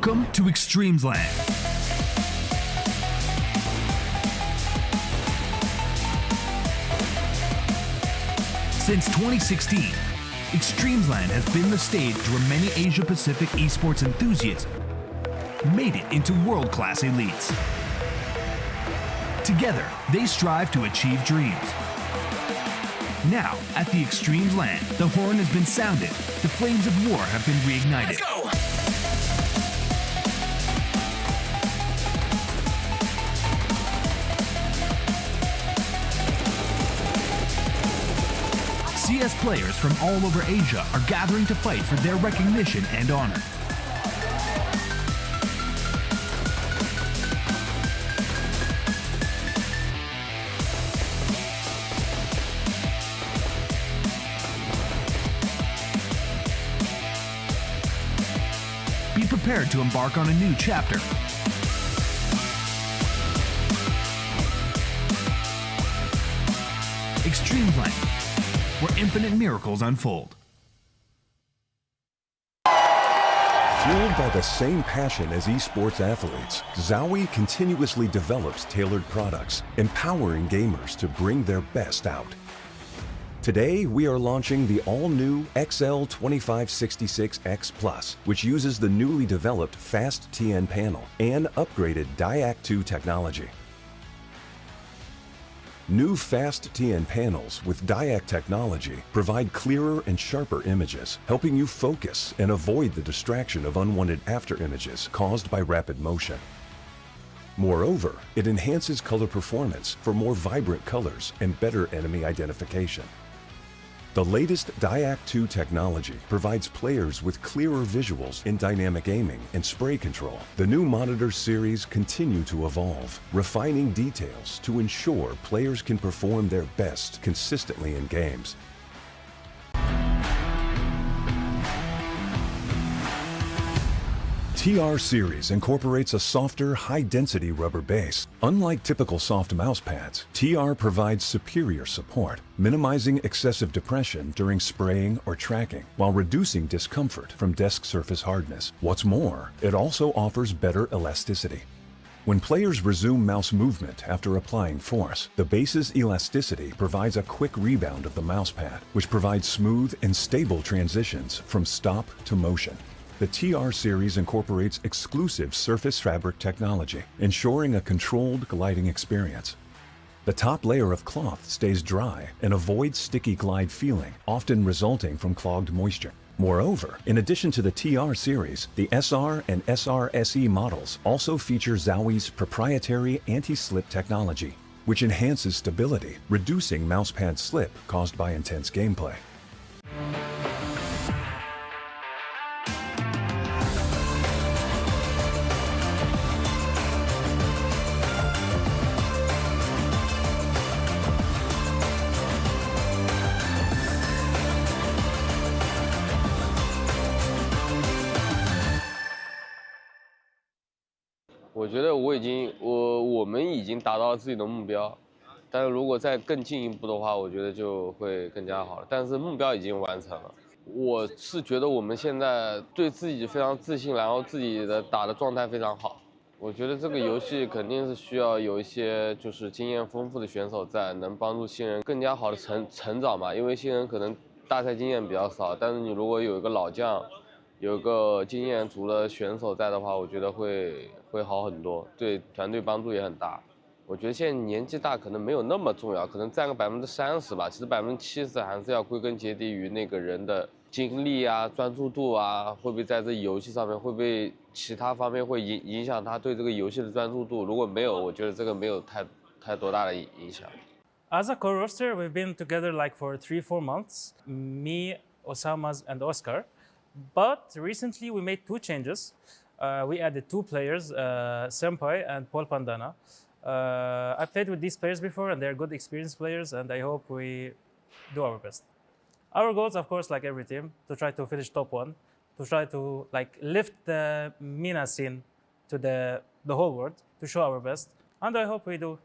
Welcome to eXTREMESLAND. Since 2016, eXTREMESLAND has been the stage where many Asia-Pacific esports enthusiasts made it into world-class elites. Together, they strive to achieve dreams. Now, at the eXTREMESLAND, the horn has been sounded, the flames of war have been reignited. Let's go! CS players from all over Asia are gathering to fight for their recognition and honor. Be prepared to embark on a new chapter. eXTREMESLAND, where infinite miracles unfold. Fueled by the same passion as esports athletes, Zowie continuously develops tailored products, empowering gamers to bring their best out. Today, we are launching the all-new XL2566X Plus, which uses the newly developed Fast TN panel and upgraded Diac2 technology. New Fast TN panels with Diac technology provide clearer and sharper images, helping you focus and avoid the distraction of unwanted afterimages caused by rapid motion. Moreover, it enhances color performance for more vibrant colors and better enemy identification. The latest Diac2 technology provides players with clearer visuals in dynamic aiming and spray control. The new monitor series continue to evolve, refining details to ensure players can perform their best consistently in games. TR Series incorporates a softer, high-density rubber base. Unlike typical soft mouse pads, TR provides superior support, minimizing excessive depression during spraying or tracking, while reducing discomfort from desk surface hardness. What's more, it also offers better elasticity. When players resume mouse movement after applying force, the base's elasticity provides a quick rebound of the mouse pad, which provides smooth and stable transitions from stop to motion. The TR series incorporates exclusive surface fabric technology, ensuring a controlled gliding experience. The top layer of cloth stays dry and avoids sticky glide feeling, often resulting from clogged moisture. Moreover, in addition to the TR series, the SR and SR-SE models also feature Zowie's proprietary anti-slip technology, which enhances stability, reducing mousepad slip caused by intense gameplay.我觉得我们已经达到了自己的目标，但是如果再更进一步的话，我觉得就会更加好了。但是目标已经完成了，我是觉得我们现在对自己非常自信，然后自己的打的状态非常好。我觉得这个游戏肯定是需要有一些就是经验丰富的选手在，能帮助新人更加好的成长嘛。因为新人可能大赛经验比较少，但是你如果有一个老将，有个经验足的选手在的话，我觉得会好很多，对团队帮助也很大。我觉得现在年纪大可能没有那么重要，可能占个30%吧。其实70%还是要归根结底于那个人的精力啊、专注度啊，会不会在这游戏上面，会不会其他方面会影响他对这个游戏的专注度？如果没有，我觉得这个没有太多大的影响。As a core roster, we've been together like for 3-4 months. Me, Osama's, and Oscar. But recently we made 2 changes. We added 2 players, Senpai and Paul Pandana. I played with these players before and they're good experienced players, and I hope we do our best. Our goals, of course, like every team, to try to finish top 1, to try to like lift the MENA scene to the whole world, to show our best, and I hope we do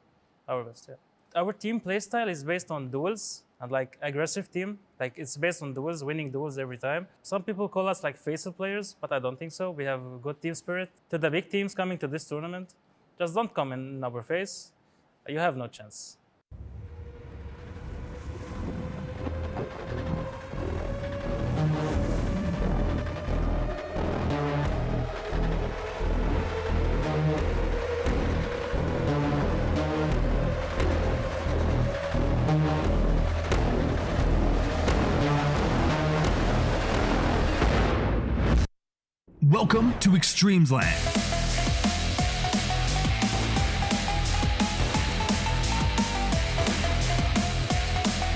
our best. Yeah. Our team playstyle is based on duels, and like aggressive team. Like it's based on duels, winning duels every time. Some people call us like faceless players, but I don't think so. We have good team spirit. To the big teams coming to this tournament, just don't come in our face. You have no chance. Welcome to eXTREMESLAND.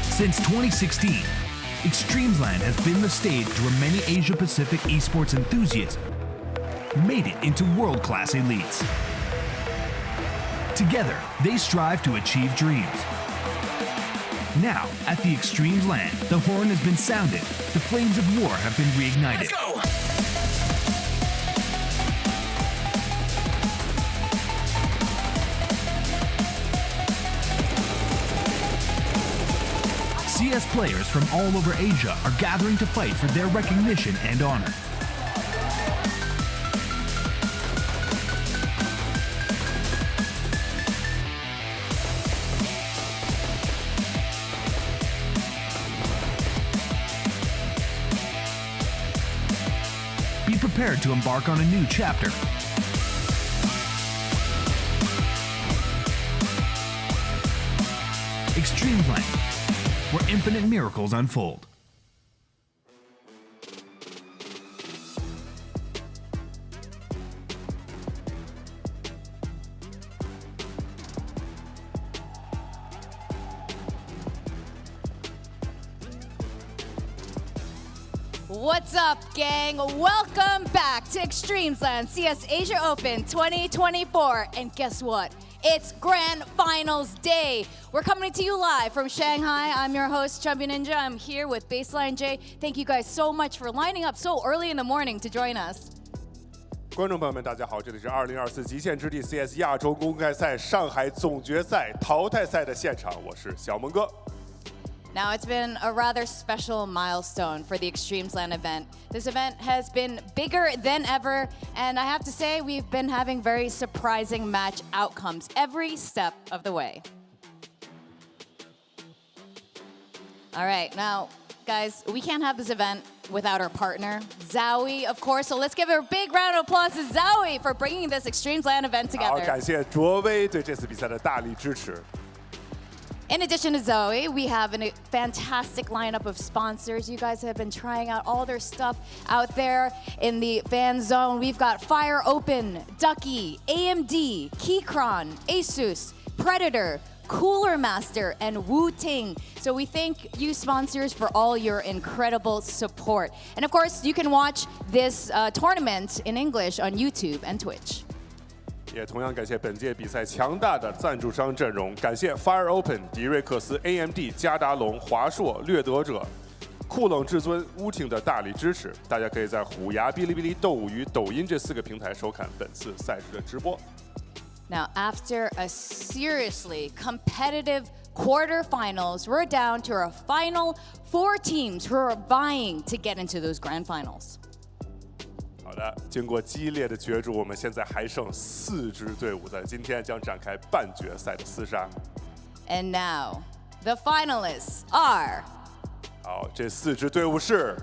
Since 2016, eXTREMESLAND has been the stage where many Asia-Pacific esports enthusiasts made it into world-class elites. Together, they strive to achieve dreams. Now, at the eXTREMESLAND, the horn has been sounded, the flames of war have been reignited. Let's go! CS players from all over Asia are gathering to fight for their recognition and honor. Be prepared to embark on a new chapter. eXTREMESLAND, where infinite miracles unfold. What's up, gang? Welcome back to eXTREMESLAND CS Asia Open 2024. And guess what? It's Grand Finals Day. We're coming to you live from Shanghai. I'm your host, Champion Ninja. I'm here with Baseline J. Thank you guys so much for lining up so early in the morning to join us. 观众朋友们，大家好，这里是2024极限之地 CS 亚洲公开赛上海总决赛淘汰赛的现场，我是小蒙哥。 Now, it's been a rather special milestone for the eXTREMESLAND event. This event has been bigger than ever, and I have to say, we've been having very surprising match outcomes every step of the way. All right, now, guys, we can't have this event without our partner, Zowie, of course. So let's give a big round of applause to Zowie for bringing this eXTREMESLAND event 好， together. 感谢卓威对这次比赛的大力支持。 In addition to Zowie, we have a fantastic lineup of sponsors. You guys have been trying out all their stuff out there in the fan zone. We've got Fire Open, Ducky, AMD, Keychron, Asus, Predator, Cooler Master, and Wu-Ting. So we thank you sponsors for all your incredible support. And of course, you can watch this tournament in English on YouTube and Twitch. 也同样感谢本届比赛强大的赞助商阵容，感谢 Fire Open、迪瑞克斯、AMD、加达龙、华硕、掠夺者、酷冷至尊、Wu-Ting的大力支持。大家可以在虎牙、哔哩哔哩、斗舞鱼、抖音这4个平台收看本次赛事的直播。Now, after a seriously competitive quarterfinals, we're down to our final 4 teams who are vying to get into those grand finals. 好的，经过激烈的角逐，我们现在还剩4支队伍，在今天将展开半决赛的厮杀。And now, the finalists are 好，这4支队伍是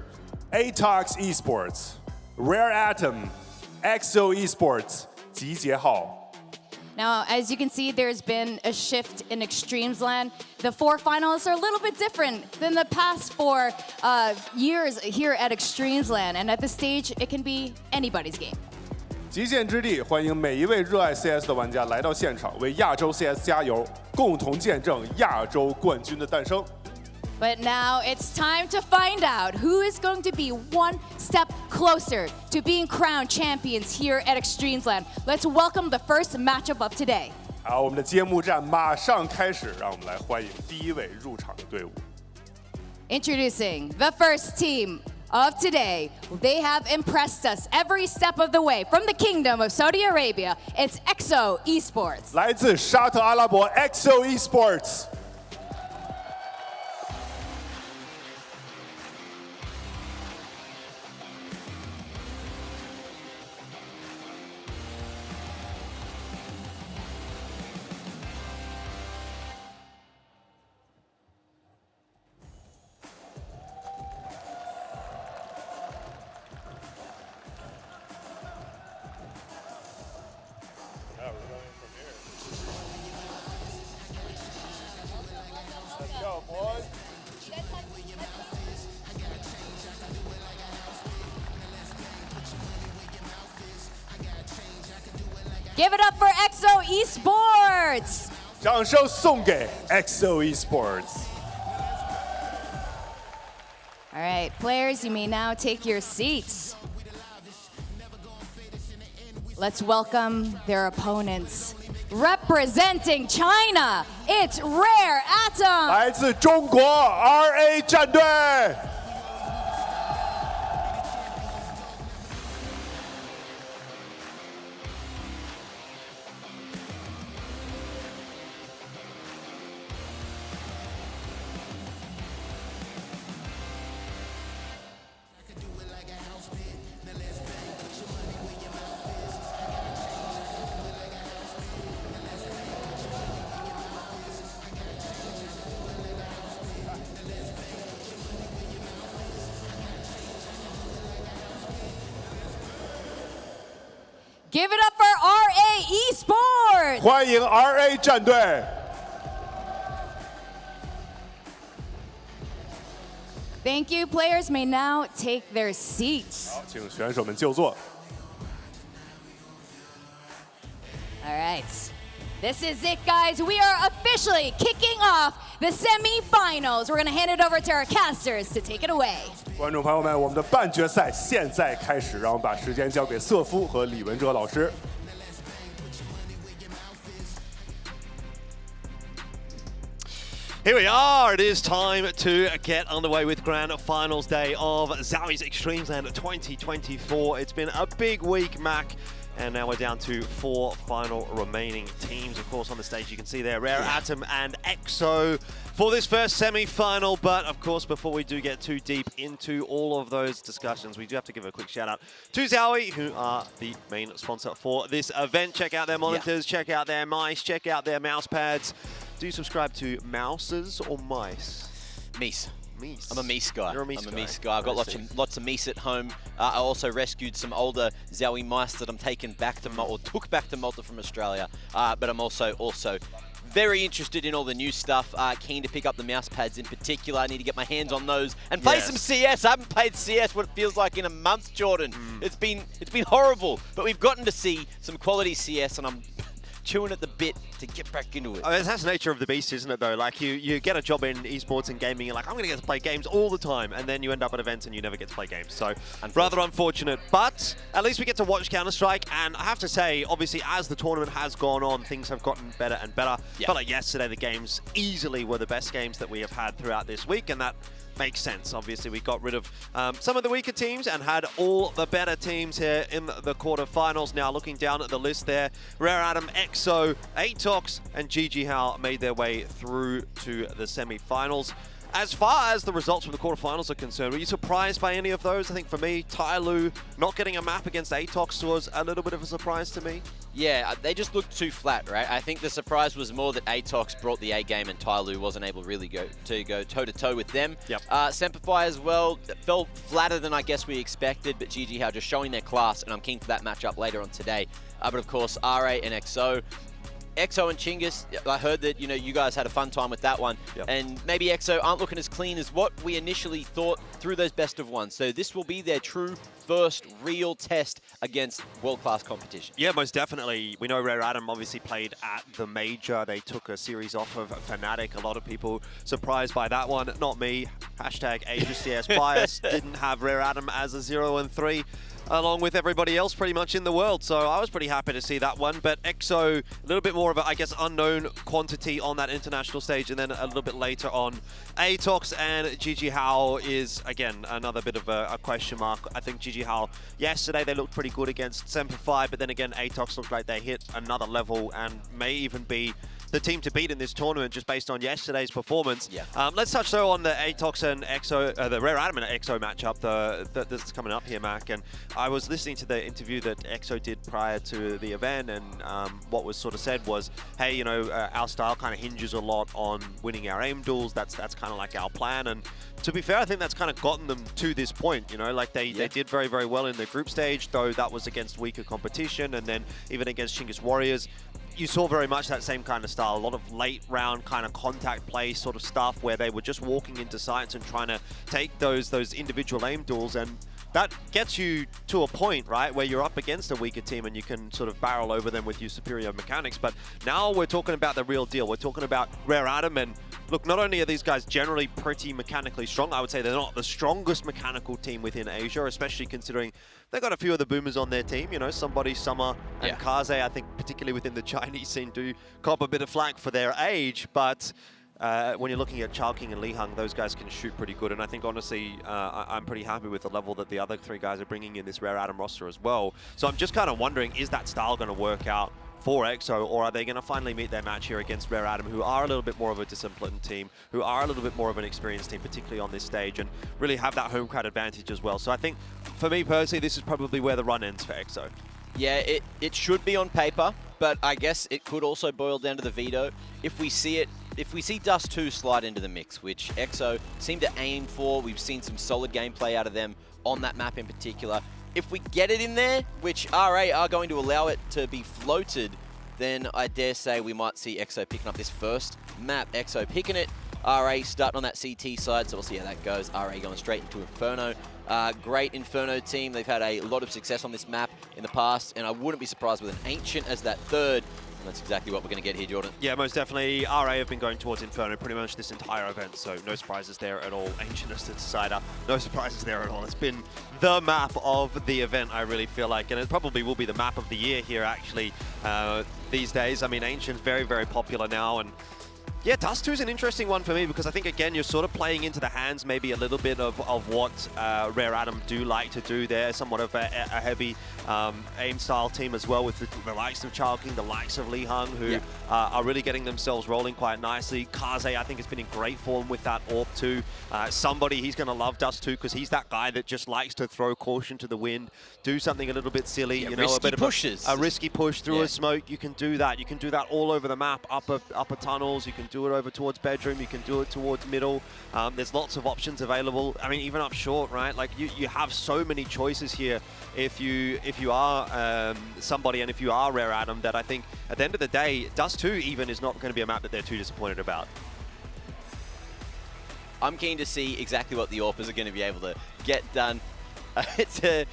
Atox Esports、Rare Atom、EXO Esports、集结号。 Now, as you can see, there's been a shift in eXTREMESLAND. The 4 finalists are a little bit different than the past 4 years here at eXTREMESLAND. And at this stage, it can be anybody's game. 极限之地，欢迎每一位热爱 CS 的玩家来到现场，为亚洲 CS 加油，共同见证亚洲冠军的诞生。 But now it's time to find out who is going to be one step closer to being crowned champions here at eXTREMESLAND. Let's welcome the first matchup of today. 好，我们的揭幕战马上开始，让我们来欢迎第一位入场的队伍。 Introducing the first team of today. They have impressed us every step of the way. From the Kingdom of Saudi Arabia, it's EXO Esports. 来自沙特阿拉伯 EXO Esports。Give it up for EXO Esports. 掌声送给 EXO Esports。 All right, players, you may now take your seats. Let's welcome their opponents. Representing China, it's Rare Atom. 来自中国 RA 战队。 Give it up for RA Esports. 欢迎 RA 战队。 Thank you. Players may now take their seats. 好，请选手们就座。 All right. This is it, guys. We are officially kicking off the semifinals. We're going to hand it over to our casters to take it away. 观众朋友们，我们的半决赛现在开始，让我们把时间交给瑟夫和李文哲老师。 Here we are. It is time to get underway with grand finals day of Zowie's Extremesland 2024. It's been a big week, Mac. And now we're down to 4 final remaining teams. Of course, on the stage you can see there, Rare Atom and EXO for this first semi-final. But of course, before we do get too deep into all of those discussions, we do have to give a quick shout out to Zowie, who are the main sponsor for this event. Check out their monitors, check out their mice, check out their mouse pads. Do you subscribe to mouses or mice? Meese. Meese. I'm a Meese guy. You're a Meese guy. I'm a Meese guy. I've got lots of Meese at home. I also rescued some older Zowie mice that I'm taking back to Malta, or took back to Malta from Australia. But I'm also very interested in all the new stuff. Keen to pick up the mouse pads in particular. I need to get my hands on those and play some CS. I haven't played CS what it feels like in a month, Jordan. It's been horrible, but we've gotten to see some quality CS, and I'm chewing at the bit to get back into it. I mean, that's the nature of the beast, isn't it, though? Like, you get a job in esports and gaming, you're like, I'm going to get to play games all the time, and then you end up at events and you never get to play games. So, rather unfortunate. But at least we get to watch Counter-Strike, and I have to say, obviously, as the tournament has gone on, things have gotten better and better. Felt like yesterday the games easily were the best games that we have had throughout this week, and that makes sense. Obviously, we got rid of some of the weaker teams and had all the better teams here in the quarterfinals. Now, looking down at the list there, Rare Atom, EXO, Atox, and GG How made their way through to the semi-finals. As far as the results from the quarterfinals are concerned, were you surprised by any of those? I think for me, Tyloo not getting a map against Atox was a little bit of a surprise to me. Yeah, they just looked too flat, right? I think the surprise was more that Atox brought the A game and Tyloo wasn't able to really go toe-to-toe with them. Yep. Semperfi as well felt flatter than I guess we expected, but GG How just showing their class, and I'm keen for that matchup later on today. But of course, RA and EXO. EXO and Chinggis, I heard that you guys had a fun time with that one, and maybe EXO aren't looking as clean as what we initially thought through those best of ones. So this will be their true first real test against world-class competition. Yeah, most definitely. We know Rare Atom obviously played at the major. They took a series off of Fnatic. A lot of people surprised by that one. Not me. Hashtag AsiaCS bias. Didn't have Rare Atom as a 0-3. Along with everybody else pretty much in the world. So I was pretty happy to see that one. But EXO, a little bit more of a, I guess, unknown quantity on that international stage. And then a little bit later on, Atox and GG How is, again, another bit of a question mark. I think GG How, yesterday they looked pretty good against Semperfi. But then again, Atox looked like they hit another level and may even be the team to beat in this tournament just based on yesterday's performance. Let's touch though on the Atox and EXO, the Rare Atom and EXO matchup that's coming up here, Mac. And I was listening to the interview that EXO did prior to the event, and what was sort of said was, hey, our style kind of hinges a lot on winning our aim duels. That's kind of like our plan. And to be fair, I think that's kind of gotten them to this point. Like they did very, very well in the group stage, though that was against weaker competition, and then even against Chinggis Warriors. You saw very much that same kind of style, a lot of late round kind of contact play sort of stuff where they were just walking into sites and trying to take those individual aim duels. And that gets you to a point, right, where you're up against a weaker team and you can sort of barrel over them with your superior mechanics. But now we're talking about the real deal. We're talking about Rare Atom, and look, not only are these guys generally pretty mechanically strong, I would say they're not the strongest mechanical team within Asia, especially considering they've got a few of the boomers on their team. You know, somebody, Summer, and Kaze, I think particularly within the Chinese scene, do cop a bit of flack for their age, but when you're looking at Chalking and Li Hung, those guys can shoot pretty good, and I think honestly, I'm pretty happy with the level that the other three guys are bringing in this Rare Atom roster as well. So I'm just kind of wondering, is that style going to work out for EXO, or are they going to finally meet their match here against Rare Atom, who are a little bit more of a disciplined team, who are a little bit more of an experienced team, particularly on this stage, and really have that home crowd advantage as well. So I think, for me personally, this is probably where the run ends for EXO. Yeah, it should be on paper, but I guess it could also boil down to the veto. If we see Dust 2 slide into the mix, which EXO seem to aim for, we've seen some solid gameplay out of them on that map in particular. If we get it in there, which RA are going to allow it to be floated, then I dare say we might see EXO picking up this first map. EXO picking it, RA starting on that CT side, so we'll see how that goes. RA going straight into Inferno. Great Inferno team. They've had a lot of success on this map in the past, and I wouldn't be surprised with an Ancient as that third. And that's exactly what we're going to get here, Jordan. Yeah, most definitely. RA have been going towards Inferno pretty much this entire event, so no surprises there at all. Ancient as Decider, no surprises there at all. It's been the map of the event, I really feel like, and it probably will be the map of the year here, actually, these days. I mean, Ancient's very, very popular now, and yeah, Dust 2 is an interesting one for me because I think, again, you're sort of playing into the hands maybe a little bit of what Rare Atom do like to do there. Somewhat of a heavy aim style team as well, with the likes of Chalking, the likes of Li Hung, who are really getting themselves rolling quite nicely. Kaze, I think, has been in great form with that AWP too. Somebody, he's going to love Dust 2 because he's that guy that just likes to throw caution to the wind, do something a little bit silly, you know, a bit pushes. of a risky push through a smoke. You can do that. You can do that all over the map, upper tunnels. You can do it over towards bedroom, you can do it towards middle. There's lots of options available. I mean, even up short, right? Like you have so many choices here if you are somebody, and if you are Rare Atom, that I think at the end of the day, Dust 2 even is not going to be a map that they're too disappointed about. I'm keen to see exactly what the AWPers are going to be able to get done. In terms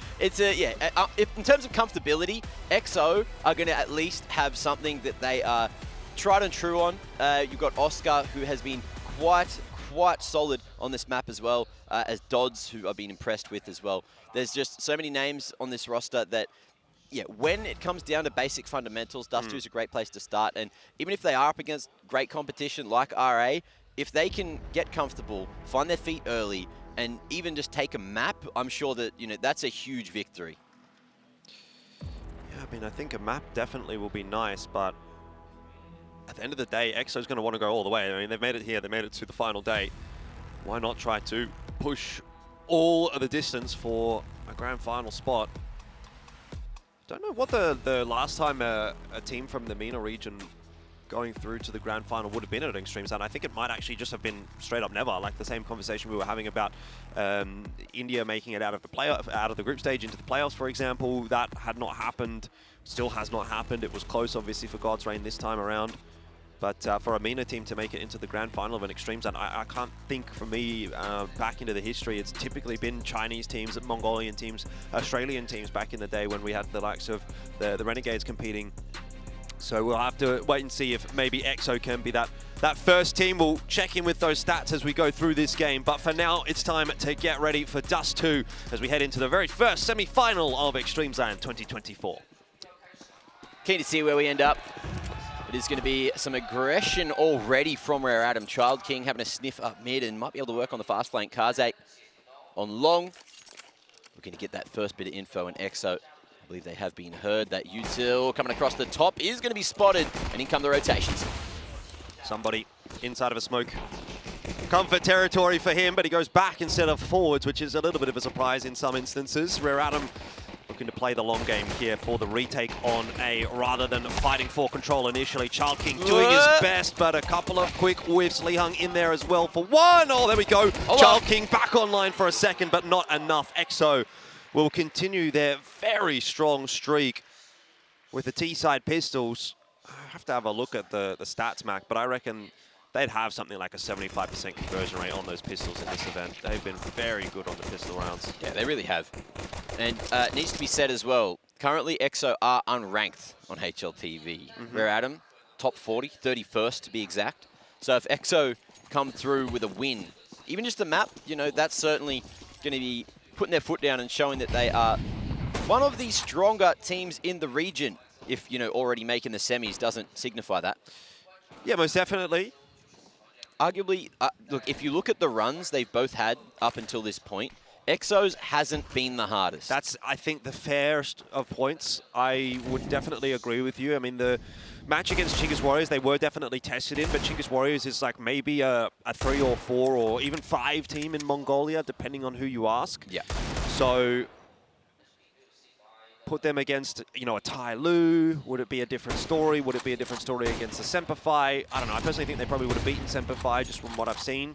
of comfortability, EXO are going to at least have something that they are tried and true on. You've got Oscar, who has been quite solid on this map as well, as Dodds, who I've been impressed with as well. There's just so many names on this roster that, yeah, when it comes down to basic fundamentals, Dust 2 is a great place to start. And even if they are up against great competition like RA, if they can get comfortable, find their feet early, and even just take a map, I'm sure that, you know, that's a huge victory. Yeah, I mean, I think a map definitely will be nice, but at the end of the day, EXO's going to want to go all the way. I mean, they've made it here, they made it to the final day. Why not try to push all of the distance for a grand final spot? Don't know what the last time a team from the MENA region going through to the grand final would have been at eXTREMESLAND. I think it might actually just have been straight up never, like the same conversation we were having about India making it out of the group stage into the playoffs, for example. That had not happened, still has not happened. It was close, obviously, for God's Reign this time around. But for a MENA team to make it into the grand final of an eXTREMESLAND, I can't think, for me, back into the history, it's typically been Chinese teams, Mongolian teams, Australian teams back in the day when we had the likes of the Renegades competing. So we'll have to wait and see if maybe EXO can be that first team. We'll check in with those stats as we go through this game. But for now, it's time to get ready for Dust 2 as we head into the very first semi-final of eXTREMESLAND 2024. Keen to see where we end up. It is going to be some aggression already from Rare Atom. Child King having a sniff up mid and might be able to work on the fast flank. Kaze on long. Looking to get that first bit of info, and EXO, I believe they have been heard. That util coming across the top is going to be spotted, and in come the rotations. Somebody inside of a smoke. Comfort territory for him, but he goes back instead of forwards, which is a little bit of a surprise in some instances. Rare Atom looking to play the long game here for the retake on A rather than fighting for control initially. Child King doing his best, but a couple of quick whiffs. Li Hung in there as well for one. Oh, there we go. Child King back online for a second, but not enough. EXO will continue their very strong streak with the T-side pistols. I have to have a look at the stats, Mac, but I reckon they'd have something like a 75% conversion rate on those pistols in this event. They've been very good on the pistol rounds. Yeah, they really have. And it needs to be said as well, currently EXO are unranked on HLTV. Rare Atom, top 40, 31st to be exact. So if EXO come through with a win, even just the map, you know, that's certainly going to be putting their foot down and showing that they are one of the stronger teams in the region. If, you know, already making the semis doesn't signify that. Yeah, most definitely. Arguably, look, if you look at the runs they've both had up until this point, EXO's hasn't been the hardest. That's, I think, the fairest of points. I would definitely agree with you. I mean, the match against Chinggis Warriors, they were definitely tested in, but Chinggis Warriors is like maybe a 3 or 4 or even 5 team in Mongolia, depending on who you ask. Yeah. So put them against, you know, a Tai Lu. Would it be a different story? Would it be a different story against the Semperfi? I don't know. I personally think they probably would have beaten Semperfi just from what I've seen.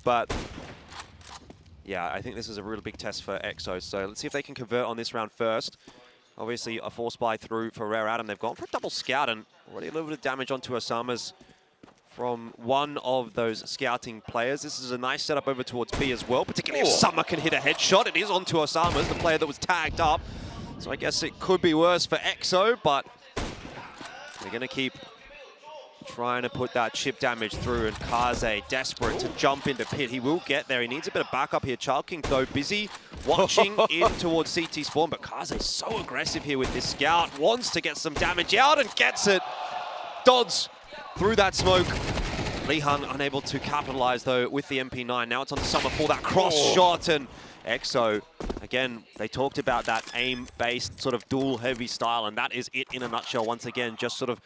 But yeah, I think this is a really big test for EXO. So let's see if they can convert on this round first. Obviously, a force buy through for Rare Atom. They've gone for a double scout and already a little bit of damage onto Osama's from one of those scouting players. This is a nice setup over towards B as well, particularly if Summer can hit a headshot. It is onto Osama's, the player that was tagged up. So I guess it could be worse for EXO, but they're going to keep trying to put that chip damage through, and Kaze desperate to jump into pit. He will get there. He needs a bit of backup here. Child King, though, busy watching in towards CT spawn, but Kaze so aggressive here with this scout. Wants to get some damage out and gets it. Dodds through that smoke. Lee Hung unable to capitalize, though, with the MP9. Now it's on to Summer for that cross shot, and EXO, again, they talked about that aim-based sort of duel-heavy style, and that is it in a nutshell. Once again, just sort of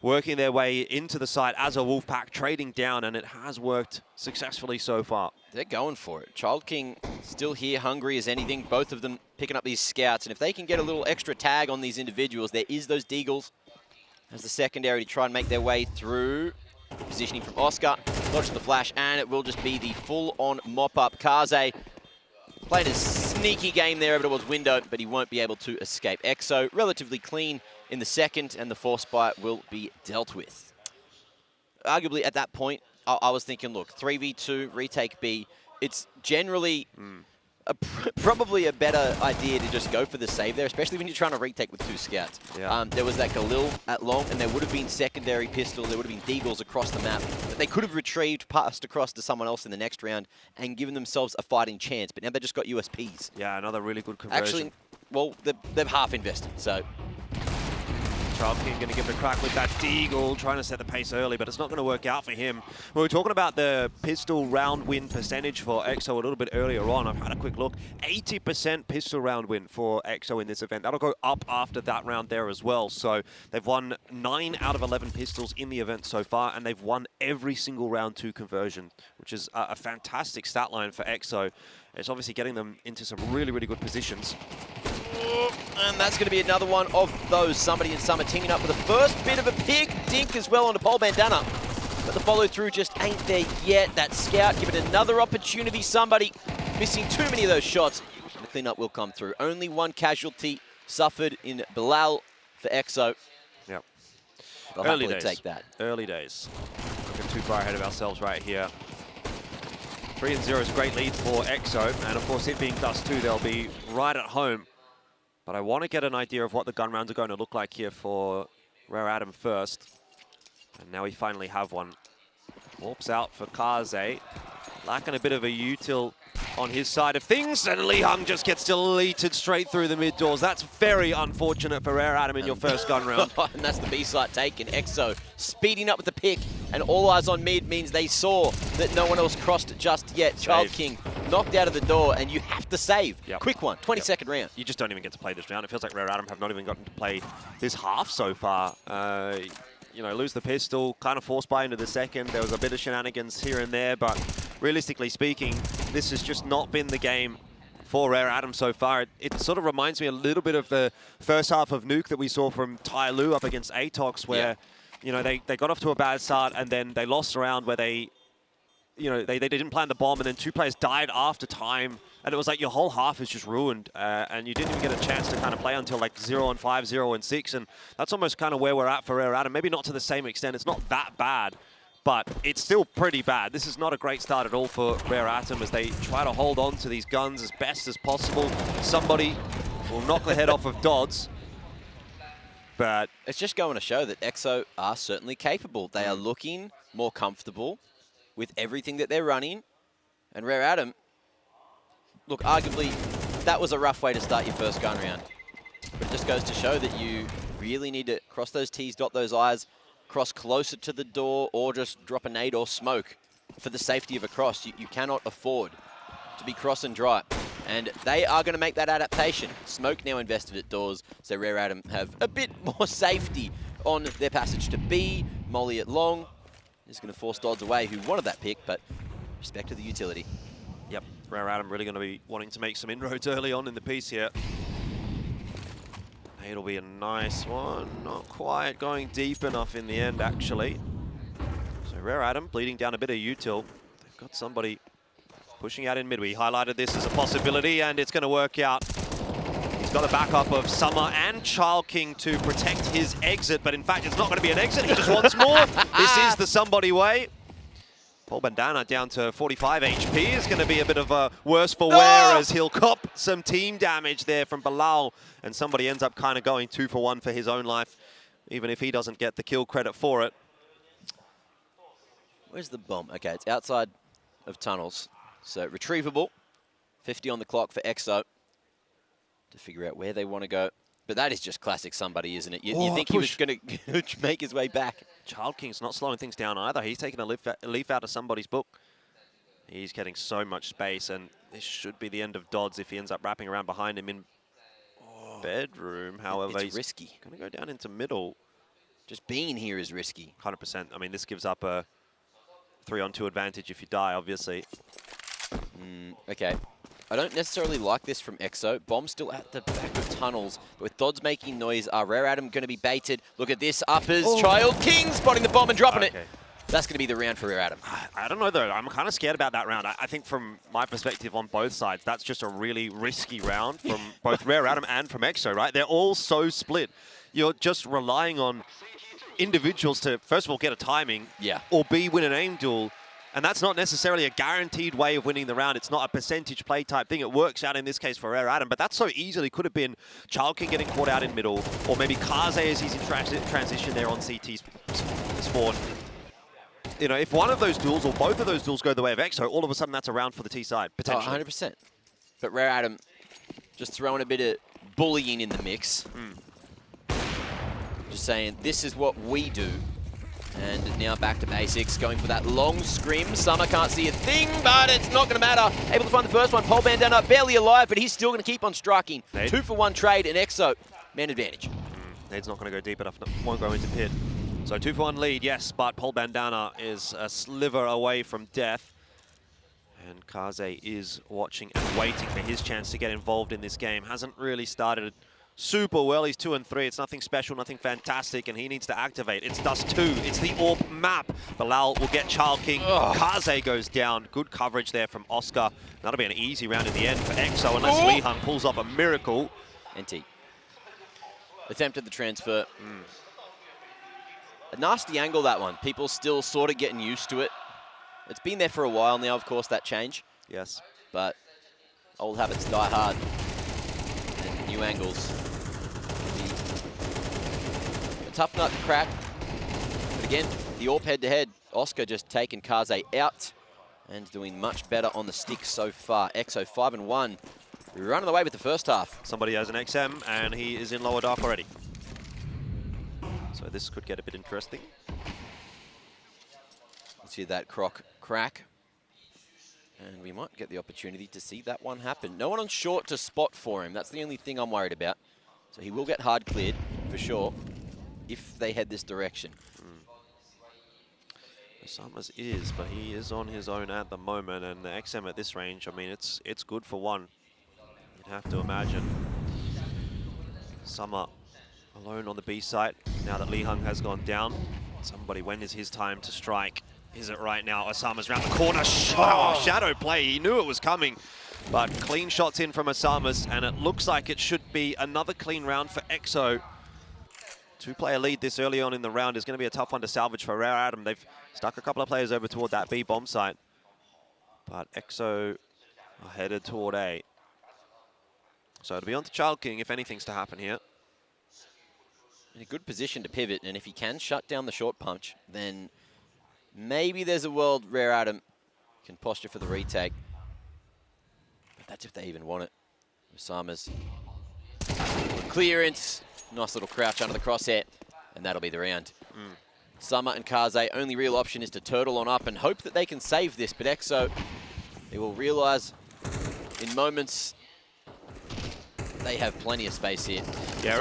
working their way into the site as a Wolfpack, trading down, and it has worked successfully so far. They're going for it. Child King still here, hungry as anything. Both of them picking up these scouts, and if they can get a little extra tag on these individuals, there is those Deagles as the secondary to try and make their way through. Positioning from Oscar, dodges the flash, and it will just be the full-on mop-up. Kaze playing a sneaky game there over towards window, but he won't be able to escape. EXO relatively clean in the second, and the force buy will be dealt with. Arguably, at that point, I was thinking, look, 3v2, retake B, it's generally probably a better idea to just go for the save there, especially when you're trying to retake with 2 scouts. Yeah. There was that Galil at long, and there would have been secondary pistols, there would have been Deagles across the map, but they could have retrieved, passed across to someone else in the next round, and given themselves a fighting chance, but now they just got USPs. Yeah, another really good conversion. Actually, well, they've half invested, so. Child King going to give it a crack with that Deagle, trying to set the pace early, but it's not going to work out for him. We were talking about the pistol round win percentage for EXO a little bit earlier on. I've had a quick look. 80% pistol round win for EXO in this event. That'll go up after that round there as well. So they've won 9 out of 11 pistols in the event so far, and they've won every single round 2 conversion, which is a fantastic stat line for EXO. It's obviously getting them into some really, really good positions. And that's going to be another one of those. Somebody and Summer teaming up with the first bit of a pig dink as well onto Pole Bandana. But the follow-through just ain't there yet. That scout, give it another opportunity. Somebody missing too many of those shots. And the cleanup will come through. Only one casualty suffered in Bilal for EXO. Yep. They'll Early happily days. take that. Early days. Looking too far ahead of ourselves right here. 3-0 is a great lead for EXO, and of course it being Dust 2, they'll be right at home. But I want to get an idea of what the gun rounds are going to look like here for Rare Atom first. And now we finally have one. Warps out for Kaze. Lacking a bit of a util on his side of things, and Lee Hung just gets deleted straight through the mid doors. That's very unfortunate for Rare Atom in your first gun round. And that's the B site taken. EXO speeding up with the pick, and all eyes on mid means they saw that no one else crossed just yet. Child King knocked out of the door, and you have to save. Yep. Quick one, 22nd round. You just don't even get to play this round. It feels like Rare Atom have not even gotten to play this half so far. You know, lose the pistol, kind of force buy into the second. There was a bit of shenanigans here and there, but realistically speaking, this has just not been the game for Rare Atom so far. It sort of reminds me a little bit of the first half of Nuke that we saw from Tai Lu up against Atox, where, you know, they got off to a bad start and then they lost a round where they didn't plan the bomb, and then 2 players died after time, and it was like your whole half is just ruined, and you didn't even get a chance to kind of play until like 0-5, 0-6, and that's almost kind of where we're at for Rare Atom. Maybe not to the same extent, it's not that bad, but it's still pretty bad. This is not a great start at all for Rare Atom as they try to hold on to these guns as best as possible. Somebody will knock the head off of Dodds. But it's just going to show that EXO are certainly capable. They are looking more comfortable with everything that they're running. And Rare Atom, look, arguably, that was a rough way to start your first gun round. But it just goes to show that you really need to cross those T's, dot those I's, cross closer to the door, or just drop a nade or smoke for the safety of a cross. You cannot afford to be cross and dry. And they are going to make that adaptation. Smoke now invested at doors, so Rare Atom have a bit more safety on their passage to B. Molly at long is going to force Dodds away, who wanted that pick, but respect to the utility. Yep, Rare Atom really going to be wanting to make some inroads early on in the piece here. It'll be a nice one. Not quite going deep enough in the end, actually. So Rare Atom bleeding down a bit of util. They've got somebody pushing out in mid. We highlighted this as a possibility, and it's going to work out. He's got a backup of Summer and Child King to protect his exit, but in fact, it's not going to be an exit. He just wants more. This is the somebody way. Paul Bandana down to 45 HP is going to be a bit of a worse for wear as he'll cop some team damage there from Bilal, and somebody ends up kind of going 2 for 1 for his own life, even if he doesn't get the kill credit for it. Where's the bomb? Okay, it's outside of tunnels. So retrievable, 50 on the clock for EXO to figure out where they want to go. But that is just classic somebody, isn't it? You think he was going to make his way back. Child King's not slowing things down either. He's taking a leaf out of somebody's book. He's getting so much space, and this should be the end of Dodds if he ends up wrapping around behind him in bedroom. However, it's risky. Going to go down into middle. Just being here is risky. 100%. I mean, this gives up a 3-on-2 advantage if you die, obviously. Okay. I don't necessarily like this from EXO. Bomb's still at the back of tunnels, but with Dodds making noise, are Rare Atom going to be baited? Look at this, uppers, Child King spotting the bomb and dropping it. That's going to be the round for Rare Atom. I don't know, though. I'm kind of scared about that round. I think from my perspective on both sides, that's just a really risky round from both Rare Atom and from EXO, right? They're all so split. You're just relying on individuals to, first of all, get a timing, or B, win an aim duel. And that's not necessarily a guaranteed way of winning the round. It's not a percentage play type thing. It works out in this case for Rare Atom, but that so easily could have been Child King getting caught out in middle, or maybe Kaze as he's in transition there on CT's spawn. You know, if one of those duels or both of those duels go the way of EXO, all of a sudden that's a round for the T side, potentially. 100%. But Rare Atom just throwing a bit of bullying in the mix. Just saying, this is what we do. And now back to basics, going for that long scrim. Summer can't see a thing, but it's not going to matter. Able to find the first one. Paul Bandana barely alive, but he's still going to keep on striking. Nade. 2 for 1 trade, and EXO, man advantage. Nade's not going to go deep enough, won't go into pit. So 2 for 1 lead, yes, but Paul Bandana is a sliver away from death. And Kaze is watching and waiting for his chance to get involved in this game. Hasn't really started super well. He's 2 and 3. It's nothing special, nothing fantastic, and he needs to activate. It's Dust 2. It's the AWP map. Bilal will get Child King. Kaze goes down. Good coverage there from Oscar. That'll be an easy round in the end for EXO, unless Lihung pulls off a miracle. NT. Attempted the transfer. A nasty angle, that one. People still sort of getting used to it. It's been there for a while now, of course, that change. Yes. But old habits die hard. And new angles. A tough nut to crack. But again, the AWP head-to-head. Oscar just taking Kaze out and doing much better on the stick so far. EXO 5 and 1. We're running away with the first half. Somebody has an XM, and he is in lower dark already. So this could get a bit interesting. Let's see that croc crack. And we might get the opportunity to see that one happen. No one on short to spot for him. That's the only thing I'm worried about. So he will get hard cleared, for sure, if they head this direction. Summers is, but he is on his own at the moment, and the XM at this range, I mean, it's good for one. You'd have to imagine. Summer alone on the B site, now that Lihung has gone down. Somebody, when is his time to strike? Is it right now? Osama's around the corner. Shadow play, he knew it was coming. But clean shots in from Osama's, and it looks like it should be another clean round for EXO. Two-player lead this early on in the round is going to be a tough one to salvage for Rare Adam. They've stuck a couple of players over toward that B bomb site. But EXO are headed toward A. So it'll be on to Child King if anything's to happen here. In a good position to pivot, and if he can shut down the short punch, then maybe there's a world Rare Adam can posture for the retake. But that's if they even want it. Osama's clearance. Nice little crouch under the crosshair, and that'll be the round. Summer and Kaze, only real option is to turtle on up and hope that they can save this, but EXO, they will realize in moments they have plenty of space here. Yeah,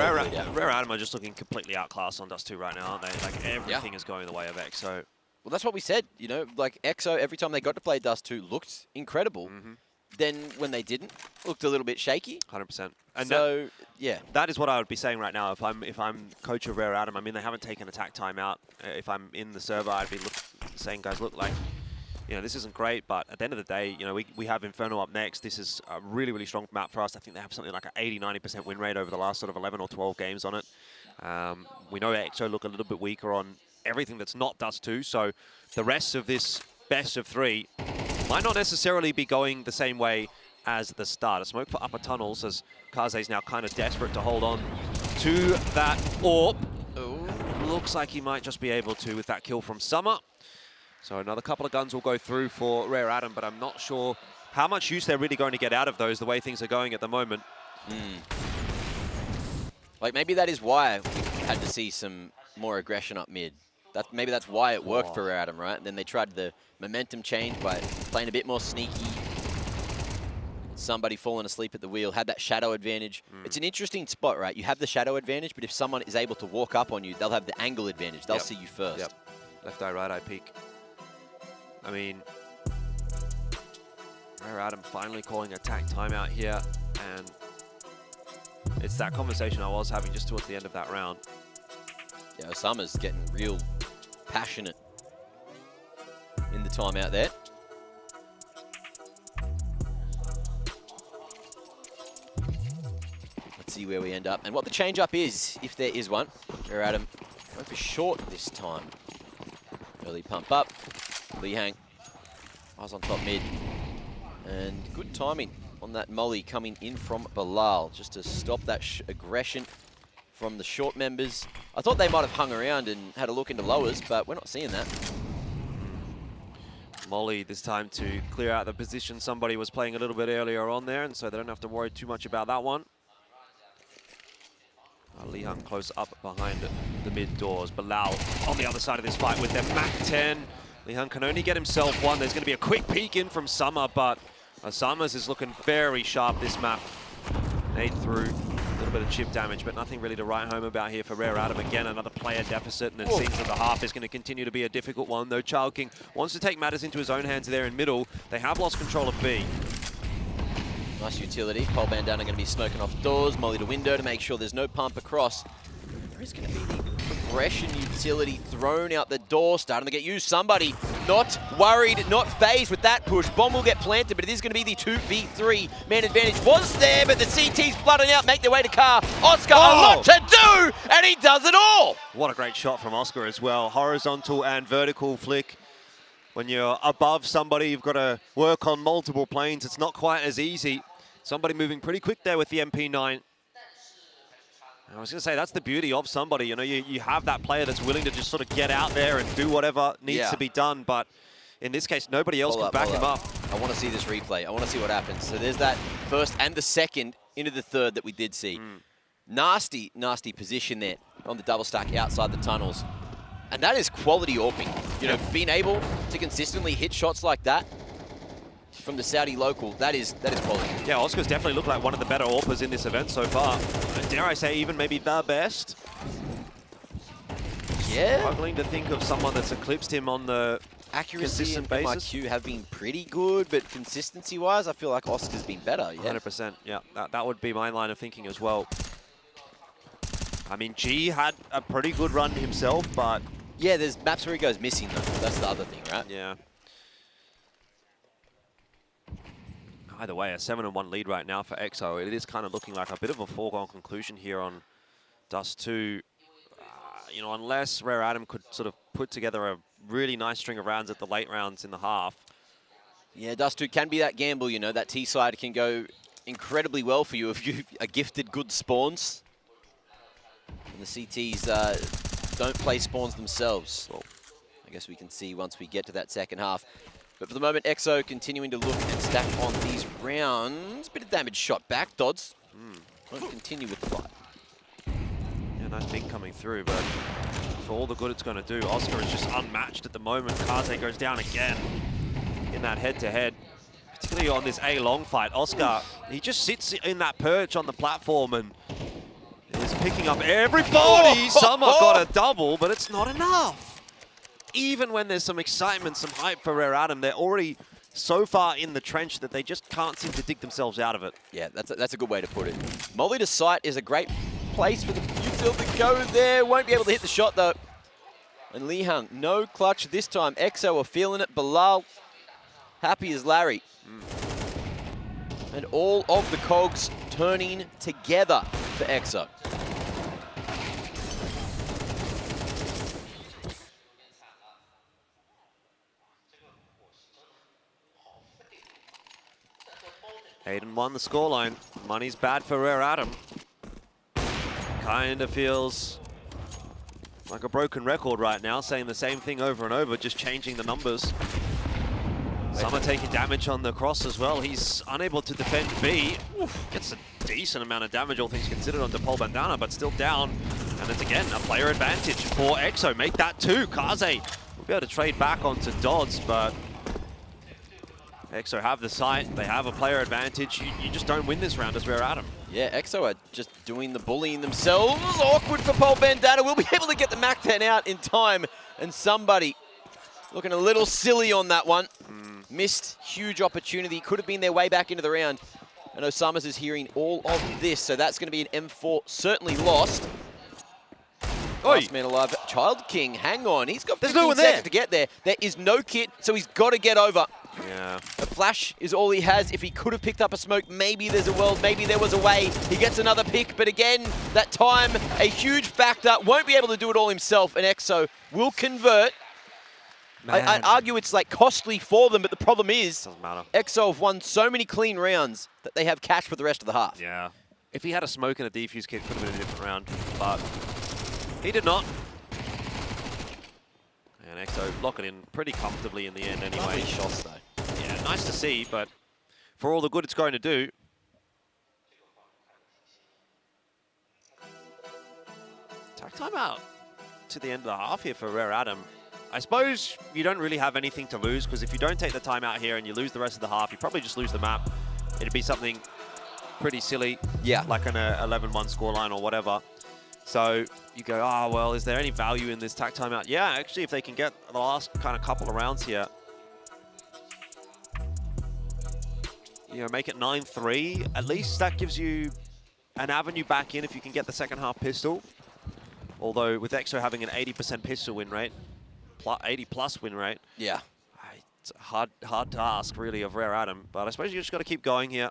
Rare Adam are just looking completely outclassed on Dust 2 right now, aren't they? Like, everything is going the way of EXO. Well, that's what we said, you know, like EXO, every time they got to play Dust 2, looked incredible. Then when they didn't, looked a little bit shaky. 100%. And so, yeah. That is what I would be saying right now if I'm coach of Rare Adam. I mean, they haven't taken attack timeout. If I'm in the server, I'd be saying, guys, look, like, you know, this isn't great, but at the end of the day, you know, we have Inferno up next. This is a really, really strong map for us. I think they have something like an 80-90% win rate over the last sort of 11 or 12 games on it. We know EXO look a little bit weaker on everything that's not Dust 2, so the rest of this best of 3 might not necessarily be going the same way as the start. A smoke for upper tunnels as Kaze's now kind of desperate to hold on to that AWP. Looks like he might just be able to with that kill from Summer. So another couple of guns will go through for Rare Adam, but I'm not sure how much use they're really going to get out of those the way things are going at the moment. Like, maybe that is why we had to see some more aggression up mid. Maybe that's why it worked for Rare Adam, right? And then they tried the momentum change by playing a bit more sneaky. Somebody falling asleep at the wheel, had that shadow advantage. It's an interesting spot, right? You have the shadow advantage, but if someone is able to walk up on you, they'll have the angle advantage. They'll see you first. Left eye, right eye peek. I mean, Rare Adam finally calling attack timeout here, and it's that conversation I was having just towards the end of that round. Yeah, Osama's getting real passionate in the timeout there. Let's see where we end up and what the change up is, if there is one. Rare Adam going for short this time. Early pump up. Lee Hang, eyes on top mid. And good timing on that molly coming in from Bilal, just to stop that aggression from the short members. I thought they might have hung around and had a look into lowers, but we're not seeing that. Molly this time to clear out the position somebody was playing a little bit earlier on there, and so they don't have to worry too much about that one. Lee Hung close up behind the mid doors. Bilal on the other side of this fight with their MAC-10. Lee Hung can only get himself one. There's going to be a quick peek in from Summer, but Osama's is looking very sharp this map. Nade through, a little bit of chip damage, but nothing really to write home about here for Rare Adam. Again, another player deficit, and it seems that the half is going to continue to be a difficult one, though Child King wants to take matters into his own hands there in middle. They have lost control of B. Nice utility. Pole Bandana going to be smoking off doors, molly to window to make sure there's no pump across. There is going to be the progression utility thrown out the door, starting to get used. Somebody not worried, not phased with that push. Bomb will get planted, but it is going to be the 2v3. Man advantage was there, but the CT's flooding out, make their way to car. Oscar, a lot to do, and he does it all. What a great shot from Oscar as well. Horizontal and vertical flick. When you're above somebody, you've got to work on multiple planes. It's not quite as easy. Somebody moving pretty quick there with the MP9. I was going to say, that's the beauty of somebody. You know, you have that player that's willing to just sort of get out there and do whatever needs to be done. But in this case, nobody else can back him up. I want to see this replay. I want to see what happens. So there's that first and the second into the third that we did see. Nasty, nasty position there on the double stack outside the tunnels. And that is quality AWPing. You know, being able to consistently hit shots like that from the Saudi local, that is quality. Yeah, Oscar's definitely looked like one of the better AWPers in this event so far. Dare I say, even maybe the best. Yeah. Struggling to think of someone that's eclipsed him on the accuracy and basis. MIQ have been pretty good, but consistency-wise, I feel like Oscar's been better. Yeah. 100%. Yeah, that would be my line of thinking as well. I mean, G had a pretty good run himself, but yeah, there's maps where he goes missing though. That's the other thing, right? Yeah. Either way, a 7-1 lead right now for EXO. It is kind of looking like a bit of a foregone conclusion here on Dust 2. you know, unless Rare Adam could sort of put together a really nice string of rounds at the late rounds in the half. Yeah, Dust, it can be that gamble, you know, that T side can go incredibly well for you if you are gifted good spawns. And the CTs don't play spawns themselves. Well, I guess we can see once we get to that second half. But for the moment, EXO continuing to look and stack on these rounds. Bit of damage shot back, Dodds. Won't continue with the fight. Yeah, nice ping coming through, but for all the good it's going to do, Oscar is just unmatched at the moment. Kaze goes down again in that head-to-head, particularly on this A-long fight. Oscar, he just sits in that perch on the platform and is picking up everybody. Summer got a double, but it's not enough. Even when there's some excitement, some hype for Rare Adam, they're already so far in the trench that they just can't seem to dig themselves out of it. Yeah, that's a good way to put it. Molly to sight is a great place for the Util to go there. Won't be able to hit the shot, though. And Lee Hung, no clutch this time. EXO are feeling it. Bilal, happy as Larry. And all of the cogs turning together for EXO. Aiden won the scoreline. Money's bad for Rare Adam. Kind of feels like a broken record right now, saying the same thing over and over, just changing the numbers. Summer taking damage on the cross as well. He's unable to defend B. Gets a decent amount of damage, all things considered, on DePaul Bandana, but still down. And it's again a player advantage for EXO. Make that 2. Kaze will be able to trade back onto Dodds, but EXO have the site, they have a player advantage. You just don't win this round as Rare Adam. Yeah, EXO are just doing the bullying themselves. Awkward for Paul Bandana. We'll be able to get the Mac 10 out in time. And somebody looking a little silly on that one. Missed huge opportunity. Could have been their way back into the round. I know Summers is hearing all of this, so that's going to be an M4 certainly lost. Last man alive. Child King, hang on. He's got 15 seconds to get there. There is no kit, so he's got to get over. Yeah. A flash is all he has. If he could have picked up a smoke, maybe there's a world, maybe there was a way. He gets another pick, but again, that time, a huge factor. Won't be able to do it all himself, and EXO will convert. I'd argue it's like costly for them, but the problem is, doesn't matter. EXO have won so many clean rounds that they have cash for the rest of the half. Yeah. If he had a smoke and a defuse kit, could have been a different round, but he did not. And EXO lock it in pretty comfortably in the end anyway. Lovely shots though. Yeah, nice to see, but for all the good it's going to do. Tag timeout to the end of the half here for Rare Adam. I suppose you don't really have anything to lose, because if you don't take the timeout here and you lose the rest of the half, you probably just lose the map. It'd be something pretty silly, yeah, like an 11-1 scoreline or whatever. So you go, oh, well, is there any value in this tag timeout? Yeah, actually, if they can get the last kind of couple of rounds here, you know, make it 9-3, at least that gives you an avenue back in if you can get the second half pistol. Although with EXO having an 80% pistol win rate, 80+ win rate, yeah, it's a hard task really of Rare Adam. But I suppose you just got to keep going here.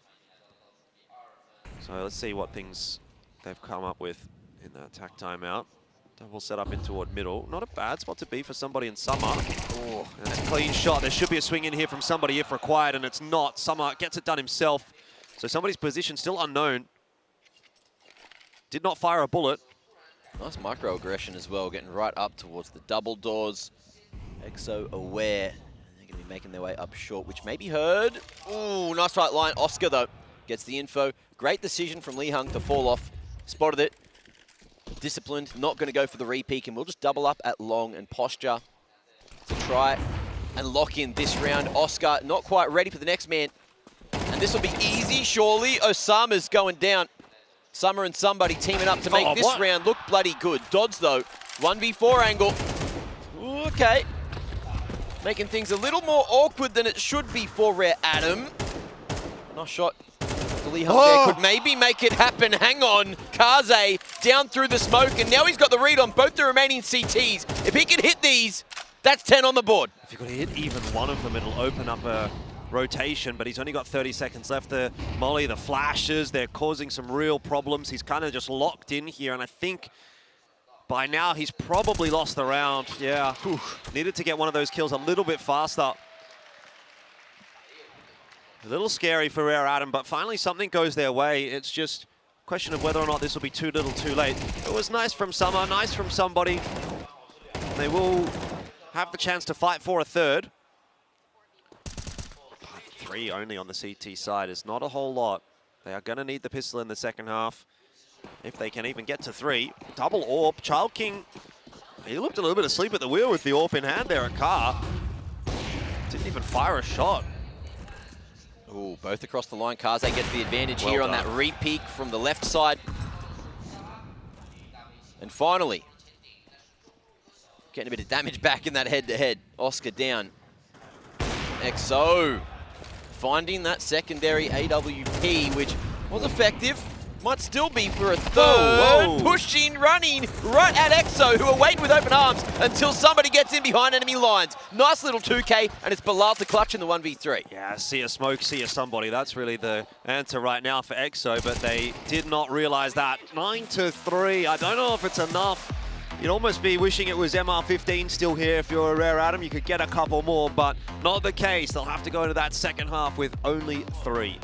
So let's see what things they've come up with in the attack timeout. Double set up in toward middle. Not a bad spot to be for somebody in Summer. Oh, and a clean shot. There should be a swing in here from somebody if required, and it's not. Summer gets it done himself. So somebody's position still unknown. Did not fire a bullet. Nice microaggression as well, getting right up towards the double doors. EXO aware. They're going to be making their way up short, which may be heard. Ooh, nice right line. Oscar, though, gets the info. Great decision from Lee Hung to fall off. Spotted it. Disciplined, not going to go for the repeat, and we'll just double up at long and posture to try and lock in this round. Oscar not quite ready for the next man. And this will be easy, surely. Osama's going down. Summer and somebody teaming up to make this round look bloody good. Dodds, though, 1v4 angle. Ooh, okay. Making things a little more awkward than it should be for Rare Adam. Nice shot. Lee Hung there could maybe make it happen. Hang on. Kaze down through the smoke, and now he's got the read on both the remaining CTs. If he can hit these, that's 10 on the board. If you could hit even one of them, it'll open up a rotation, but he's only got 30 seconds left. The Molly, the flashes, they're causing some real problems. He's kind of just locked in here, and I think By now, he's probably lost the round. Yeah, needed to get one of those kills a little bit faster. A little scary for Rare Adam, but finally something goes their way. It's just a question of whether or not this will be too little too late. It was nice from Summer, nice from somebody. They will have the chance to fight for a third. 3 only on the CT side is not a whole lot. They are going to need the pistol in the second half. If they can even get to 3. Double AWP. Child King, he looked a little bit asleep at the wheel with the AWP in hand there at Car. Didn't even fire a shot. Ooh, both across the line. Kaze gets the advantage here on that re-peek from the left side. And finally, getting a bit of damage back in that head-to-head. Oscar down. XO finding that secondary AWP, which was effective. Might still be for a third. Whoa. Pushing, running right at EXO, who are waiting with open arms until somebody gets in behind enemy lines. Nice little 2K, and it's Bilal to clutch in the 1v3. Yeah, see a smoke, see a somebody. That's really the answer right now for EXO, but they did not realize that. 9-3. I don't know if it's enough. You'd almost be wishing it was MR15 still here if you're a Rare Adam. You could get a couple more, but not the case. They'll have to go into that second half with only 3.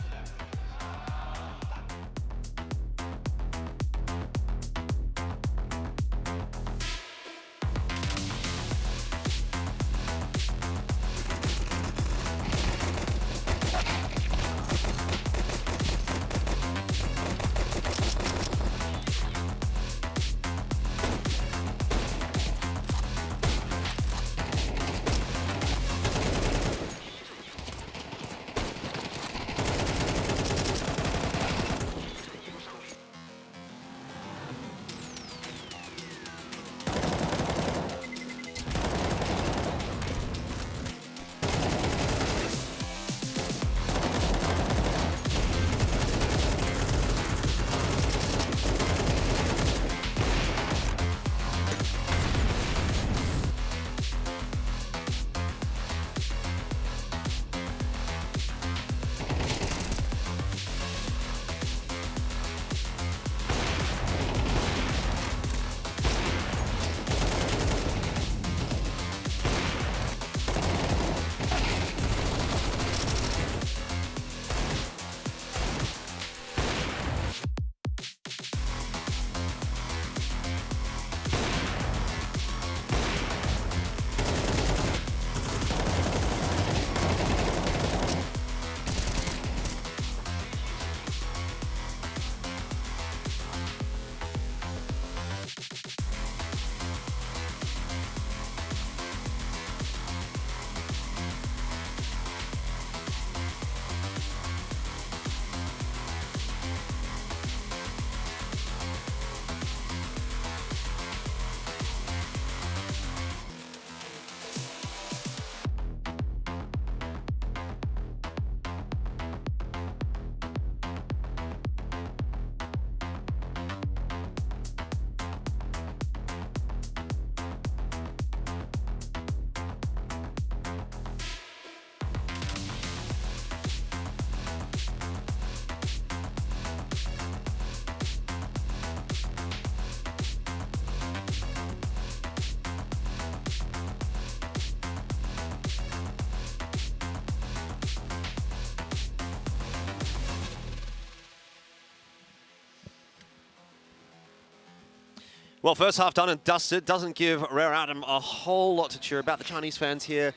Well, first half done and dusted. Doesn't give Rare Adam a whole lot to cheer about. The Chinese fans here,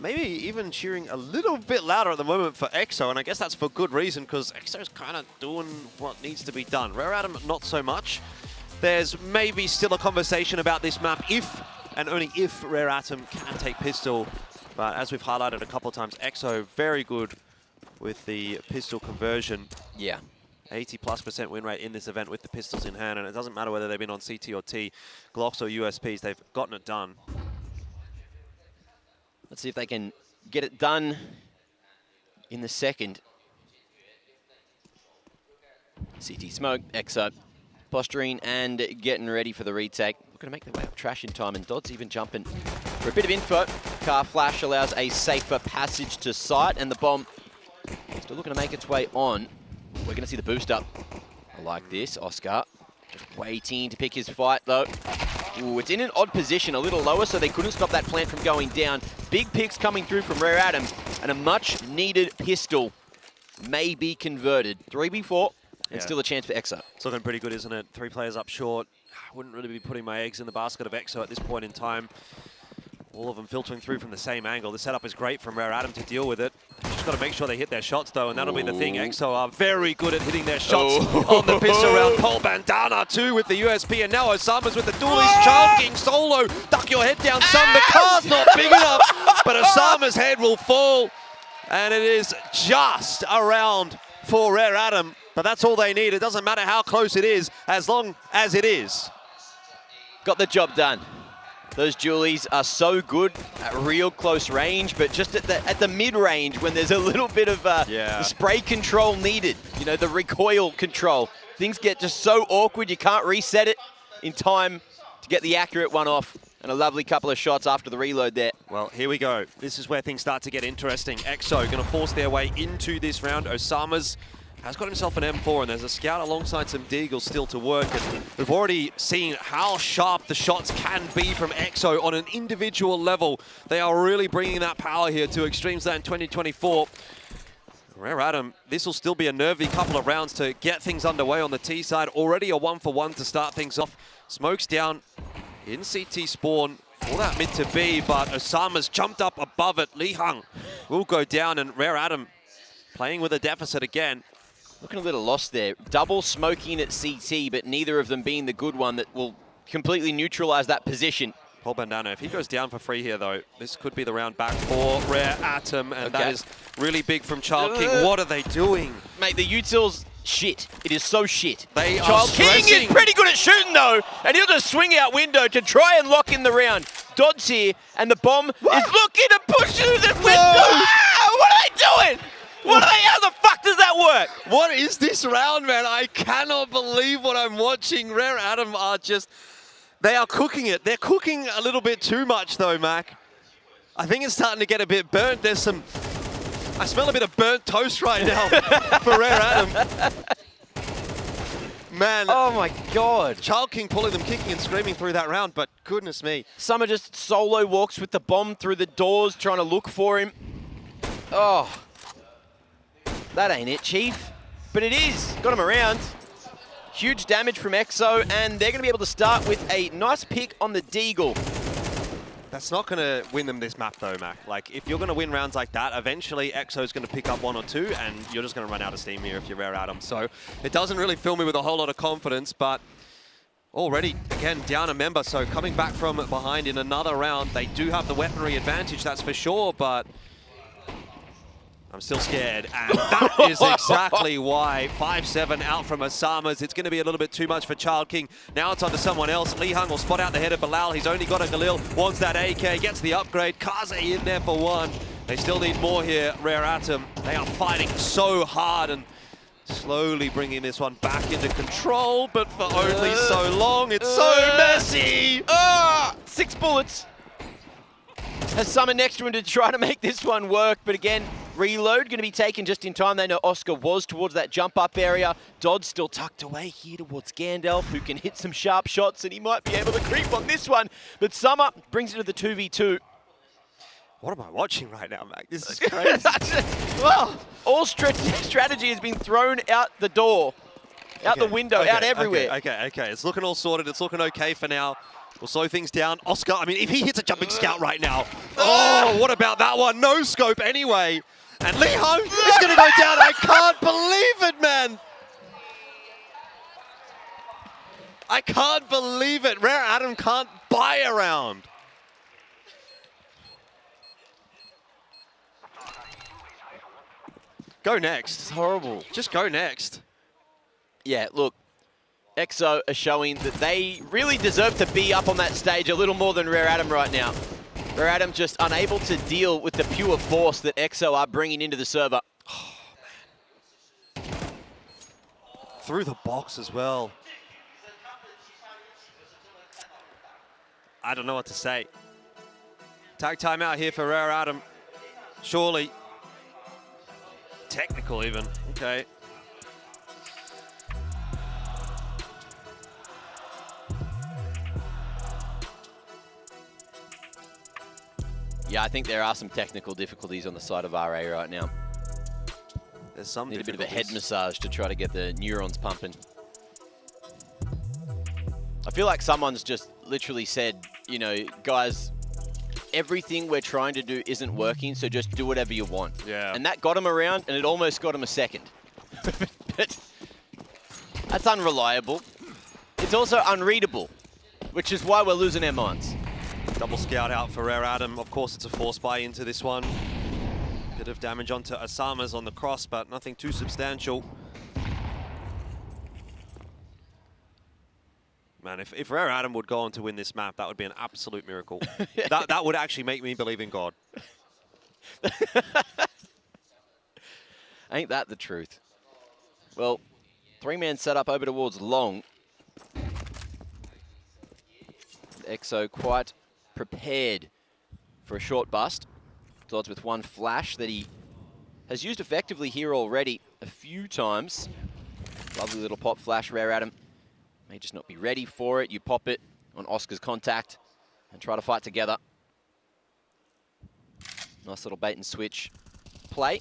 maybe even cheering a little bit louder at the moment for EXO, and I guess that's for good reason, because EXO's kind of doing what needs to be done. Rare Adam, not so much. There's maybe still a conversation about this map if, and only if, Rare Adam can take pistol. But as we've highlighted a couple of times, EXO very good with the pistol conversion. Yeah. 80+% win rate in this event with the pistols in hand, and it doesn't matter whether they've been on CT or T, Glocks or USPs, they've gotten it done. Let's see if they can get it done in the second. CT smoke, EXO posturing and getting ready for the retake. We're going to make their way up trash in time, and Dodd's even jumping for a bit of info. Car flash allows a safer passage to site, and the bomb still looking to make its way on. We're going to see the boost up. I like this. Oscar just Waiting to pick his fight, though. Ooh, it's in an odd position, a little lower, so they couldn't stop that plant from going down. Big picks coming through from Rare Adam, and a much-needed pistol may be converted. 3v4, and still a chance for EXO. It's looking pretty good, isn't it? 3 players up short. I wouldn't really be putting my eggs in the basket of EXO at this point in time. All of them filtering through from the same angle. The setup is great from Rare Adam to deal with it. Just got to make sure they hit their shots, though, and that'll be the thing. EXO are very good at hitting their shots on the piss around. Paul Bandana, too, with the USP, and now Osama's with the dualies. Child King solo. Duck your head down, son. The car's not big enough, but Osama's head will fall, and it is just around for Rare Adam. But that's all they need. It doesn't matter how close it is, as long as it is. Got the job done. Those dualies are so good at real close range, but just at the mid-range when there's a little bit of spray control needed, you know, the recoil control. Things get just so awkward, you can't reset it in time to get the accurate one off. And a lovely couple of shots after the reload there. Well, here we go. This is where things start to get interesting. EXO going to force their way into this round. Osama's has got himself an M4, and there's a scout alongside some Deagles still to work. And we've already seen how sharp the shots can be from EXO on an individual level. They are really bringing that power here to eXTREMESLAND 2024. Rare Adam, this will still be a nervy couple of rounds to get things underway on the T side. Already a 1-for-1 to start things off. Smokes down in CT spawn for that mid to B, but Osama's jumped up above it. Li Hung will go down, and Rare Adam playing with a deficit again. Looking a little lost there. Double smoking at CT, but neither of them being the good one that will completely neutralize that position. Paul Bandana, if he goes down for free here, though, this could be the round back for Rare Atom, and that is really big from Child King. What are they doing? Mate, the util's shit. It is so shit. They Child are King is pretty good at shooting, though, and he'll just swing out window to try and lock in the round. Dodd's here, and the bomb is looking to push through the window. Ah, what are they doing? How the fuck does that work? What is this round, man? I cannot believe what I'm watching. Rare Adam are just... They are cooking it. They're cooking a little bit too much, though, Mac. I think it's starting to get a bit burnt. There's some... I smell a bit of burnt toast right now for Rare Adam. Man. Oh, my God. Child King pulling them kicking and screaming through that round, but goodness me. Summer just solo walks with the bomb through the doors, trying to look for him. Oh. That ain't it, Chief. But it is. Got him around. Huge damage from EXO, and they're going to be able to start with a nice pick on the Deagle. That's not going to win them this map, though, Mac. Like, if you're going to win rounds like that, eventually EXO's going to pick up 1 or 2, and you're just going to run out of steam here if you're Rare Adam. So it doesn't really fill me with a whole lot of confidence, but already, again, down a member. So coming back from behind in another round, they do have the weaponry advantage, that's for sure, but I'm still scared, and that is exactly why. 5-7 out from Osama's. It's going to be a little bit too much for Child King. Now it's on to someone else. Li Hung will spot out the head of Bilal. He's only got a Galil, wants that AK, gets the upgrade. Kaze in there for 1. They still need more here, Rare Atom. They are fighting so hard and slowly bringing this one back into control, but for only so long. It's so messy. 6 bullets. Has Summer next to him to try to make this one work, but again, reload going to be taken just in time. They know Oscar was towards that jump-up area. Dodd's still tucked away here towards Gandalf, who can hit some sharp shots, and he might be able to creep on this one. But Summer brings it to the 2v2. What am I watching right now, Mac? This is crazy. Well, all strategy has been thrown out the door, out the window, out everywhere. Okay. It's looking all sorted. It's looking okay for now. We'll slow things down. Oscar, I mean, if he hits a jumping scout right now. Oh, what about that one? No scope anyway. And Li Hung is going to go down. I can't believe it, man. I can't believe it. Rare Adam can't buy a round. Go next. It's horrible. Just go next. Yeah, look. EXO are showing that they really deserve to be up on that stage a little more than Rare Adam right now. Rare Adam just unable to deal with the pure force that EXO are bringing into the server. Oh, man. Through the box as well. I don't know what to say. Tag timeout here for Rare Adam. Surely. Technical even. Okay. Yeah, I think there are some technical difficulties on the side of RA right now. There's some Need a bit of a head massage to try to get the neurons pumping. I feel like someone's just literally said, you know, guys, everything we're trying to do isn't working, so just do whatever you want. Yeah. And that got him around, and it almost got him a second. But that's unreliable. It's also unreadable, which is why we're losing our minds. Double scout out for Rare Adam. Of course, it's a force buy into this one. Bit of damage onto Osama's on the cross, but nothing too substantial. Man, if Rare Adam would go on to win this map, that would be an absolute miracle. that would actually make me believe in God. Ain't that the truth? Well, three-man setup over towards long. EXO quite prepared for a short bust. Dodds with one flash that he has used effectively here already a few times. Lovely little pop flash, Rare Adam. May just not be ready for it. You pop it on Oscar's contact and try to fight together. Nice little bait and switch play.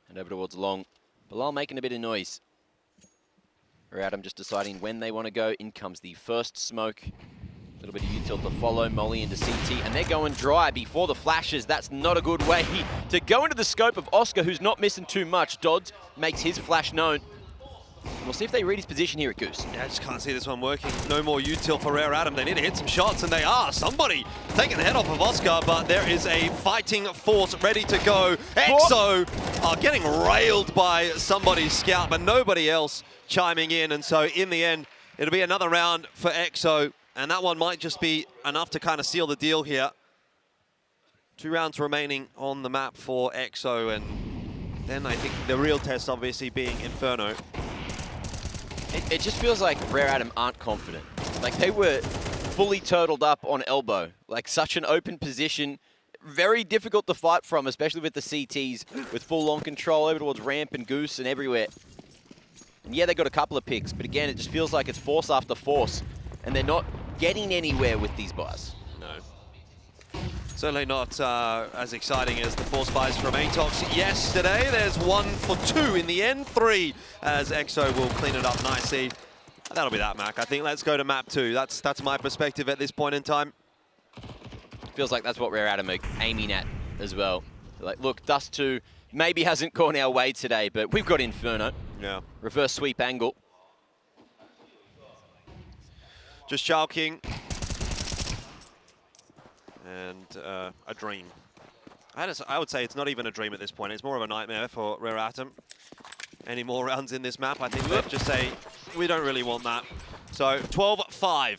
And over towards long. Bilal making a bit of noise. Rare Adam just deciding when they want to go. In comes the first smoke. A little bit of util to follow, Molly into CT, and they're going dry before the flashes. That's not a good way to go into the scope of Oscar, who's not missing too much. Dodds makes his flash known. We'll see if they read his position here at Goose. Yeah, I just can't see this one working. No more util for Rare Adam. They need to hit some shots, and they are. Somebody taking the head off of Oscar, but there is a fighting force ready to go. EXO are getting railed by somebody's scout, but nobody else chiming in. And so in the end, it'll be another round for EXO, and that one might just be enough to kind of seal the deal here. 2 rounds remaining on the map for EXO, and then I think the real test obviously being Inferno. It just feels like Rare Adam aren't confident. Like, they were fully turtled up on elbow. Like, such an open position. Very difficult to fight from, especially with the CTs, with full-on control over towards ramp and Goose and everywhere. And yeah, they got a couple of picks, but again, it just feels like it's force after force, and they're not getting anywhere with these buys. No. Certainly not as exciting as the force buys from Atox yesterday. There's 1 for 2 in the end, 3 as EXO will clean it up nicely. That'll be that, Mac. I think let's go to map 2. That's my perspective at this point in time. Feels like that's what Rare Adam are aiming at as well. Like, look, Dust 2 maybe hasn't gone our way today, but we've got Inferno. Yeah. Reverse sweep angle. Just King. And a dream. I would say it's not even a dream at this point. It's more of a nightmare for Rare Atom. Any more rounds in this map, I think they'd just say, we don't really want that. So 12-5.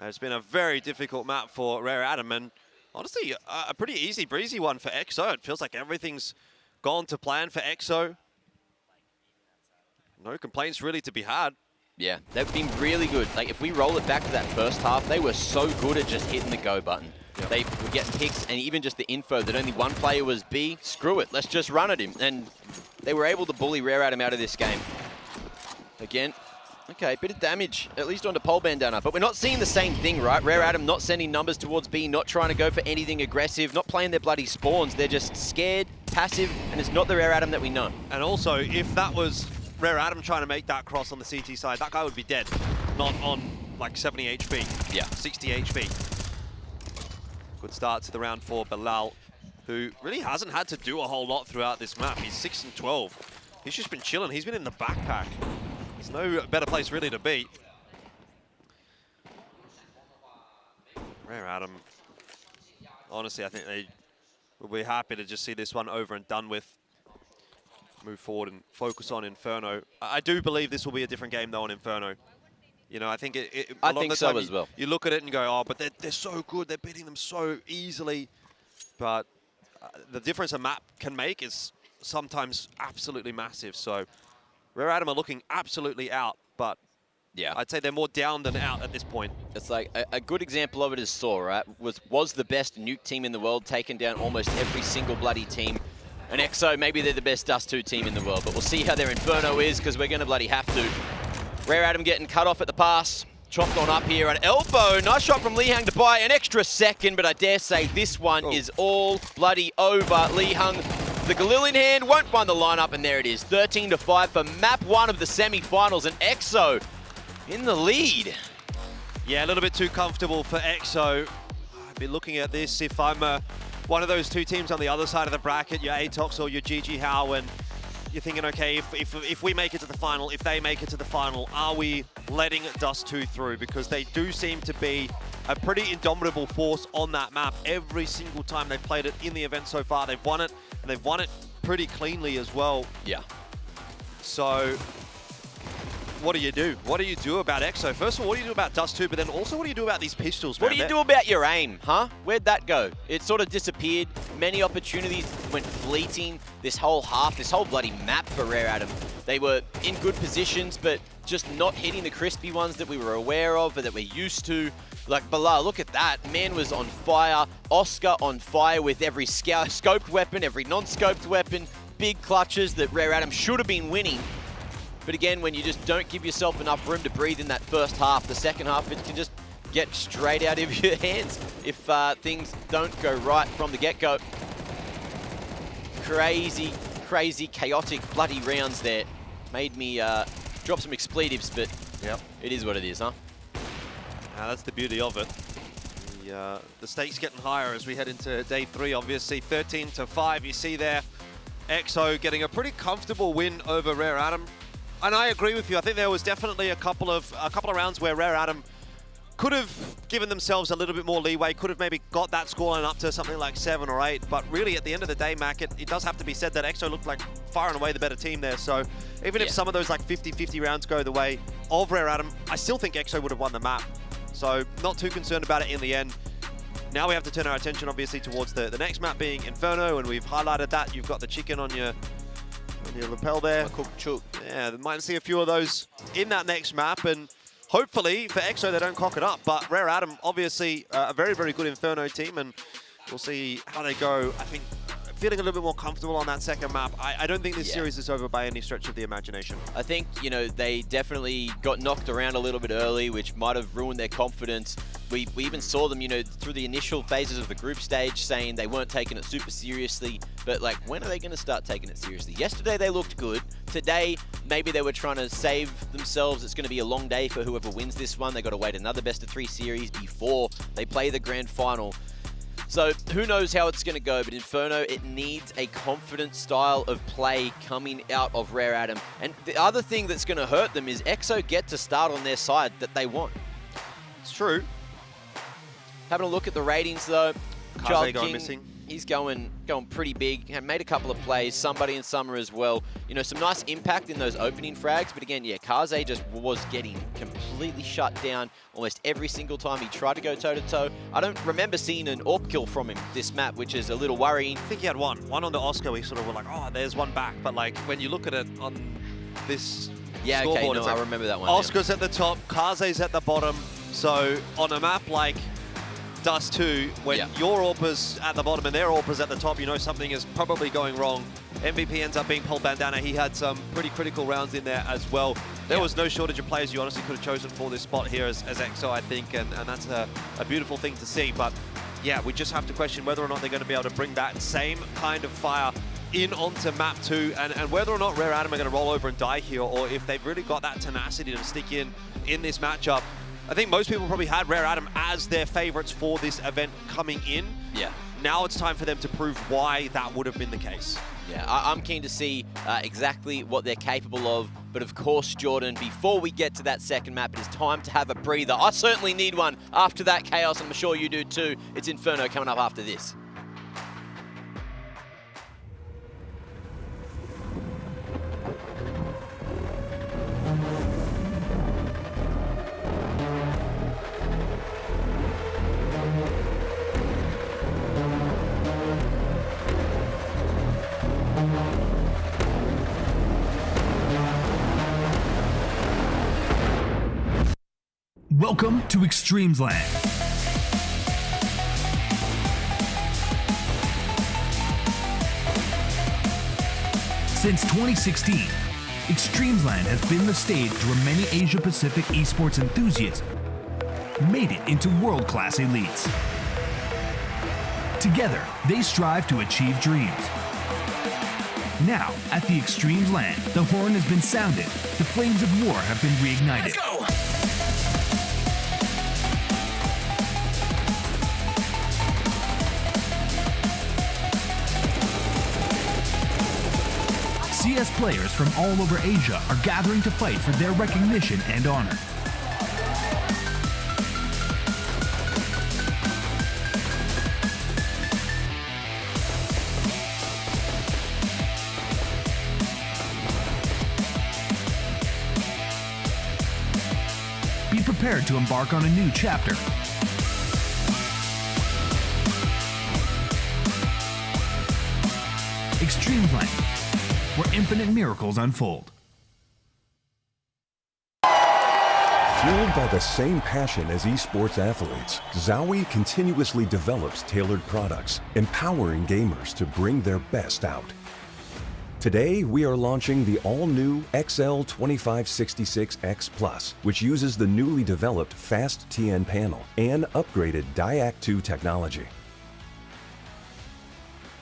It's been a very difficult map for Rare Atom, and honestly, a pretty easy breezy one for EXO. It feels like everything's gone to plan for EXO. No complaints really to be had. Yeah, they've been really good. Like, if we roll it back to that first half, they were so good at just hitting the go button. Yep. They were getting picks, and even just the info that only one player was B, screw it, let's just run at him. And they were able to bully Rare Adam out of this game. Again, okay, bit of damage, at least onto Pole Bandana, but we're not seeing the same thing, right? Rare Adam not sending numbers towards B, not trying to go for anything aggressive, not playing their bloody spawns. They're just scared, passive, and it's not the Rare Adam that we know. And also, if that was Rare Adam trying to make that cross on the CT side, that guy would be dead, not on like 70 HP. Yeah. 60 HP. Good start to the round for Bilal, who really hasn't had to do a whole lot throughout this map. He's 6-12. He's just been chilling. He's been in the backpack. There's no better place really to be. Rare Adam, honestly, I think they will be happy to just see this one over and done with. Move forward and focus on Inferno. I do believe this will be a different game though on Inferno. You know, I think I think so as well. You look at it and go, oh, but they're so good. They're beating them so easily. But the difference a map can make is sometimes absolutely massive. So Rare Adam are looking absolutely out, but yeah, I'd say they're more down than out at this point. It's like a good example of it is Saw, right? Was the best nuke team in the world, taken down almost every single bloody team. And EXO, maybe they're the best Dust 2 team in the world, but we'll see how their Inferno is, because we're going to bloody have to. Rare Adam getting cut off at the pass, chopped on up here at elbow. Nice shot from Lee Hung to buy an extra second, but I dare say this one is all bloody over. Lee Hung, the Galil in hand, won't find the lineup, and there it is. 13-5 for map 1 of the semi-finals, and EXO in the lead. Yeah, a little bit too comfortable for EXO. I'd be looking at this if I'm one of those 2 teams on the other side of the bracket, your Atox or your GG How, and you're thinking, okay, if we make it to the final, if they make it to the final, are we letting Dust 2 through? Because they do seem to be a pretty indomitable force on that map. Every single time they've played it in the event so far, they've won it, and they've won it pretty cleanly as well. Yeah. So what do you do? What do you do about EXO? First of all, what do you do about Dust 2? But then also, what do you do about these pistols, man? What do you do about your aim, huh? Where'd that go? It sort of disappeared. Many opportunities went fleeting this whole half, this whole bloody map for Rare Atom. They were in good positions, but just not hitting the crispy ones that we were aware of or that we're used to. Like Bilal, look at that. Man was on fire. Oscar on fire with every scoped weapon, every non-scoped weapon. Big clutches that Rare Atom should have been winning. But again, when you just don't give yourself enough room to breathe in that first half, the second half, it can just get straight out of your hands if things don't go right from the get-go. Crazy, crazy, chaotic, bloody rounds there. Made me drop some expletives, but it is what it is, huh? That's the beauty of it. The stakes getting higher as we head into day 3, obviously. 13-5, you see there. EXO getting a pretty comfortable win over Rare Atom. And I agree with you. I think there was definitely a couple of rounds where Rare Atom could have given themselves a little bit more leeway, could have maybe got that scoreline up to something like 7 or 8. But really, at the end of the day, Mac, it does have to be said that EXO looked like far and away the better team there. So even if some of those like 50-50 rounds go the way of Rare Atom, I still think EXO would have won the map. So not too concerned about it in the end. Now we have to turn our attention, obviously, towards the next map being Inferno, and we've highlighted that. You've got the chicken on your lapel there. Cooked chook. Yeah, they might see a few of those in that next map, and hopefully for EXO they don't cock it up. But Rare Atom, obviously, a very, very good Inferno team, and we'll see how they go. I think feeling a little bit more comfortable on that second map. I don't think this series is over by any stretch of the imagination. I think, you know, they definitely got knocked around a little bit early, which might have ruined their confidence. We even saw them, you know, through the initial phases of the group stage saying they weren't taking it super seriously. But, like, when are they going to start taking it seriously? Yesterday, they looked good. Today, maybe they were trying to save themselves. It's going to be a long day for whoever wins this one. They got to wait another best-of-3 series before they play the grand final. So who knows how it's going to go, but Inferno, it needs a confident style of play coming out of Rare Atom. And the other thing that's going to hurt them is EXO get to start on their side that they want. It's true. Having a look at the ratings though, Kaze going missing. He's going pretty big. Made a couple of plays, somebody in summer as well. You know, some nice impact in those opening frags, but again, yeah, Kaze just was getting completely shut down almost every single time he tried to go toe-to-toe. I don't remember seeing an AWP kill from him this map, which is a little worrying. I think he had one on the Oscar. We sort of were like, oh, there's one back. But like, when you look at it on this scoreboard, okay, no, like I remember that one. Oscar's at the top, Kaze's at the bottom. So on a map like Dust 2, when your AWPer's at the bottom and their AWPer's at the top, you know something is probably going wrong. MVP ends up being Paul Bandana. He had some pretty critical rounds in there as well. There was no shortage of players you honestly could have chosen for this spot here as EXO, I think, and that's a beautiful thing to see. But yeah, we just have to question whether or not they're going to be able to bring that same kind of fire in onto map 2, and whether or not Rare Atom are going to roll over and die here, or if they've really got that tenacity to stick in this matchup. I think most people probably had Rare Atom as their favorites for this event coming in. Yeah. Now it's time for them to prove why that would have been the case. Yeah, I'm keen to see exactly what they're capable of. But of course, Jordan, before we get to that second map, it is time to have a breather. I certainly need one after that chaos. I'm sure you do too. It's Inferno coming up after this. Welcome to eXTREMESLAND. Since 2016, eXTREMESLAND has been the stage where many Asia-Pacific esports enthusiasts made it into world-class elites. Together, they strive to achieve dreams. Now, at the eXTREMESLAND, the horn has been sounded, the flames of war have been reignited. Let's go! CS players from all over Asia are gathering to fight for their recognition and honor. Be prepared to embark on a new chapter. eXTREMESLAND, where infinite miracles unfold. Fueled by the same passion as esports athletes, Zowie continuously develops tailored products, empowering gamers to bring their best out. Today, we are launching the all-new XL2566X Plus, which uses the newly developed Fast TN panel and upgraded Diac 2 technology.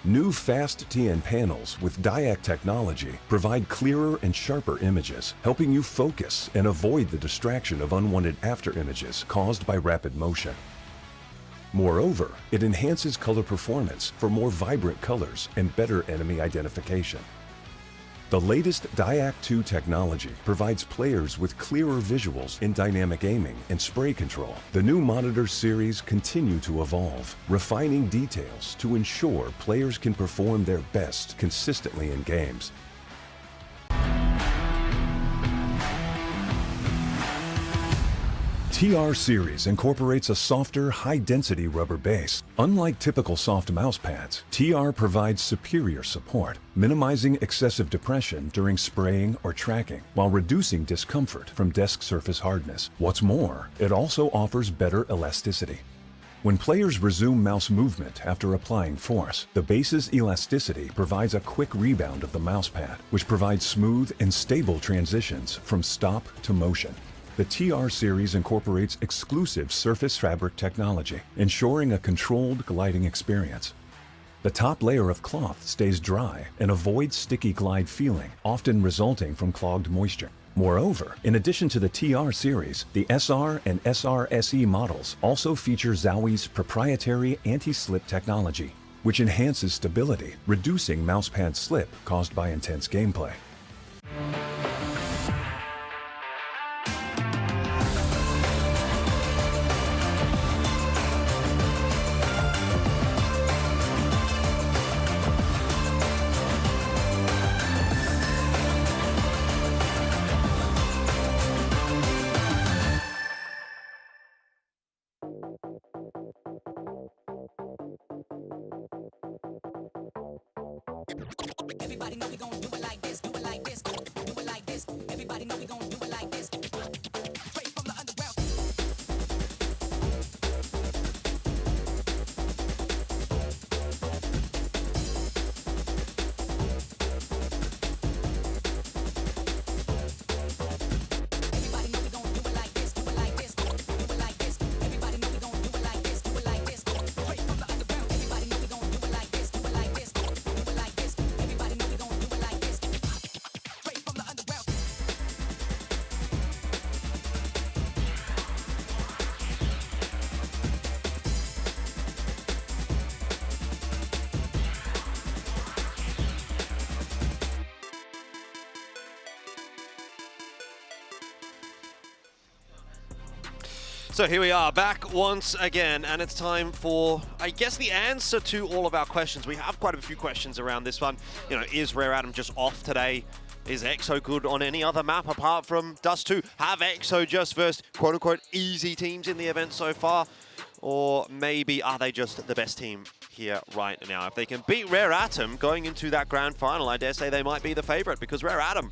New Fast TN panels with Diac technology provide clearer and sharper images, helping you focus and avoid the distraction of unwanted after images caused by rapid motion. Moreover, it enhances color performance for more vibrant colors and better enemy identification. The latest Diac 2 technology provides players with clearer visuals in dynamic aiming and spray control. The new monitor series continue to evolve, refining details to ensure players can perform their best consistently in games. TR Series incorporates a softer, high-density rubber base. Unlike typical soft mouse pads, TR provides superior support, minimizing excessive depression during spraying or tracking, while reducing discomfort from desk surface hardness. What's more, it also offers better elasticity. When players resume mouse movement after applying force, the base's elasticity provides a quick rebound of the mousepad, which provides smooth and stable transitions from stop to motion. The TR series incorporates exclusive surface fabric technology, ensuring a controlled gliding experience. The top layer of cloth stays dry and avoids sticky glide feeling, often resulting from clogged moisture. Moreover, in addition to the TR series, the SR and SR SE models also feature Zowie's proprietary anti-slip technology, which enhances stability, reducing mousepad slip caused by intense gameplay. Everybody know we gon' do it like this, do it like this, do it like this. Everybody know we gon' do it like this. Straight from the underground. Everybody know we gon' do it like this, do it like this, do it like this. Everybody know we gon' do it like this, do it like this. Straight from the underground. Everybody know we gon' do it like this, do it like this, do it like this. Everybody know we gon' do it like this. Straight from the underground. So here we are back once again, and it's time for, I guess, the answer to all of our questions. We have quite a few questions around this one. You know, is Rare Atom just off today? Is EXO good on any other map apart from Dust 2? Have EXO just versed quote-unquote easy teams in the event so far? Or maybe are they just the best team here right now? If they can beat Rare Atom going into that grand final, I dare say they might be the favorite, because Rare Atom,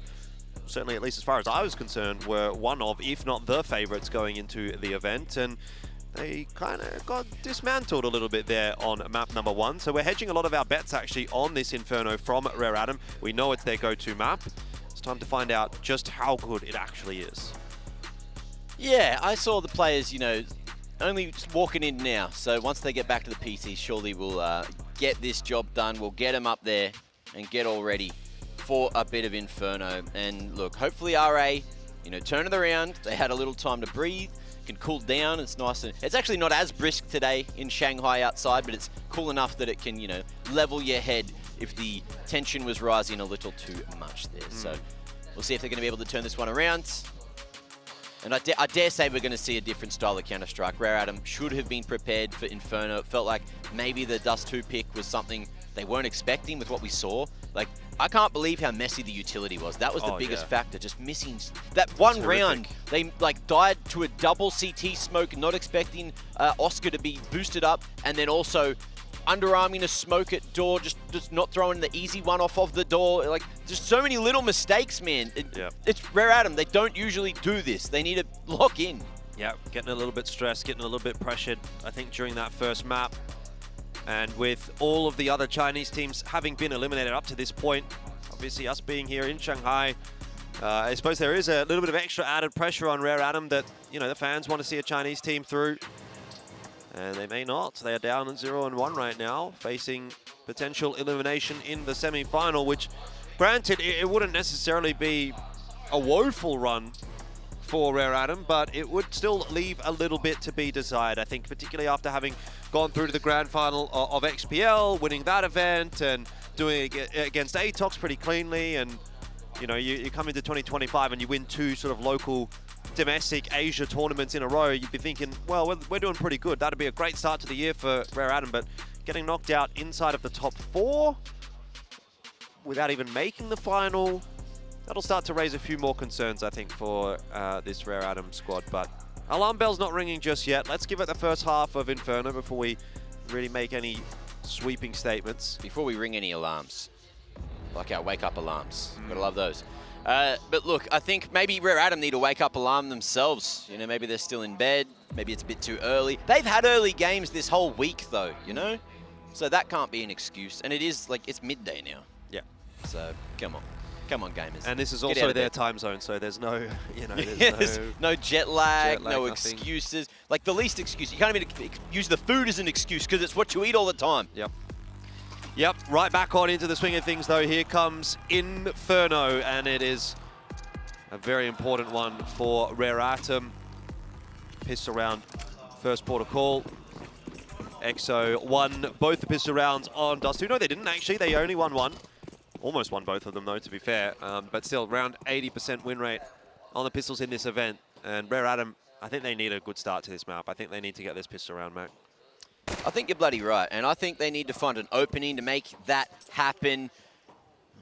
certainly at least as far as I was concerned, were one of, if not the favorites going into the event. And they kind of got dismantled a little bit there on map number 1. So we're hedging a lot of our bets actually on this Inferno from Rare Atom. We know it's their go-to map. It's time to find out just how good it actually is. Yeah, I saw the players, you know, only walking in now. So once they get back to the PC, surely we'll get this job done. We'll get them up there and get all ready for a bit of Inferno. And look, hopefully RA, turn it around. They had a little time to breathe, can cool down. It's nice. And it's actually not as brisk today in Shanghai outside, but it's cool enough that it can, level your head if the tension was rising a little too much there. So we'll see if they're going to be able to turn this one around. And I dare say we're going to see a different style of Counter-Strike. Rare Atom should have been prepared for Inferno. It felt like maybe the Dust 2 pick was something they weren't expecting with what we saw. Like, I can't believe how messy the utility was. That was the biggest factor, just missing that one round. They died to a double CT smoke, not expecting Oscar to be boosted up, and then also underarming a smoke at door, just not throwing the easy one off of the door. Like, just so many little mistakes, man. It's Rare Atom. They don't usually do this. They need to lock in. Yeah, getting a little bit stressed, getting a little bit pressured, I think, during that first map. And with all of the other Chinese teams having been eliminated up to this point, obviously us being here in Shanghai, I suppose there is a little bit of extra added pressure on Rare Atom that, the fans want to see a Chinese team through. And they may not. They are down at 0-1 right now, facing potential elimination in the semi-final, which, granted, it wouldn't necessarily be a woeful run for Rare Atom, but it would still leave a little bit to be desired, I think, particularly after having gone through to the grand final of XPL, winning that event, and doing it against Atox pretty cleanly. And, you come into 2025 and you win 2 sort of local domestic Asia tournaments in a row, you'd be thinking, well, we're doing pretty good. That'd be a great start to the year for Rare Atom, but getting knocked out inside of the top 4 without even making the final, that'll start to raise a few more concerns, I think, for this Rare Atom squad. But alarm bell's not ringing just yet. Let's give it the first half of Inferno before we really make any sweeping statements. Before we ring any alarms, like our wake-up alarms. Gotta love those. But look, I think maybe Rare Atom need a wake-up alarm themselves. Maybe they're still in bed. Maybe it's a bit too early. They've had early games this whole week, though, So that can't be an excuse. And it is, it's midday now. Yeah. So, come on. Come on, gamers. And this is also their time zone, so there's no, there's no jet lag, no nothing. excuses. Like, the least excuse. You can't even use the food as an excuse because it's what you eat all the time. Yep, right back on into the swing of things, though. Here comes Inferno, and it is a very important one for Rare Atom. Pistol round, first port of call. EXO won both the pistol rounds on Dust 2. No, they didn't, actually. They only won one. Almost won both of them, though, to be fair. But still, around 80% win rate on the pistols in this event. And Rare Atom, I think they need a good start to this map. I think they need to get this pistol round, Mac. I think you're bloody right, and I think they need to find an opening to make that happen.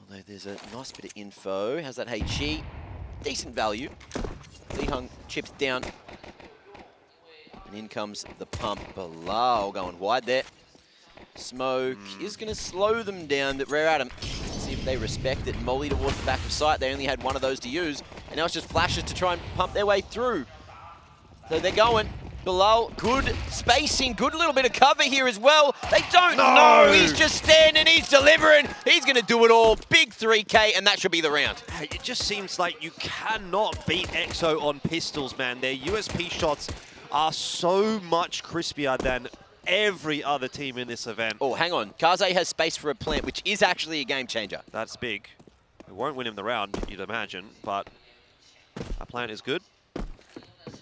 Although there's a nice bit of info. How's that HE? Decent value. Li Hung chips down. And in comes the pump. Bilal going wide there. Smoke is going to slow them down, but Rare Atom, see if they respect it. Molly towards the back of sight. They only had one of those to use, and now it's just flashes to try and pump their way through. So they're going. Bilal, good spacing, good little bit of cover here as well. They don't know. He's just standing, he's delivering. He's going to do it all. Big 3K, and that should be the round. It just seems like you cannot beat EXO on pistols, man. Their USP shots are so much crispier than every other team in this event. Oh, hang on. Kaze has space for a plant, which is actually a game changer. That's big. It won't win him the round, you'd imagine, but a plant is good.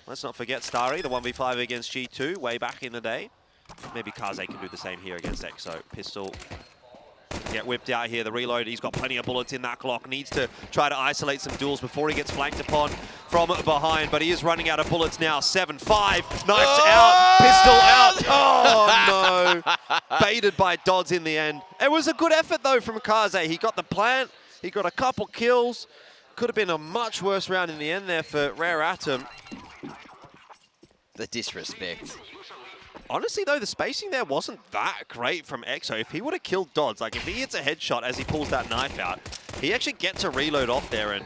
Let's not forget Starry, the 1v5 against G2 way back in the day. Maybe Kaze can do the same here against EXO. Pistol, get whipped out here. The reload, he's got plenty of bullets in that Glock. Needs to try to isolate some duels before he gets flanked upon from behind, but he is running out of bullets now. 7-5, knives out, pistol out. Oh no, baited by Dodds in the end. It was a good effort though from Kaze. He got the plant, he got a couple kills. Could have been a much worse round in the end there for Rare Atom. The disrespect. Honestly, though, the spacing there wasn't that great from EXO. If he would have killed Dodds, like if he hits a headshot as he pulls that knife out, he actually gets a reload off there, and,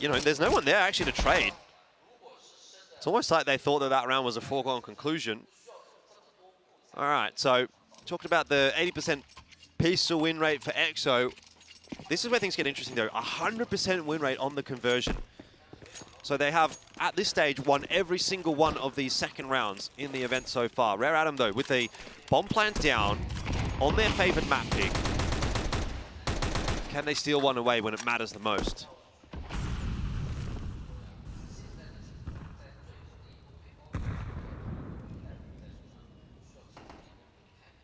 there's no one there actually to trade. It's almost like they thought that that round was a foregone conclusion. All right, so talked about the 80% pistol win rate for EXO. This is where things get interesting, though. 100% win rate on the conversion. So they have at this stage, won every single one of these second rounds in the event so far. Rare Atom, though, with a bomb plant down on their favored map pick. Can they steal one away when it matters the most?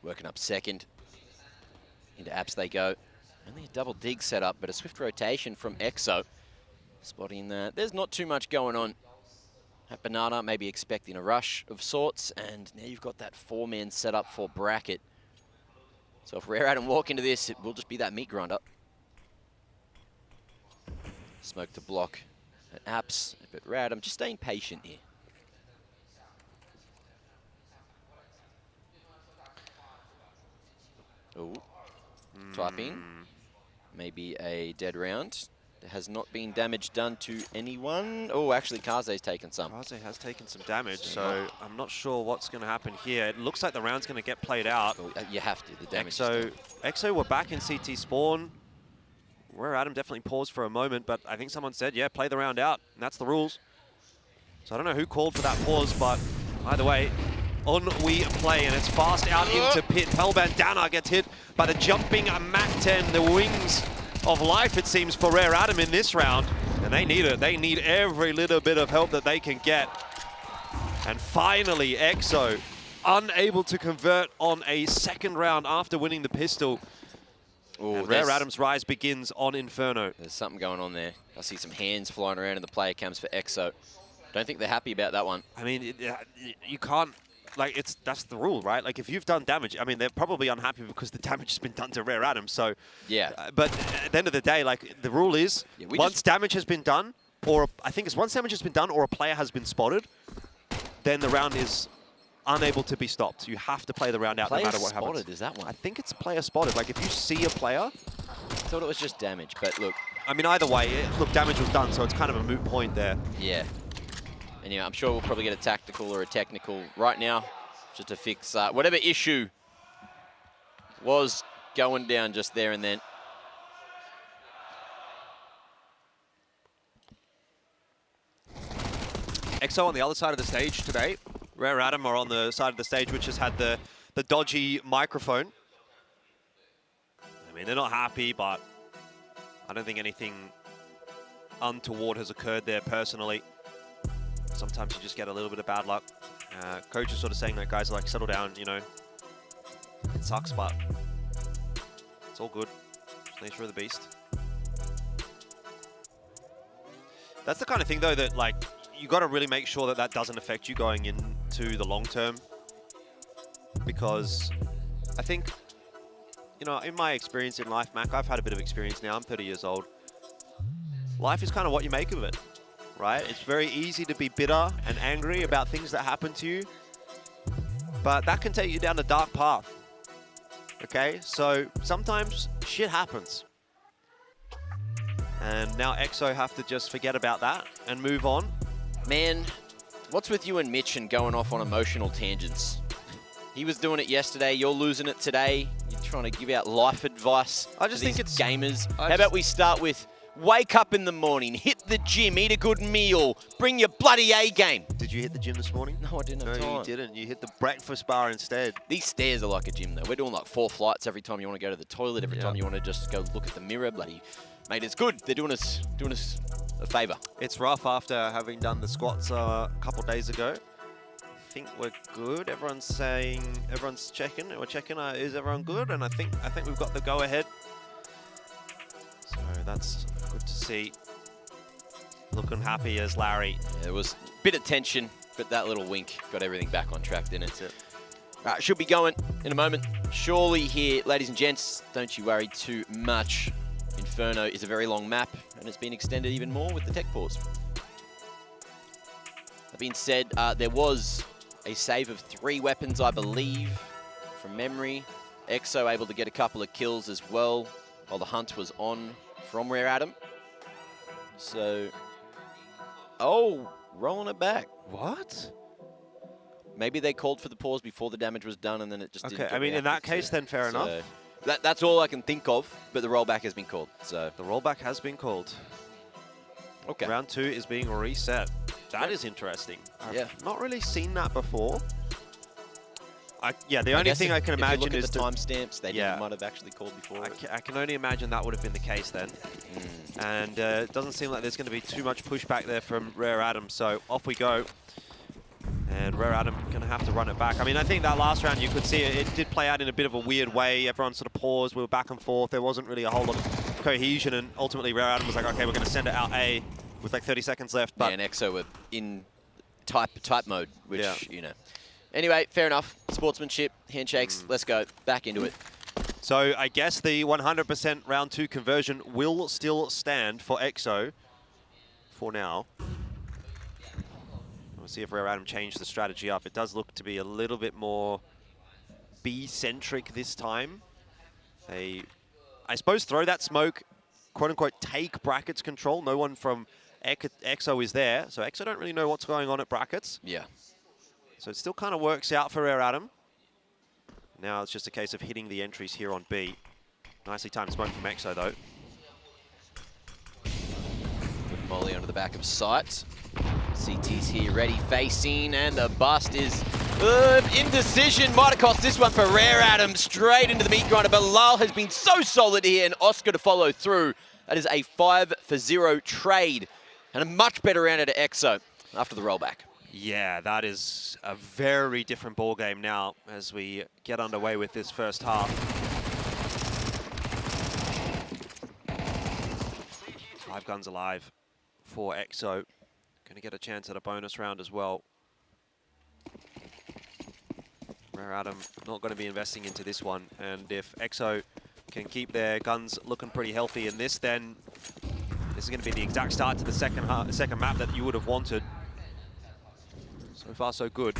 Working up second. Into apps they go. Only a double dig set up, but a swift rotation from EXO. Spotting that. There's not too much going on. At Banana, maybe expecting a rush of sorts, and now you've got that 4-man setup for bracket. So if Rare Atom walk into this, it will just be that meat grinder. Smoke to block at apps, but Rare Atom just staying patient here. Oh, typing. Maybe a dead round. There has not been damage done to anyone. Oh, actually, Kaze's taken some. Kaze has taken some damage, so I'm not sure what's going to happen here. It looks like the round's going to get played out. Oh, you have to. The damage. EXO were back in CT spawn. Rare Atom definitely paused for a moment, but I think someone said, yeah, play the round out, and that's the rules. So I don't know who called for that pause, but either way, on we play, and it's fast out into pit. Bandana gets hit by the jumping MAC-10, the wings of life, it seems, for Rare Atom in this round. And they need it. They need every little bit of help that they can get. And finally, EXO unable to convert on a second round after winning the pistol. Ooh, and Rare Atom's rise begins on Inferno. There's something going on there. I see some hands flying around in the player cams for EXO. Don't think they're happy about that one. I mean, you can't, like, that's the rule, right? Like, if you've done damage, I mean, they're probably unhappy because the damage has been done to Rare Atom, so. Yeah. But at the end of the day, like, the rule is, once damage has been done, or I think it's once damage has been done or a player has been spotted, then the round is unable to be stopped. You have to play the round out no matter what happens. Spotted, is that one? I think it's player spotted. Like, if you see a player. I thought it was just damage, but look. I mean, either way, look, damage was done, so it's kind of a moot point there. Yeah. And yeah, I'm sure we'll probably get a tactical or a technical right now, just to fix whatever issue was going down just there and then. EXO on the other side of the stage today. Rare Atom are on the side of the stage which has had the dodgy microphone. I mean, they're not happy, but I don't think anything untoward has occurred there personally. Sometimes you just get a little bit of bad luck. Coach is sort of saying that guys are like, settle down, you know. It sucks, but it's all good. It's nature of the beast. That's the kind of thing, though, that, like, you got to really make sure that that doesn't affect you going into the long term. Because I think, you know, in my experience in life, Mac, I've had a bit of experience now. I'm 30 years old. Life is kind of what you make of it, right? It's very easy to be bitter and angry about things that happen to you. But that can take you down a dark path. Okay? So sometimes shit happens. And now EXO have to just forget about that and move on. Man, what's with you and Mitch and going off on emotional tangents? He was doing it yesterday, you're losing it today. You're trying to give out life advice I just to think these it's gamers. How about we start with wake up in the morning, hit the gym, eat a good meal, bring your bloody A game. Did you hit the gym this morning? No, I didn't have time. No, you didn't. You hit the breakfast bar instead. These stairs are like a gym, though. We're doing like 4 flights every time you want to go to the toilet, every time you want to just go look at the mirror. Bloody, mate, it's good. They're doing us a favour. It's rough after having done the squats a couple days ago. I think we're good. Everyone's checking. We're checking. Is everyone good? And I think we've got the go ahead. So that's good to see. Looking happy as Larry. Yeah, there was a bit of tension, but that little wink got everything back on track, didn't it? Should be going in a moment. Surely here, ladies and gents, don't you worry too much. Inferno is a very long map, and it's been extended even more with the tech pause. That being said, there was a save of 3 weapons, I believe, from memory. EXO able to get a couple of kills as well, while the hunt was on from Rare Atom. So, oh, rolling it back. What? Maybe they called for the pause before the damage was done, and then it just didn't get I mean, in that reacted case, to. then fair enough. That's all I can think of, but the rollback has been called. So the rollback has been called. Okay. Round 2 is being reset. That is interesting. Yeah. I've not really seen that before. Yeah, the only thing I can imagine if you look is at the timestamps, they might have actually called before. I can only imagine that would have been the case then. And it doesn't seem like there's going to be too much pushback there from Rare Adam, so off we go. And Rare Adam going to have to run it back. I mean, I think that last round you could see it did play out in a bit of a weird way. Everyone sort of paused, we were back and forth. There wasn't really a whole lot of cohesion, and ultimately Rare Adam was like, okay, we're going to send it out A with like 30 seconds left. But and EXO were in type mode, which, you know. Anyway, fair enough. Sportsmanship, handshakes, let's go. Back into it. So I guess the 100% round 2 conversion will still stand for EXO for now. We'll see if Rare Adam changed the strategy up. It does look to be a little bit more B-centric this time. They, I suppose, throw that smoke, quote-unquote, take Brackets control. No one from EXO is there, so EXO don't really know what's going on at Brackets. Yeah. So it still kind of works out for Rare Adam. Now it's just a case of hitting the entries here on B. Nicely timed smoke from EXO, though. Good molly onto the back of sight. CT's here, ready, facing, and the bust is indecision. Might have cost this one for Rare Adam. Straight into the meat grinder. Bilal has been so solid here, and Oscar to follow through. That is a 5-for-0 trade, and a much better round out of EXO after the rollback. Yeah, that is a very different ball game now as we get underway with this first half. 5 guns alive for EXO. Going to get a chance at a bonus round as well. Rare Adam not going to be investing into this one, and if EXO can keep their guns looking pretty healthy in this, then this is going to be the exact start to the second map that you would have wanted. So far, so good.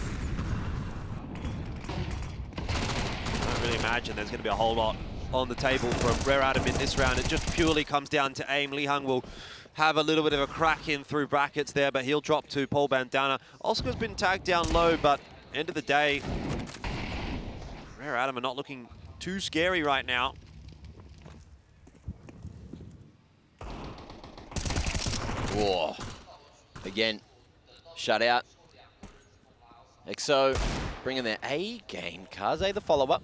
I don't really imagine there's going to be a whole lot on the table from Rare Adam in this round. It just purely comes down to aim. Li Hung will have a little bit of a crack in through Brackets there, but he'll drop to Paul Bandana. Oscar's been tagged down low, but end of the day, Rare Adam are not looking too scary right now. Whoa. Again, shut out. EXO bringing their A game. Kaze the follow-up.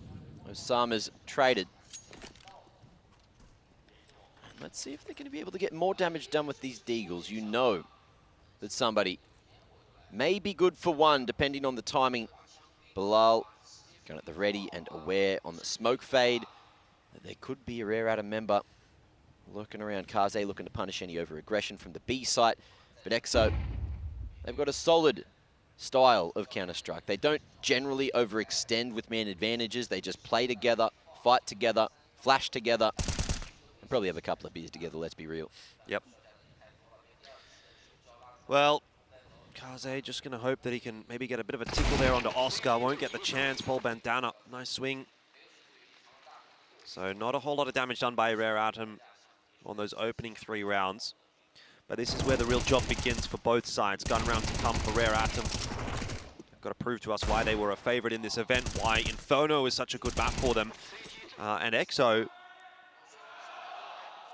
Osama's traded. And let's see if they're going to be able to get more damage done with these Deagles. You know that somebody may be good for one, depending on the timing. Bilal going at the ready and aware on the smoke fade. There could be a Rare Adam member lurking around. Kaze looking to punish any over-aggression from the B site. But EXO, they've got a solid style of Counter-Strike. They don't generally overextend with man advantages. They just play together, fight together, flash together, and probably have a couple of beers together, let's be real. Yep. Well, Kaze just going to hope that he can maybe get a bit of a tickle there onto Oscar. Won't get the chance. Paul Bandana, nice swing. So not a whole lot of damage done by Rare Adam on those opening 3 rounds. But this is where the real job begins for both sides. Gun round to come for Rare Atom. They've got to prove to us why they were a favorite in this event, why Inferno is such a good map for them. And EXO,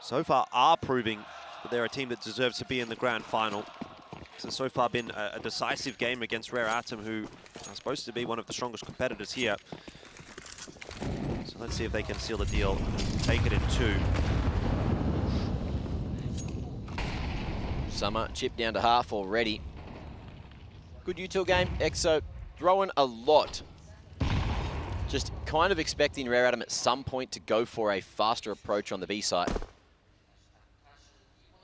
so far, are proving that they're a team that deserves to be in the grand final. So far been a decisive game against Rare Atom, who are supposed to be one of the strongest competitors here. So let's see if they can seal the deal, take it in 2. Summer chip down to half already. Good util game. EXO throwing a lot. Just kind of expecting Rare Adam at some point to go for a faster approach on the B side.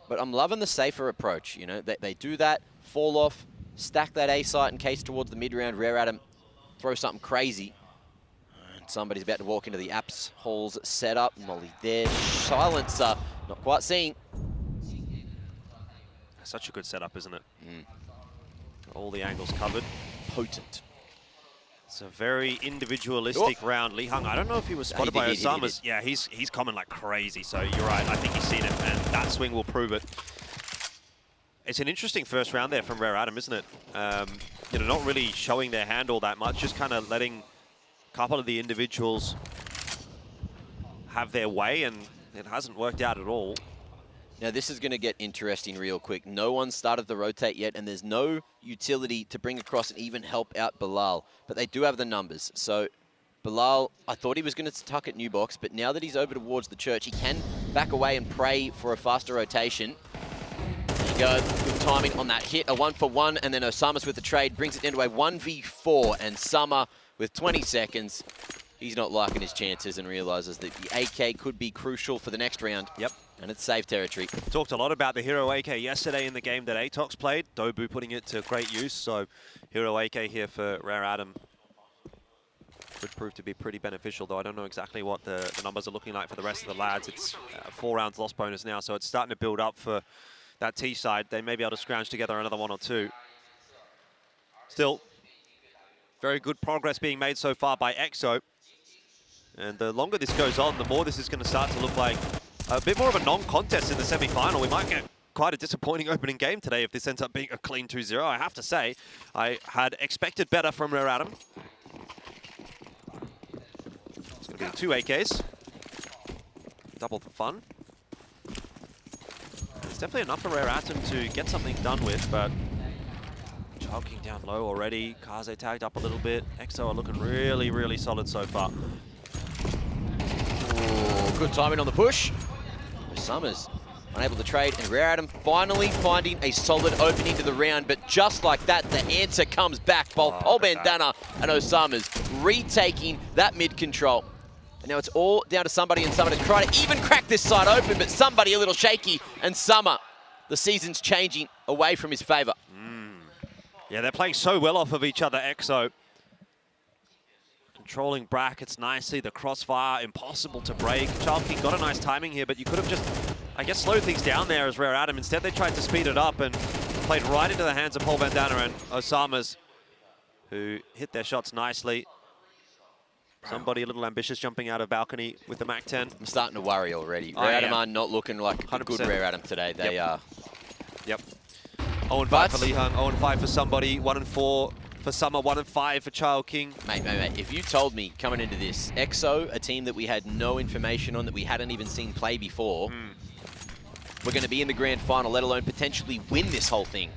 But I'm loving the safer approach. You know, they do that, fall off, stack that A site in case towards the mid round. Rare Adam throw something crazy. And somebody's about to walk into the apps halls setup. Molly there. Silencer. Not quite seeing. Such a good setup, isn't it? All the angles covered. Potent. It's a very individualistic round. Li Hung, I don't know if he was spotted by Osama's. Yeah, he's coming like crazy, so you're right. I think he's seen it, and that swing will prove it. It's an interesting first round there from Rare Adam, isn't it? You know, not really showing their hand all that much, just kind of letting a couple of the individuals have their way, and it hasn't worked out at all. Now this is going to get interesting real quick. No one started the rotate yet, and there's no utility to bring across and even help out Bilal. But they do have the numbers. So Bilal, I thought he was going to tuck at new box, but now that he's over towards the church, he can back away and pray for a faster rotation. There you go, good timing on that hit. A 1-for-1, and then Osama's with the trade, brings it into a 1v4, and Summer with 20 seconds. He's not liking his chances and realizes that the AK could be crucial for the next round. Yep. And it's safe territory. Talked a lot about the Hero AK yesterday in the game that Atox played. Dobu putting it to great use. So Hero AK here for Rare Adam could prove to be pretty beneficial, though I don't know exactly what the numbers are looking like for the rest of the lads. It's 4 rounds lost bonus now, so it's starting to build up for that T side. They may be able to scrounge together another 1 or 2. Still, very good progress being made so far by EXO. And the longer this goes on, the more this is going to start to look like a bit more of a non-contest in the semi-final. We might get quite a disappointing opening game today if this ends up being a clean 2-0. I have to say, I had expected better from Rare Adam. It's going to be 2 AKs. Double the fun. It's definitely enough for Rare Adam to get something done with, but Child King down low already. Kaze tagged up a little bit. EXO are looking really, really solid so far. Ooh, good timing on the push. Summers unable to trade, and Rare Adam finally finding a solid opening to the round, but just like that, the answer comes back. Both Pole Bandana and Osama's retaking that mid control. And now it's all down to somebody and Summer to try to even crack this side open, but somebody a little shaky, and Summer, the season's changing away from his favor. Yeah, they're playing so well off of each other, EXO. Controlling brackets nicely, the crossfire, impossible to break. Child King got a nice timing here, but you could have just, I guess, slowed things down there as Rare Adam. Instead, they tried to speed it up and played right into the hands of Pole Bandana and Osama's, who hit their shots nicely. Somebody a little ambitious jumping out of balcony with the MAC-10. I'm starting to worry already. Rare Adam are not looking like a good Rare Adam today. They are. Yep. 0-5 for Lee Hung, 0-5 for somebody, 1-4 for Summer, 1-5 for Child King. Mate, if you told me coming into this, EXO, a team that we had no information on, that we hadn't even seen play before, we're going to be in the grand final, let alone potentially win this whole thing,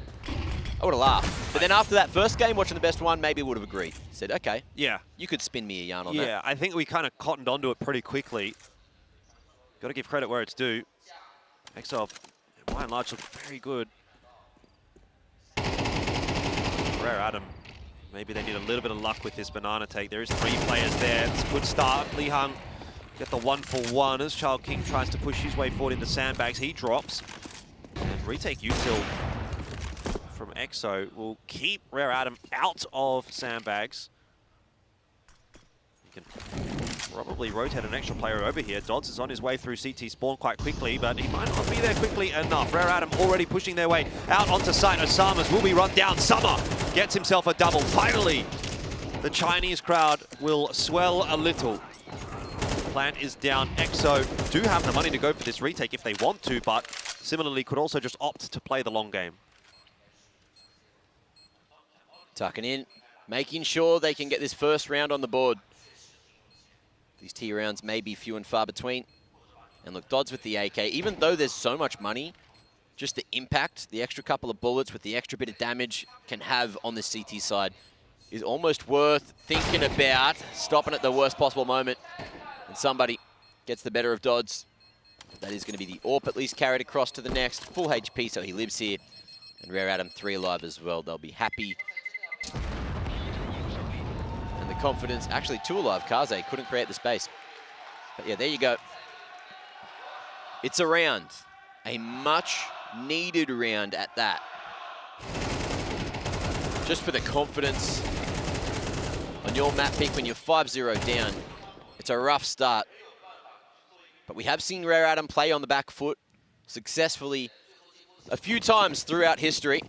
I would have laughed. But then after that first game, watching the best one, maybe would have agreed. Said, okay, yeah, you could spin me a yarn on that. Yeah, I think we kind of cottoned onto it pretty quickly. Got to give credit where it's due. EXO, by and large, look very good. Rare Adam. Maybe they need a little bit of luck with this banana take. There is 3 players there. It's a good start. Lee Hung get the 1-for-1 as Child King tries to push his way forward into sandbags. He drops. And retake util from EXO will keep Rare Adam out of sandbags. You can probably rotate an extra player over here. Dodds is on his way through CT spawn quite quickly, but he might not be there quickly enough. Rare Adam already pushing their way out onto site. Osama's will be run down. Summer gets himself a double. Finally, the Chinese crowd will swell a little. Plant is down. EXO do have the money to go for this retake if they want to, but similarly could also just opt to play the long game. Tucking in, making sure they can get this first round on the board. These T rounds may be few and far between. And look, Dodds with the AK, even though there's so much money, just the impact, the extra couple of bullets with the extra bit of damage can have on the CT side is almost worth thinking about, stopping at the worst possible moment. And somebody gets the better of Dodds. That is going to be the AWP at least carried across to the next. Full HP, so he lives here. And Rare Adam 3 alive as well. They'll be happy. And the confidence, actually 2 alive. Kaze couldn't create the space. But yeah, there you go. It's a round. A much needed round at that. Just for the confidence on your map pick when you're 5-0 down. It's a rough start. But we have seen Rare Adam play on the back foot successfully a few times throughout history.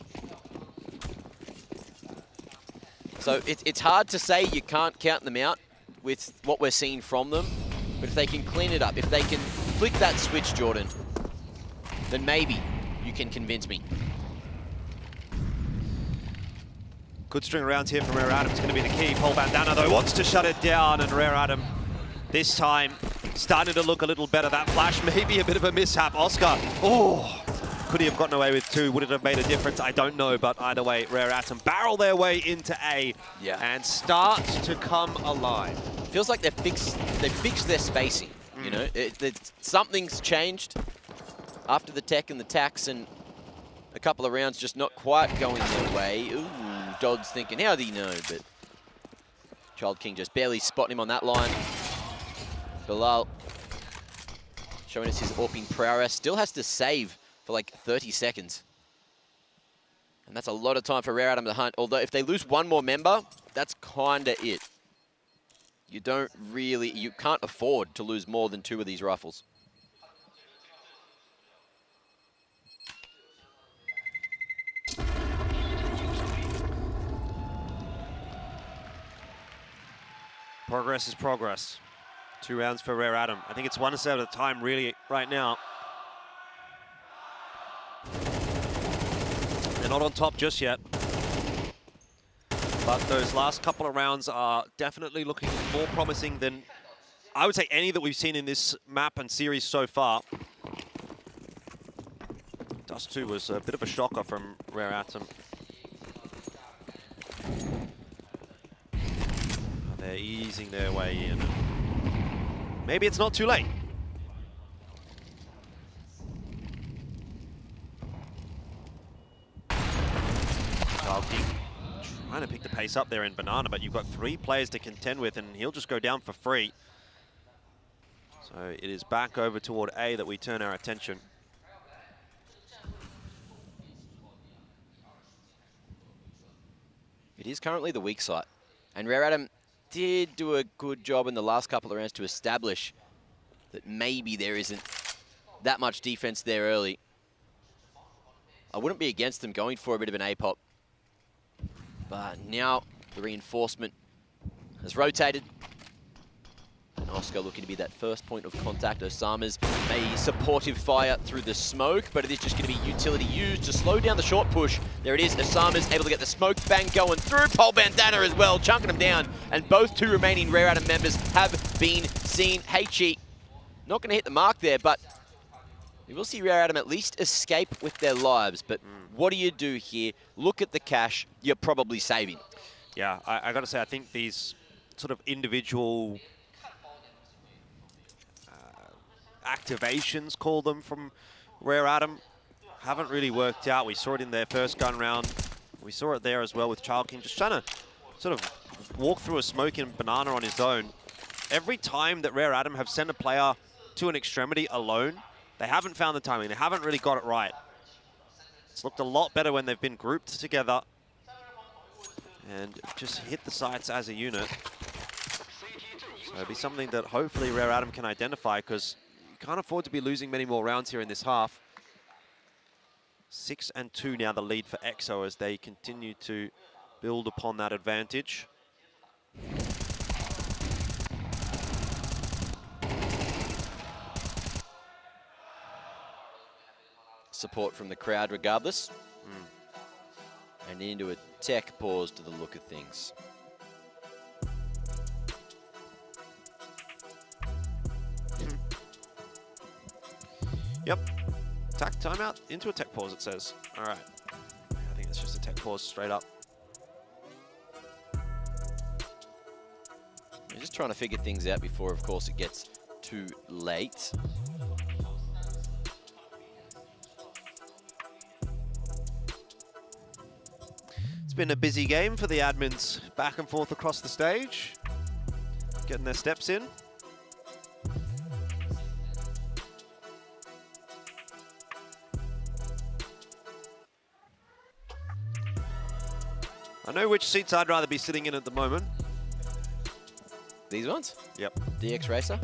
So it's hard to say you can't count them out with what we're seeing from them. But if they can clean it up, if they can flick that switch, Jordan, then maybe you can convince me. Good string around here from Rare Adam. It's going to be the key. Pole Bandana, though, wants to shut it down. And Rare Adam, this time, starting to look a little better. That flash, maybe a bit of a mishap. Oscar, oh, could he have gotten away with 2? Would it have made a difference? I don't know, but either way, Rare Atom barrel their way into A and start to come alive. Feels like they've fixed their spacing. You know, something's changed after the tech and the tax, and a couple of rounds just not quite going their way. Ooh, Dodd's thinking, how do you know? But Child King just barely spotting him on that line. Bilal showing us his AWPing prowess. Still has to save for like 30 seconds. And that's a lot of time for Rare Atom to hunt. Although if they lose one more member, that's kinda it. You can't afford to lose more than 2 of these rifles. Progress is progress. 2 rounds for Rare Atom. I think it's 1 set at a time really right now. They're not on top just yet. But those last couple of rounds are definitely looking more promising than, I would say, any that we've seen in this map and series so far. Dust 2 was a bit of a shocker from Rare Atom. They're easing their way in. Maybe it's not too late. Child King trying to pick the pace up there in Banana, but you've got 3 players to contend with, and he'll just go down for free. So it is back over toward A that we turn our attention. It is currently the weak side, and Rare Atom did do a good job in the last couple of rounds to establish that maybe there isn't that much defense there early. I wouldn't be against them going for a bit of an A-pop. But now the reinforcement has rotated. And Oscar looking to be that first point of contact. Osama's a supportive fire through the smoke, but it is just going to be utility used to slow down the short push. There it is. Osama's able to get the smoke bang going through. Pole Bandana as well, chunking them down. And both 2 remaining Rare Atom members have been seen. HE not going to hit the mark there, but we will see Rare Atom at least escape with their lives. But what do you do here? Look at the cash you're probably saving. Yeah, I got to say, I think these sort of individual activations, call them, from Rare Atom haven't really worked out. We saw it in their first gun round. We saw it there as well with Child King, just trying to sort of walk through a smoke in Banana on his own. Every time that Rare Atom have sent a player to an extremity alone, they haven't found the timing. They haven't really got it right. It's looked a lot better when they've been grouped together and just hit the sights as a unit. So it'll be something that hopefully Rare Atom can identify, because you can't afford to be losing many more rounds here in this half. 6-2 now the lead for EXO as they continue to build upon that advantage. Support from the crowd regardless. And into a tech pause to the look of things. Yep. Attack timeout into a tech pause, it says. All right. I think it's just a tech pause straight up. We're just trying to figure things out before, of course, it gets too late. It's been a busy game for the admins, back and forth across the stage, getting their steps in. I know which seats I'd rather be sitting in at the moment. These ones? Yep. DX Racer?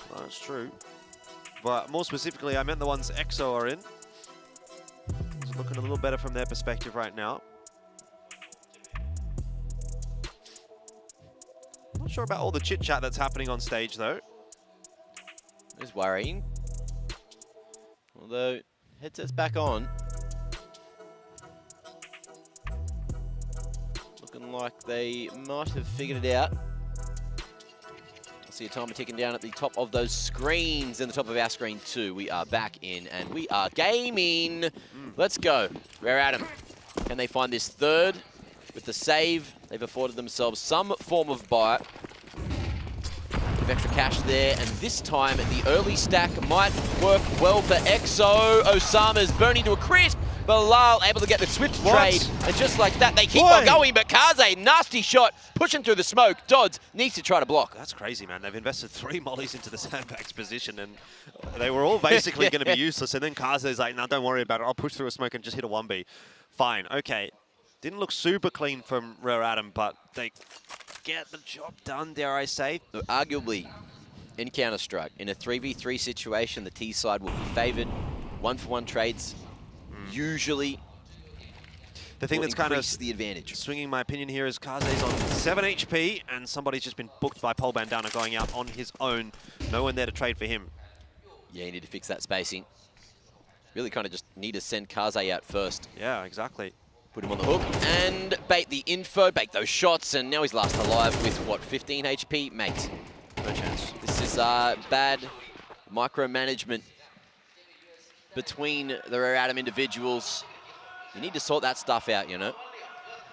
Well, that's true. But more specifically, I meant the ones EXO are in. It's looking a little better from their perspective right now. Not sure about all the chit-chat that's happening on stage, though. It's worrying. Although, headset's back on. Looking like they might have figured it out. See a timer ticking down at the top of those screens, and the top of our screen too. We are back in, and we are gaming. Let's go. Rare Atom. Can they find this third? With the save, they've afforded themselves some form of bite. With extra cash there, and this time the early stack might work well for EXO. Osama's burning to a crisp. Bilal able to get the swift trade, and just like that, they keep on going, but Kaze, nasty shot, pushing through the smoke. Dodds needs to try to block. That's crazy, man. They've invested 3 mollies into the sandbags position, and they were all basically going to be useless, and then Kaze's like, no, don't worry about it. I'll push through a smoke and just hit a 1B. Fine, okay. Didn't look super clean from Rare Atom, but they get the job done, dare I say. Arguably, in Counter-Strike, in a 3v3 situation, the T side will be favored. 1-for-1 trades usually the thing that's kind of the advantage. Swinging my opinion here is Kaze's on 7 HP, and somebody's just been booked by Pole Bandana going out on his own. No one there to trade for him. Yeah, you need to fix that spacing. Really kind of just need to send Kaze out first. Yeah, exactly. Put him on the hook and bait the info, bait those shots, and now he's last alive with, what, 15 HP? Mate, no chance. This is bad micromanagement between the Rare Atom individuals. You need to sort that stuff out, you know?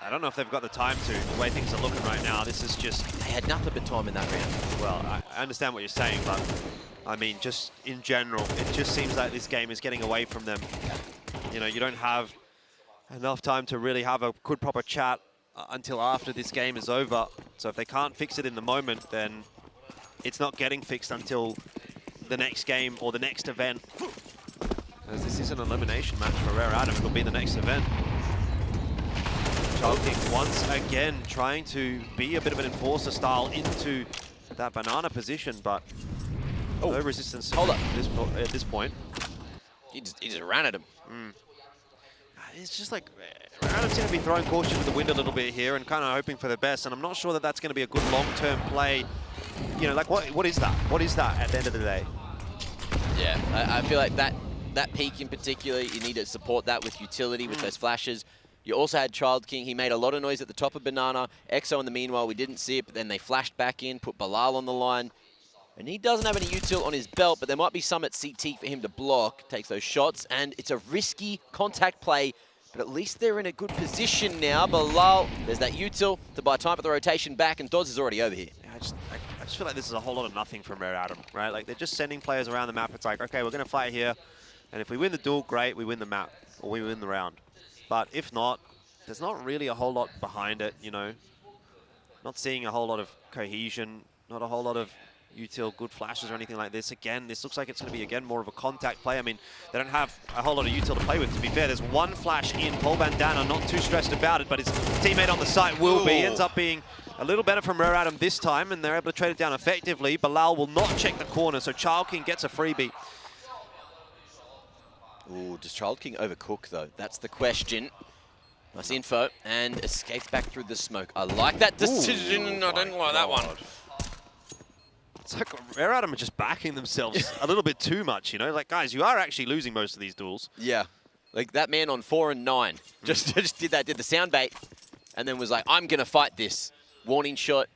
I don't know if they've got the time to, the way things are looking right now. This is just... They had nothing but time in that round. Well, I understand what you're saying, but I mean, just in general, it just seems like this game is getting away from them. You know, you don't have enough time to really have a good proper chat until after this game is over. So if they can't fix it in the moment, then it's not getting fixed until the next game or the next event. As this is an elimination match for Rare Atom, it'll be the next event. Chalking once again, trying to be a bit of an enforcer style into that banana position, but no resistance at this point. He just ran at him. It's just like, Rare Atom's going to be throwing caution to the wind a little bit here and kind of hoping for the best, and I'm not sure that that's going to be a good long-term play. You know, like, what is that? What is that at the end of the day? Yeah, I feel like that peak in particular, you need to support that with utility, with those flashes. You also had Child King. He made a lot of noise at the top of Banana. EXO in the meanwhile, we didn't see it, but then they flashed back in, put Bilal on the line. And he doesn't have any util on his belt, but there might be some at CT for him to block. Takes those shots, and it's a risky contact play, but at least they're in a good position now. Bilal, there's that util to buy time for the rotation back, and Dodds is already over here. Yeah, I just feel like this is a whole lot of nothing from Rare Atom, right? Like, they're just sending players around the map. It's like, okay, we're going to fight here, and if we win the duel, great, we win the map, or we win the round. But if not, there's not really a whole lot behind it, you know. Not seeing a whole lot of cohesion, not a whole lot of util, good flashes or anything like this. Again, this looks like it's going to be, again, more of a contact play. I mean, they don't have a whole lot of util to play with, to be fair. There's one flash in. Pole Bandana, not too stressed about it, but his teammate on the site will be. Ends up being a little better from Rare Atom this time, and they're able to trade it down effectively. Bilal will not check the corner, so Child King gets a freebie. Ooh, does Child King overcook, though? That's the question. Nice info, and escapes back through the smoke. I like that decision. I didn't like that one. It's like Rare Atom are just backing themselves a little bit too much, you know? Like, guys, you are actually losing most of these duels. Yeah. Like, that man on 4 and 9 just did that, did the sound bait, and then was like, I'm going to fight this. Warning shot.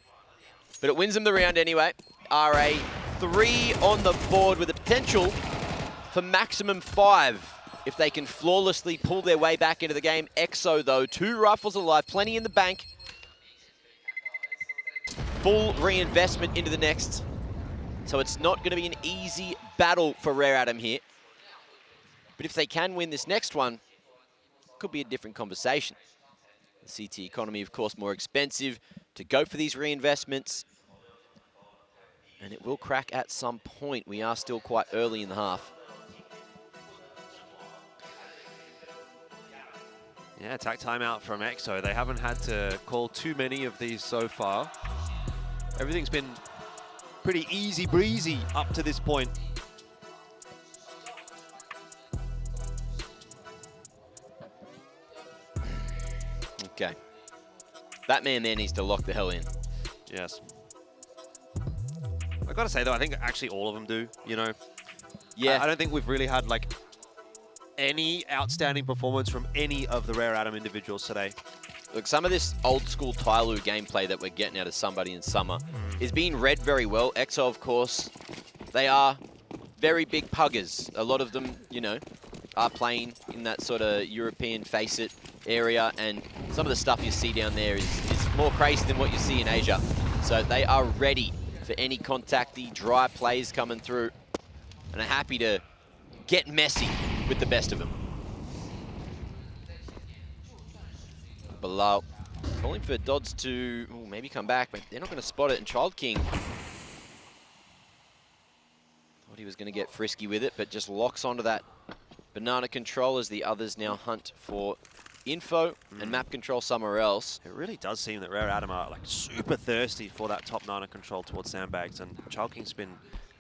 But it wins them the round anyway. RA 3 on the board with the potential for maximum 5 if they can flawlessly pull their way back into the game. EXO, though, 2 rifles alive, plenty in the bank. Full reinvestment into the next. So it's not going to be an easy battle for Rare Atom here. But if they can win this next one, it could be a different conversation. The CT economy, of course, more expensive to go for these reinvestments. And it will crack at some point. We are still quite early in the half. Yeah, attack timeout from EXO. They haven't had to call too many of these so far. Everything's been pretty easy breezy up to this point. Okay. That man there needs to lock the hell in. Yes. I gotta say though, I think actually all of them do, you know. Yeah. I don't think we've really had like any outstanding performance from any of the Rare Atom individuals today. Look, some of this old school Tyloo gameplay that we're getting out of Somebody in Summer, is being read very well. EXO, of course, they are very big puggers. A lot of them, you know, are playing in that sort of European face-it area, and some of the stuff you see down there is more crazy than what you see in Asia. So they are ready for any contacty, dry plays coming through, and are happy to get messy with the best of them. Bilal calling for Dodds to maybe come back, but they're not going to spot it, and Child King thought he was going to get frisky with it, but just locks onto that banana control as the others now hunt for info and map control somewhere else. It really does seem that Rare Adam are like super thirsty for that top nana control towards sandbags, and Child King's been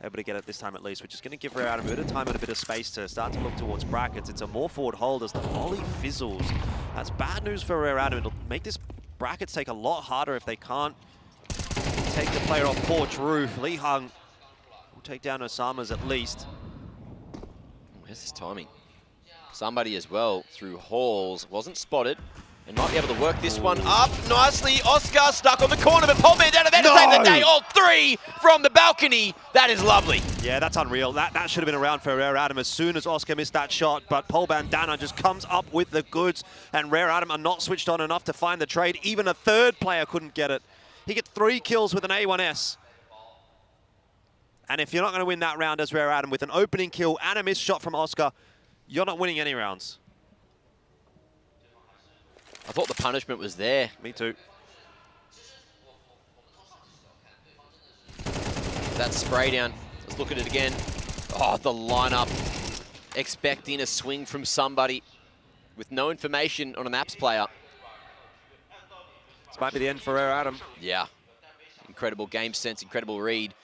able to get it this time at least, which is going to give Rare Adam a bit of time and a bit of space to start to look towards brackets. It's a more forward hold as the volley fizzles. That's bad news for Rare Adam. It'll make this brackets take a lot harder if they can't take the player off porch roof. Lee Hung will take down Osama's at least. Where's this timing? Somebody as well through halls, wasn't spotted, and might be able to work this one up nicely. Oscar stuck on the corner, but Paul Bandana there to save the day. All three from the balcony. That is lovely. Yeah, that's unreal. That should have been around for Rare Adam as soon as Oscar missed that shot, but Paul Bandana just comes up with the goods, and Rare Adam are not switched on enough to find the trade. Even a third player couldn't get it. He gets 3 kills with an A1S. And if you're not going to win that round as Rare Adam with an opening kill and a missed shot from Oscar, you're not winning any rounds. I thought the punishment was there. Me too. That spray down. Let's look at it again. Oh, the lineup. Expecting a swing from somebody with no information on an apps player. This might be the end for Rare Adam. Yeah. Incredible game sense, incredible read.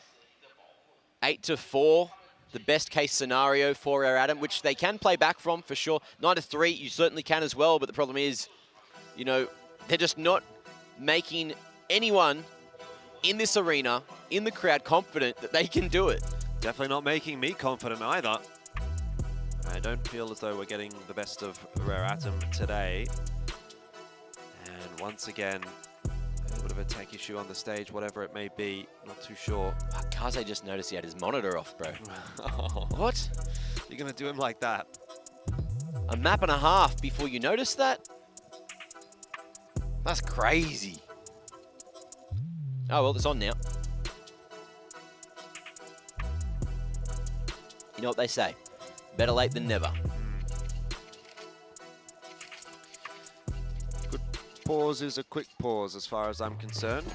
8-4. The best case scenario for Rare Adam, which they can play back from for sure. 9-3, you certainly can as well, but the problem is, you know, they're just not making anyone in this arena, in the crowd, confident that they can do it. Definitely not making me confident either. I don't feel as though we're getting the best of Rare Atom today. And once again, a little bit of a tech issue on the stage, whatever it may be, not too sure. Kaze just noticed he had his monitor off, bro. What? You're going to do him like that? A map and a half before you notice that? That's crazy. Oh, well, it's on now. You know what they say? Better late than never. Good pause is a quick pause as far as I'm concerned.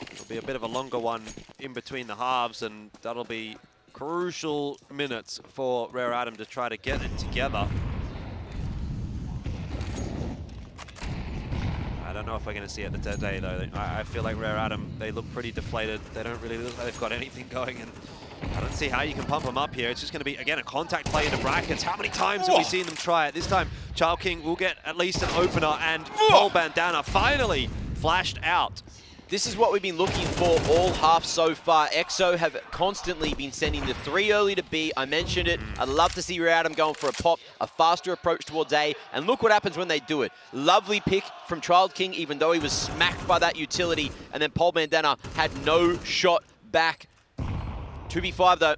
It'll be a bit of a longer one in between the halves, and that'll be crucial minutes for Rare Adam to try to get it together. I don't know if we're going to see it today, though. I feel like Rare Adam, they look pretty deflated. They don't really look like they've got anything going, and I don't see how you can pump them up here. It's just going to be, again, a contact play into brackets. How many times have we seen them try it? This time, Child King will get at least an opener, and Paul Bandana finally flashed out. This is what we've been looking for all half so far. EXO have constantly been sending the 3 early to B. I mentioned it. I'd love to see Rare Adam going for a pop, a faster approach towards A, and look what happens when they do it. Lovely pick from Child King, even though he was smacked by that utility, and then Paul Bandana had no shot back. 2v5 though.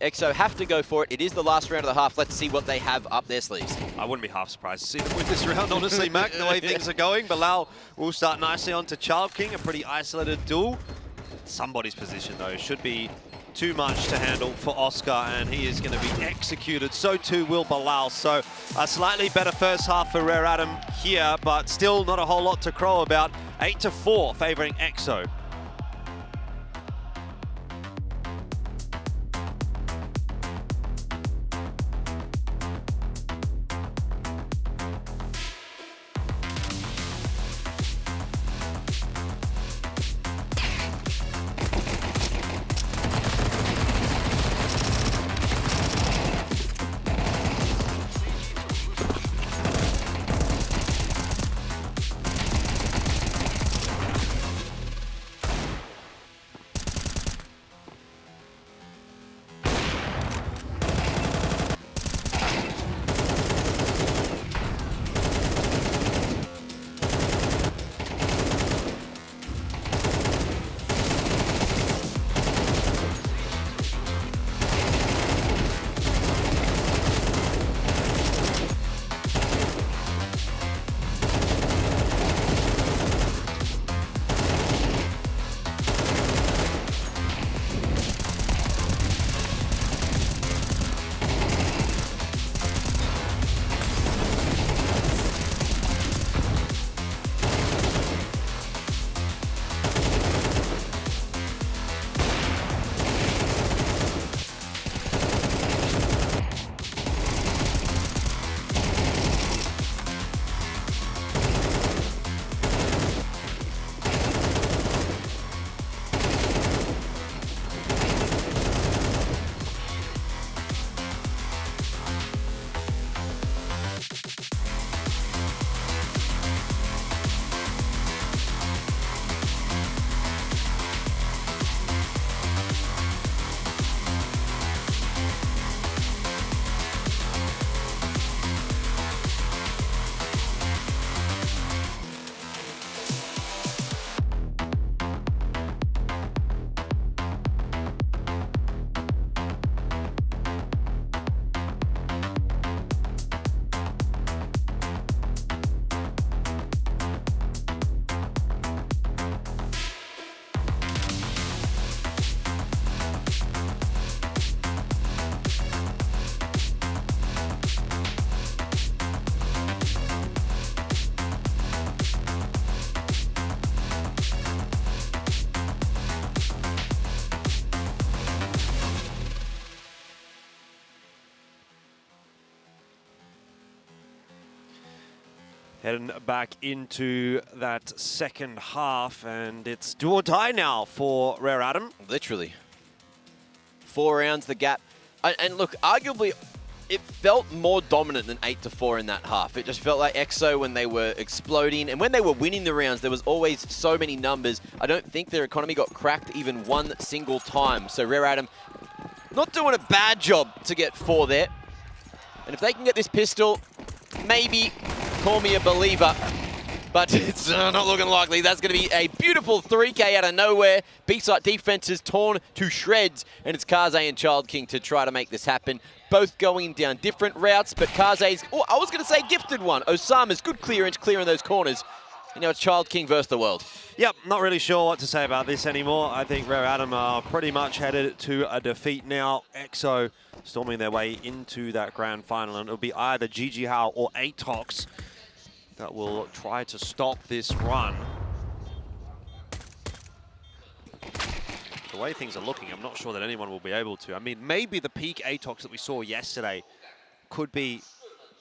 EXO have to go for it. It is the last round of the half. Let's see what they have up their sleeves. I wouldn't be half surprised to see them win this round, honestly, Mac, the way things are going. Bilal will start nicely onto Child King, a pretty isolated duel. Somebody's position, though, should be too much to handle for Oscar, and he is going to be executed. So too will Bilal. So a slightly better first half for Rare Adam here, but still not a whole lot to crow about. 8-4 favouring EXO. Heading back into that second half, and it's do or die now for Rare Adam. Literally. 4 rounds, the gap. And look, arguably, it felt more dominant than 8-4 in that half. It just felt like EXO when they were exploding. And when they were winning the rounds, there was always so many numbers. I don't think their economy got cracked even one single time. So Rare Adam not doing a bad job to get 4 there. And if they can get this pistol, maybe call me a believer. But it's not looking likely. That's going to be a beautiful 3K out of nowhere. B-side defense is torn to shreds. And it's Kaze and Child King to try to make this happen. Both going down different routes, but Kaze's, oh, I was going to say gifted one. Osama's good clearance, clearing those corners. You know, it's Child King versus the world. Yep, not really sure what to say about this anymore. I think Rare Adam are pretty much headed to a defeat now. EXO storming their way into that grand final, and it'll be either GG Hao or Atox that will try to stop this run. The way things are looking, I'm not sure that anyone will be able to. I mean, maybe the peak Atox that we saw yesterday could be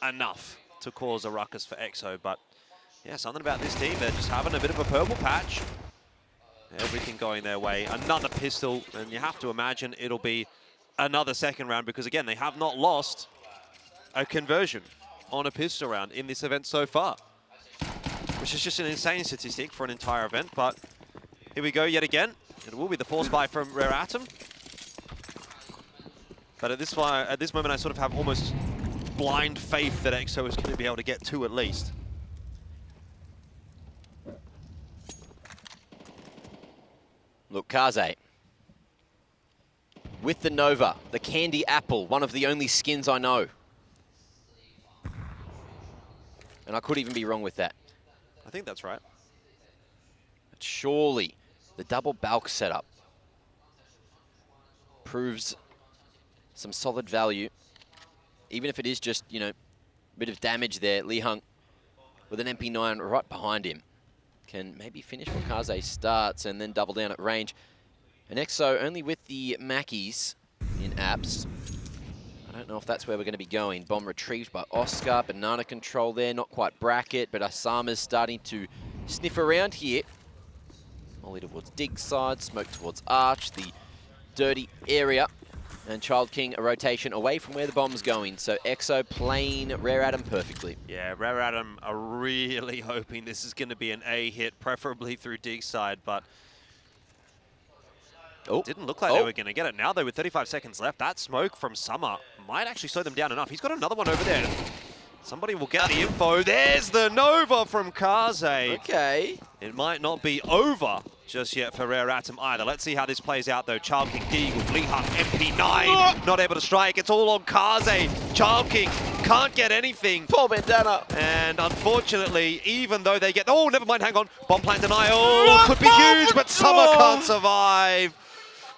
enough to cause a ruckus for EXO, but yeah, something about this team, they're just having a bit of a purple patch. Everything going their way. Another pistol, and you have to imagine it'll be another second round because, again, they have not lost a conversion on a pistol round in this event so far, which is just an insane statistic for an entire event. But here we go yet again. It will be the force buy from Rare Atom. But at this moment, I sort of have almost blind faith that EXO is going to be able to get 2 at least. Look, Kaze. With the Nova, the Candy Apple, one of the only skins I know. And I could even be wrong with that. I think that's right. But surely the double bulk setup proves some solid value. Even if it is just, you know, a bit of damage there. Li Hung with an MP9 right behind him can maybe finish where Kaze starts and then double down at range. And EXO only with the Mackies in apps. I don't know if that's where we're going to be going. Bomb retrieved by Oscar. Banana control there. Not quite bracket, but Osama's starting to sniff around here. Molly towards dig side. Smoke towards arch. The dirty area. And Child King a rotation away from where the bomb's going. So EXO playing Rare Adam perfectly. Yeah, Rare Adam are really hoping this is going to be an A hit, preferably through dig side, but didn't look like they were going to get it. Now, though, with 35 seconds left, that smoke from Summer might actually slow them down enough. He's got another one over there. Somebody will get the info. There's the Nova from Kaze. Okay. It might not be over just yet for Rare Atom either. Let's see how this plays out, though. Child King, Deagle, Li Hung, MP9, not able to strike. It's all on Kaze. Child King can't get anything. Poor bandana. And unfortunately, even though they get... Oh, never mind, hang on. Bomb plant denial could be huge, but Summer can't survive.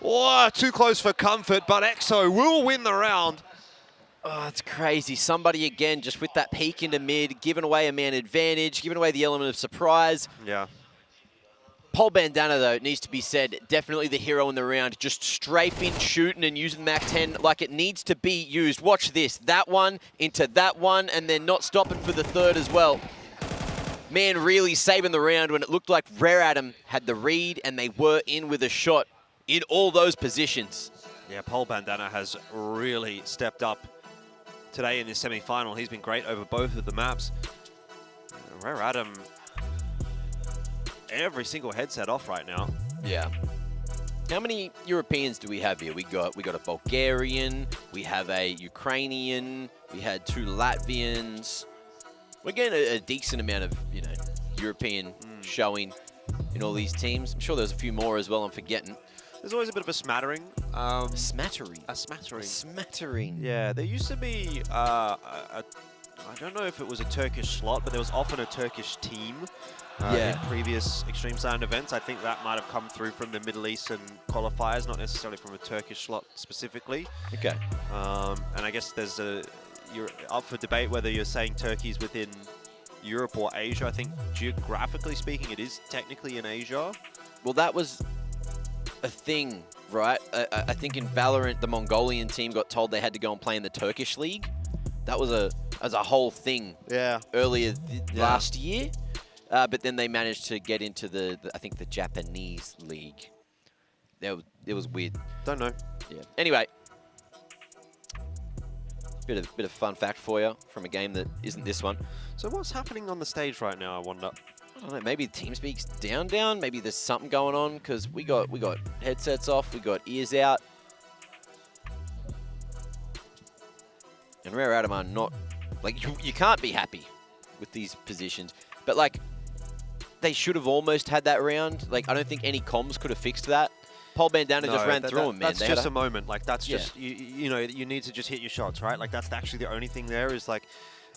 Oh, too close for comfort, but EXO will win the round. Oh, it's crazy. Somebody, again, just with that peek into mid, giving away a man advantage, giving away the element of surprise. Yeah. Pole Bandana, though, it needs to be said, definitely the hero in the round. Just strafing, shooting, and using MAC-10 like it needs to be used. Watch this. That one into that one, and then not stopping for the third as well. Man, really saving the round when it looked like Rare Adam had the read, and they were in with a shot in all those positions. Yeah, Pole Bandana has really stepped up today in this semi-final. He's been great over both of the maps. Rare Adam, every single headset off right now. Yeah. How many Europeans do we have here? We got a Bulgarian, we have a Ukrainian, we had 2 Latvians. We're getting a decent amount of, you know, European showing in all these teams. I'm sure there's a few more as well I'm forgetting. There's always a bit of a smattering. Smattering? A smattering. A smattering. Yeah, there used to be, I don't know if it was a Turkish slot, but there was often a Turkish team in previous eXTREMESLAND events. I think that might have come through from the Middle Eastern qualifiers, not necessarily from a Turkish slot specifically. Okay. And I guess you're up for debate whether you're saying Turkey's within Europe or Asia. I think geographically speaking, it is technically in Asia. Well, that was a thing, right? I think in Valorant, the Mongolian team got told they had to go and play in the Turkish league, That was a whole thing. Yeah. Earlier last year, but then they managed to get into the I think the Japanese league. It was weird. Don't know. Yeah. Anyway, bit of fun fact for you from a game that isn't this one. So what's happening on the stage right now, I wonder? I don't know, maybe TeamSpeak's down. Maybe there's something going on because we got headsets off, we got ears out. And Rare Atom are not, like, you can't be happy with these positions. But, like, they should have almost had that round. Like, I don't think any comms could have fixed that. Paul Bandana just ran through him, man. That's just a moment. Like, that's just, you know, you need to just hit your shots, right? Like, that's actually the only thing there is, like,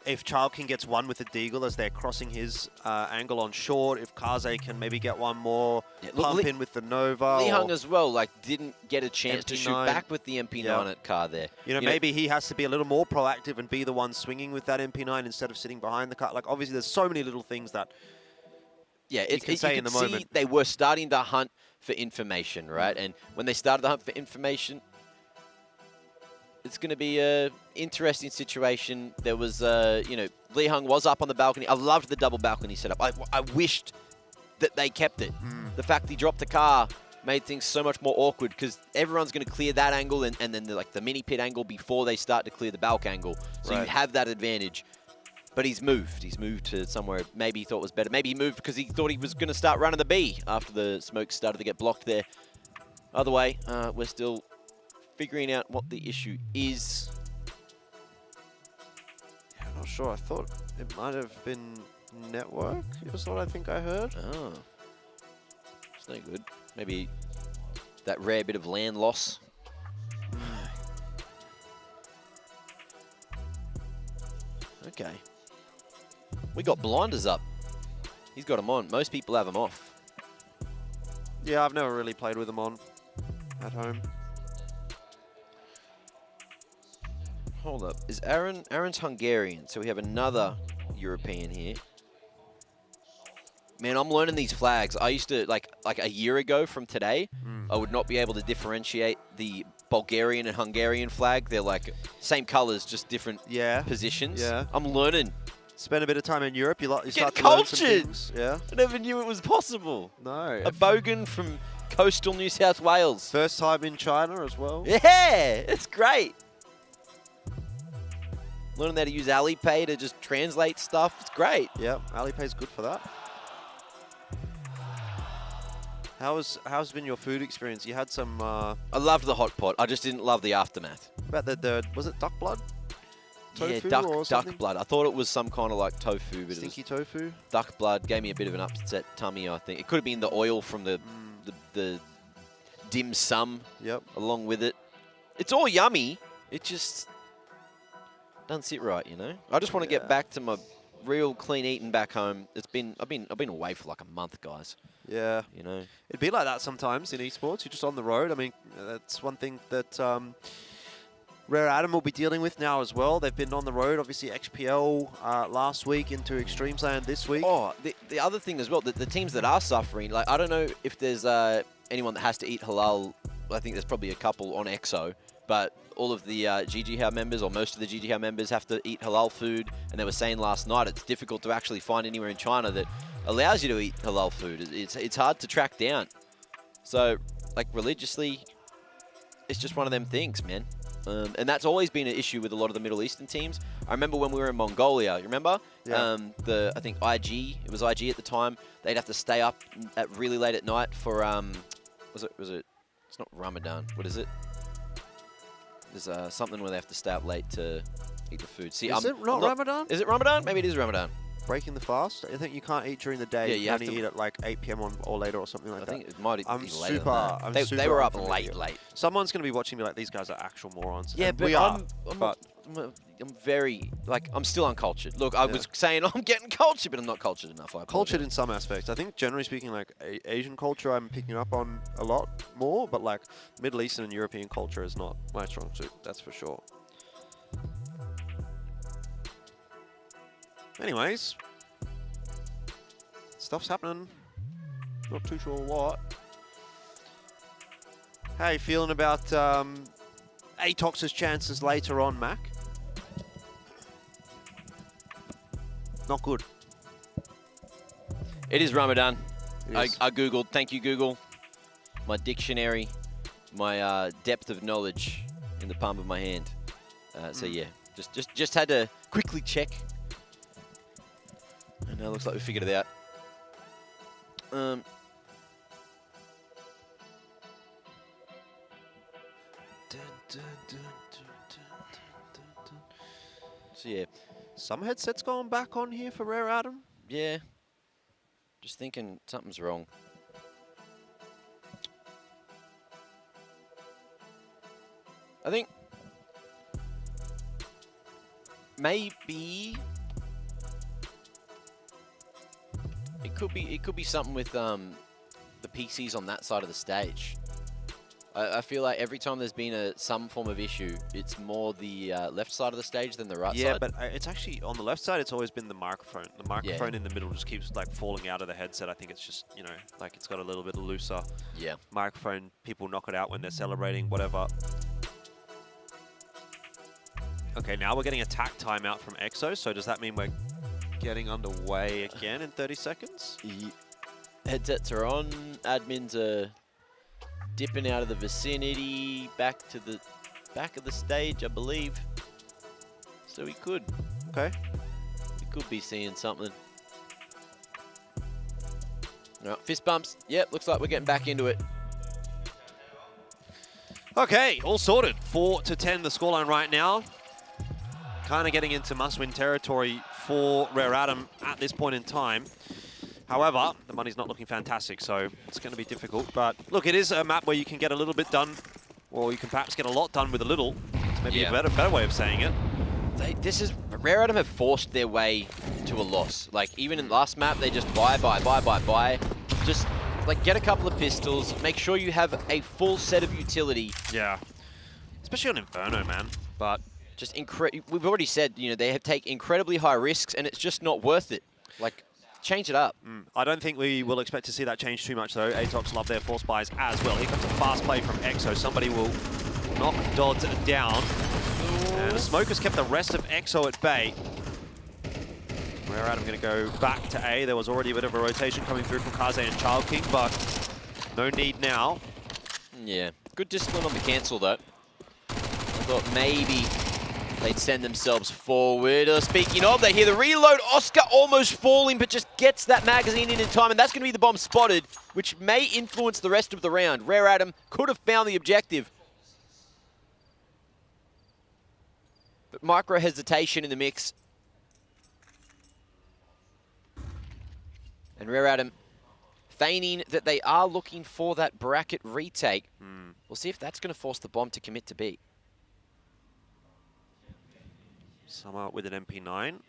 if Childking gets one with the Deagle as they're crossing his angle on short, if Kaze can maybe get one more, pump in with the Nova. Li Hung as well, like, didn't get a chance to shoot back with the MP9 at car there. You know, maybe he has to be a little more proactive and be the one swinging with that MP9 instead of sitting behind the car. Like, obviously, there's so many little things that you can say in the moment. They were starting to hunt for information, right? And when they started to hunt for information, it's going to be an interesting situation. There was, you know, Li Hung was up on the balcony. I loved the double balcony setup. I wished that they kept it. The fact he dropped the car made things so much more awkward because everyone's going to clear that angle and then the mini pit angle before they start to clear the balc angle. So you have that advantage. But he's moved. He's moved to somewhere maybe he thought was better. Maybe he moved because he thought he was going to start running the B after the smoke started to get blocked there. Either way, we're still figuring out what the issue is. Yeah, I'm not sure. I thought it might have been network. Is what I think I heard. Oh. It's no good. Maybe that rare bit of land loss. Okay. We got blinders up. He's got them on. Most people have them off. Yeah, I've never really played with them on at home. Hold up. Is Aaron's Hungarian, so we have another European here. Man, I'm learning these flags. I used to, like a year ago from today, I would not be able to differentiate the Bulgarian and Hungarian flag. They're like same colors, just different positions. Yeah. I'm learning. Spend a bit of time in Europe, you start Get to learn some cultured. things. Yeah. I never knew it was possible. No. A bogan from coastal New South Wales. First time in China as well. Yeah, it's great. Learning how to use Alipay to just translate stuff. It's great. Yeah, Alipay's good for that. How's been your food experience? You had some. I loved the hot pot. I just didn't love the aftermath. About the was it duck blood? Tofu yeah, or duck blood. I thought it was some kind of like tofu, but stinky it was tofu. Duck blood gave me a bit of an upset tummy. I think it could have been the oil from the dim sum. Yep. Along with it, it's all yummy. It just doesn't sit right, you know. I just want to get back to my real clean eating back home. I've been away for like a month, guys. Yeah. You know, it'd be like that sometimes in esports. You're just on the road. I mean, that's one thing that Rare Atom will be dealing with now as well. They've been on the road, obviously XPL last week into EXTREMESLAND this week. Oh, the other thing as well, the teams that are suffering, like I don't know if there's anyone that has to eat halal. I think there's probably a couple on EXO, but all of the GGHow members, or most of the GGHow members, have to eat halal food. And they were saying last night it's difficult to actually find anywhere in China that allows you to eat halal food. It's hard to track down. So, like, religiously, it's just one of them things, man. And that's always been an issue with a lot of the Middle Eastern teams. I remember when we were in Mongolia, you remember? Yeah. I think IG, it was IG at the time, they'd have to stay up at really late at night for, was it, it's not Ramadan, what is it? There's something where they have to stay up late to eat the food. See, is it not Ramadan? Is it Ramadan? Maybe it is Ramadan. Breaking the fast? I think you can't eat during the day. Yeah, you have only to eat at like 8 p.m. or later or something like that. I think it might be later than that. They They were up late. Someone's going to be watching me like, these guys are actual morons. Yeah, and but we are. I'm very, like, I'm still uncultured. Look, I was saying I'm getting cultured, but I'm not cultured enough. Cultured in some aspects. I think generally speaking, like Asian culture, I'm picking up on a lot more, but like Middle Eastern and European culture is not my strong suit. That's for sure. Anyways, stuff's happening. Not too sure what. How you feeling about Atox's chances later on, Mac? Not good. It is Ramadan. It is. I Googled. Thank you, Google. My dictionary, my depth of knowledge in the palm of my hand. So yeah, just had to quickly check. And now it looks like we figured it out. So yeah, Some headsets going back on here for Rare Adam. yeah. Just thinking something's wrong. I think maybe it could be something with the PCs on that side of the stage. I feel like every time there's been some form of issue, it's more the left side of the stage than the right side. Yeah, but it's actually on the left side. It's always been the microphone. The microphone in the middle just keeps like falling out of the headset. I think it's just, you know, like it's got a little bit looser. Yeah. Microphone. People knock it out when they're celebrating, whatever. Okay, now we're getting a tack timeout from EXO. So does that mean we're getting underway again in 30 seconds? Headsets are on. Admins are dipping out of the vicinity, back to the back of the stage, I believe. So we could be seeing something. All right, fist bumps. Yep, looks like we're getting back into it. Okay, all sorted. 4-10 the scoreline right now. Kind of getting into must-win territory for Rare Adam at this point in time. However, the money's not looking fantastic, so it's going to be difficult. But look, it is a map where you can get a little bit done, or you can perhaps get a lot done with a little. It's maybe a better way of saying it. Rare Adam have forced their way to a loss. Like, even in the last map, they just buy. Just, like, get a couple of pistols, make sure you have a full set of utility. Yeah. Especially on Inferno, man. But just we've already said, you know, they have take incredibly high risks, and it's just not worth it. Like, change it up. I don't think we will expect to see that change too much, though. Atox love their force buys as well. Here comes a fast play from EXO. Somebody will knock Dodds down. And the Smokers kept the rest of EXO at bay. Rare Adam going to go back to A. There was already a bit of a rotation coming through from Kaze and Child King, but no need now. Yeah, good discipline on the cancel, though. I thought maybe they'd send themselves forward. Speaking of, they hear the reload. Oscar almost falling, but just gets that magazine in time, and that's going to be the bomb spotted, which may influence the rest of the round. Rare Adam could have found the objective. But micro hesitation in the mix. And Rare Adam feigning that they are looking for that bracket retake. We'll see if that's going to force the bomb to commit to B. Sama with an MP9.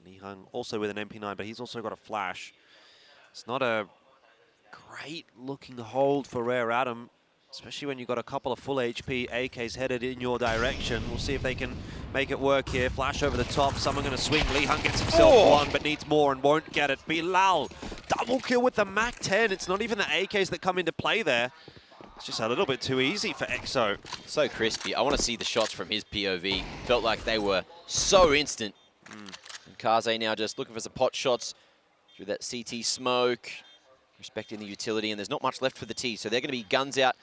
Li Hung also with an MP9, but he's also got a flash. It's not a great looking hold for Rare Adam, especially when you've got a couple of full HP AKs headed in your direction. We'll see if they can make it work here. Flash over the top. Someone going to swing. Li Hung gets himself one, but needs more and won't get it. Bilal, double kill with the MAC-10. It's not even the AKs that come into play there. It's just a little bit too easy for EXO. So crispy. I want to see the shots from his POV. Felt like they were so instant. And Kaze now just looking for some pot shots through that CT smoke, respecting the utility, and there's not much left for the T, so they're going to be guns out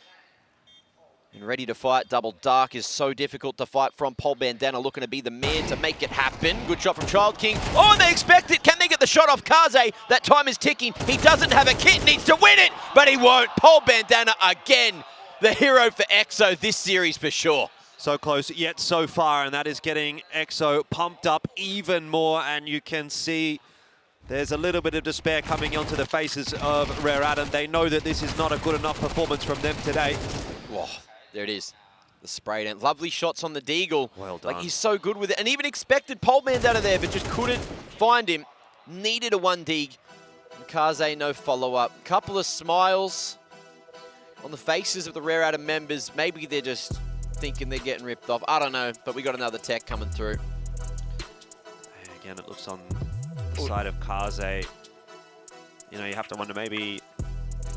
and ready to fight. Double Dark is so difficult to fight from. Pol Bandana looking to be the man to make it happen. Good shot from Child King. Oh, and they expect it. Can they get the shot off Kaze? That time is ticking. He doesn't have a kit, needs to win it, but he won't. Pol Bandana again, the hero for EXO this series for sure. So close yet so far, and that is getting EXO pumped up even more, and you can see there's a little bit of despair coming onto the faces of Rare Adam. They know that this is not a good enough performance from them today. Whoa, there it is. The spray down. Lovely shots on the Deagle. Well done. Like, he's so good with it. And even expected Pole Man's out of there, but just couldn't find him. Needed a 1-dig. Kaze, no follow-up. Couple of smiles on the faces of the Rare Adam members. Maybe they're just thinking they're getting ripped off. I don't know, but we got another tech coming through. Again, it looks on the side of Kaze. You know, you have to wonder, maybe,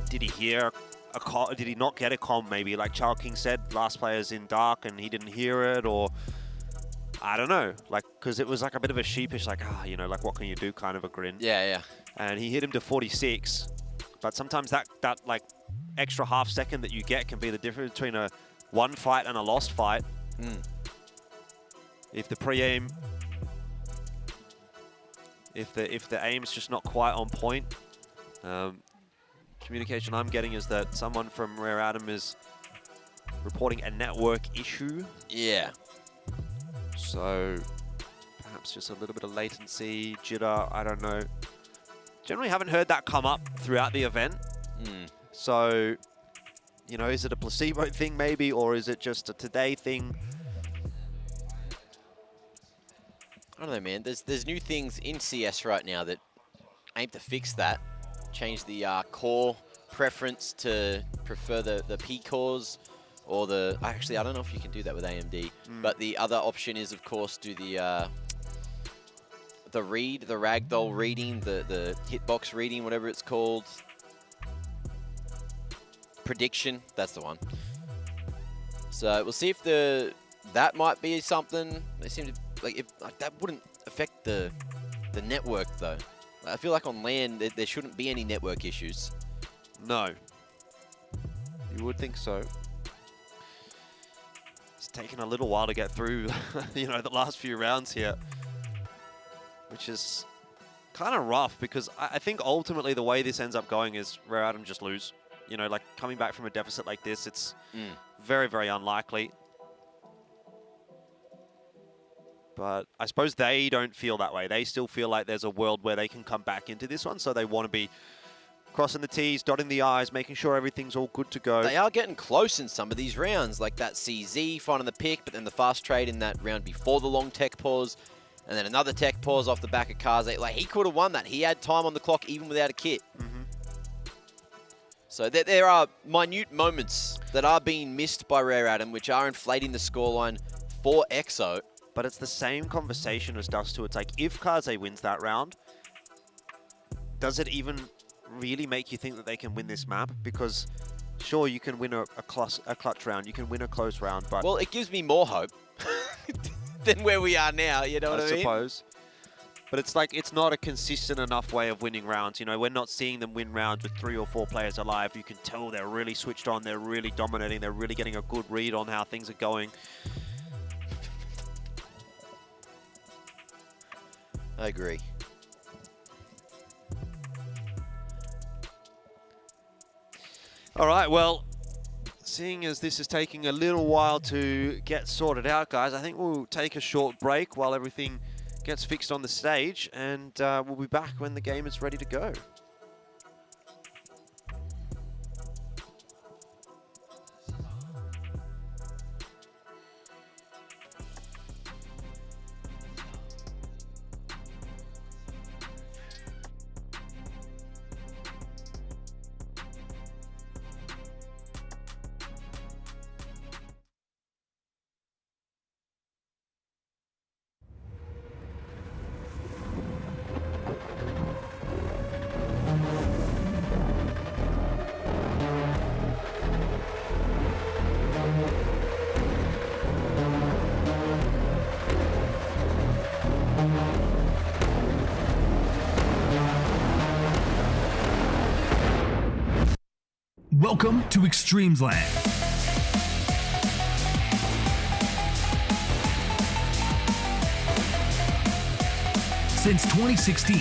did he hear a call? Did he not get a comp? Maybe, like Child King said, last player's in dark and he didn't hear it, or I don't know, like, because it was like a bit of a sheepish, like, you know, like, what can you do kind of a grin. Yeah, yeah. And he hit him to 46. But sometimes that like, extra half second that you get can be the difference between a won fight and a lost fight. If the pre-aim, if the aim's just not quite on point, communication I'm getting is that someone from Rare Atom is reporting a network issue. Yeah. So perhaps just a little bit of latency, jitter, I don't know. Generally haven't heard that come up throughout the event. So, you know, is it a placebo thing maybe, or is it just a today thing? I don't know, man. There's new things in CS right now that aim to fix that. Change the core preference to prefer the P cores, or the... Actually, I don't know if you can do that with AMD. But the other option is, of course, do the read, the ragdoll reading, the hitbox reading, whatever it's called. Prediction, that's the one. So we'll see if that might be something. They seem to like that wouldn't affect the network though. I feel like on LAN there shouldn't be any network issues. No. You would think so. It's taken a little while to get through, you know, the last few rounds here, which is kind of rough because I think ultimately the way this ends up going is Rare Atom just lose. You know, like coming back from a deficit like this, it's very, very unlikely. But I suppose they don't feel that way. They still feel like there's a world where they can come back into this one, so they want to be crossing the T's, dotting the I's, making sure everything's all good to go. They are getting close in some of these rounds, like that CZ finding the pick, but then the fast trade in that round before the long tech pause, and then another tech pause off the back of Kaze. Like, he could have won that. He had time on the clock even without a kit. So there are minute moments that are being missed by Rare Atom, which are inflating the scoreline for EXO. But it's the same conversation as Dust 2. It's like, if Kaze wins that round, does it even really make you think that they can win this map? Because, sure, you can win a clutch round, you can win a close round, but... Well, it gives me more hope than where we are now, you know what I mean? I suppose. But it's like, it's not a consistent enough way of winning rounds. You know, we're not seeing them win rounds with 3 or 4 players alive. You can tell they're really switched on, they're really dominating, they're really getting a good read on how things are going. I agree. All right, well, seeing as this is taking a little while to get sorted out, guys, I think we'll take a short break while everything gets fixed on the stage, and we'll be back when the game is ready to go. Welcome to eXTREMESLAND. Since 2016,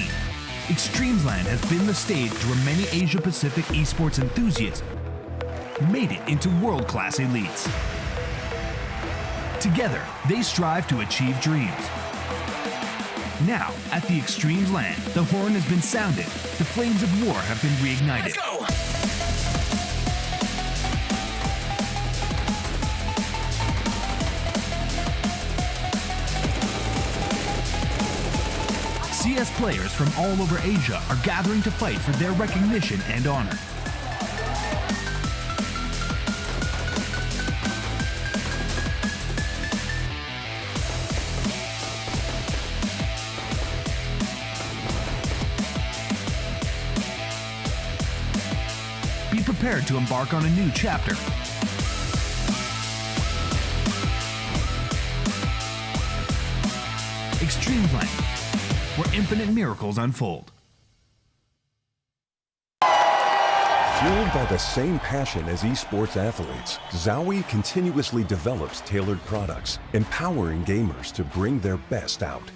eXTREMESLAND has been the stage where many Asia-Pacific esports enthusiasts made it into world-class elites. Together, they strive to achieve dreams. Now, at the eXTREMESLAND, the horn has been sounded, the flames of war have been reignited. Let's go! CS players from all over Asia are gathering to fight for their recognition and honor. Be prepared to embark on a new chapter. eXTREMESLAND, where infinite miracles unfold. Fueled by the same passion as esports athletes, Zowie continuously develops tailored products, empowering gamers to bring their best out.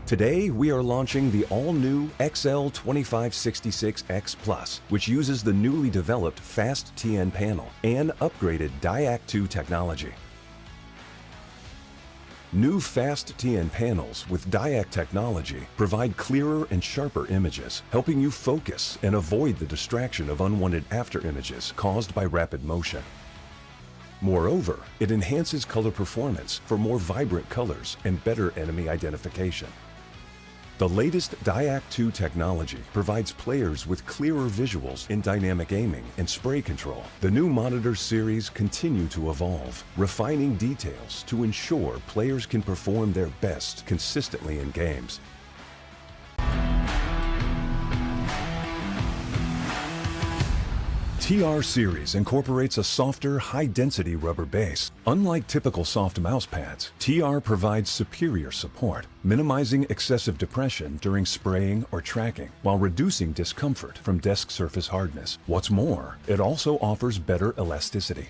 Today, we are launching the all-new XL2566X Plus, which uses the newly developed Fast TN panel and upgraded Diac2 technology. New Fast TN panels with Diac technology provide clearer and sharper images, helping you focus and avoid the distraction of unwanted after-images caused by rapid motion. Moreover, it enhances color performance for more vibrant colors and better enemy identification. The latest Diac2 technology provides players with clearer visuals in dynamic aiming and spray control. The new monitor series continue to evolve, refining details to ensure players can perform their best consistently in games. TR Series incorporates a softer, high-density rubber base. Unlike typical soft mouse pads, TR provides superior support, minimizing excessive depression during spraying or tracking, while reducing discomfort from desk surface hardness. What's more, it also offers better elasticity.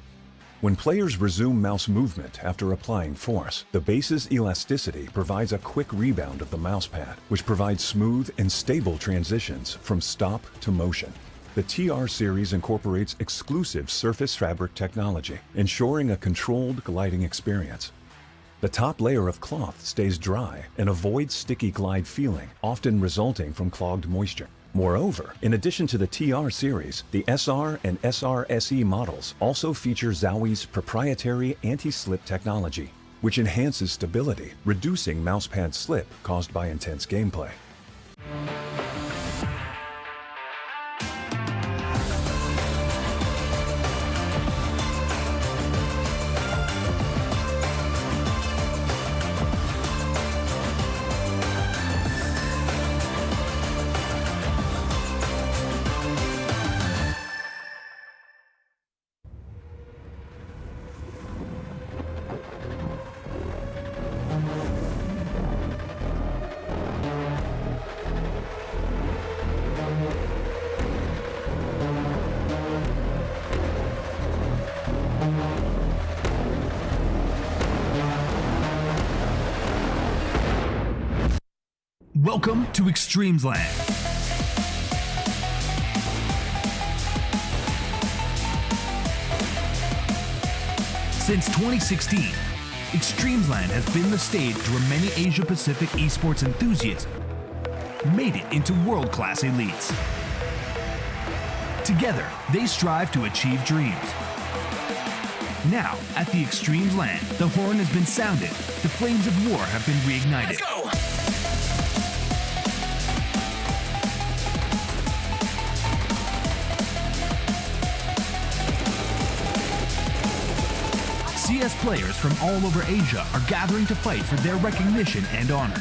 When players resume mouse movement after applying force, the base's elasticity provides a quick rebound of the mouse pad, which provides smooth and stable transitions from stop to motion. The TR series incorporates exclusive surface fabric technology, ensuring a controlled gliding experience. The top layer of cloth stays dry and avoids sticky glide feeling, often resulting from clogged moisture. Moreover, in addition to the TR series, the SR and SR-SE models also feature Zowie's proprietary anti-slip technology, which enhances stability, reducing mousepad slip caused by intense gameplay. Welcome to eXTREMESLAND. Since 2016, eXTREMESLAND has been the stage where many Asia-Pacific esports enthusiasts made it into world-class elites. Together, they strive to achieve dreams. Now, at the eXTREMESLAND, the horn has been sounded, the flames of war have been reignited. Let's go! CS players from all over Asia are gathering to fight for their recognition and honor.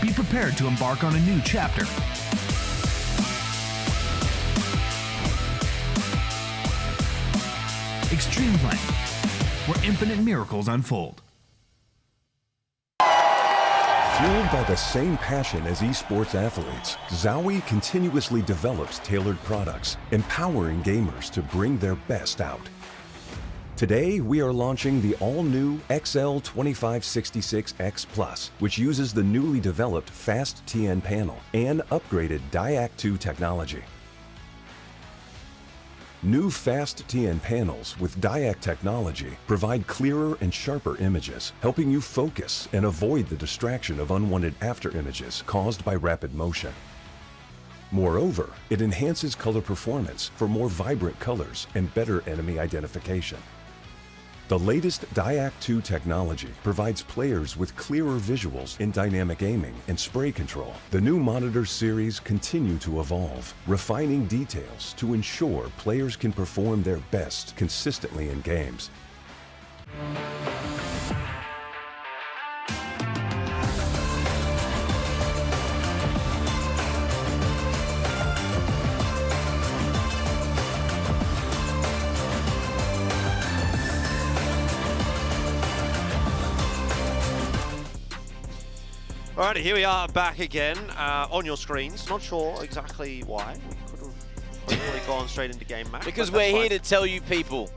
Be prepared to embark on a new chapter. eXTREMESLAND, where infinite miracles unfold. Fueled by the same passion as esports athletes, Zowie continuously develops tailored products, empowering gamers to bring their best out. Today, we are launching the all-new XL2566X Plus, which uses the newly developed Fast TN panel and upgraded Diac2 technology. New Fast TN panels with Diac technology provide clearer and sharper images, helping you focus and avoid the distraction of unwanted after-images caused by rapid motion. Moreover, it enhances color performance for more vibrant colors and better enemy identification. The latest Diac2 technology provides players with clearer visuals in dynamic aiming and spray control. The new monitor series continue to evolve, refining details to ensure players can perform their best consistently in games. Alrighty, here we are back again on your screens. Not sure exactly why. We could have hopefully gone straight into game match. Because we're here to tell you people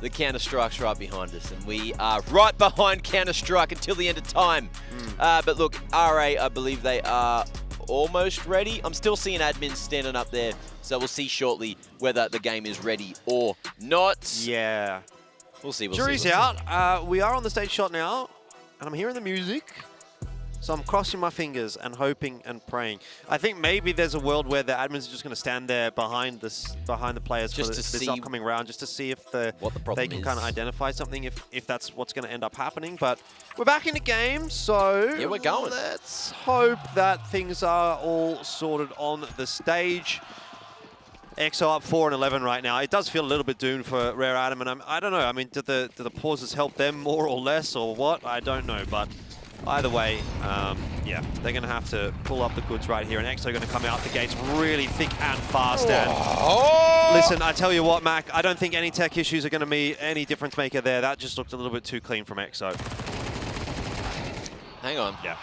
the Counter-Strike's right behind us, and we are right behind Counter-Strike until the end of time. But look, RA, I believe they are almost ready. I'm still seeing admins standing up there, so we'll see shortly whether the game is ready or not. Yeah. We'll see. Jury's out. We are on the stage shot now, and I'm hearing the music. So I'm crossing my fingers and hoping and praying. I think maybe there's a world where the admins are just going to stand there behind the players just for this upcoming round, just to see if they can kind of identify something, if that's what's going to end up happening. But we're back in the game, so yeah, we're going. Let's hope that things are all sorted on the stage. EXO up 4-11 right now. It does feel a little bit doomed for Rare Atom, and I don't know. I mean, do the pauses help them more or less, or what? I don't know, but. Either way, yeah, they're going to have to pull up the goods right here, and EXO are going to come out the gates really thick and fast. And listen, I tell you what, Mac, I don't think any tech issues are going to be any difference maker there. That just looked a little bit too clean from EXO. Hang on. Yeah.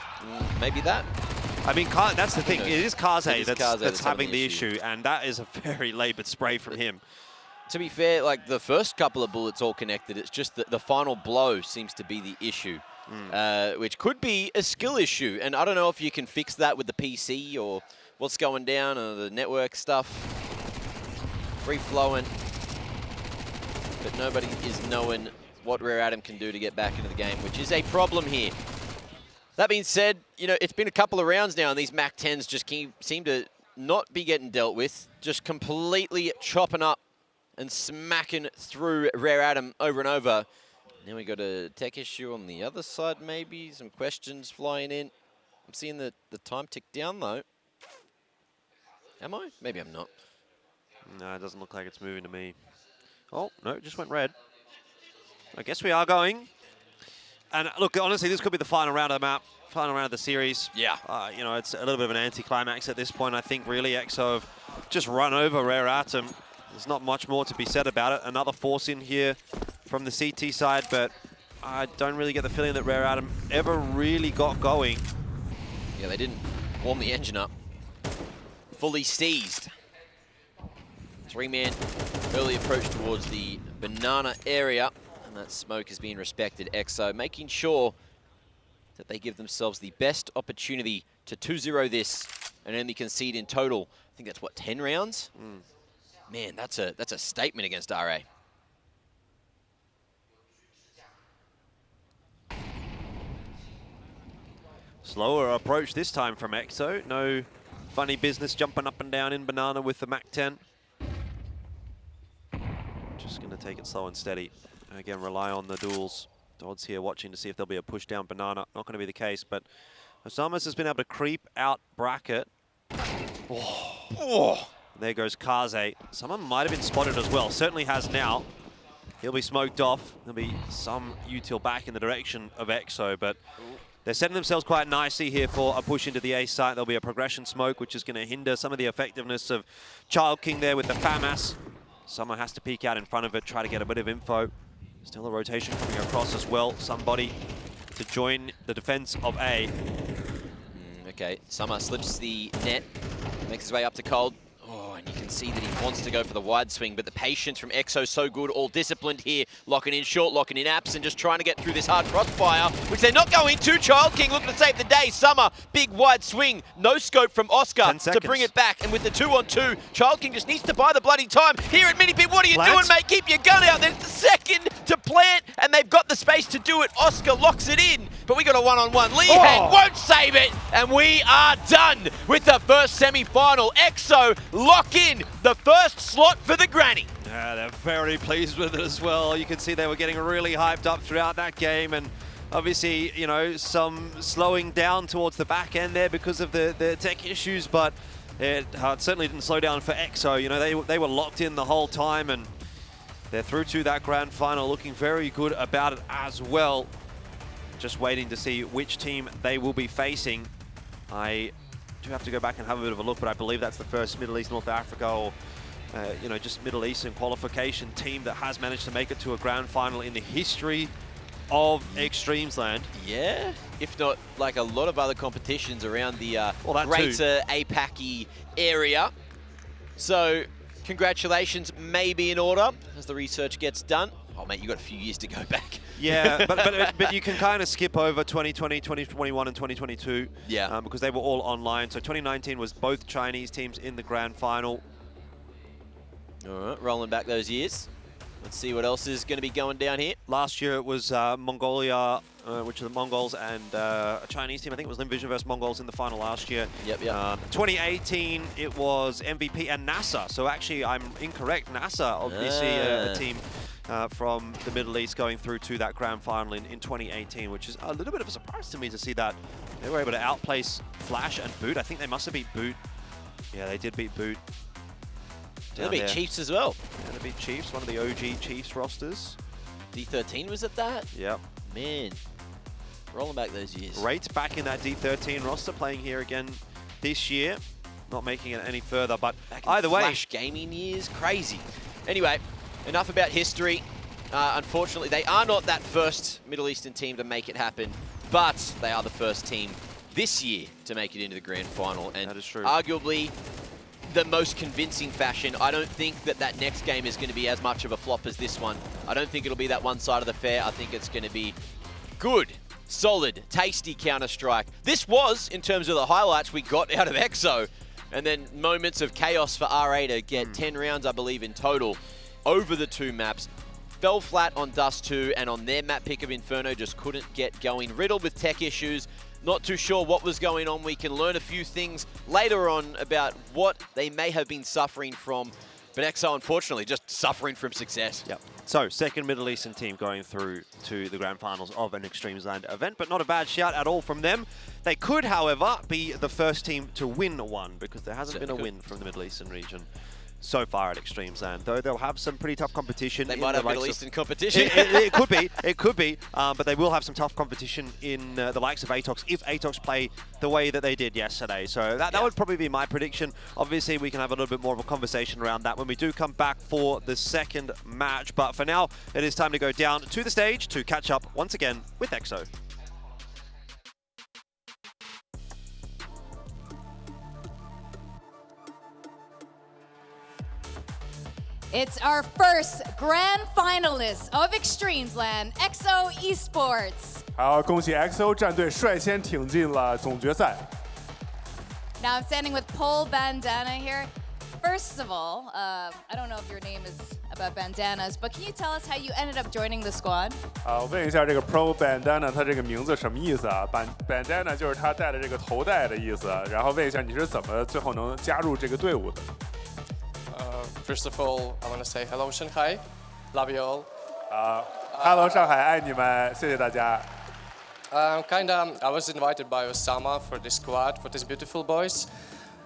Maybe that. I mean, that's the thing. It is Kaze that's having the issue, and that is a very laboured spray from him. To be fair, like the first couple of bullets all connected, it's just that the final blow seems to be the issue. Which could be a skill issue, and I don't know if you can fix that with the PC or what's going down or the network stuff. Free flowing, but nobody is knowing what Rare Atom can do to get back into the game, which is a problem here. That being said, you know, it's been a couple of rounds now, and these MAC 10s just seem to not be getting dealt with, just completely chopping up and smacking through Rare Atom over and over. Now we got a tech issue on the other side, maybe. Some questions flying in. I'm seeing the time tick down, though. Am I? Maybe I'm not. No, it doesn't look like it's moving to me. Oh, no, it just went red. I guess we are going. And look, honestly, this could be the final round of the map, final round of the series. Yeah. You know, it's a little bit of an anticlimax at this point. I think really EXO have just run over Rare Atom. There's not much more to be said about it. Another force in here from the CT side, but I don't really get the feeling that Rare Atom ever really got going. Yeah, they didn't warm the engine up. Fully seized. Three-man early approach towards the banana area, and that smoke is being respected. EXO making sure that they give themselves the best opportunity to 2-0 this and only concede in total. I think that's, what, 10 rounds? Man, that's a statement against RA. Slower approach this time from EXO. No funny business jumping up and down in banana with the MAC 10. Just going to take it slow and steady. And again, rely on the duels. Dodds here watching to see if there'll be a push down banana. Not going to be the case, but Osamas has been able to creep out bracket. There goes Kaze. Someone might have been spotted as well. Certainly has now. He'll be smoked off. There'll be some util back in the direction of EXO, but they're setting themselves quite nicely here for a push into the A site. There'll be a progression smoke, which is going to hinder some of the effectiveness of Child King there with the FAMAS. Someone has to peek out in front of it, try to get a bit of info. Still a rotation coming across as well. Somebody to join the defense of A. Okay, Summer slips the net, makes his way up to Cold. Oh, and you can see that he wants to go for the wide swing, but the patience from EXO so good, all disciplined here, locking in short, locking in apps, and just trying to get through this hard crossfire, which they're not going to. Child King looking to save the day. Summer, big wide swing, no scope from Oscar to bring it back, and with the 2-on-2, Child King just needs to buy the bloody time. Here at Minipit, what are you doing, mate? Keep your gun out. There's the second to plant, and they've got the space to do it. Oscar locks it in, but we got a one-on-one. Lee Heng won't save it, and we are done with the first semi-final. EXO lock in the first slot for the granny. Yeah, they're very pleased with it as well. You can see they were getting really hyped up throughout that game, and obviously, you know, some slowing down towards the back end there because of the tech issues, but it certainly didn't slow down for EXO. You know, they were locked in the whole time, and they're through to that grand final, looking very good about it as well. Just waiting to see which team they will be facing. I do have to go back and have a bit of a look, but I believe that's the first Middle East, North Africa, or you know, just Middle Eastern qualification team that has managed to make it to a grand final in the history of eXTREMESLAND. Yeah, if not like a lot of other competitions around the Well, greater APAC-y area. So congratulations may be in order as the research gets done. Oh, mate, you got a few years to go back. Yeah, but you can kind of skip over 2020, 2021, and 2022. Yeah. Because they were all online. So 2019 was both Chinese teams in the grand final. All right, rolling back those years. Let's see what else is going to be going down here. Last year it was Mongolia, which are the Mongols, and a Chinese team. I think it was Limvision versus Mongols in the final last year. Yep. 2018, it was MVP and NASA. So actually, I'm incorrect. NASA, obviously, a team from the Middle East going through to that grand final in 2018, which is a little bit of a surprise to me to see that they were able to outplace Flash and Boot. I think they must have beat Boot. Yeah, they did beat Boot. They beat Chiefs as well. Yeah, they beat Chiefs, one of the OG Chiefs rosters. D13 was at that? Yep. Man, rolling back those years. Great back in that D13 roster, playing here again this year. Not making it any further, but either way. Flash gaming years, crazy. Anyway, enough about history. Unfortunately, they are not that first Middle Eastern team to make it happen, but they are the first team this year to make it into the grand final. And that is true. Arguably the most convincing fashion. I don't think that next game is going to be as much of a flop as this one. I don't think it'll be that one side of the fair. I think it's going to be good, solid, tasty Counter-Strike. This was, in terms of the highlights we got out of EXO, and then moments of chaos for RA to get 10 rounds, I believe, in total over the two maps. Fell flat on Dust 2, and on their map pick of Inferno just couldn't get going. Riddled with tech issues. Not too sure what was going on. We can learn a few things later on about what they may have been suffering from. But EXO, unfortunately, just suffering from success. Yep. So, second Middle Eastern team going through to the grand finals of an eXTREMESLAND event, but not a bad shout at all from them. They could, however, be the first team to win one, because there hasn't been a win from the Middle Eastern region so far at eXTREMESLAND, though they'll have some pretty tough competition. They might have Middle Eastern competition. It could be, but they will have some tough competition in the likes of Atox if Atox play the way that they did yesterday. So that would probably be my prediction. Obviously, we can have a little bit more of a conversation around that when we do come back for the second match. But for now, it is time to go down to the stage to catch up once again with EXO. It's our first grand finalist of eXTREMESLAND, EXO Esports. 好，恭喜 EXO 战队率先挺进了总决赛。 Now I'm standing with Pole Bandana here. First of all, I don't know if your name is about bandanas, but can you tell us how you ended up joining the squad? 我问一下这个 Pro Bandana 它这个名字什么意思啊 ？Bandana 就是他戴的这个头带的意思。然后问一下你是怎么最后能加入这个队伍的？ First of all, I want to say hello, Shanghai. Love you all. Hello 上海，爱你们，谢谢大家。 I was invited by Osama for this squad, for these beautiful boys.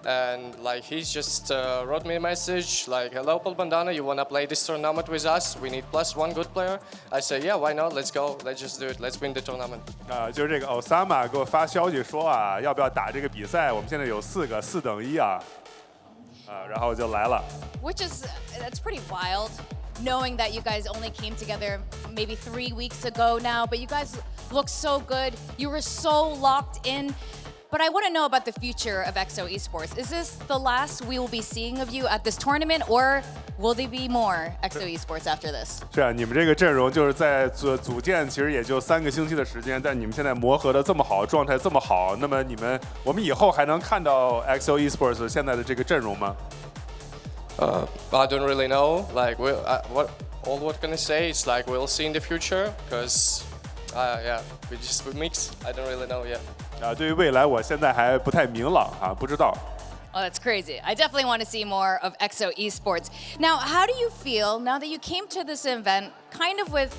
And like he just wrote me a message like, hello, Paul Bandana, you want to play this tournament with us? We need +1 good player. I say, yeah, why not? Let's go. Let's just do it. Let's win the tournament. 就是这个 Osama 给我发消息说啊，要不要打这个比赛？我们现在有4个4等1啊。 然后我就来了。 That's pretty wild, knowing that you guys only came together maybe 3 weeks ago now, but you guys look so good. You were so locked in. But I want to know about the future of EXO Esports. Is this the last we will be seeing of you at this tournament, or will there be more EXO Esports after this? 是啊，你们这个阵容就是在组建，其实也就3个星期的时间，但你们现在磨合的这么好，状态这么好，那么我们以后还能看到 EXO Esports 现在的这个阵容吗？ I don't really know. Like, what can I say? It's like we'll see in the future, because yeah, we mix. I don't really know yet. 对于未来，我现在还不太明朗啊，不知道。 Oh, that's crazy. I definitely want to see more of EXO Esports. Now, how do you feel now that you came to this event kind of with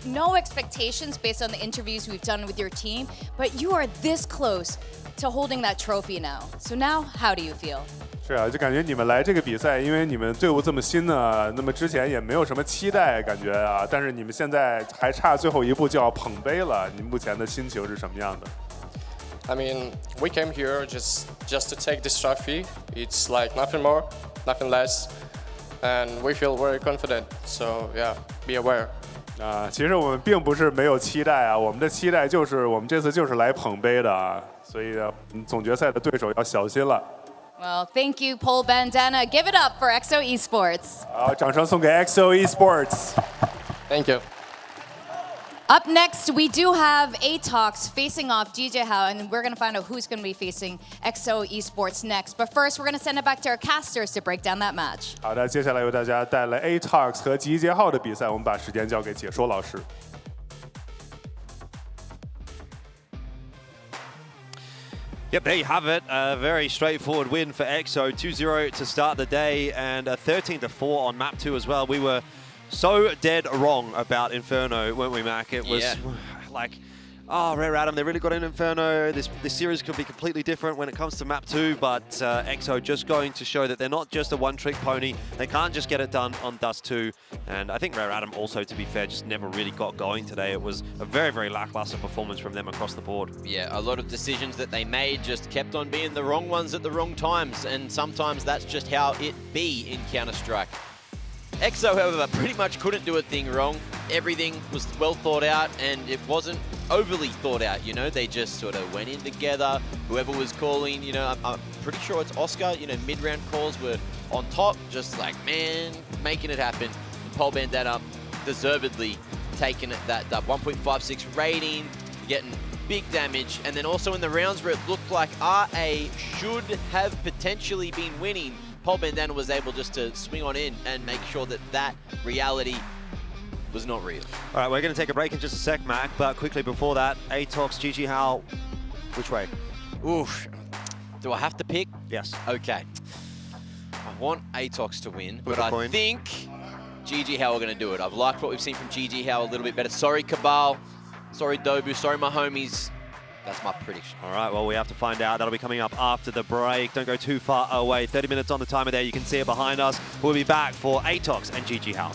no expectations based on the interviews we've done with your team, but you are this close to holding that trophy now. So now, how do you feel? 是啊，就感觉你们来这个比赛，因为你们队伍这么新呢，那么之前也没有什么期待，感觉啊，但是你们现在还差最后一步就要捧杯了，你目前的心情是什么样的？ I mean, we came here just to take this trophy. It's like nothing more, nothing less, and we feel very confident. So yeah, be aware. 其实我们并不是没有期待啊，我们的期待就是我们这次就是来捧杯的啊，所以总决赛的对手要小心了。Well, thank you, Pole Bandana. Give it up for EXO Esports. 好，掌声送给 EXO Esports。Thank you. Up next, we do have ATOX facing off GJ Hao, and we're going to find out who's going to be facing EXO Esports next. But first, we're going to send it back to our casters to break down that match. 好的，接下来为大家带来 ATOX 和集结号的比赛，我们把时间交给解说老师。Yep, there you have it. A very straightforward win for EXO. 2-0 to start the day and a 13-4 on map 2 as well. We were so dead wrong about Inferno, weren't we, Mac? It was like, oh, Rare Atom, they really got in Inferno. This series could be completely different when it comes to map 2, but EXO just going to show that they're not just a one-trick pony. They can't just get it done on Dust 2. And I think Rare Atom also, to be fair, just never really got going today. It was a very, very lackluster performance from them across the board. Yeah, a lot of decisions that they made just kept on being the wrong ones at the wrong times, and sometimes that's just how it be in Counter-Strike. EXO, however, pretty much couldn't do a thing wrong. Everything was well thought out, and it wasn't overly thought out, you know? They just sort of went in together. Whoever was calling, you know, I'm pretty sure it's Oscar, you know, mid-round calls were on top, just like, man, making it happen. Pole Bandana deservedly taking it that 1.56 rating, getting big damage, and then also in the rounds where it looked like RA should have potentially been winning, Pole Bandana was able just to swing on in and make sure that that reality was not real. All right, we're going to take a break in just a sec, Mac, but quickly before that, ATOX, GG Hao, which way? Oof. Do I have to pick? Yes. Okay. I want ATOX to win, Flip but a coin. I think GG Hao are going to do it. I've liked what we've seen from GG Hao a little bit better. Sorry, Cabal. Sorry, Dobu. Sorry, my homies. That's my prediction. All right, well, we have to find out. That'll be coming up after the break. Don't go too far away. 30 minutes on the timer there. You can see it behind us. We'll be back for ATOX and GG Hao.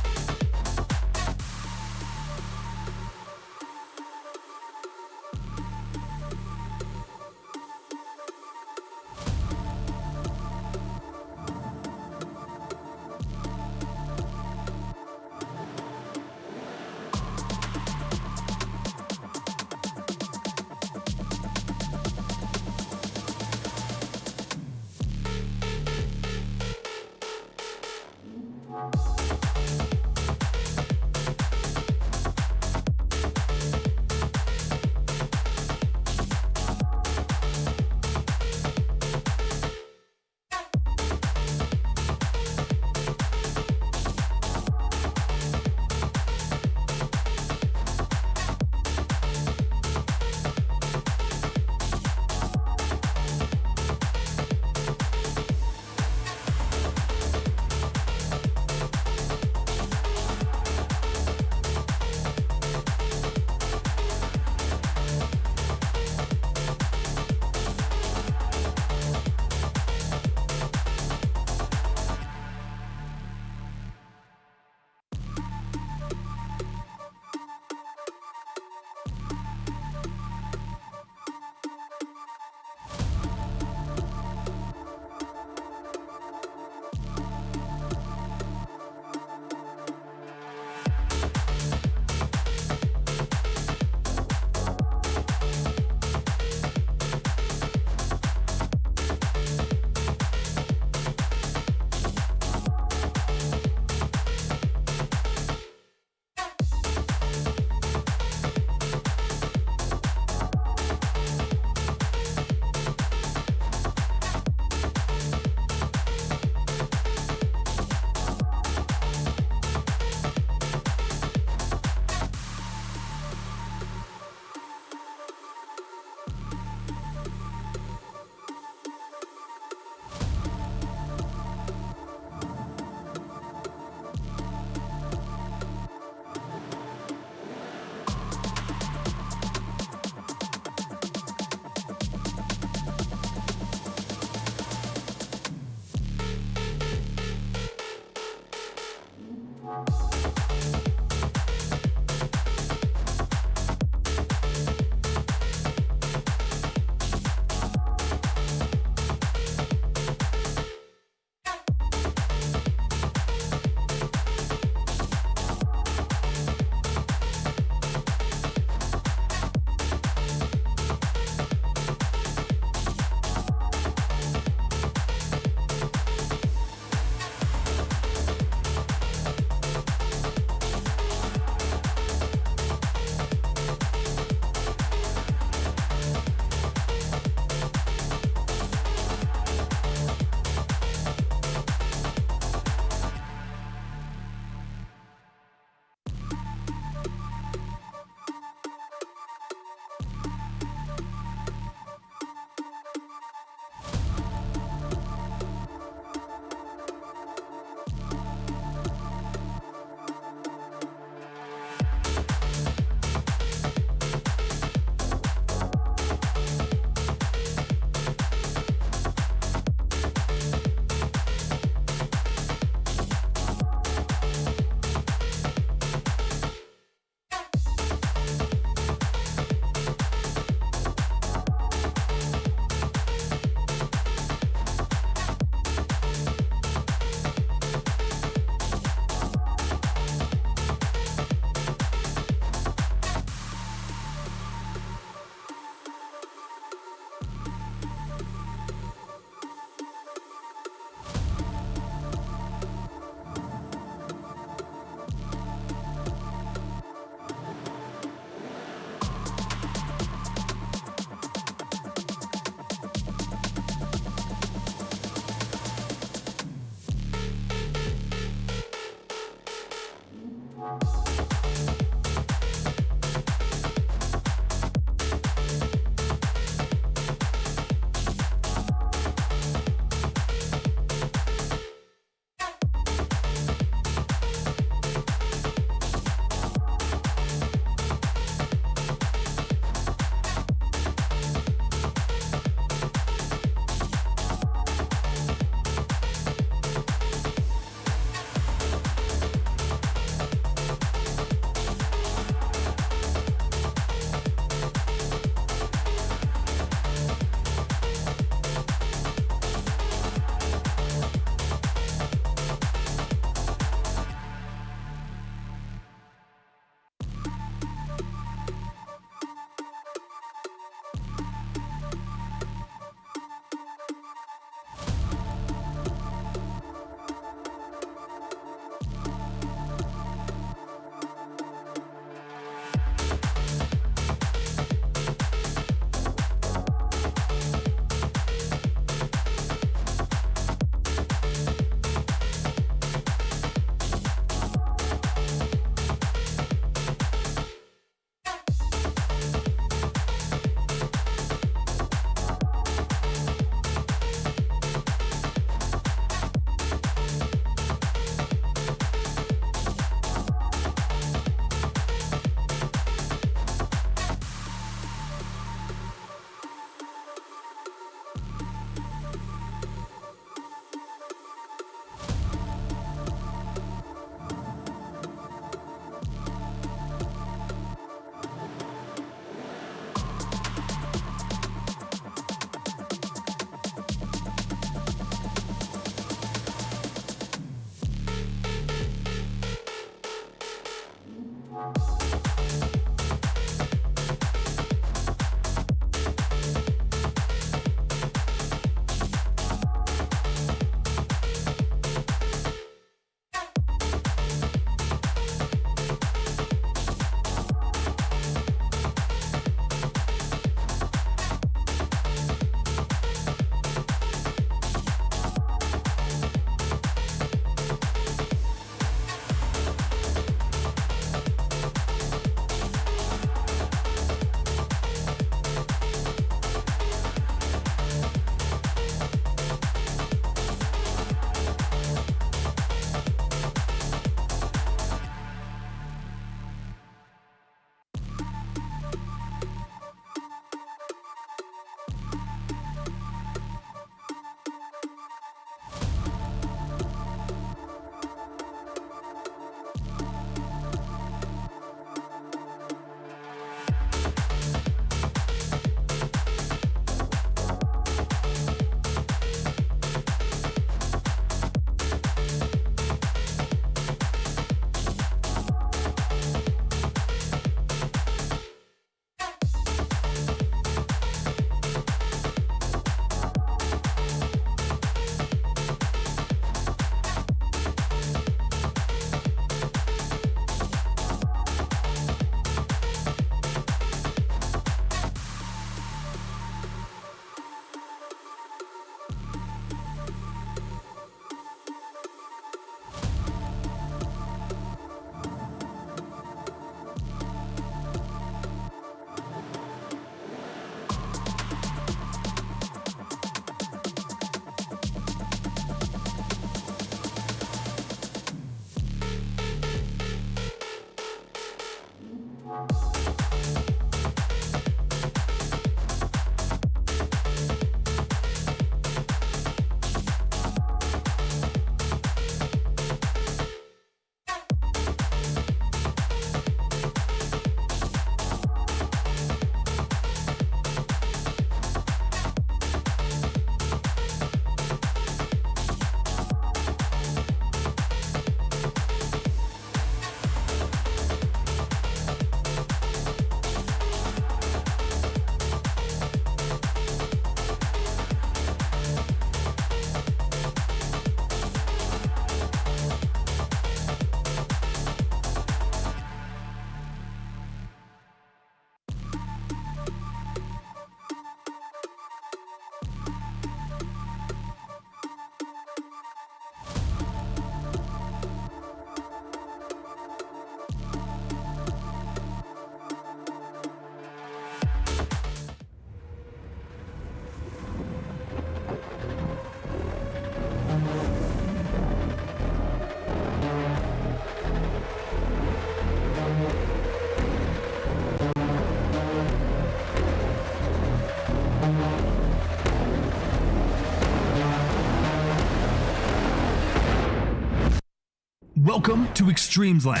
Welcome to EXTREMESLAND.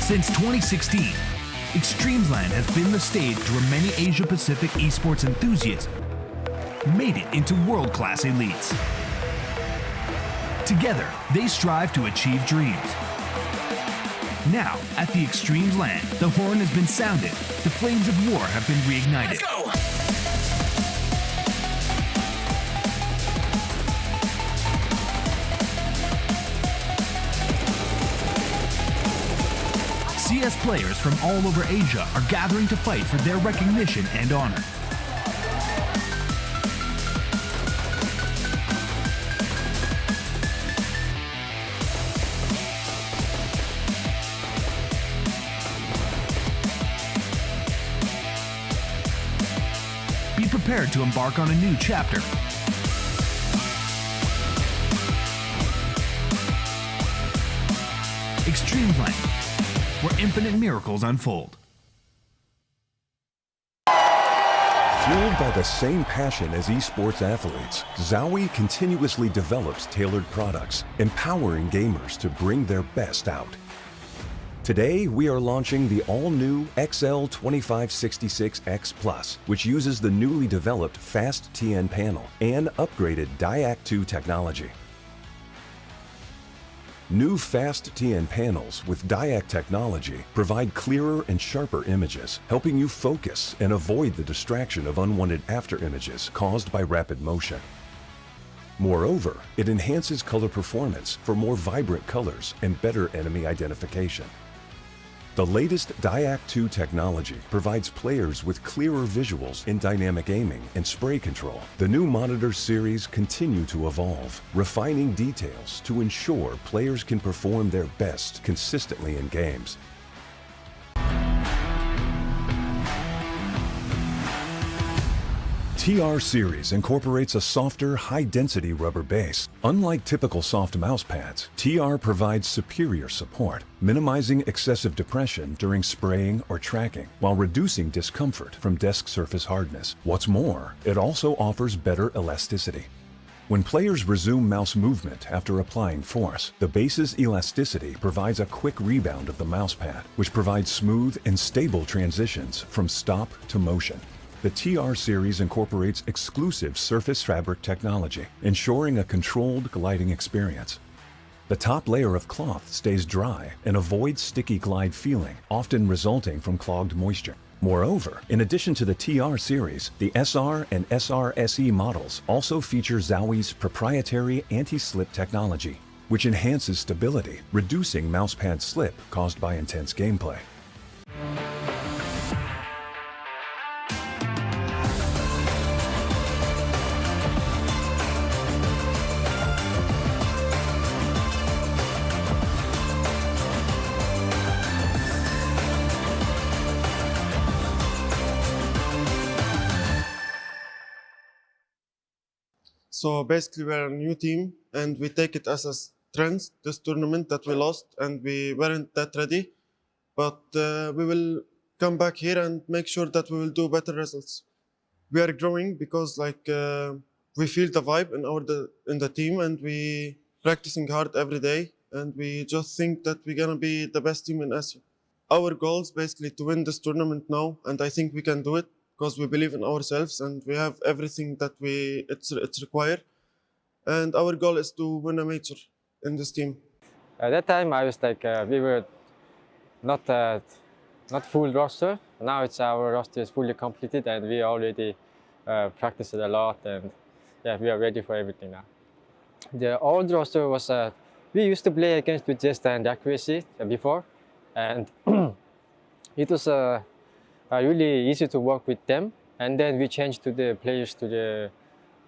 Since 2016, EXTREMESLAND has been the stage where many Asia-Pacific esports enthusiasts made it into world-class elites. Together, they strive to achieve dreams. Now, at the EXTREMESLAND, the horn has been sounded, the flames of war have been reignited. Let's go! CS players from all over Asia are gathering to fight for their recognition and honor. Be prepared to embark on a new chapter. EXTREMESLAND, where infinite miracles unfold. Fueled by the same passion as esports athletes, Zowie continuously develops tailored products, empowering gamers to bring their best out. Today, we are launching the all-new XL2566X Plus, which uses the newly developed Fast TN panel and upgraded Diac2 technology. New Fast TN panels with Diac technology provide clearer and sharper images, helping you focus and avoid the distraction of unwanted after-images caused by rapid motion. Moreover, it enhances color performance for more vibrant colors and better enemy identification. The latest Diac2 technology provides players with clearer visuals in dynamic aiming and spray control. The new monitor series continue to evolve, refining details to ensure players can perform their best consistently in games. TR Series incorporates a softer, high-density rubber base. Unlike typical soft mouse pads, TR provides superior support, minimizing excessive depression during spraying or tracking, while reducing discomfort from desk surface hardness. What's more, it also offers better elasticity. When players resume mouse movement after applying force, the base's elasticity provides a quick rebound of the mouse pad, which provides smooth and stable transitions from stop to motion. The TR series incorporates exclusive surface fabric technology, ensuring a controlled gliding experience. The top layer of cloth stays dry and avoids sticky glide feeling, often resulting from clogged moisture. Moreover, in addition to the TR series, the SR and SR-SE models also feature Zowie's proprietary anti-slip technology, which enhances stability, reducing mousepad slip caused by intense gameplay. So basically we're a new team and we take it as a strength, this tournament that we lost and we weren't that ready. But we will come back here and make sure that we will do better results. We are growing because we feel the vibe in the team and we practicing hard every day and we just think that we're gonna be the best team in Asia. Our goal is basically to win this tournament now and I think we can do it, because we believe in ourselves and we have everything that it's required. And our goal is to win a major in this team. At that time, I was like, we were not full roster. Now our roster is fully completed and we already practiced a lot and yeah, we are ready for everything now. The old roster was, we used to play against with just and accuracy before and it was really easy to work with them, and then we changed to the players to the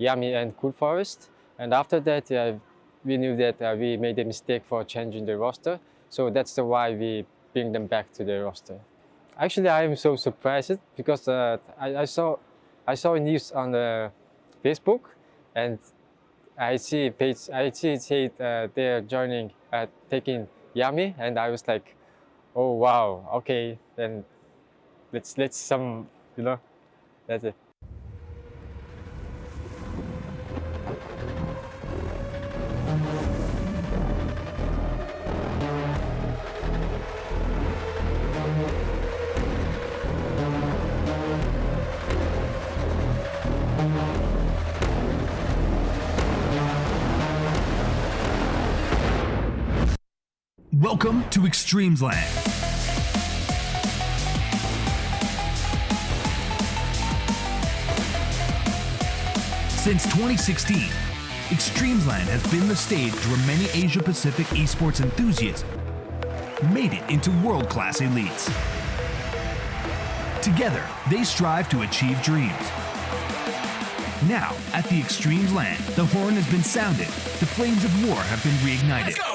Yami and Cool Forest, and after that we knew that we made a mistake for changing the roster, so that's why we bring them back to the roster. Actually, I am so surprised because I saw news on Facebook, and I see they're joining taking Yami, and I was like, oh wow, okay, then let's some, that's it. Welcome to EXTREMESLAND. Since 2016, EXTREMESLAND has been the stage where many Asia-Pacific esports enthusiasts made it into world-class elites. Together, they strive to achieve dreams. Now, at the EXTREMESLAND, the horn has been sounded, the flames of war have been reignited. Let's go!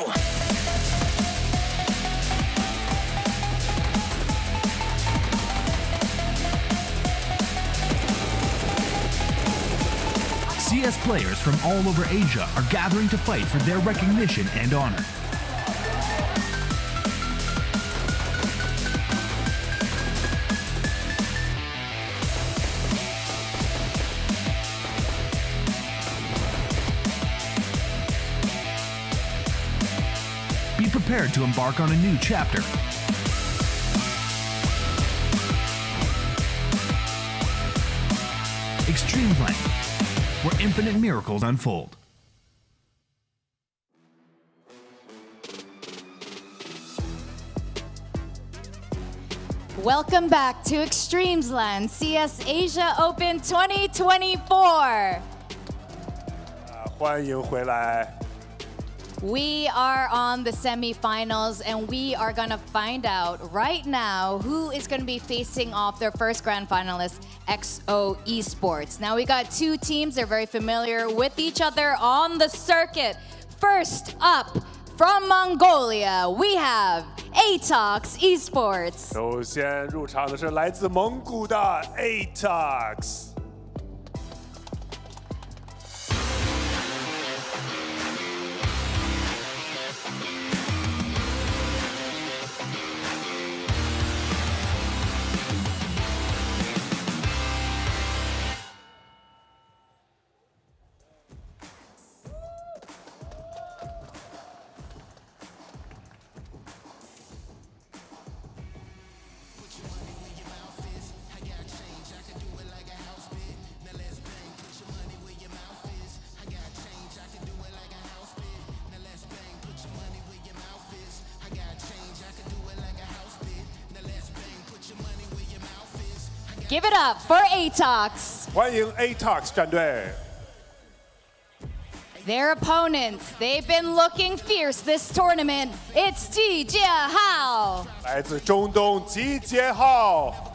CS players from all over Asia are gathering to fight for their recognition and honor. Be prepared to embark on a new chapter. EXTREMESLAND, where infinite miracles unfold. Welcome back to EXTREMESLAND CS Asia Open 2024. 欢迎回来。 We are on the semifinals, and we are going to find out right now who is going to be facing off their first grand finalist, XO Esports. Now, we got two teams. They're very familiar with each other on the circuit. First up, from Mongolia, we have ATOX Esports. 首先入场的是来自蒙古的 ATOX。 Give it up for ATOX. 欢迎 ATOX 战队。 Their opponents, they've been looking fierce this tournament. It's Ji Jiahao. 来自中东集结号。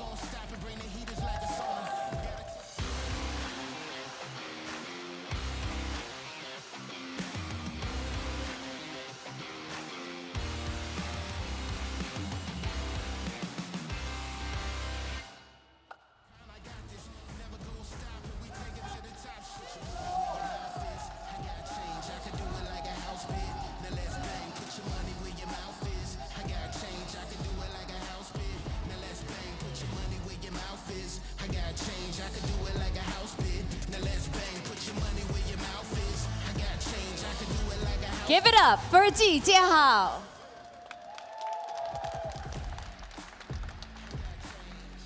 Give it up for Ji Jiahao.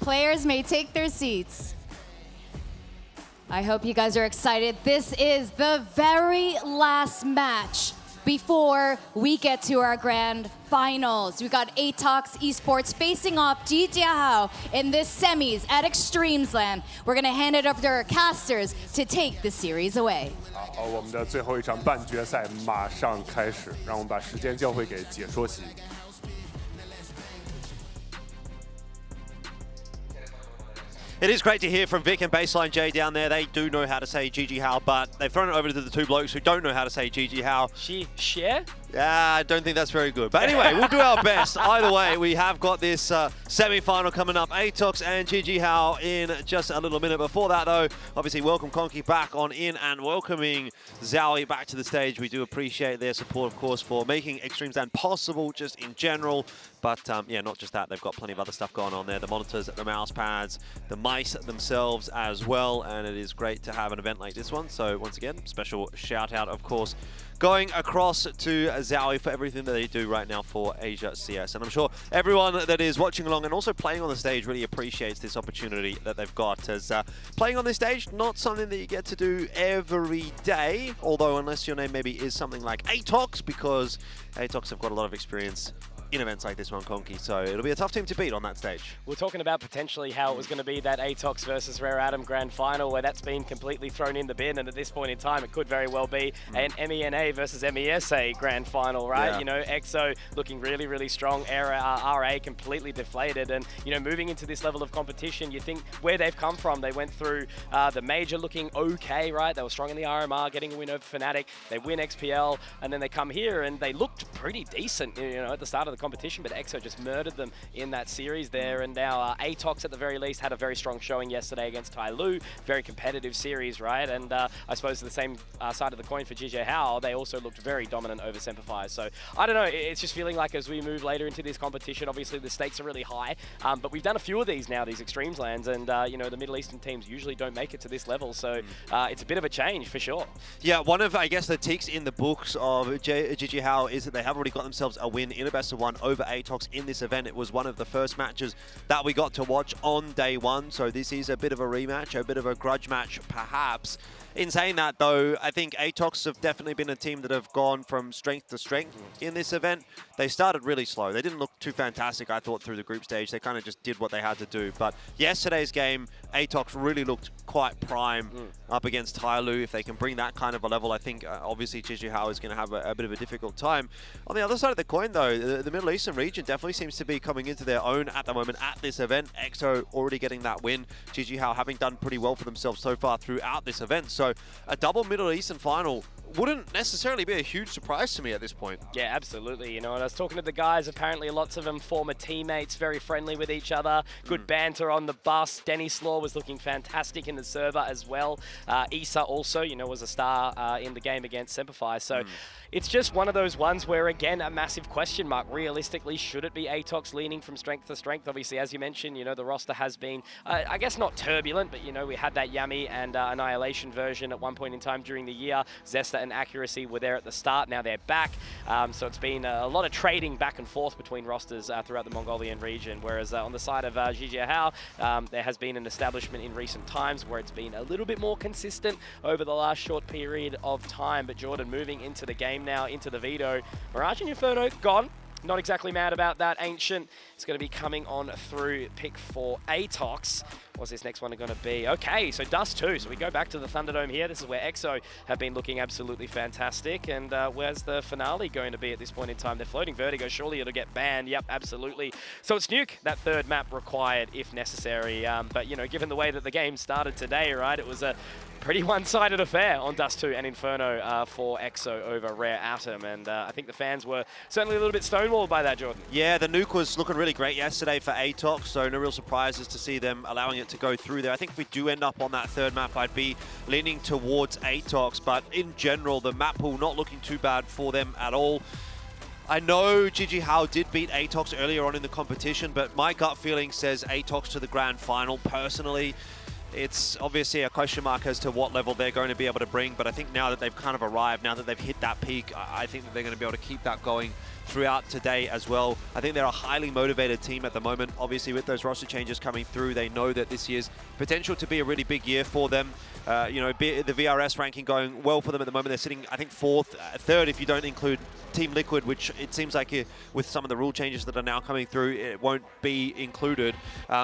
Players may take their seats. I hope you guys are excited. This is the very last match before we get to our grand finals. We got ATOX Esports facing off Ji Jiahao in this semis at EXTREMESLAND. We're gonna hand it over to our casters to take the series away. 好，我们的最后一场半决赛马上开始，让我们把时间交回给解说席。 It is great to hear from Vic and Baseline J down there. They do know how to say Gigi How, but they've thrown it over to the two blokes who don't know how to say Gigi How. Share? Yeah, I don't think that's very good. But anyway, we'll do our best. Either way, we have got this semi-final coming up. ATOX and Gigi How in just a little minute. Before that, though, obviously welcome Conky back on in and welcoming Zowie back to the stage. We do appreciate their support, of course, for making EXTREMESLAND possible just in general. But yeah, not just that. They've got plenty of other stuff going on there. The monitors, the mouse pads, the mice themselves as well. And it is great to have an event like this one. So once again, special shout out, of course, going across to Zowie for everything that they do right now for Asia CS. And I'm sure everyone that is watching along and also playing on the stage really appreciates this opportunity that they've got, as playing on this stage, not something that you get to do every day, although unless your name maybe is something like Atox, because Atox have got a lot of experience in events like this one, Conky, so it'll be a tough team to beat on that stage. We're talking about potentially how it was going to be that Atox versus Rare Atom grand final, where that's been completely thrown in the bin, and at this point in time it could very well be an MENA versus MESA grand final, right? Yeah. You know, EXO looking really, really strong, RA completely deflated, and you know, moving into this level of competition, you think where they've come from. They went through the major looking okay, right? They were strong in the RMR, getting a win over Fnatic, they win XPL, and then they come here and they looked pretty decent, you know, at the start of the competition, but EXO just murdered them in that series there. And now Atox at the very least had a very strong showing yesterday against Tai Lu. Very competitive series, right? And I suppose the same side of the coin for GJ Hao, they also looked very dominant over Semperfire. So I don't know, it's just feeling like as we move later into this competition, obviously the stakes are really high, but we've done a few of these now, these Extremeslands, and you know, the Middle Eastern teams usually don't make it to this level, so it's a bit of a change for sure. Yeah, one of, I guess, the ticks in the books of GG Hao is that they have already got themselves a win in a best of one over Atox in this event. It was one of the first matches that we got to watch on day one, so this is a bit of a rematch, a bit of a grudge match perhaps. In saying that though, I think Atox have definitely been a team that have gone from strength to strength in this event. They started really slow. They didn't look too fantastic, I thought, through the group stage. They kind of just did what they had to do. But yesterday's game, Atox really looked quite prime up against Tai Lu. If they can bring that kind of a level, I think obviously GG Hao is going to have a bit of a difficult time. On the other side of the coin though, the Middle Eastern region definitely seems to be coming into their own at the moment at this event. EXO already getting that win. GG Hao having done pretty well for themselves so far throughout this event. So a double Middle Eastern final wouldn't necessarily be a huge surprise to me at this point. Yeah, absolutely. You know, and I was talking to the guys, apparently lots of them former teammates, very friendly with each other, good banter on the bus. Denny Slaw was looking fantastic in the server as well. Issa also, you know, was a star in the game against Semperfire. So it's just one of those ones where, again, a massive question mark. Realistically, should it be Atox leaning from strength to strength? Obviously, as you mentioned, you know, the roster has been, I guess not turbulent, but, you know, we had that Yami and Annihilation version at one point in time during the year. Zesta and Accuracy were there at the start. Now they're back. So it's been a lot of trading back and forth between rosters throughout the Mongolian region. Whereas on the side of GG Hao, there has been an establishment in recent times where it's been a little bit more consistent over the last short period of time. But Jordan, moving into the game now, into the veto. Mirage and Inferno gone. Not exactly mad about that. Ancient is going to be coming on through pick for Atox. What's this next one going to be? Okay, so Dust 2. So we go back to the Thunderdome here. This is where EXO have been looking absolutely fantastic. And where's the finale going to be at this point in time? They're floating Vertigo. Surely it'll get banned. Yep, absolutely. So it's Nuke, that third map required if necessary. But, you know, given the way that the game started today, right, it was a pretty one-sided affair on Dust 2 and Inferno for EXO over Rare Atom. And I think the fans were certainly a little bit stonewalled by that, Jordan. Yeah, the nuke was looking really great yesterday for Atox, so no real surprises to see them allowing it to go through there. I think if we do end up on that third map, I'd be leaning towards Atox, but in general, the map pool not looking too bad for them at all. I know GG Hao did beat Atox earlier on in the competition, but my gut feeling says Atox to the grand final. Personally, it's obviously a question mark as to what level they're going to be able to bring, but I think now that they've kind of arrived, now that they've hit that peak, I think that they're going to be able to keep that going throughout today as well. I think they're a highly motivated team at the moment. Obviously, with those roster changes coming through, they know that this year's potential to be a really big year for them. You know, the VRS ranking going well for them at the moment. They're sitting, I think, third if you don't include Team Liquid, which it seems like with some of the rule changes that are now coming through, it won't be included.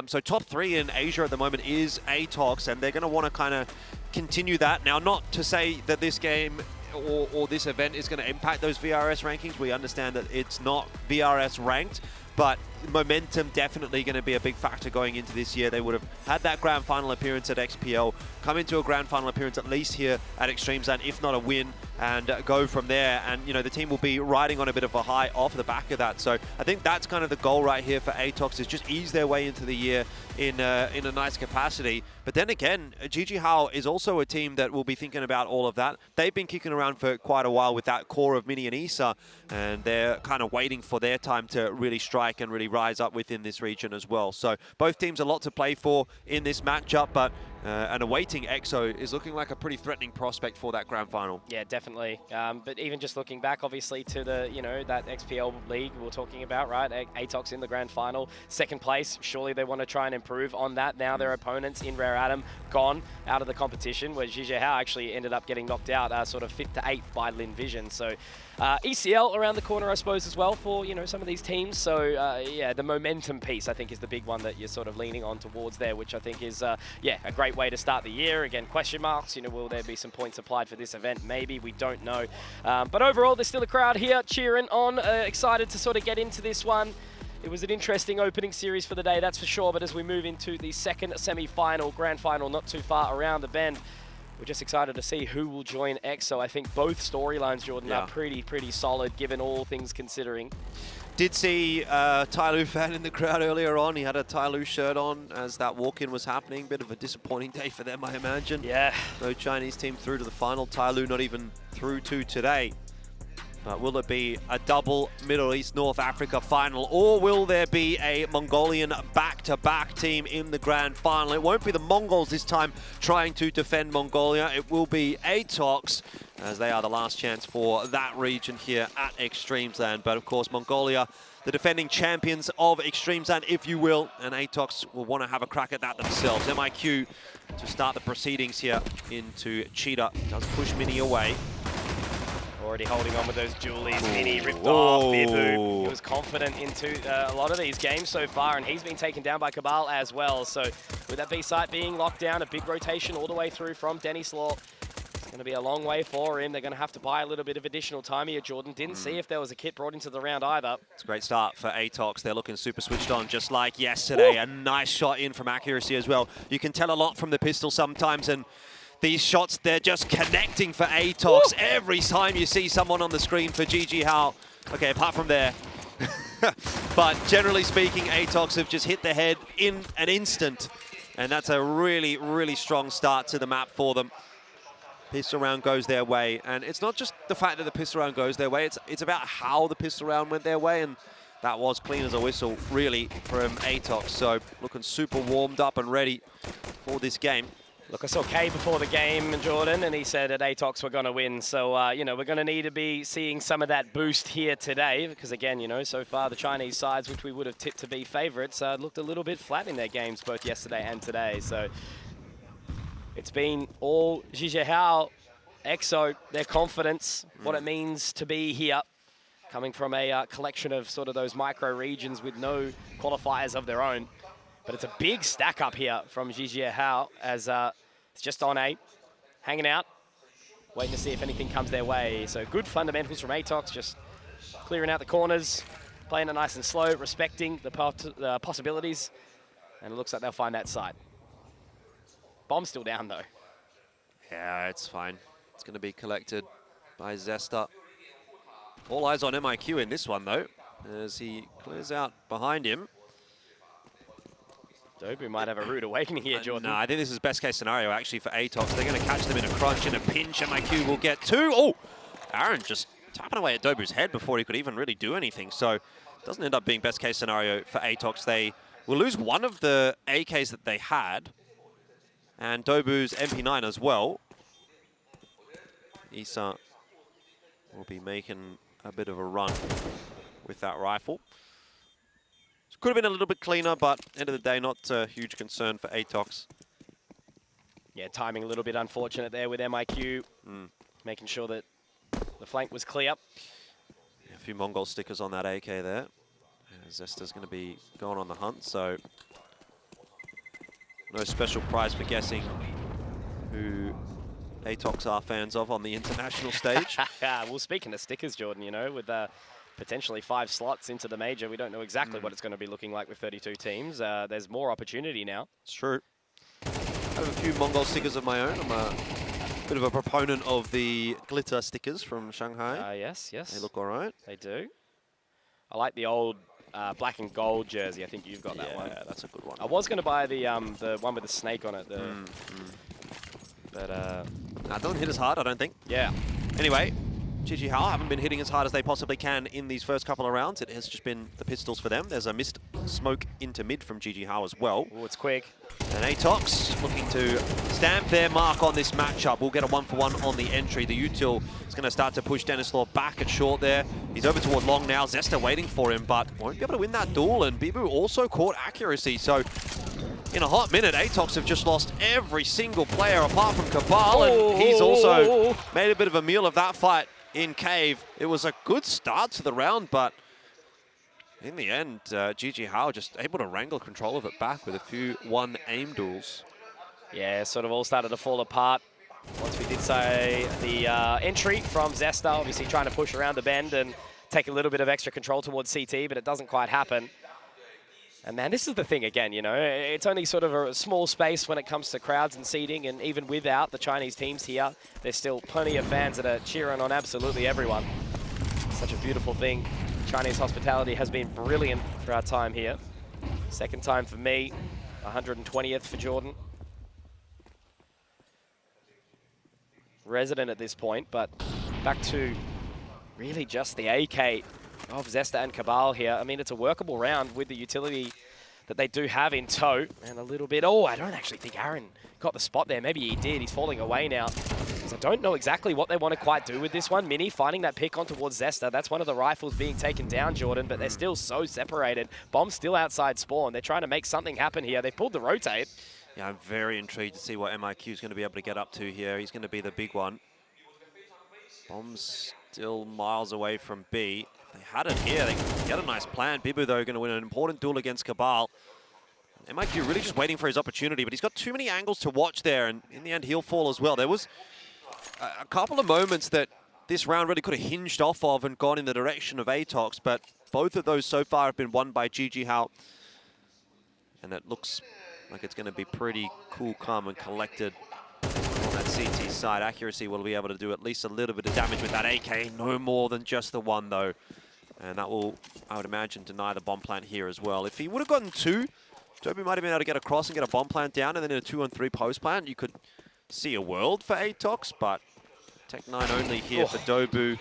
So top 3 in Asia at the moment is Atox, and they're going to want to kind of continue that. Now, not to say that this game or this event is going to impact those VRS rankings. We understand that it's not VRS ranked, but momentum definitely going to be a big factor going into this year. They would have had that grand final appearance at XPL, come into a grand final appearance at least here at Extremesland, if not a win, and go from there. And, you know, the team will be riding on a bit of a high off the back of that. So I think that's kind of the goal right here for Atox, is just ease their way into the year in a nice capacity. But then again, GG Hao is also a team that will be thinking about all of that. They've been kicking around for quite a while with that core of Mini and Issa, and they're kind of waiting for their time to really and really rise up within this region as well. So both teams a lot to play for in this matchup, but and awaiting EXO is looking like a pretty threatening prospect for that grand final. Yeah, definitely. But even just looking back, obviously, to the, that XPL league we were talking about, right? ATOX in the grand final, second place. Surely they want to try and improve on that. Now their opponents in Rare Atom gone out of the competition, where Zhizhe Hao actually ended up getting knocked out, sort of 5th to 8th by Lin Vision. So ECL around the corner, I suppose, as well for, some of these teams. So yeah, the momentum piece, I think, is the big one that you're sort of leaning on towards there, which I think is, yeah, a great way to start the year. Again, question marks, will there be some points applied for this event? Maybe, we don't know. But overall, there's still a crowd here cheering on, excited to sort of get into this one. It was an interesting opening series for the day, that's for sure. But as we move into the second semi-final, grand final, not too far around the bend, we're just excited to see who will join EXO. I think both storylines, Jordan, are pretty solid, given all things considering. Did see a Tyloo fan in the crowd earlier on. He had a Tyloo shirt on as that walk-in was happening. Bit of a disappointing day for them, I imagine. Yeah. No Chinese team through to the final. Tyloo not even through to today. But will it be a double Middle East North Africa final, or will there be a Mongolian back-to-back team in the grand final? It won't be the Mongols this time trying to defend Mongolia. It will be ATOX, as they are the last chance for that region here at eXTREMESLAND. But of course, Mongolia, the defending champions of eXTREMESLAND, if you will, and ATOX will want to have a crack at that themselves. MIQ to start the proceedings here into Cheetah. Does push Mini away. Already holding on with those dualies. Mini ripped off. Bibu. He was confident into a lot of these games so far, and he's been taken down by Cabal as well. So with that B site being locked down, a big rotation all the way through from Dennis Law. It's going to be a long way for him. They're going to have to buy a little bit of additional time here, Jordan. Didn't see if there was a kit brought into the round either. It's a great start for ATOX. They're looking super switched on, just like yesterday. A nice shot in from accuracy as well. You can tell a lot from the pistol sometimes, and these shots, they're just connecting for ATOX. Every time you see someone on the screen for Zhizhe Hao. Okay, apart from there. But generally speaking, ATOX have just hit the head in an instant. And that's a really, really strong start to the map for them. Pistol round goes their way. And it's not just the fact that the pistol round goes their way, it's about how the pistol round went their way. And that was clean as a whistle, really, from ATOX. So looking super warmed up and ready for this game. Look, I saw Kay before the game, Jordan, and he said at ATOX we're going to win. So, we're going to need to be seeing some of that boost here today because, again, so far the Chinese sides, which we would have tipped to be favourites, looked a little bit flat in their games both yesterday and today. So it's been all Zhizhe Hao, EXO, their confidence, what it means to be here, coming from a collection of sort of those micro regions with no qualifiers of their own. But it's a big stack up here from Zhizhe Hao as it's just on 8, hanging out, waiting to see if anything comes their way. So good fundamentals from ATOX, just clearing out the corners, playing it nice and slow, respecting the possibilities, and it looks like they'll find that site. Bomb's still down though. Yeah, it's fine. It's going to be collected by Zesta. All eyes on MIQ in this one though, as he clears out behind him. Dobu might have a rude awakening here, Jordan. No, I think this is best case scenario actually for ATOX. They're going to catch them in a crunch, in a pinch. MIQ will get 2. Oh, Aaron just tapping away at Dobu's head before he could even really do anything. So it doesn't end up being best case scenario for ATOX. They will lose one of the AKs that they had, and Dobu's MP9 as well. Issa will be making a bit of a run with that rifle. Could have been a little bit cleaner, but end of the day, not a huge concern for ATOX. Yeah, timing a little bit unfortunate there with MIQ, making sure that the flank was clear. Yeah, a few Mongol stickers on that AK there. Zesta's going to be going on the hunt, so no special prize for guessing who ATOX are fans of on the international stage. Well, speaking of stickers, Jordan, with potentially 5 slots into the major. We don't know exactly what it's going to be looking like with 32 teams. There's more opportunity now. It's true. I have a few Mongol stickers of my own. I'm a bit of a proponent of the glitter stickers from Shanghai. Yes. They look all right. They do. I like the old black and gold jersey. I think you've got that one. Yeah, that's a good one. I was going to buy the one with the snake on it. But it doesn't hit as hard, I don't think. Yeah. Anyway, Zhizhe Hao haven't been hitting as hard as they possibly can in these first couple of rounds. It has just been the pistols for them. There's a missed smoke into mid from GG Hao as well. Oh, it's quick. And Atox looking to stamp their mark on this matchup. We'll get a 1-for-1 on the entry. The util is going to start to push Dennis Law back at short there. He's over toward long now. Zesta waiting for him, but won't be able to win that duel. And Bibu also caught accuracy. So in a hot minute, Atox have just lost every single player apart from Cabal. And he's also made a bit of a meal of that fight in Cave. It was a good start to the round, but in the end, GG Hao just able to wrangle control of it back with a few one-aim duels. Yeah, sort of all started to fall apart once we did say the entry from Zesta, obviously trying to push around the bend and take a little bit of extra control towards CT, but it doesn't quite happen. And man, this is the thing again, you know, it's only sort of a small space when it comes to crowds and seating, and even without the Chinese teams here, there's still plenty of fans that are cheering on absolutely everyone. Such a beautiful thing. Chinese hospitality has been brilliant for our time here. Second time for me, 120th for Jordan. Resident at this point, but back to really just the AK of Zesta and Cabal here. I mean, it's a workable round with the utility that they do have in tow, and a little bit, oh, I don't actually think Aaron got the spot there. Maybe he did. He's falling away now. I don't know exactly what they want to quite do with this one. Mini finding that pick on towards Zesta. That's one of the rifles being taken down, Jordan, but they're still so separated. Bomb's still outside spawn. They're trying to make something happen here. They pulled the rotate. Yeah, I'm very intrigued to see what MIQ is going to be able to get up to here. He's going to be the big one. Bomb's still miles away from B. If they had it here, they could get a nice plan. Bibu, though, going to win an important duel against Cabal. MIQ really just waiting for his opportunity, but he's got too many angles to watch there, and in the end, he'll fall as well. There was a couple of moments that this round really could have hinged off of and gone in the direction of Atox, but both of those so far have been won by GG Hao. And it looks like it's going to be pretty cool, calm, and collected on that CT side. Accuracy will be able to do at least a little bit of damage with that AK, no more than just the one, though. And that will, I would imagine, deny the bomb plant here as well. If he would have gotten two, Toby might have been able to get across and get a bomb plant down, and then in a 2-on-3 post plant, you could see a world for Atox, but Tech 9 only here for Dobu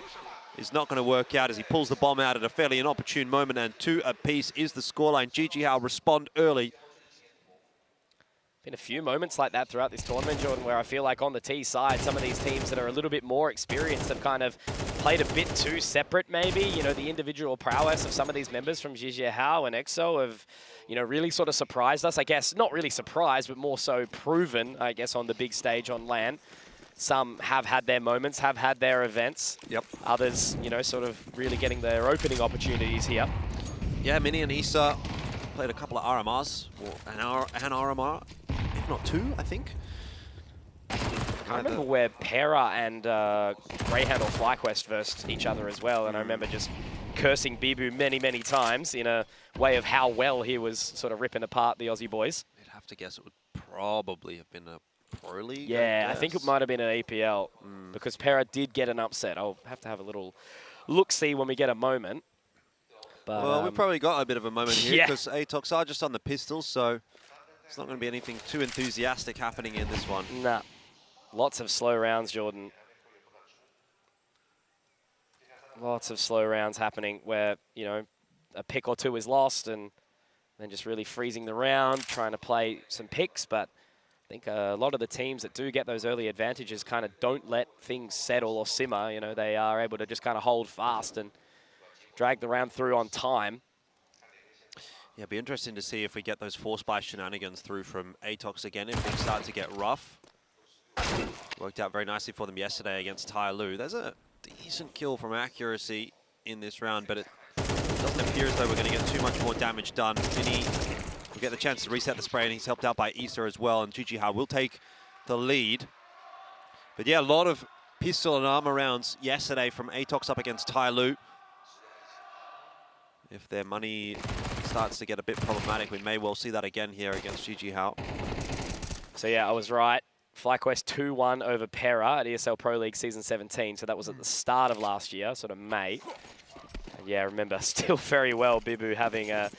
is not going to work out as he pulls the bomb out at a fairly inopportune moment, and 2 apiece is the scoreline. GG Hao respond early. Been a few moments like that throughout this tournament, Jordan, where I feel like on the T side, some of these teams that are a little bit more experienced have kind of played a bit too separate, maybe. You know, the individual prowess of some of these members from GG Hao and EXO have, you know, really sort of surprised us. I guess not really surprised, but more so proven, I guess, on the big stage on LAN. Some have had their moments, have had their events. Yep. Others, you know, sort of really getting their opening opportunities here. Yeah, Mini and Issa played a couple of RMRs, or an RMR, if not 2, I think. I remember where Pera and Greyhound or FlyQuest versed each other as well, and I remember just cursing Bibu many, many times in a way of how well he was sort of ripping apart the Aussie boys. I'd have to guess it would probably have been a Pro League. Yeah, I think it might have been an APL because Pera did get an upset. I'll have to have a little look-see when we get a moment. But, well, we've probably got a bit of a moment here yeah. because Atox are just on the pistols, so it's not going to be anything too enthusiastic happening in this one. Nah. Lots of slow rounds, Jordan. Lots of slow rounds happening where, you know, a pick or two is lost and then just really freezing the round, trying to play some picks. But I think a lot of the teams that do get those early advantages kind of don't let things settle or simmer. You know, they are able to just kind of hold fast and drag the round through on time. Yeah, it'd be interesting to see if we get those force buy shenanigans through from Atox again, if things start to get rough. Worked out very nicely for them yesterday against Tai Lu. There's a decent kill from accuracy in this round, but it doesn't appear as though we're going to get too much more damage done. Mini will get the chance to reset the spray, and he's helped out by Issa as well, and GG Hao will take the lead. But yeah, a lot of pistol and armor rounds yesterday from Atox up against Tai Lu. If their money starts to get a bit problematic, we may well see that again here against GG Hao. So yeah, I was right. FlyQuest 2-1 over Pera at ESL Pro League Season 17. So that was at the start of last year, sort of May. And yeah, remember still very well Bibu having a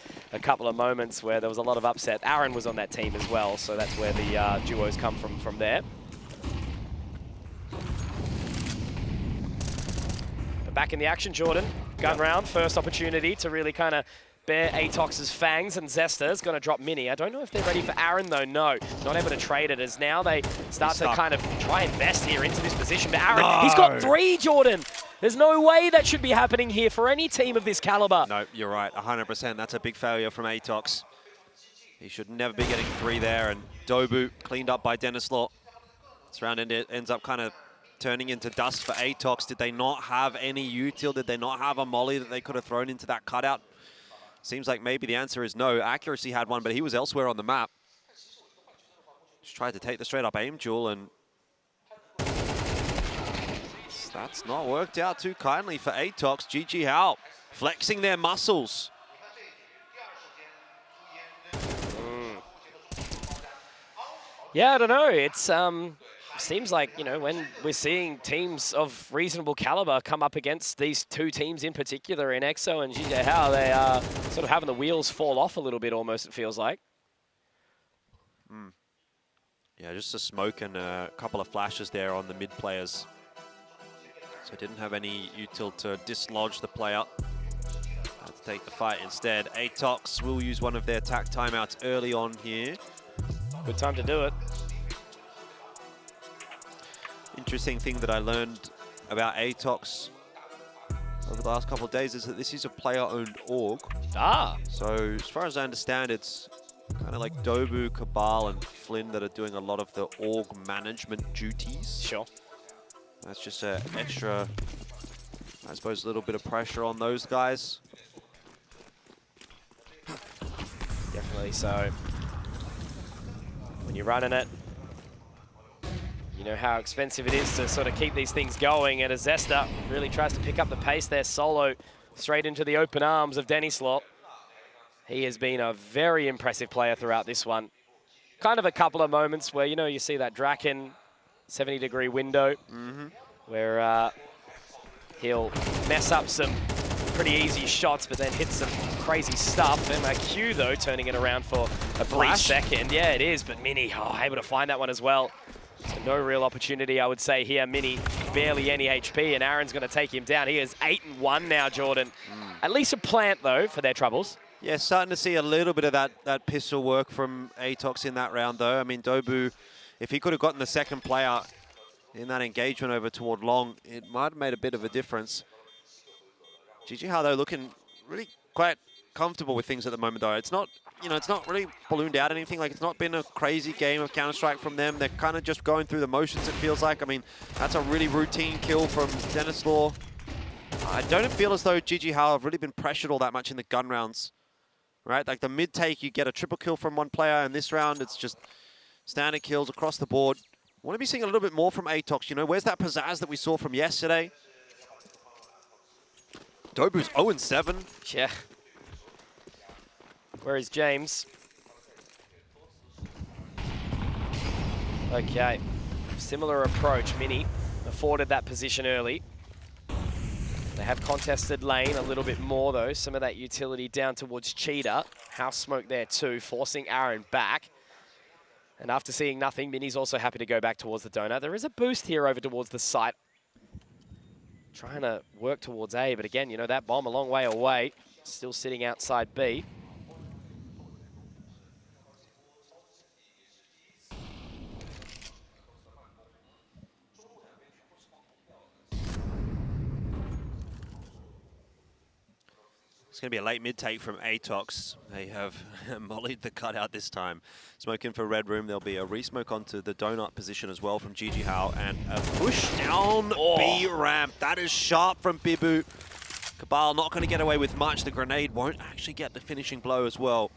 couple of moments where there was a lot of upset. Aaron was on that team as well, so that's where the duos come from there. But back in the action, Jordan. Gun round, first opportunity to really kind of Bear Atox's Fangs, and Zesta's going to drop Mini. I don't know if they're ready for Aaron, though. No, not able to trade it, as now they start to kind of try and invest here into this position. But Aaron, he's got 3, Jordan. There's no way that should be happening here for any team of this caliber. No, you're right, 100%. That's a big failure from Atox. He should never be getting 3 there, and Dobu cleaned up by Denislaw. This round ends up kind of turning into dust for Atox. Did they not have any util? Did they not have a molly that they could have thrown into that cutout? Seems like maybe the answer is no. Accuracy had one, but he was elsewhere on the map. Just tried to take the straight up aim duel, and that's not worked out too kindly for Atox. GG Hao flexing their muscles. Yeah, I don't know. It's seems like, you know, when we're seeing teams of reasonable caliber come up against these 2 teams in particular in EXO and GG Hao, they are sort of having the wheels fall off a little bit almost, it feels like. Yeah, just a smoke and a couple of flashes there on the mid players. So didn't have any util to dislodge the player. Had to take the fight instead. Atox will use one of their attack timeouts early on here. Good time to do it. Interesting thing that I learned about Atox over the last couple of days is that this is a player-owned org. So as far as I understand, it's kind of like Dobu, Cabal, and Flynn that are doing a lot of the org management duties. Sure. That's just an extra, I suppose, a little bit of pressure on those guys. Definitely so. When you're running it, you know how expensive it is to sort of keep these things going, and Zesta really tries to pick up the pace there solo, straight into the open arms of Denislaw. He has been a very impressive player throughout this one. Kind of a couple of moments where, you know, you see that Draken 70-degree window where he'll mess up some pretty easy shots, but then hit some crazy stuff. And Q, though, turning it around for a brief second. Yeah, it is, but Mini, able to find that one as well. So no real opportunity, I would say, here. Mini, barely any HP, and Aaron's going to take him down. He is 8-1 now, Jordan. At least a plant, though, for their troubles. Yeah, starting to see a little bit of that pistol work from Atox in that round, though. I mean, Dobu, if he could have gotten the second player in that engagement over toward Long, it might have made a bit of a difference. GG Hao, though, looking really quite comfortable with things at the moment, though. It's not, you know, it's not really ballooned out anything. Like, it's not been a crazy game of Counter-Strike from them. They're kind of just going through the motions, it feels like. I mean, that's a really routine kill from Denislaw. I don't feel as though GG Hao have really been pressured all that much in the gun rounds, right? Like, the mid-take, you get a triple kill from one player, and this round, it's just standard kills across the board. Want to be seeing a little bit more from Atox, you know? Where's that pizzazz that we saw from yesterday? Dobu's 0-7. Yeah. Where is James? Okay. Similar approach. Mini afforded that position early. They have contested lane a little bit more, though. Some of that utility down towards Cheetah. House smoke there, too, forcing Aaron back. And after seeing nothing, Mini's also happy to go back towards the donut. There is a boost here over towards the site. Trying to work towards A, but again, you know, that bomb a long way away. Still sitting outside B. It's going to be a late mid-take from Atox. They have mollied the cutout this time. Smoking for Red Room. There'll be a re-smoke onto the donut position as well from GG Hao. And a push down B ramp. That is sharp from Bibu. Cabal not going to get away with much. The grenade won't actually get the finishing blow as well.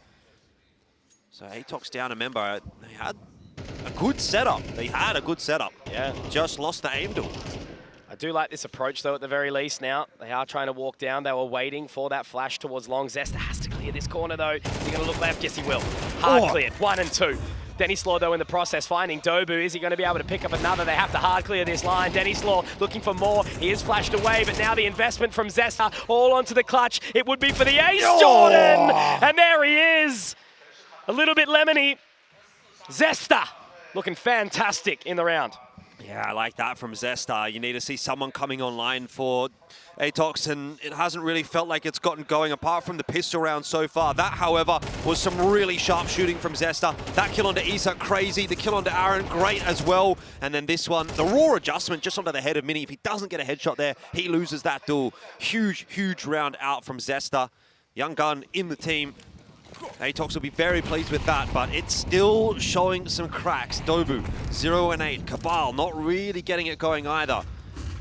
So Atox down, remember, they had a good setup. Yeah. Just lost the aim duel. I do like this approach, though, at the very least now. They are trying to walk down. They were waiting for that flash towards Long. Zesta has to clear this corner, though. Is he going to look left? Yes, he will. Hard cleared. 1 and 2. Denislaw, though, in the process, finding Dobu. Is he going to be able to pick up another? They have to hard clear this line. Denislaw looking for more. He is flashed away, but now the investment from Zesta all onto the clutch. It would be for the ace, Jordan! And there he is. A little bit lemony. Zesta looking fantastic in the round. Yeah, I like that from Zesta. You need to see someone coming online for Atox, and it hasn't really felt like it's gotten going apart from the pistol round so far. That, however, was some really sharp shooting from Zesta. That kill onto Isa, crazy. The kill onto Aaron, great as well. And then this one, the raw adjustment just onto the head of Mini. If he doesn't get a headshot there, he loses that duel. Huge, huge round out from Zesta. Young gun in the team. Atox will be very pleased with that, but it's still showing some cracks. Dobu, 0 and 8. Cabal, not really getting it going either.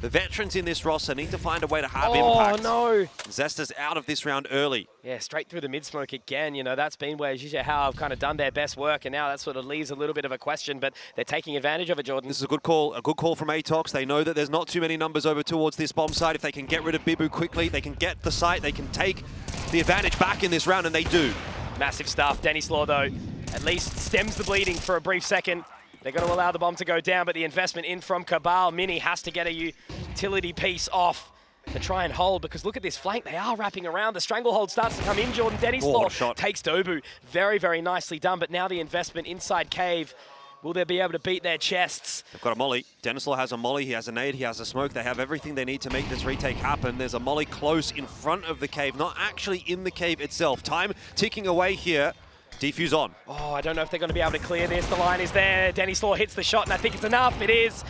The veterans in this roster need to find a way to have impact. Oh, no. Zesta's out of this round early. Yeah, straight through the mid-smoke again. You know, that's been where Zhizhe Hao have kind of done their best work, and now that sort of leaves a little bit of a question, but they're taking advantage of it, Jordan. This is a good call from Atox. They know that there's not too many numbers over towards this bomb site. If they can get rid of Bibu quickly, they can get the site, they can take the advantage back in this round, and they do. Massive stuff. Dennyslaw, though, at least stems the bleeding for a brief second. They're going to allow the bomb to go down, but the investment in from Cabal. Mini has to get a utility piece off to try and hold, because look at this flank. They are wrapping around. The stranglehold starts to come in. Jordan Dennyslaw takes Dobu. Very, very nicely done, but now the investment inside cave. Will they be able to beat their chests? They've got a molly. Dennislaw has a molly, he has a nade, he has a smoke. They have everything they need to make this retake happen. There's a molly close in front of the cave, not actually in the cave itself. Time ticking away here. Defuse on. Oh, I don't know if they're going to be able to clear this. The line is there. Dennyslaw hits the shot, and I think it's enough. It is.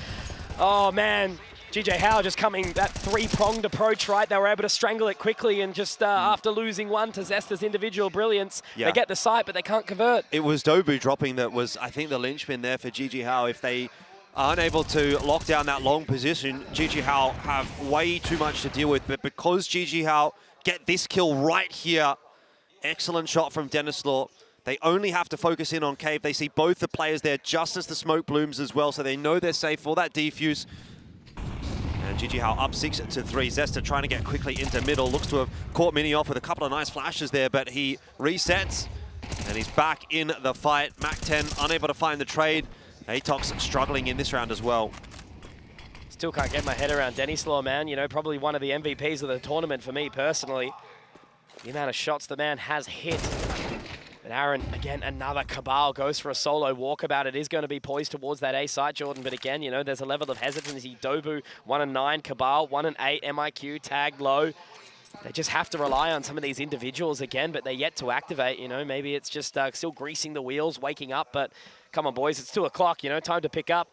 Oh, man. Zhizhe Hao just coming, that three-pronged approach, right? They were able to strangle it quickly, and just after losing one to Zesta's individual brilliance, they get the site, but they can't convert. It was Dobu dropping that was, I think, the linchpin there for Zhizhe Hao. If they aren't able to lock down that long position, Zhizhe Hao have way too much to deal with. But because Zhizhe Hao get this kill right here, excellent shot from Dennislaw. They only have to focus in on cave. They see both the players there just as the smoke blooms as well, so they know they're safe for that defuse. And Zhizhe Hao up 6-3. Zesta trying to get quickly into middle. Looks to have caught Mini off with a couple of nice flashes there, but he resets. And he's back in the fight. Mac-10 unable to find the trade. Atox struggling in this round as well. Still can't get my head around Dennyslaw, man. You know, probably one of the MVPs of the tournament for me personally. The amount of shots the man has hit. But Aaron, again, another Cabal goes for a solo walkabout. It is going to be poised towards that A site, Jordan. But again, you know, there's a level of hesitancy. Dobu, 1 and 9. Cabal, 1 and 8. MIQ tagged low. They just have to rely on some of these individuals again, but they're yet to activate. You know, maybe it's just still greasing the wheels, waking up. But come on, boys, it's 2 o'clock. You know, time to pick up.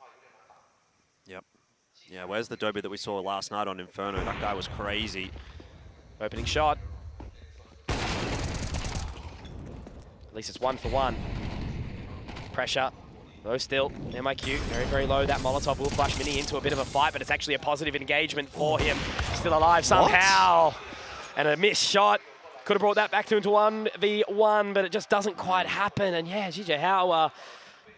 Yep. Yeah, where's the Dobu that we saw last night on Inferno? That guy was crazy. Opening shot. At least it's 1 for 1. Pressure. Low still. MIQ very, very low. That Molotov will flash Mini into a bit of a fight, but it's actually a positive engagement for him. Still alive somehow. And a missed shot. Could have brought that back to into 1v1, but it just doesn't quite happen. And yeah, Zhizhe Hao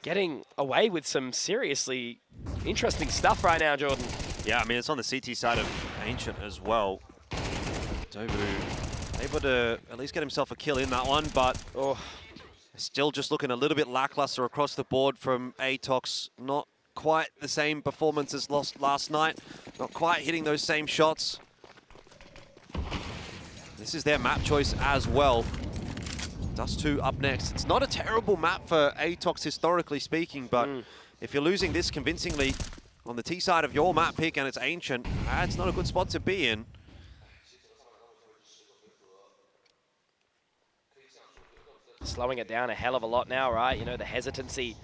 getting away with some seriously interesting stuff right now, Jordan. Yeah, I mean, it's on the CT side of Ancient as well. Dobu able to at least get himself a kill in that one, but still just looking a little bit lackluster across the board from Atox. Not quite the same performance as last night. Not quite hitting those same shots. This is their map choice as well. Dust 2 up next. It's not a terrible map for Atox historically speaking, but if you're losing this convincingly on the T side of your map pick and it's Ancient, it's not a good spot to be in. Slowing it down a hell of a lot now, right? You know, the hesitancy,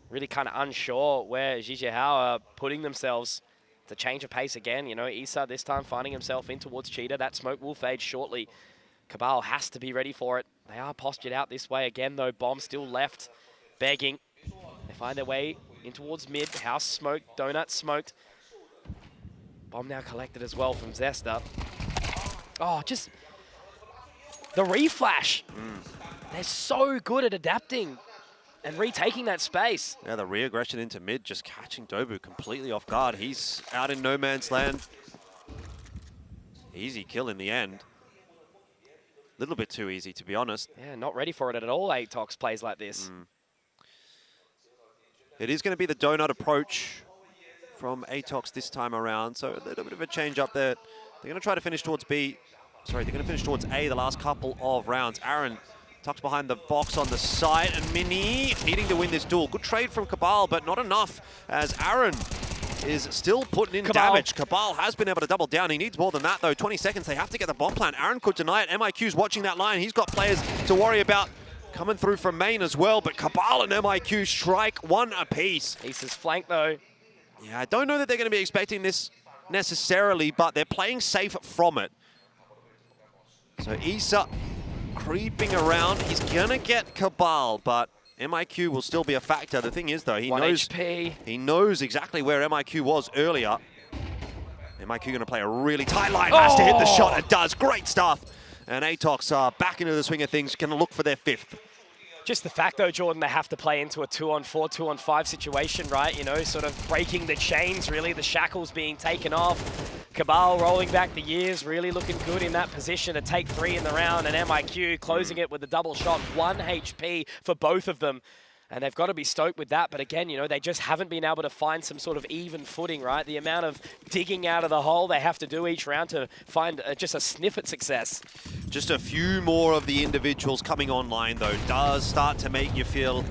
really kind of unsure where Zhizhe Hao are putting themselves. To change of pace again, you know, Isa this time finding himself in towards Cheetah. That smoke will fade shortly. Cabal has to be ready for it. They are postured out this way again, though. Bomb still left, begging. They find their way in towards mid. House smoked, Donut smoked. Bomb now collected as well from Zesta. Oh, just the reflash. They're so good at adapting and retaking that space. Yeah, the re-aggression into mid, just catching Dobu completely off guard. He's out in no man's land. Easy kill in the end. A little bit too easy, to be honest. Yeah, not ready for it at all, Atox plays like this. It is going to be the donut approach from Atox this time around, so a little bit of a change up there. They're going to try to finish towards B. Sorry, they're going to finish towards A the last couple of rounds. Aaron tucks behind the box on the side, and Mini needing to win this duel. Good trade from Cabal, but not enough as Aaron is still putting in damage. Cabal has been able to double down. He needs more than that, though. 20 seconds, they have to get the bomb plant. Aaron could deny it. MIQ's watching that line. He's got players to worry about coming through from main as well, but Cabal and MIQ strike one apiece. Isa's flank, though. Yeah, I don't know that they're going to be expecting this necessarily, but they're playing safe from it. So Isa creeping around. He's going to get Cabal, but MIQ will still be a factor. The thing is, though, he knows exactly where MIQ was earlier. MIQ going to play a really tight line. Has to hit the shot. It does. Great stuff. And Atox are back into the swing of things, going to look for their 5th. Just the fact, though, Jordan, they have to play into a 2-on-4, 2-on-5 situation, right? You know, sort of breaking the chains, really, the shackles being taken off. Cabal rolling back the years, really looking good in that position to take 3 in the round, and MIQ closing it with a double shot, 1 HP for both of them. And they've got to be stoked with that. But again, you know, they just haven't been able to find some sort of even footing, right? The amount of digging out of the hole they have to do each round to find just a sniff at success. Just a few more of the individuals coming online, though, does start to make you feel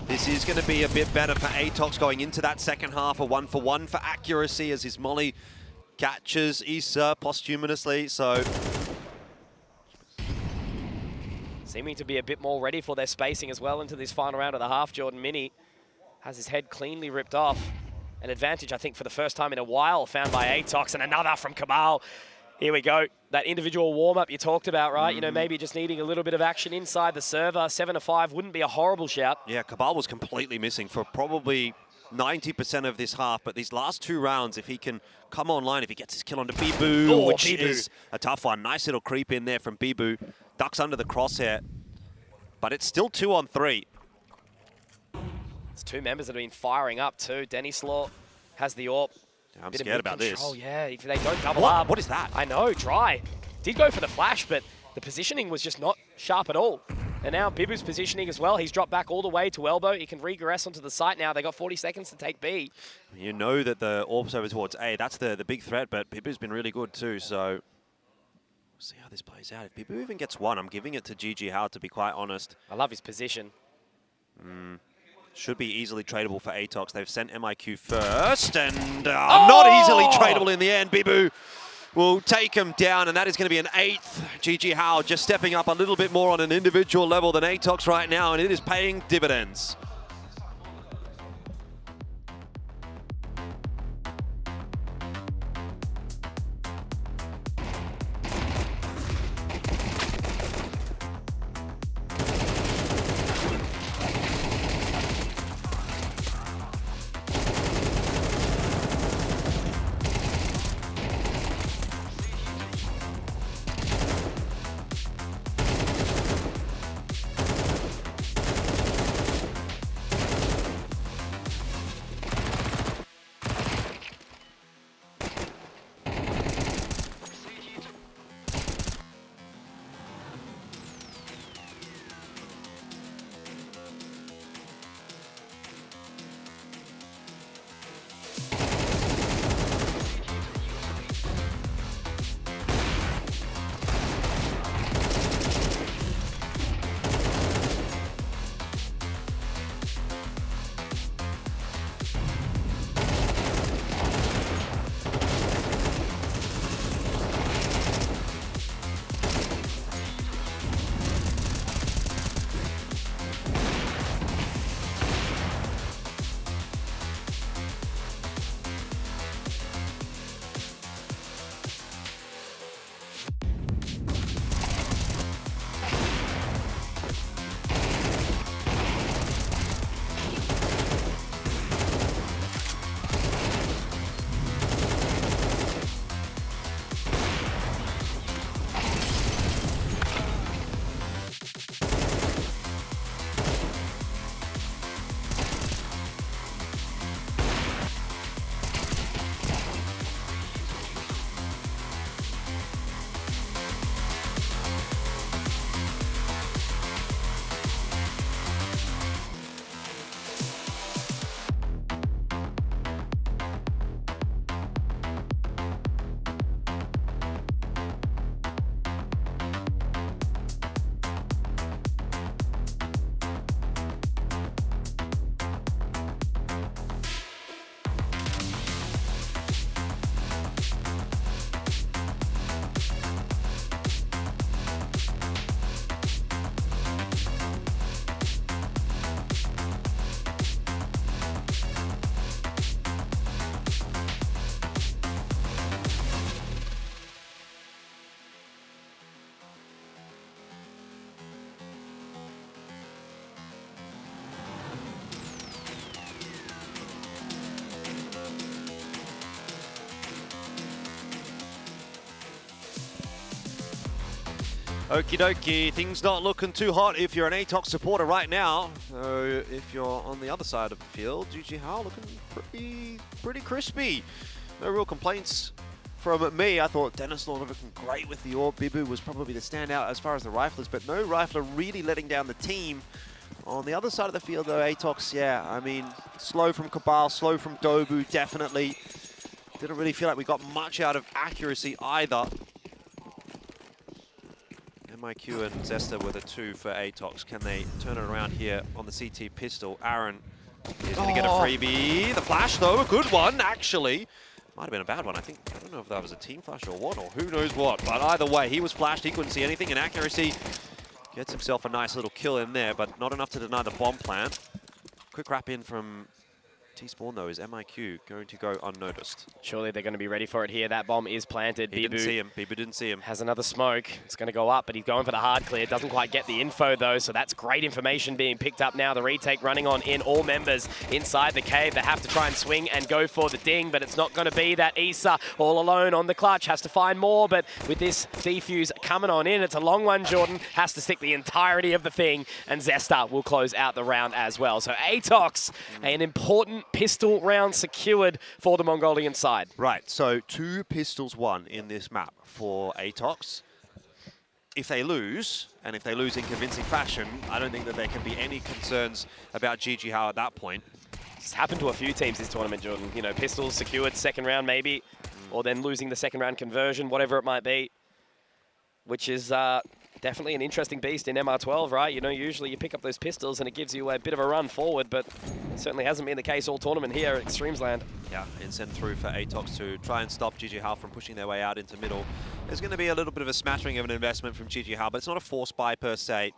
this is going to be a bit better for Atox going into that second half. A 1-for-1 for accuracy as his molly catches Isa posthumously. So seeming to be a bit more ready for their spacing as well into this final round of the half. Jordan Mini has his head cleanly ripped off. An advantage, I think, for the first time in a while found by Atox, and another from Cabal. Here we go. That individual warm-up you talked about, right? You know, maybe just needing a little bit of action inside the server. 7-5 wouldn't be a horrible shout. Yeah, Cabal was completely missing for probably 90% of this half, but these last 2 rounds, if he can come online, if he gets his kill onto Bibu, which is a tough one. Nice little creep in there from Bibu. Ducks under the crosshair, but it's still 2-on-3. It's 2 members that have been firing up too. Denislaw has the AWP. I'm scared about this. Oh yeah, if they don't double up. What is that? I know, Dry. Did go for the flash, but the positioning was just not sharp at all. And now Bibu's positioning as well. He's dropped back all the way to elbow. He can regress onto the site now. They got 40 seconds to take B. You know that the AWP's over towards A. That's the big threat, but Bibu's been really good too, so we'll see how this plays out. If Bibu even gets one, I'm giving it to GG Howard, to be quite honest. I love his position. Should be easily tradable for Atox. They've sent MIQ first, and not easily tradable in the end. Bibu will take him down, and that is going to be an 8th. GG Howard just stepping up a little bit more on an individual level than Atox right now, and it is paying dividends. Okie dokie, things not looking too hot if you're an ATOX supporter right now. So if you're on the other side of the field, GG Hao looking pretty crispy. No real complaints from me. I thought Dennis Law looking great with the orb. Bibu was probably the standout as far as the riflers, but no rifler really letting down the team. On the other side of the field though, ATOX, yeah, I mean, slow from Cabal, slow from Dobu, definitely. Didn't really feel like we got much out of accuracy either. MIQ and Zesta with a 2 for ATOX. Can they turn it around here on the CT pistol? Aaron is going to get a freebie. The flash, though, a good one, actually. Might have been a bad one, I think. I don't know if that was a team flash or what, or who knows what. But either way, he was flashed. He couldn't see anything. And accuracy gets himself a nice little kill in there, but not enough to deny the bomb plant. Quick wrap in from T-Spawn, though. Is MIQ going to go unnoticed? Surely they're going to be ready for it here. That bomb is planted. He didn't see him. Bibu didn't see him. Has another smoke. It's going to go up, but he's going for the hard clear. Doesn't quite get the info, though, so that's great information being picked up now. The retake running on in. All members inside the cave. They have to try and swing and go for the ding, but it's not going to be that. Issa all alone on the clutch. Has to find more, but with this defuse coming on in, it's a long one, Jordan. Has to stick the entirety of the thing, and Zesta will close out the round as well. So ATOX, an important pistol round secured for the Mongolian side. Right, so 2 pistols won in this map for ATOX. If they lose, and if they lose in convincing fashion, I don't think that there can be any concerns about GG Hao at that point. It's happened to a few teams this tournament, Jordan. You know, pistols secured second round maybe, or then losing the second round conversion, whatever it might be, which is definitely an interesting beast in MR12, right? You know, usually you pick up those pistols and it gives you a bit of a run forward, but it certainly hasn't been the case all tournament here at Extremesland. Yeah, and send through for ATOX to try and stop GG Hao from pushing their way out into middle. There's going to be a little bit of a smattering of an investment from GG Hao, but it's not a force buy per se.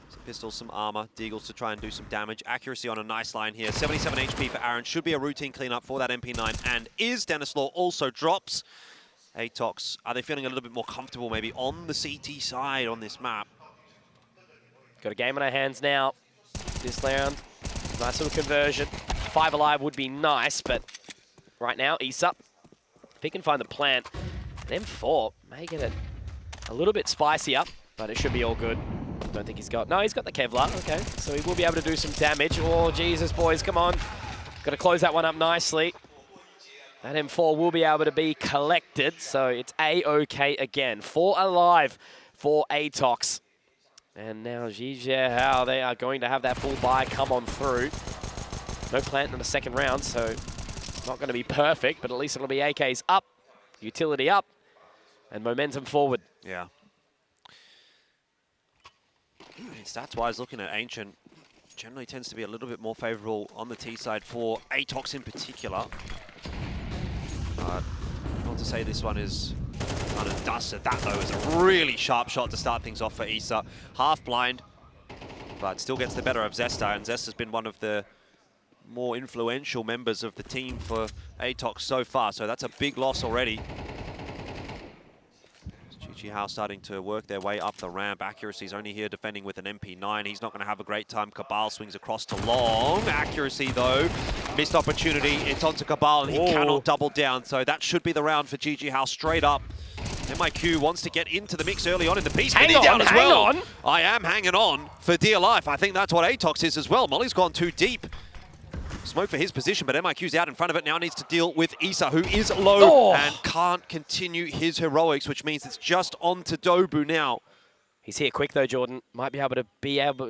Some pistols, some armor, Deagles to try and do some damage. Accuracy on a nice line here. 77 HP for Aaron. Should be a routine cleanup for that MP9, and is Dennis Law also drops. ATOX, are they feeling a little bit more comfortable maybe on the CT side on this map? Got a game on our hands now. This round, nice little conversion. 5 alive would be nice, but right now, Issa, if he can find the plant, M4 may get it a little bit spicier, but it should be all good. Don't think he's got, no, he's got the Kevlar, okay. So he will be able to do some damage. Oh, Jesus, boys, come on. Got to close that one up nicely. That M4 will be able to be collected, so it's A-OK again. 4 alive for ATOX. And now GG Hao, they are going to have that full buy come on through. No plant in the second round, so it's not going to be perfect, but at least it'll be AKs up, utility up, and momentum forward. Yeah. Stats-wise, looking at Ancient, generally tends to be a little bit more favorable on the T side for ATOX in particular. Not to say this one is kind of dusted. That, though, is a really sharp shot to start things off for Issa. Half blind, but still gets the better of Zesta, and Zesta's been one of the more influential members of the team for ATOX so far, so that's a big loss already. GG Hao starting to work their way up the ramp. Accuracy's only here defending with an MP9. He's not going to have a great time. Cabal swings across to long. Accuracy, though. Missed opportunity. It's onto Cabal, and he cannot double down. So that should be the round for GG Hao straight up. MIQ wants to get into the mix early on in the piece. Hang on, hang on. I am hanging on for dear life. I think that's what ATOX is as well. Molly's gone too deep. Smoke for his position, but MIQ's out in front of it. Now needs to deal with Issa, who is low and can't continue his heroics, which means it's just on to Dobu now. He's here quick, though, Jordan. Might be able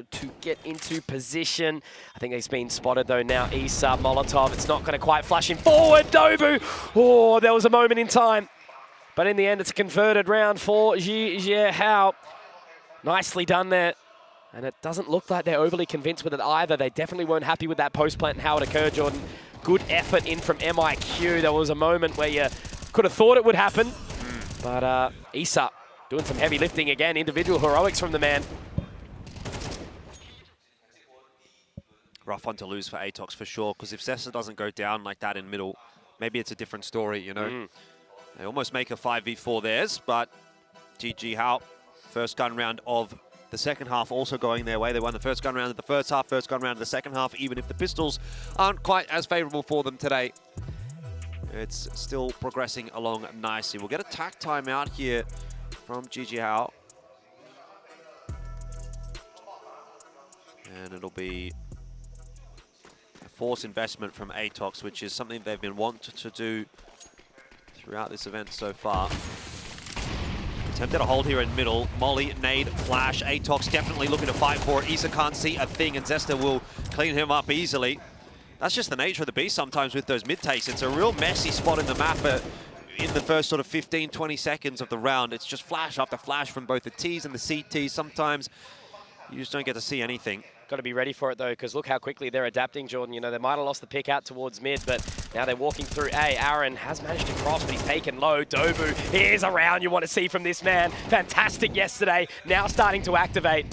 to get into position. I think he's been spotted, though, now. Issa, Molotov. It's not going to quite flash him forward. Dobu! Oh, there was a moment in time. But in the end, it's a converted round for GG Hao. Nicely done there. And it doesn't look like they're overly convinced with it either. They definitely weren't happy with that post plant and how it occurred, Jordan. Good effort in from MIQ. There was a moment where you could have thought it would happen. But Issa doing some heavy lifting again. Individual heroics from the man. Rough one to lose for ATOX for sure, because if Zesta doesn't go down like that in middle, maybe it's a different story, you know. They almost make a 5v4 theirs, but GG Hao, first gun round of the second half also going their way. They won the first gun round of the first half, first gun round of the second half, even if the pistols aren't quite as favorable for them today. It's still progressing along nicely. We'll get a tack time out here from GG Hao. And it'll be a forced investment from Atox, which is something they've been wanting to do throughout this event so far. Attempted a hold here in middle. Molly, nade, flash. Atox definitely looking to fight for it. Issa can't see a thing, and Zesta will clean him up easily. That's just the nature of the beast sometimes with those mid-takes. It's a real messy spot in the map in the first sort of 15, 20 seconds of the round. It's just flash after flash from both the Ts and the CTs. Sometimes you just don't get to see anything. Got to be ready for it, though, because look how quickly they're adapting, Jordan. You know, they might have lost the pick out towards mid, but now they're walking through A. Aaron has managed to cross, but he's taken low. Dobu, he is around. You want to see from this man. Fantastic yesterday, now starting to activate.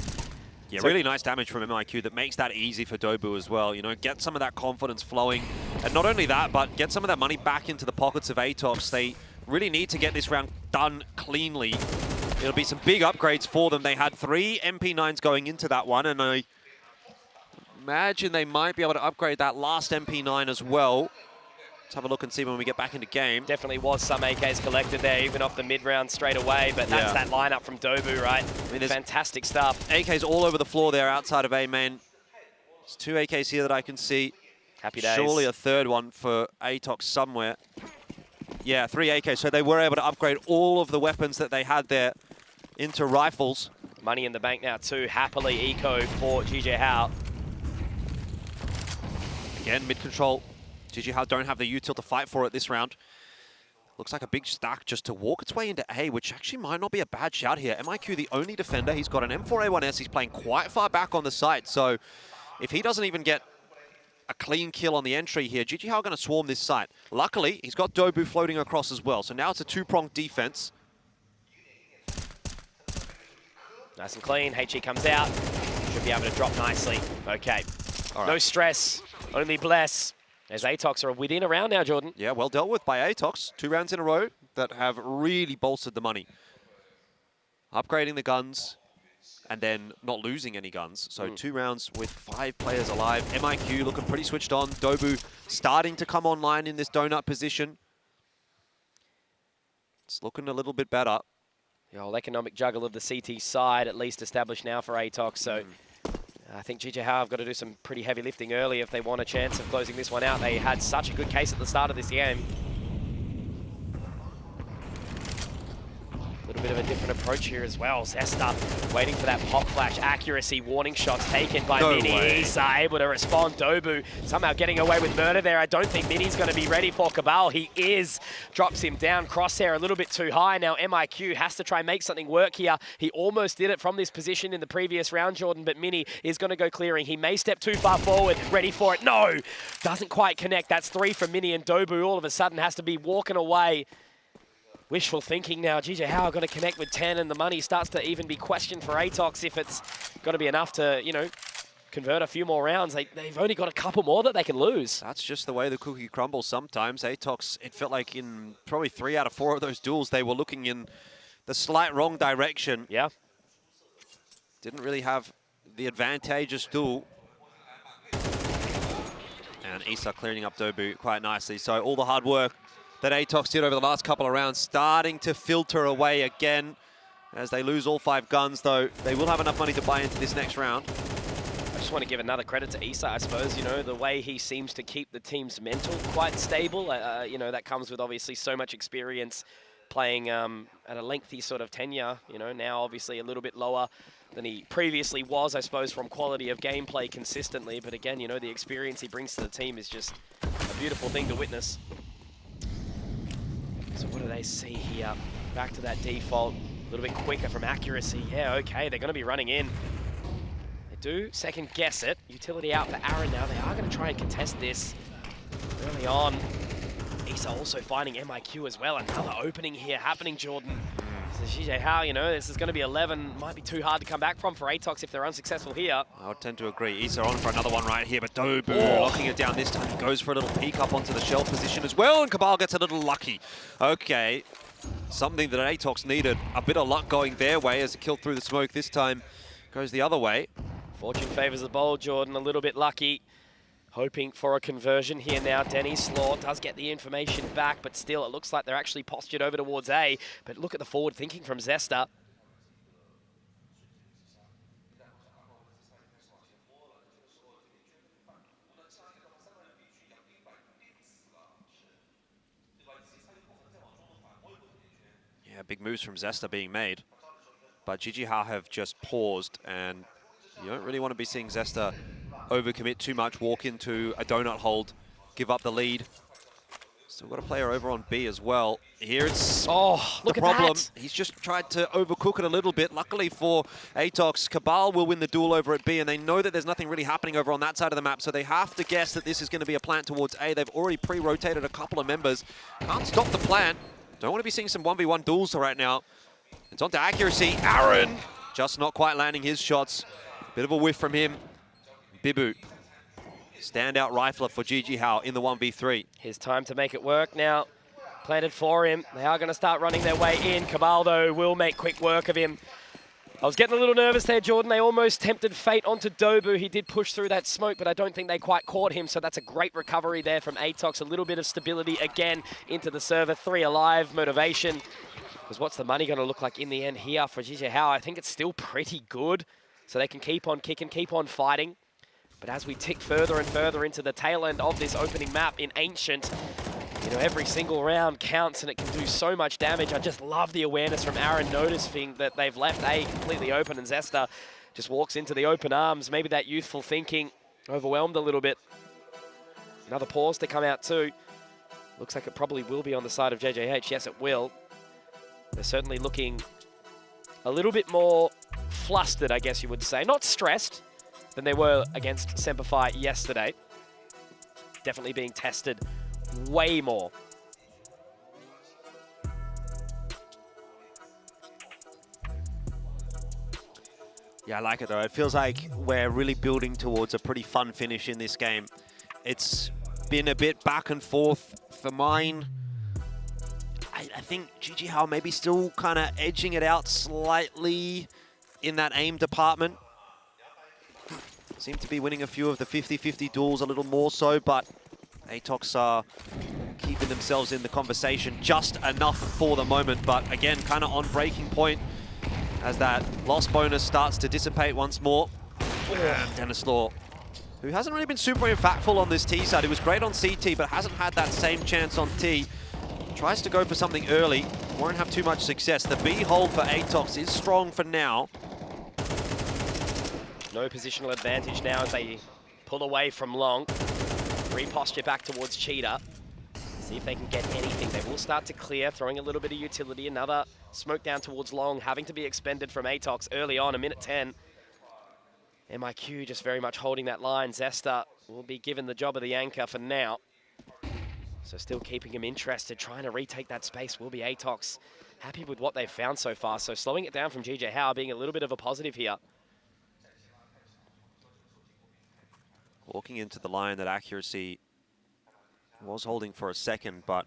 Yeah, really nice damage from MIQ that makes that easy for Dobu as well. You know, get some of that confidence flowing. And not only that, but get some of that money back into the pockets of Atox. They really need to get this round done cleanly. It'll be some big upgrades for them. They had 3 MP9s going into that one, and I imagine they might be able to upgrade that last MP9 as well. Let's have a look and see when we get back into game. Definitely was some AKs collected there, even off the mid-round straight away, but that's that lineup from Dobu, right? I mean, fantastic stuff. AKs all over the floor there outside of A main. There's 2 AKs here that I can see. Happy days. Surely a third one for Atox somewhere. Yeah, 3 AKs. So they were able to upgrade all of the weapons that they had there into rifles. Money in the bank now too. Happily eco for GJ Howe. Again, mid-control. GG Howe don't have the util to fight for it this round. Looks like a big stack just to walk its way into A, which actually might not be a bad shout here. MIQ, the only defender. He's got an M4A1S. He's playing quite far back on the site. So if he doesn't even get a clean kill on the entry here, GG Howe are going to swarm this site. Luckily, he's got Dobu floating across as well. So now it's a 2-pronged defense. Nice and clean. HE comes out. Should be able to drop nicely. Okay. All right. No stress. Only bless. As Atox are within a round now, Jordan. Yeah, well dealt with by Atox. 2 rounds in a row that have really bolstered the money. Upgrading the guns and then not losing any guns. So 2 rounds with 5 players alive. MIQ looking pretty switched on. Dobu starting to come online in this donut position. It's looking a little bit better. The old economic juggle of the CT side, at least established now for Atox. So I think GJ Howe have got to do some pretty heavy lifting early if they want a chance of closing this one out. They had such a good case at the start of this game. A little bit of a different approach here as well. Zesta waiting for that pop flash accuracy. Warning shots taken by Mini. Issa able to respond. Dobu somehow getting away with murder there. I don't think Mini's going to be ready for Cabal. He is. Drops him down. Crosshair a little bit too high. Now MIQ has to try and make something work here. He almost did it from this position in the previous round, Jordan, but Mini is going to go clearing. He may step too far forward. Ready for it. No! Doesn't quite connect. That's 3 from Mini, and Dobu all of a sudden has to be walking away. Wishful thinking now. GJ Howe got to connect with 10, and the money starts to even be questioned for Atox if it's got to be enough to, you know, convert a few more rounds. They've only got a couple more that they can lose. That's just the way the cookie crumbles sometimes. Atox, it felt like in probably 3 out of 4 of those duels, they were looking in the slight wrong direction. Yeah. Didn't really have the advantageous duel. And Issa clearing up Dobu quite nicely. So all the hard work that Atox did over the last couple of rounds starting to filter away again. As they lose all 5 guns, though, they will have enough money to buy into this next round. I just want to give another credit to Issa, I suppose. You know, the way he seems to keep the team's mental quite stable. You know, that comes with obviously so much experience playing at a lengthy sort of tenure. You know, now obviously a little bit lower than he previously was, I suppose, from quality of gameplay consistently. But again, you know, the experience he brings to the team is just a beautiful thing to witness. So what do they see here? Back to that default, a little bit quicker from accuracy. Yeah, okay, they're going to be running in. They do second guess it. Utility out for Aaron now. They are going to try and contest this early on. Issa also finding MIQ as well. Another opening here happening, Jordan. So GJ Howe, you know, this is going to be 11. Might be too hard to come back from for Atox if they're unsuccessful here. I would tend to agree. Issa on for another one right here, but Dobu locking it down this time. He goes for a little peek up onto the shell position as well, and Cabal gets a little lucky. Okay, something that Atox needed. A bit of luck going their way as it killed through the smoke. This time goes the other way. Fortune favors the bold, Jordan. A little bit lucky. Hoping for a conversion here now. Denny Slaw does get the information back, but still it looks like they're actually postured over towards A. But look at the forward thinking from Zesta. Yeah, big moves from Zesta being made. But GG Hao have just paused, and you don't really want to be seeing Zesta overcommit too much, walk into a donut hold, give up the lead. Still got a player over on B as well. Here it's look the at problem. that. He's just tried to overcook it a little bit. Luckily for Atox, Cabal will win the duel over at B, and they know that there's nothing really happening over on that side of the map, so they have to guess that this is going to be a plant towards A. They've already pre-rotated a couple of members. Can't stop the plant. Don't want to be seeing some 1v1 duels right now. It's on to accuracy. Aaron just not quite landing his shots. Bit of a whiff from him. Bibu, standout rifler for GG Hao in the 1v3. His time to make it work now. Planted for him. They are going to start running their way in. Cabal, though, will make quick work of him. I was getting a little nervous there, Jordan. They almost tempted fate onto Dobu. He did push through that smoke, but I don't think they quite caught him, so that's a great recovery there from Atox. A little bit of stability again into the server. 3 alive, motivation. Because what's the money going to look like in the end here for GG Hao? I think it's still pretty good, so they can keep on kicking, keep on fighting. But as we tick further and further into the tail end of this opening map in Ancient, you know, every single round counts and it can do so much damage. I just love the awareness from Aaron, noticing that they've left A completely open and Zesta just walks into the open arms. Maybe that youthful thinking overwhelmed a little bit. Another pause to come out too. Looks like it probably will be on the side of JJH. Yes, it will. They're certainly looking a little bit more flustered, I guess you would say. Not stressed than they were against Semperfi yesterday. Definitely being tested way more. Yeah, I like it though. It feels like we're really building towards a pretty fun finish in this game. It's been a bit back and forth for mine. I think GG Hao maybe still kind of edging it out slightly in that aim department. Seem to be winning a few of the 50-50 duels a little more so, but Atox are keeping themselves in the conversation just enough for the moment. But again, kind of on breaking point as that loss bonus starts to dissipate once more. And Dennis Law, who hasn't really been super impactful on this T side. He was great on CT, but hasn't had that same chance on T. Tries to go for something early, won't have too much success. The B hold for Atox is strong for now. No positional advantage now as they pull away from Long. Reposture back towards Cheetah. See if they can get anything. They will start to clear, throwing a little bit of utility. Another smoke down towards Long, having to be expended from Atox early on, a minute 10. MIQ just very much holding that line. Zesta will be given the job of the anchor for now. So still keeping him interested, trying to retake that space will be Atox. Happy with what they've found so far, so slowing it down from GG Hao being a little bit of a positive here. Walking into the line that accuracy was holding for a second, but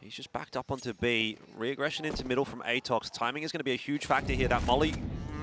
he's just backed up onto B. Re-aggression into middle from Atox. Timing is going to be a huge factor here. That molly,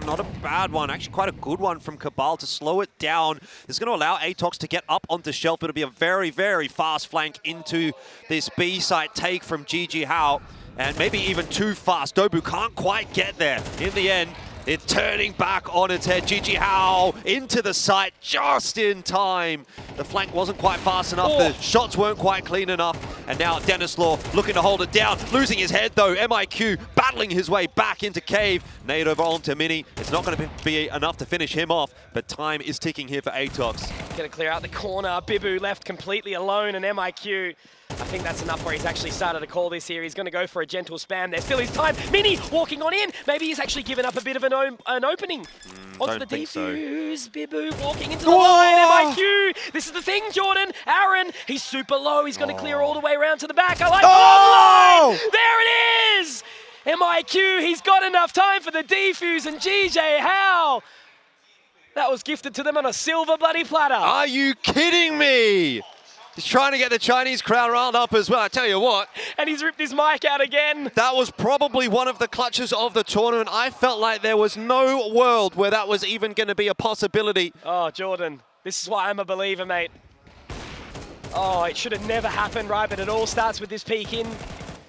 not a bad one, actually quite a good one from Cabal to slow it down. This is going to allow Atox to get up onto shelf. It'll be a very, very fast flank into this B site take from GG Hao, and maybe even too fast. Dobu can't quite get there. In the end, it's turning back on its head. GG Hao into the site just in time. The flank wasn't quite fast enough. The shots weren't quite clean enough. And now Dennis Law looking to hold it down. Losing his head though. MIQ battling his way back into Cave. Nade over onto Mini. It's not going to be enough to finish him off, but time is ticking here for Atox. Going to clear out the corner. Bibu left completely alone, and MIQ, I think that's enough where he's actually started to call this here. He's going to go for a gentle spam. There's still his time. Mini walking on in. Maybe he's actually given up a bit of an opening. Onto the defuse. So. Bibu walking into the line. MIQ. This is the thing, Jordan. Aaron, he's super low. He's going to clear all the way around to the back. I like line. There it is. MIQ, he's got enough time for the defuse, and GG Hao. That was gifted to them on a silver bloody platter. Are you kidding me? He's trying to get the Chinese crowd riled up as well, I tell you what. And he's ripped his mic out again. That was probably one of the clutches of the tournament. I felt like there was no world where that was even going to be a possibility. Oh, Jordan, this is why I'm a believer, mate. Oh, it should have never happened, right? But it all starts with this peek in.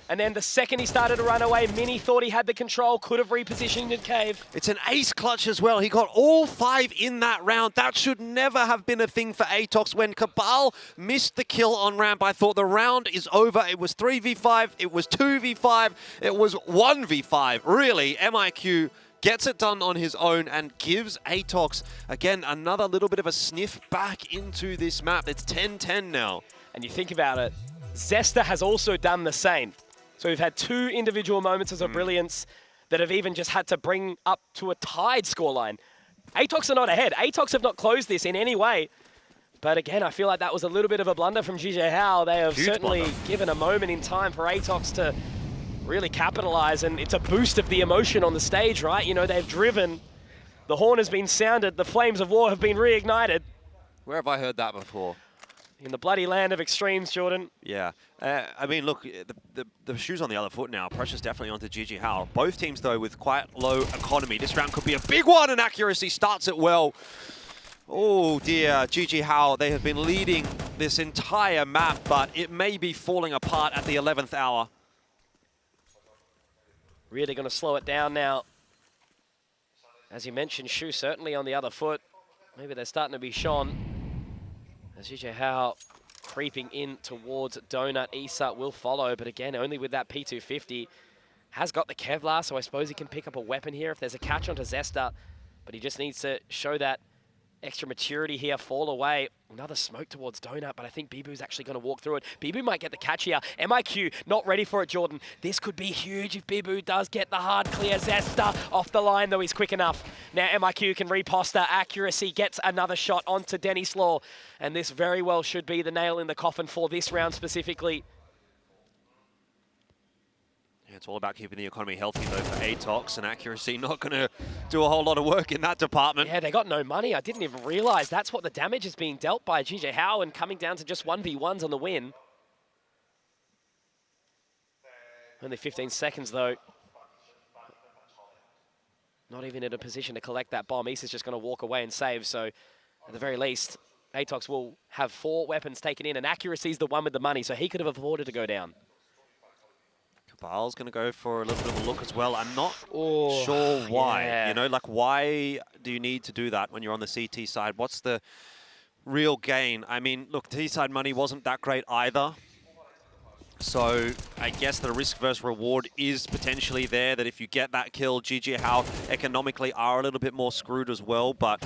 And then the second he started to run away, Mini thought he had the control, could have repositioned in cave. It's an ace clutch as well. He got all 5 in that round. That should never have been a thing for Atox. When Cabal missed the kill on ramp, I thought the round is over. It was 3v5, it was 2v5, it was 1v5. Really, MIQ gets it done on his own and gives Atox, again, another little bit of a sniff back into this map. It's 10-10 now. And you think about it, Zesta has also done the same. So we've had 2 individual moments of brilliance that have even just had to bring up to a tied scoreline. Atox are not ahead. Atox have not closed this in any way. But again, I feel like that was a little bit of a blunder from GJ Hao. They have certainly given a moment in time for Atox to really capitalize, and it's a boost of the emotion on the stage, right? You know, they've driven, the horn has been sounded, the flames of war have been reignited. Where have I heard that before? In the bloody land of extremes, Jordan. Yeah. I mean, look, the shoe's on the other foot now. Pressure's definitely onto GG Hao. Both teams, though, with quite low economy. This round could be a big one, and accuracy starts it well. Oh, dear. GG Hao, they have been leading this entire map, but it may be falling apart at the 11th hour. Really going to slow it down now. As you mentioned, Shu certainly on the other foot. Maybe they're starting to be shone. As GJ Hao creeping in towards Donut. Isa will follow, but again, only with that P250. Has got the Kevlar, so I suppose he can pick up a weapon here if there's a catch onto Zesta. But he just needs to show that extra maturity here, fall away. Another smoke towards Donut, but I think Bibu's actually going to walk through it. Bibu might get the catch here. MIQ not ready for it, Jordan. This could be huge if Bibu does get the hard clear. Zesta off the line, though he's quick enough. Now MIQ can riposter. Accuracy gets another shot onto Dennis Law. And this very well should be the nail in the coffin for this round specifically. It's all about keeping the economy healthy, though, for Atox, and accuracy not going to do a whole lot of work in that department. Yeah, they got no money. I didn't even realize that's what the damage is being dealt by GJ Hao, and coming down to just 1v1s on the win. Only 15 seconds, though. Not even in a position to collect that bomb. Isa's just going to walk away and save, so at the very least, Atox will have 4 weapons taken in, and accuracy's the one with the money, so he could have afforded to go down. Cabal's going to go for a little bit of a look as well. I'm not sure why. Yeah. You know, like, why do you need to do that when you're on the CT side? What's the real gain? I mean, look, T-side money wasn't that great either. So I guess the risk versus reward is potentially there, that if you get that kill, GG Hao economically are a little bit more screwed as well. But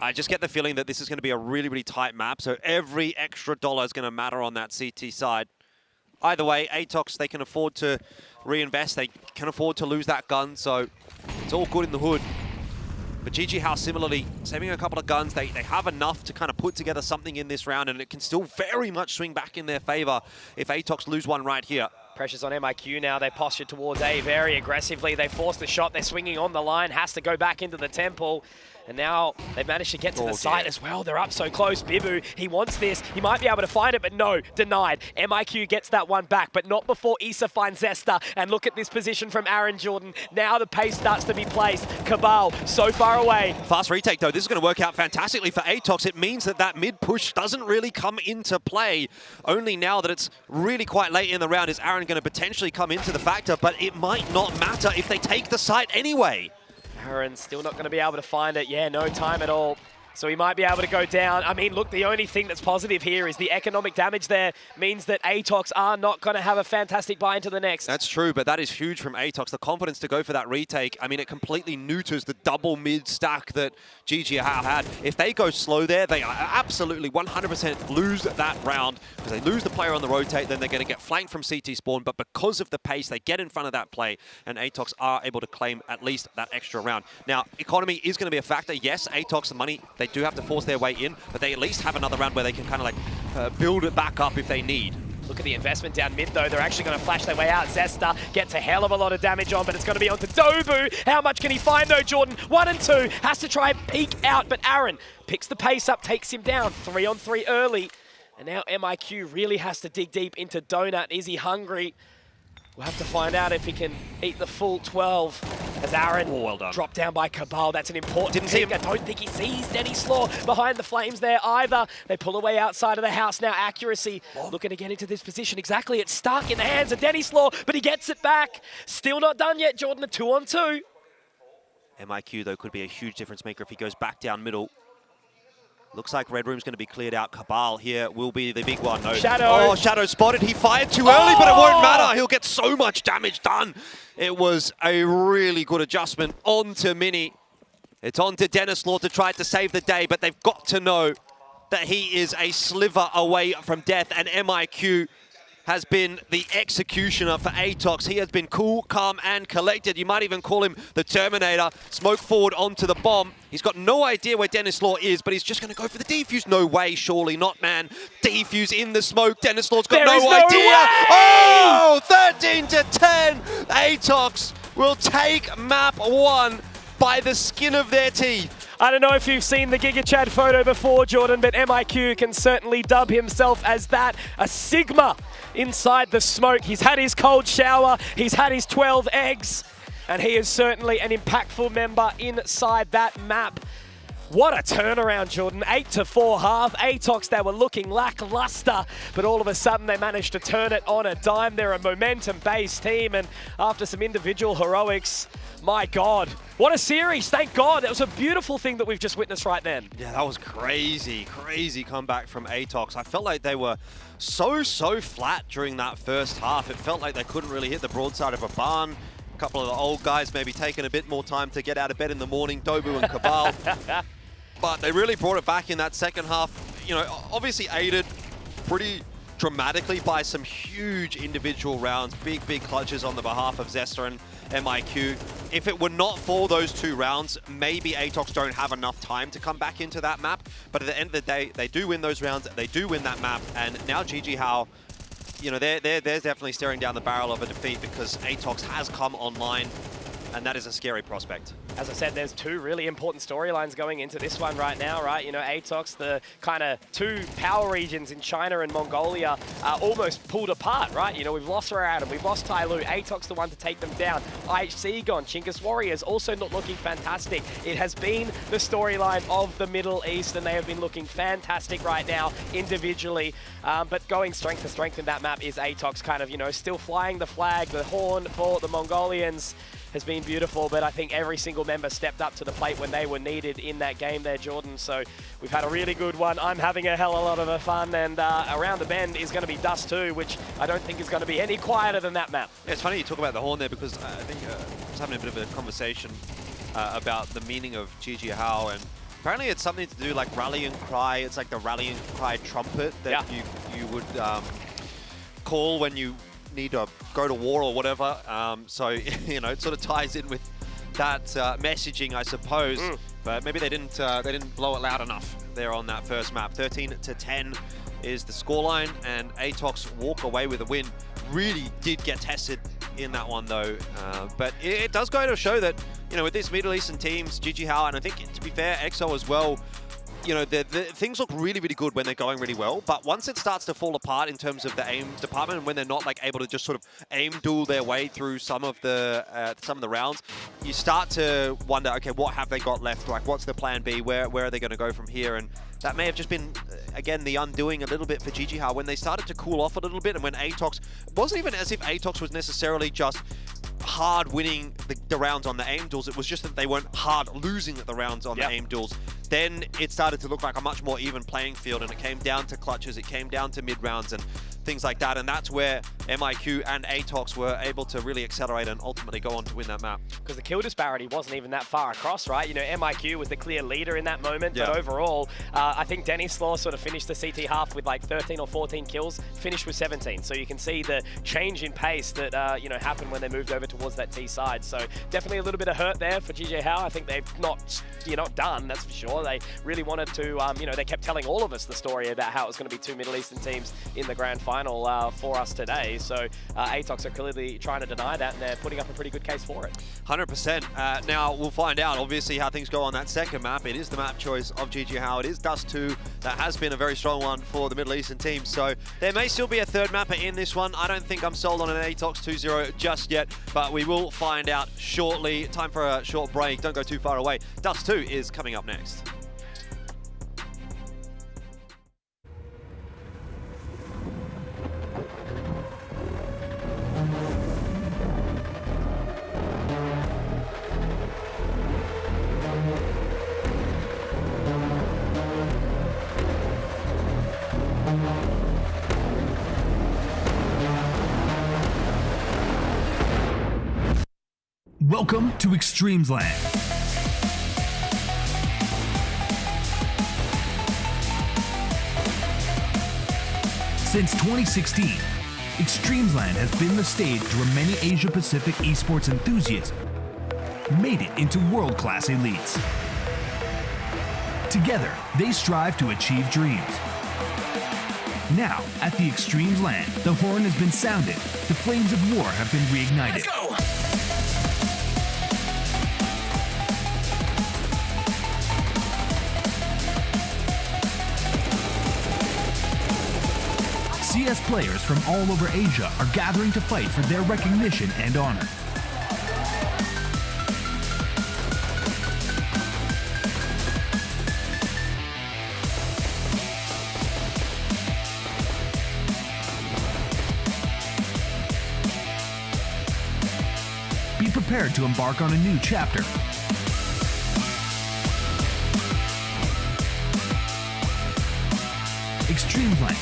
I just get the feeling that this is going to be a really, really tight map. So every extra dollar is going to matter on that CT side. Either way, Atox, they can afford to reinvest. They can afford to lose that gun, so it's all good in the hood. But GG Hao similarly, saving a couple of guns, they have enough to kind of put together something in this round, and it can still very much swing back in their favor if Atox lose one right here. Pressure's on MIQ now. They posture towards A very aggressively. They force the shot. They're swinging on the line. Has to go back into the temple. And now they've managed to get to the site as well. They're up so close. Bibu, he wants this. He might be able to find it, but no, denied. MIQ gets that one back, but not before Isa finds Zesta. And look at this position from Aaron Jordan. Now the pace starts to be placed. Cabal, so far away. Fast retake, though. This is going to work out fantastically for Atox. It means that that mid push doesn't really come into play. Only now that it's really quite late in the round is Aaron going to potentially come into the factor, but it might not matter if they take the site anyway. Aaron still not going to be able to find it. Yeah, no time at all. So he might be able to go down. I mean, look, the only thing that's positive here is the economic damage there means that Atox are not going to have a fantastic buy into the next. That's true, but that is huge from Atox. The confidence to go for that retake, I mean, it completely neuters the double mid stack that GG Hao had. If they go slow there, they absolutely 100% lose that round because they lose the player on the rotate, then they're going to get flanked from CT spawn, but because of the pace, they get in front of that play, and Atox are able to claim at least that extra round. Now, economy is going to be a factor. Yes, Atox, the money, they do have to force their way in, but they at least have another round where they can kind of like build it back up if they need. Look at the investment down mid, though. They're actually going to flash their way out. Zesta gets a hell of a lot of damage on, but it's going to be onto Dobu. How much can he find, though, Jordan? 1 and 2. Has to try and peek out, but Aaron picks the pace up, takes him down. 3 on 3 early. And now MIQ really has to dig deep into Donut. Is he hungry? We'll have to find out if he can eat the full 12. As Aaron well done. dropped down by Cabal. That's an important Didn't see pick. him. I don't think he sees Denny Slaw behind the flames there either. They pull away outside of the house now. Accuracy looking to get into this position. Exactly, it's stuck in the hands of Denny Slaw, but he gets it back. Still not done yet, Jordan, a 2-on-2. MIQ, though, could be a huge difference maker if he goes back down middle. Looks like Red Room's going to be cleared out. Cabal here will be the big one. No. Shadow. Oh, Shadow spotted. He fired too early, but it won't matter. He'll get so much damage done. It was a really good adjustment onto Mini. It's on to Dennis Law to try to save the day, but they've got to know that he is a sliver away from death, and MIQ has been the executioner for Atox. He has been cool, calm, and collected. You might even call him the Terminator. Smoke forward onto the bomb. He's got no idea where Dennis Law is, but he's just going to go for the defuse. No way, surely not, man. Defuse in the smoke. Dennis Law's got no idea. Oh, 13-10. Atox will take map 1 by the skin of their teeth. I don't know if you've seen the Giga Chad photo before, Jordan, but MIQ can certainly dub himself as that, a Sigma inside the smoke. He's had his cold shower, he's had his 12 eggs, and he is certainly an impactful member inside that map. What a turnaround, Jordan. 8-4 half. Atox, they were looking lackluster, but all of a sudden they managed to turn it on a dime. They're a momentum-based team, and after some individual heroics, my God, what a series. Thank God. That was a beautiful thing that we've just witnessed right then. Yeah, that was crazy, crazy comeback from Atox. I felt like they were so flat during that first half. It felt like they couldn't really hit the broadside of a barn. A couple of the old guys maybe taking a bit more time to get out of bed in the morning, Dobu and Cabal. But they really brought it back in that second half. You know, obviously aided pretty dramatically by some huge individual rounds, big clutches on the behalf of Zesta and MIQ. If it were not for those 2 rounds, maybe Atox don't have enough time to come back into that map. But at the end of the day, they do win those rounds, they do win that map, and now GG How, you know, they're definitely staring down the barrel of a defeat because Atox has come online, and that is a scary prospect. As I said, there's 2 really important storylines going into this one right now, right? You know, Atox, the kind of 2 power regions in China and Mongolia are almost pulled apart, right? You know, we've lost Raradim, we've lost Tyloo, Atox the one to take them down. IHC gone, Chinggis Warriors also not looking fantastic. It has been the storyline of the Middle East, and they have been looking fantastic right now individually. But going strength to strength in that map is Atox kind of, you know, still flying the flag, the horn for the Mongolians has been beautiful, but I think every single member stepped up to the plate when they were needed in that game there, Jordan. So we've had a really good one. I'm having a hell of a lot of fun, and around the bend is going to be Dust 2, which I don't think is going to be any quieter than that map. Yeah, it's funny you talk about the horn there because I think I was having a bit of a conversation about the meaning of GG How, and apparently it's something to do like rallying cry. It's like the rallying cry trumpet that you would call when you need to go to war or whatever. So, you know, it sort of ties in with that messaging, I suppose. But maybe they didn't blow it loud enough there on that first map. 13-10 is the scoreline, and Atox walk away with a win. Really did get tested in that one though. But it does go to show that, you know, with these Middle Eastern teams, GG How, and I think to be fair, EXO as well, you know, the things look really good when they're going really well, but once it starts to fall apart in terms of the aim department, and when they're not like able to just sort of aim duel their way through some of the rounds, you start to wonder, okay, what have they got left? Like, what's the plan B? Where are they going to go from here? And that may have just been, again, the undoing a little bit for GG How when they started to cool off a little bit, and when Atox, it wasn't even as if Atox was necessarily just hard winning the rounds on the aim duels. It was just that they weren't hard losing the rounds on the aim duels. Then it started to look like a much more even playing field, and it came down to clutches, it came down to mid rounds and things like that, and that's where MIQ and Atox were able to really accelerate and ultimately go on to win that map. Because the kill disparity wasn't even that far across, right? You know, MIQ was the clear leader in that moment, but overall, I think Denny Slaw sort of finished the CT half with like 13 or 14 kills, finished with 17. So you can see the change in pace that, you know, happened when they moved over towards that T side. So definitely a little bit of hurt there for GG How. I think they've not, done, that's for sure. They really wanted to, you know, they kept telling all of us the story about how it was going to be 2 Middle Eastern teams in the grand final. final for us today. So Atox are clearly trying to deny that, and they're putting up a pretty good case for it. 100%. Now, we'll find out, obviously, how things go on that second map. It is the map choice of GG How. It is Dust 2. That has been a very strong one for the Middle Eastern team. So there may still be a third mapper in this one. I don't think I'm sold on an Atox 2-0 just yet, but we will find out shortly. Time for a short break. Don't go too far away. Dust 2 is coming up next. Welcome to eXTREMESLAND. Since 2016, eXTREMESLAND has been the stage where many Asia-Pacific esports enthusiasts made it into world-class elites. Together, they strive to achieve dreams. Now, at the eXTREMESLAND, the horn has been sounded, the flames of war have been reignited. Let's go! CS players from all over Asia are gathering to fight for their recognition and honor. Be prepared to embark on a new chapter. eXTREMESLAND,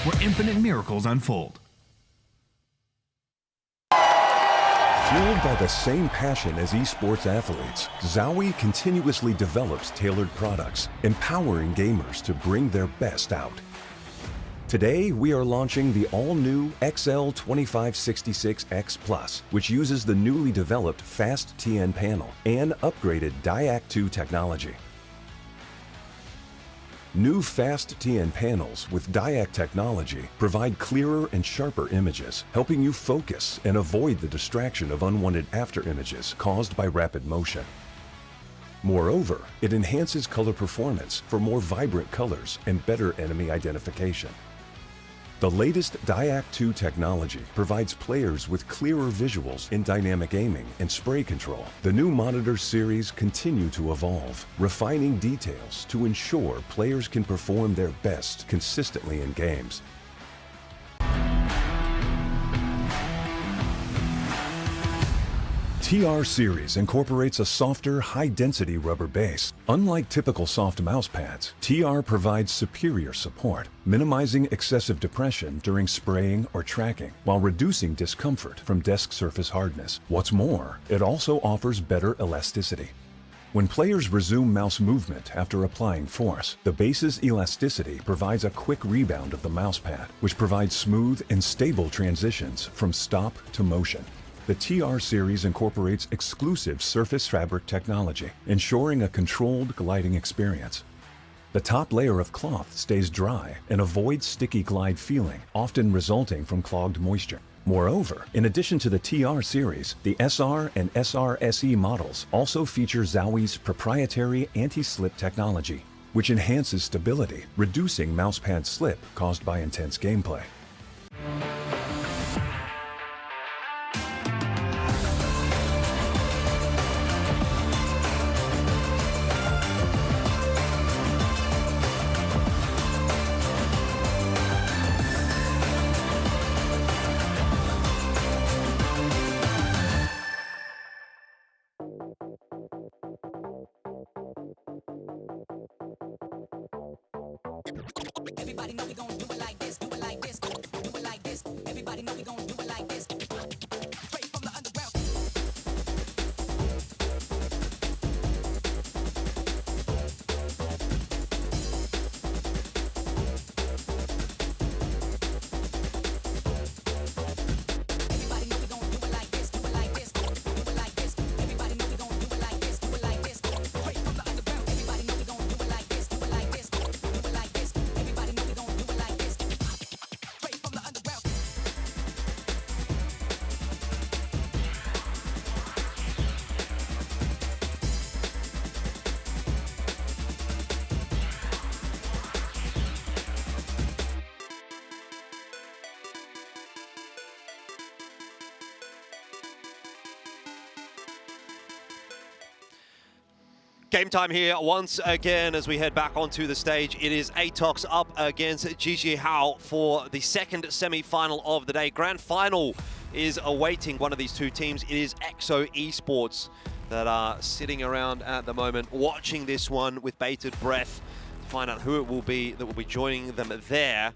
where infinite miracles unfold. Fueled by the same passion as esports athletes, Zowie continuously develops tailored products, empowering gamers to bring their best out. Today, we are launching the all-new XL2566X Plus, which uses the newly developed Fast TN panel and upgraded Diac 2 technology. New Fast TN panels with Diac technology provide clearer and sharper images, helping you focus and avoid the distraction of unwanted after-images caused by rapid motion. Moreover, it enhances color performance for more vibrant colors and better enemy identification. The latest Diac 2 technology provides players with clearer visuals in dynamic aiming and spray control. The new monitor series continue to evolve, refining details to ensure players can perform their best consistently in games. TR Series incorporates a softer, high-density rubber base. Unlike typical soft mouse pads, TR provides superior support, minimizing excessive depression during spraying or tracking, while reducing discomfort from desk surface hardness. What's more, it also offers better elasticity. When players resume mouse movement after applying force, the base's elasticity provides a quick rebound of the mouse pad, which provides smooth and stable transitions from stop to motion. The TR series incorporates exclusive surface fabric technology, ensuring a controlled gliding experience. The top layer of cloth stays dry and avoids sticky glide feeling, often resulting from clogged moisture. Moreover, in addition to the TR series, the SR and SR-SE models also feature Zowie's proprietary anti-slip technology, which enhances stability, reducing mousepad slip caused by intense gameplay. Everybody know we gon' do it like this, do it like this. Game time here once again as we head back onto the stage. It is Atox up against Gigi Hao for the second semi-final of the day. Grand final is awaiting one of these two teams. It is EXO Esports that are sitting around at the moment watching this one with bated breath to find out who it will be that will be joining them there.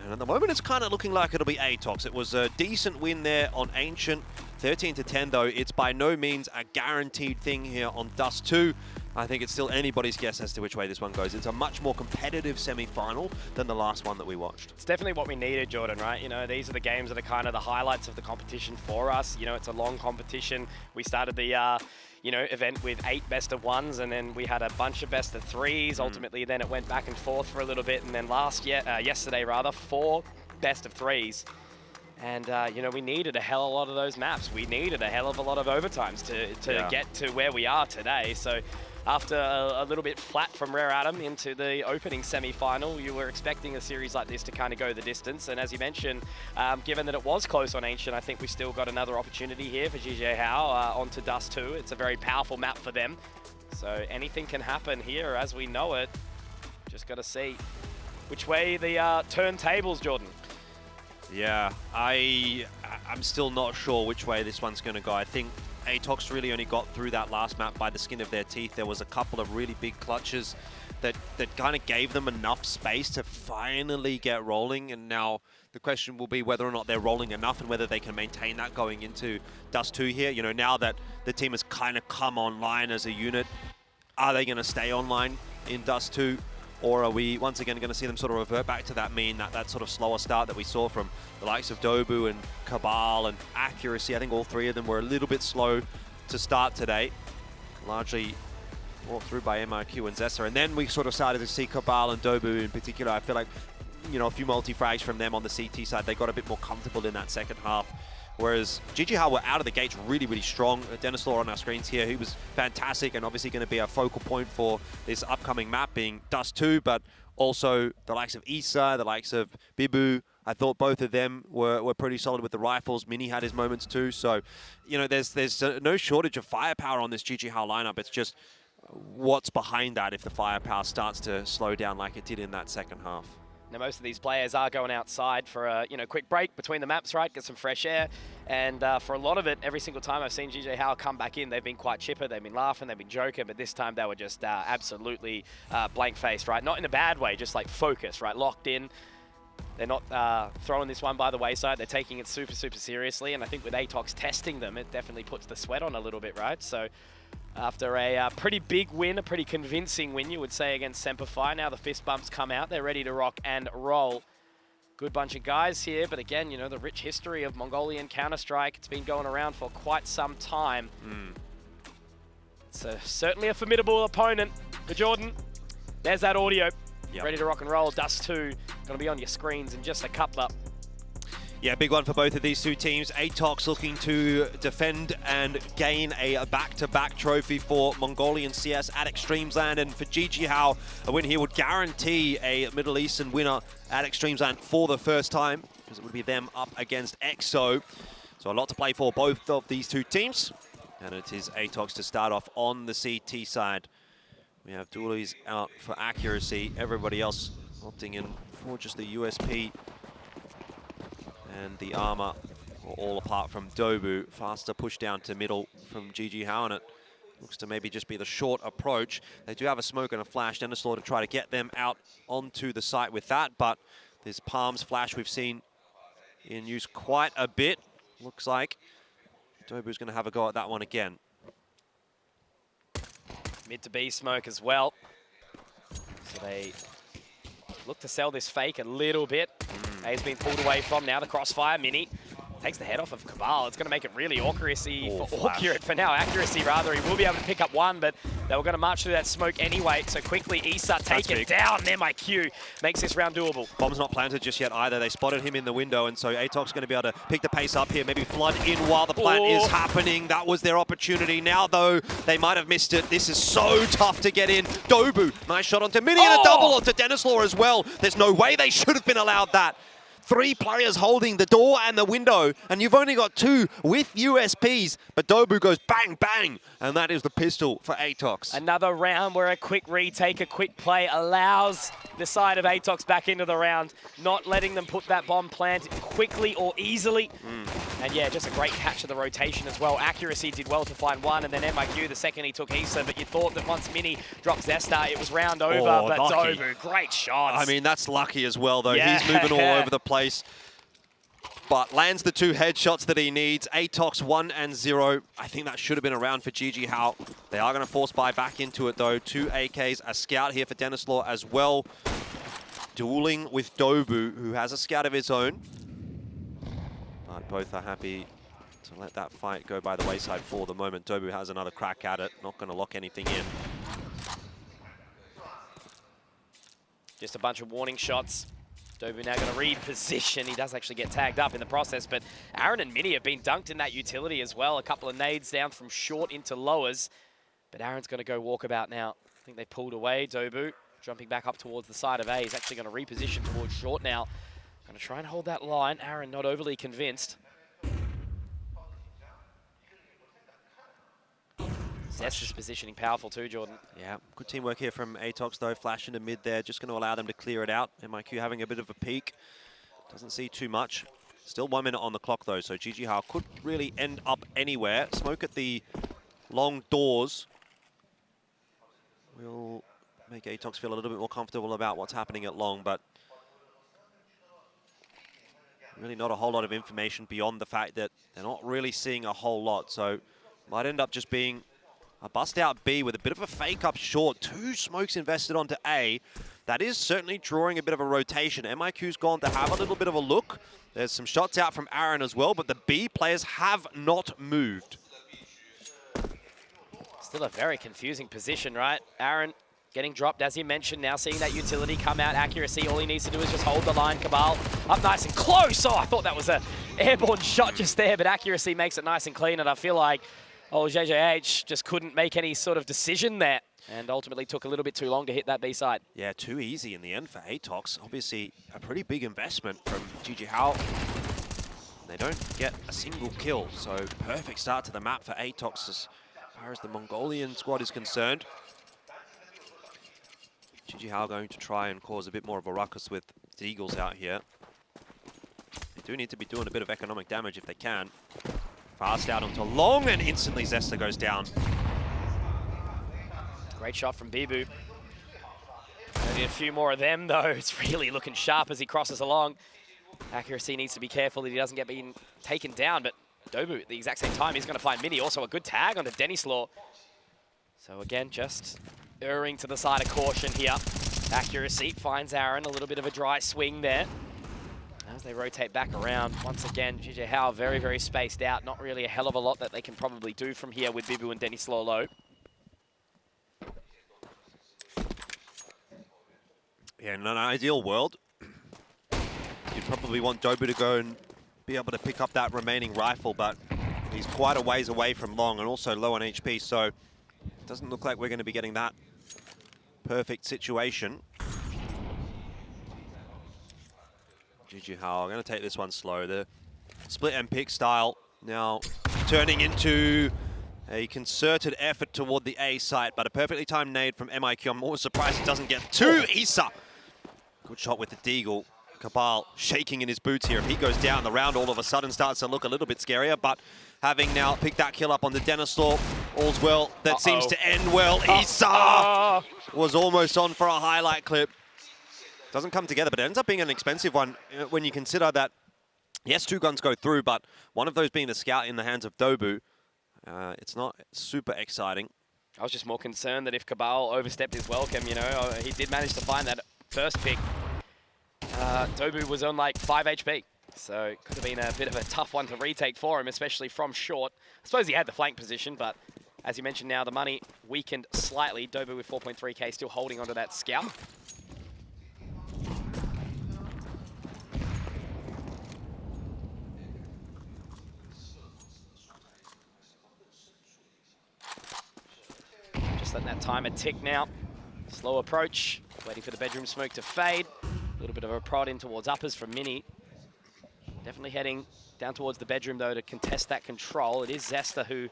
And at the moment it's kind of looking like it'll be Atox. It was a decent win there on Ancient. 13-10 though, it's by no means a guaranteed thing here on Dust 2. I think it's still anybody's guess as to which way this one goes. It's a much more competitive semi-final than the last one that we watched. It's definitely what we needed, Jordan, right? You know, these are the games that are kind of the highlights of the competition for us. You know, it's a long competition. We started the event with 8 best of 1s, and then we had a bunch of best of 3s. Ultimately, then it went back and forth for a little bit, and then yesterday, 4 best of 3s. And, we needed a hell of a lot of those maps. We needed a hell of a lot of overtimes to get to where we are today. So after a little bit flat from Rare Atom into the opening semi-final, you were expecting a series like this to kind of go the distance. And as you mentioned, given that it was close on Ancient, I think we still got another opportunity here for GG Hao onto Dust 2. It's a very powerful map for them. So anything can happen here as we know it. Just got to see which way the turntables, Jordan. Yeah, I'm still not sure which way this one's going to go. I think Atox really only got through that last map by the skin of their teeth. There was a couple of really big clutches that kind of gave them enough space to finally get rolling. And now the question will be whether or not they're rolling enough and whether they can maintain that going into Dust 2 here. You know, now that the team has kind of come online as a unit, are they going to stay online in Dust 2? Or are we once again going to see them sort of revert back to that mean, that sort of slower start that we saw from the likes of Dobu and Cabal and Accuracy? I think all 3 of them were a little bit slow to start today. Largely brought through by MRQ and Zessa. And then we sort of started to see Cabal and Dobu in particular. I feel like, a few multi-frags from them on the CT side. They got a bit more comfortable in that second half. Whereas Gigi Hao were out of the gates really, really strong. Dennis Law on our screens here, he was fantastic and obviously going to be a focal point for this upcoming map being Dust 2, but also the likes of Issa, the likes of Bibu. I thought both of them were pretty solid with the rifles. Mini had his moments too. So, there's no shortage of firepower on this Gigi Hao lineup. It's just what's behind that if the firepower starts to slow down like it did in that second half. Now, most of these players are going outside for a quick break between the maps, right? Get some fresh air. And for a lot of it, every single time I've seen GG Hao come back in, they've been quite chipper, they've been laughing, they've been joking, but this time they were just absolutely blank-faced, right? Not in a bad way, just like focused, right? Locked in. They're not throwing this one by the wayside. They're taking it super, super seriously. And I think with Atox testing them, it definitely puts the sweat on a little bit, right? So after a pretty big win, a pretty convincing win, you would say, against Semperfi. Now the fist bumps come out. They're ready to rock and roll. Good bunch of guys here, but again, the rich history of Mongolian Counter-Strike. It's been going around for quite some time. It's certainly a formidable opponent for Jordan. There's that audio. Yep. Ready to rock and roll. Dust 2 going to be on your screens in just a couple up. Yeah, big one for both of these two teams. Atox looking to defend and gain a back-to-back trophy for Mongolian CS at eXTREMESLAND. And for GG Hao, a win here would guarantee a Middle Eastern winner at eXTREMESLAND for the first time, because it would be them up against EXO. So a lot to play for both of these two teams. And it is Atox to start off on the CT side. We have Doolies out for Accuracy. Everybody else opting in for just the USP and the armor, all apart from Dobu. Faster push down to middle from GG Hao, and it looks to maybe just be the short approach. They do have a smoke and a flash. Dennis Law to try to get them out onto the site with that, but this Palms flash we've seen in use quite a bit. Looks like Dobu's going to have a go at that one again. Mid to B smoke as well. So they look to sell this fake a little bit. A's been pulled away from now. The crossfire, Mini takes the head off of Cabal. It's going to make it really accuracy for now. Accuracy, rather. He will be able to pick up one, but they were going to march through that smoke anyway. So quickly, Issa take it down. MIQ makes this round doable. Bomb's not planted just yet either. They spotted him in the window, and so Atox going to be able to pick the pace up here. Maybe flood in while the plant is happening. That was their opportunity. Now, though, they might have missed it. This is so tough to get in. Dobu, nice shot onto Mini and a double onto Dennis Law as well. There's no way they should have been allowed that. 3 players holding the door and the window, and you've only got 2 with USPs, but Dobu goes bang, bang, and that is the pistol for Atox. Another round where a quick retake, a quick play allows the side of Atox back into the round, not letting them put that bomb plant quickly or easily. And yeah, just a great catch of the rotation as well. Accuracy did well to find one, and then MIQ the second he took Issa, but you thought that once Mini dropped Zesta, it was round over, but lucky. Dobu, great shots. I mean, that's lucky as well, though. Yeah. He's moving all over the place, but lands the 2 headshots that he needs. Atox 1-0. I think that should have been a round for GG Hao. They are going to force buy back into it, though. 2 AKs, a scout here for Dennis Law as well. Dueling with Dobu, who has a scout of his own. But both are happy to let that fight go by the wayside for the moment. Dobu has another crack at it, not going to lock anything in. Just a bunch of warning shots. Dobu now going to reposition. He does actually get tagged up in the process, but Aaron and Mini have been dunked in that utility as well. A couple of nades down from short into lowers, but Aaron's going to go walkabout now. I think they pulled away. Dobu jumping back up towards the side of A. He's actually going to reposition towards short now. Going to try and hold that line. Aaron not overly convinced. Zesta's positioning powerful too, Jordan. Yeah, good teamwork here from Atox, though. Flash into mid there, just going to allow them to clear it out. MIQ having a bit of a peek. Doesn't see too much. Still 1 minute on the clock, though, so GG Hao could really end up anywhere. Smoke at the long doors will make Atox feel a little bit more comfortable about what's happening at long, but really not a whole lot of information beyond the fact that they're not really seeing a whole lot, so might end up just being a bust out B with a bit of a fake up short. 2 smokes invested onto A. That is certainly drawing a bit of a rotation. MIQ's gone to have a little bit of a look. There's some shots out from Aaron as well, but the B players have not moved. Still a very confusing position, right? Aaron getting dropped, as you mentioned, now seeing that utility come out, accuracy. All he needs to do is just hold the line. Cabal up nice and close. Oh, I thought that was an airborne shot just there, but accuracy makes it nice and clean, and I feel like JJH just couldn't make any sort of decision there and ultimately took a little bit too long to hit that B side. Yeah, too easy in the end for Atox. Obviously, a pretty big investment from GG Hao. They don't get a single kill, so perfect start to the map for Atox as far as the Mongolian squad is concerned. GG Hao going to try and cause a bit more of a ruckus with the Eagles out here. They do need to be doing a bit of economic damage if they can. Fast out onto long, and instantly Zesta goes down. Great shot from Bibu. Maybe a few more of them, though. It's really looking sharp as he crosses along. Accuracy needs to be careful that he doesn't get being taken down, but Dobu at the exact same time, he's going to find Mini. Also a good tag onto Dennis Law. So again, just erring to the side of caution here. Accuracy finds Aaron, a little bit of a dry swing there. As they rotate back around, once again, GG Hao very, very spaced out. Not really a hell of a lot that they can probably do from here with Bibu and Dennis Law low. Yeah, in an ideal world, you'd probably want Dobu to go and be able to pick up that remaining rifle, but he's quite a ways away from long and also low on HP, so it doesn't look like we're going to be getting that perfect situation. GG Hao, I'm going to take this one slow. The split and pick style now turning into a concerted effort toward the A site, but a perfectly timed nade from MIQ. I'm always surprised it doesn't get to Issa. Good shot with the Deagle. Cabal shaking in his boots here. If he goes down, the round all of a sudden starts to look a little bit scarier, but having now picked that kill up on the Dennis Law, all's well. That seems to end well. Issa was almost on for a highlight clip. Doesn't come together, but it ends up being an expensive one when you consider that, yes, 2 guns go through, but one of those being the scout in the hands of Dobu. It's not super exciting. I was just more concerned that if Cabal overstepped his welcome, you know, he did manage to find that first pick. Dobu was on like 5 HP, so it could have been a bit of a tough one to retake for him, especially from short. I suppose he had the flank position, but as you mentioned now, the money weakened slightly. Dobu with 4.3k still holding onto that scout. Just letting that timer tick now. Slow approach, waiting for the bedroom smoke to fade. A little bit of a prod in towards uppers from Mini. Definitely heading down towards the bedroom, though, to contest that control. It is Zesta who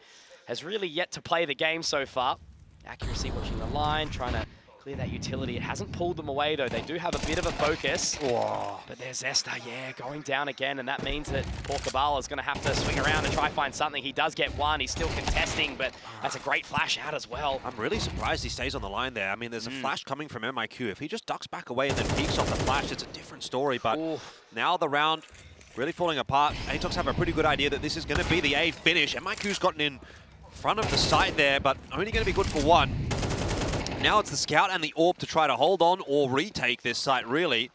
has really yet to play the game so far. Accuracy watching the line, trying to clear that utility. It hasn't pulled them away, though. They do have a bit of a focus. Whoa. But there's Zesta, yeah, going down again, and that means that poor Cabal is going to have to swing around and try find something. He does get one. He's still contesting, but that's a great flash out as well. I'm really surprised he stays on the line there. I mean, there's a flash coming from MIQ. If he just ducks back away and then peeks off the flash, it's a different story. But now the round really falling apart. Atox have a pretty good idea that this is going to be the A finish. MIQ's gotten in front of the site there, but only going to be good for one. Now it's the Scout and the AWP to try to hold on or retake this site, really.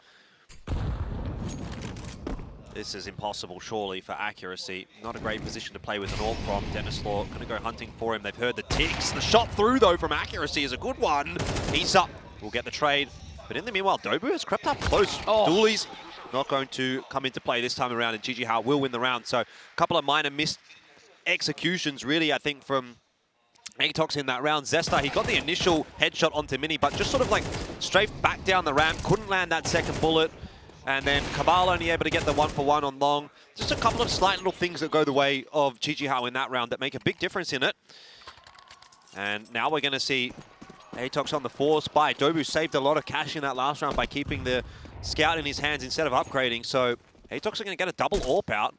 This is impossible, surely, for Accuracy. Not a great position to play with an AWP from. Denislaw going to go hunting for him. They've heard the ticks. The shot through, though, from Accuracy is a good one. Issa will get the trade. But in the meanwhile, Dobu has crept up close. Dooley's not going to come into play this time around, and GG Hao will win the round. So a couple of minor missed executions, really, I think, from Atox in that round. Zesta, he got the initial headshot onto Mini, but just sort of like straight back down the ramp, couldn't land that second bullet. And then Cabal only able to get the 1-for-1 on long. Just a couple of slight little things that go the way of GG Hao in that round that make a big difference in it. And now we're going to see Atox on the 4 spy. Dobu saved a lot of cash in that last round by keeping the Scout in his hands instead of upgrading. So Atox are going to get a double AWP out.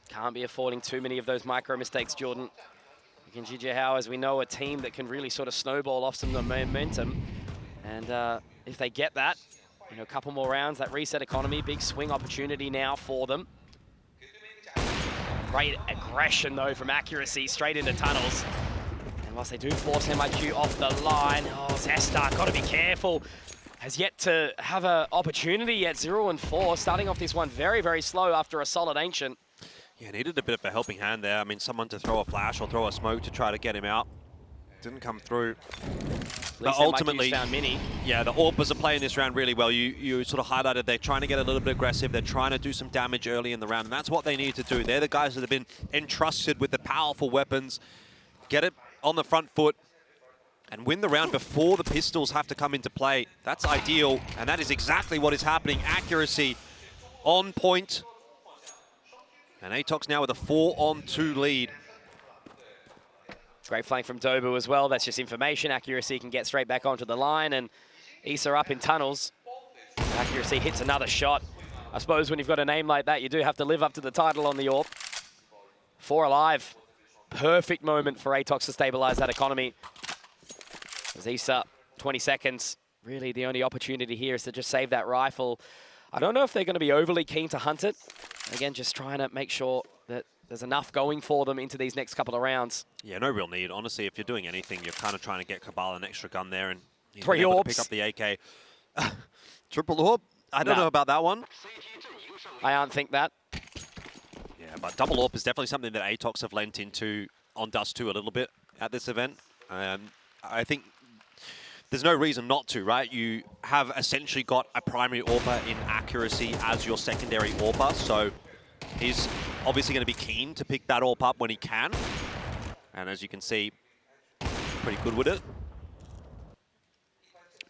Can't be affording too many of those micro mistakes, Jordan. Again, GG Hao, as we know, a team that can really sort of snowball off some of the momentum. And if they get that, you know, a couple more rounds, that reset economy, big swing opportunity now for them. Great aggression, though, from Accuracy, straight into tunnels. And whilst they do force MIQ off the line, Zesta, got to be careful. Has yet to have an opportunity yet, 0-4, starting off this one very, very slow after a solid Ancient. Yeah, needed a bit of a helping hand there. I mean, someone to throw a flash or throw a smoke to try to get him out. Didn't come through. But ultimately, found Mini. Yeah, the AWPers are playing this round really well. You sort of highlighted they're trying to get a little bit aggressive. They're trying to do some damage early in the round, and that's what they need to do. They're the guys that have been entrusted with the powerful weapons. Get it on the front foot and win the round before the pistols have to come into play. That's ideal, and that is exactly what is happening. Accuracy on point. And Atox now with a 4-on-2 lead. Great flank from Dobu as well. That's just information. Accuracy can get straight back onto the line, and Issa up in tunnels. Accuracy hits another shot. I suppose when you've got a name like that, you do have to live up to the title on the AWP. 4 alive. Perfect moment for Atox to stabilize that economy. As Issa, 20 seconds. Really, the only opportunity here is to just save that rifle. I don't know if they're going to be overly keen to hunt it. Again, just trying to make sure that there's enough going for them into these next couple of rounds. Yeah, no real need. Honestly, if you're doing anything, you're kind of trying to get Cabal an extra gun there, and he's 3 able to AWPs. pick up the AK. Triple AWP? I don't know about that one. I aren't think that. Yeah, but double AWP is definitely something that Atox have lent into on Dust 2 a little bit at this event. I think there's no reason not to, right? You have essentially got a primary AWPer in Accuracy as your secondary AWPer, so he's obviously going to be keen to pick that AWP up when he can. And as you can see, pretty good with it.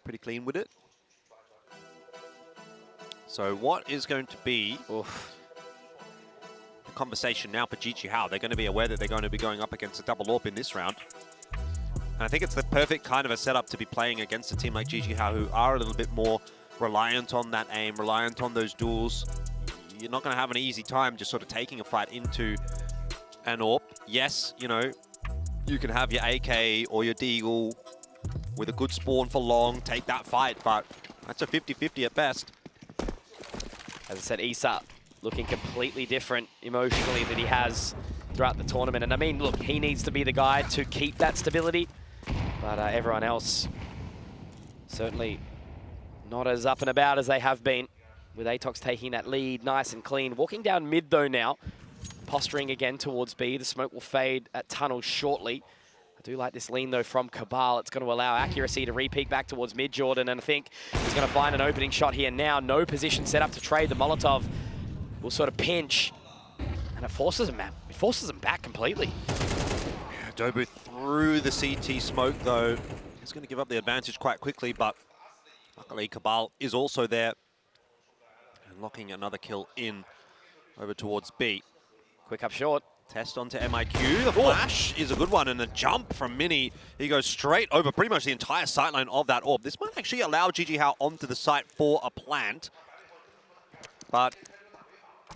Pretty clean with it. So what is going to be the conversation now for GG Hao? They're going to be aware that they're going to be going up against a double AWP in this round. And I think it's the perfect kind of a setup to be playing against a team like GG Hao, who are a little bit more reliant on that aim, reliant on those duels. You're not going to have an easy time just sort of taking a fight into an AWP. Yes, you know, you can have your AK or your Deagle with a good spawn for long, take that fight, but that's a 50-50 at best. As I said, Issa looking completely different emotionally than he has throughout the tournament. And I mean, look, he needs to be the guy to keep that stability. But everyone else certainly not as up and about as they have been, with Atox taking that lead nice and clean. Walking down mid, though, now. Posturing again towards B. The smoke will fade at tunnels shortly. I do like this lean, though, from Cabal. It's going to allow Accuracy to re-peek back towards mid, Jordan, and I think he's going to find an opening shot here now. No position set up to trade. The Molotov will sort of pinch, and it forces him, man. It forces him back completely. Dobu through the CT smoke, though. He's going to give up the advantage quite quickly, but Luckily, Cabal is also there. And locking another kill in over towards B. Quick up short. Test onto MIQ. The flash is a good one, and the jump from Mini. He goes straight over pretty much the entire sightline of that orb. This might actually allow GG Hao onto the site for a plant. But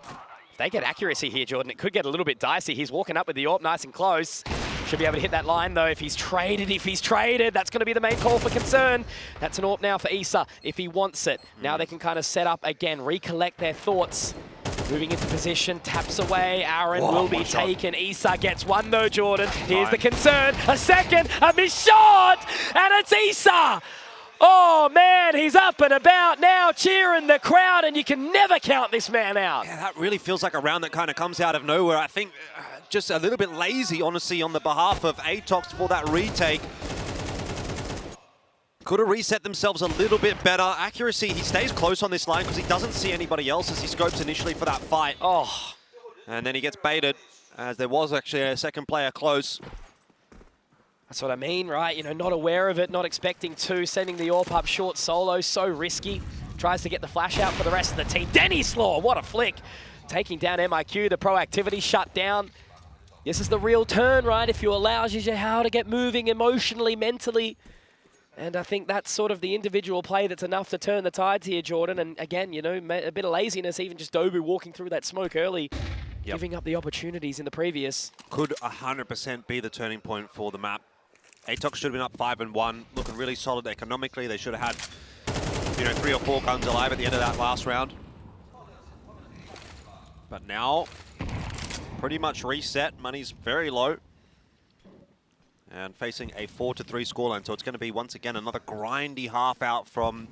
if they get accuracy here, Jordan, it could get a little bit dicey. He's walking up with the orb nice and close. Should be able to hit that line, though, if he's traded. That's going to be the main call for concern. That's an AWP now for Issa, if he wants it. Now they can kind of set up again, recollect their thoughts. Moving into position, taps away. Aaron will be taken. Issa gets one, though, Jordan. Here's the concern. A second, a missed shot, and it's Issa! Oh, man, he's up and about now, cheering the crowd, and you can never count this man out. yeah, that really feels like a round that kind of comes out of nowhere. I think just a little bit lazy, honestly, on the behalf of Atox for that retake. Could have reset themselves a little bit better. Accuracy, he stays close on this line because he doesn't see anybody else as he scopes initially for that fight. Oh. And then he gets baited, as there was actually a second player close. That's what I mean, right? You know, not aware of it, not expecting to, sending the AWP up short solo, so risky. Tries to get the flash out for the rest of the team. Dennyslaw, what a flick. Taking down MIQ, the proactivity shut down. This is the real turn, right? If you allow GG Hao to get moving emotionally, mentally. And I think that's sort of the individual play that's enough to turn the tides here, Jordan. And again, you know, a bit of laziness, even just Dobu walking through that smoke early, giving up the opportunities in the previous. Could 100% be the turning point for the map. Atox should have been up 5-1, looking really solid economically. They should have had, you know, 3 or 4 guns alive at the end of that last round. But now, pretty much reset. Money's very low. And facing a 4-3 scoreline. So it's going to be, once again, another grindy half out from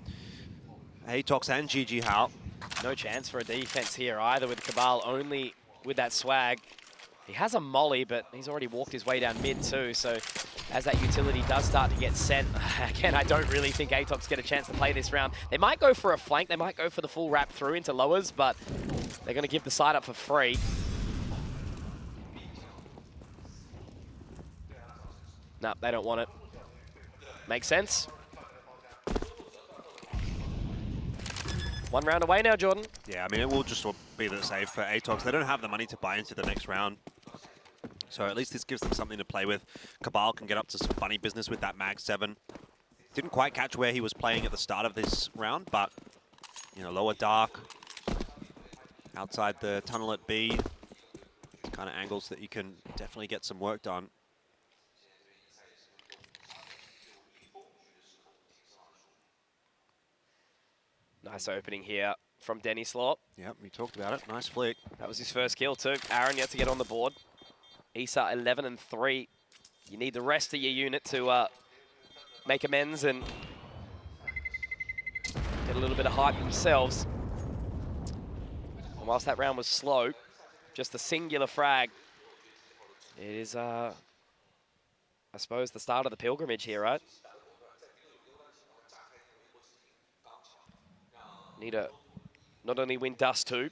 Atox and GG Hao. No chance for a defense here either, with Cabal only with that swag. He has a molly, but he's already walked his way down mid too, so as that utility does start to get sent, again, I don't really think Atox get a chance to play this round. They might go for a flank, they might go for the full wrap through into lowers, but they're going to give the side up for free. No, they don't want it. Makes sense. One round away now, Jordan. Yeah, I mean, it will just be the save for Atox. They don't have the money to buy into the next round. So at least this gives them something to play with. Cabal can get up to some funny business with that Mag 7. Didn't quite catch where he was playing at the start of this round, but, you know, lower dark, outside the tunnel at B, kind of angles that you can definitely get some work done. Nice opening here from Dennyslaw. Yep, we talked about it. Nice flick. That was his first kill too. Aaron yet to get on the board. Issa 11-3. You need the rest of your unit to make amends and get a little bit of hype themselves. And whilst that round was slow, just a singular frag, it is, I suppose, the start of the pilgrimage here, right? Need to not only win Dust 2,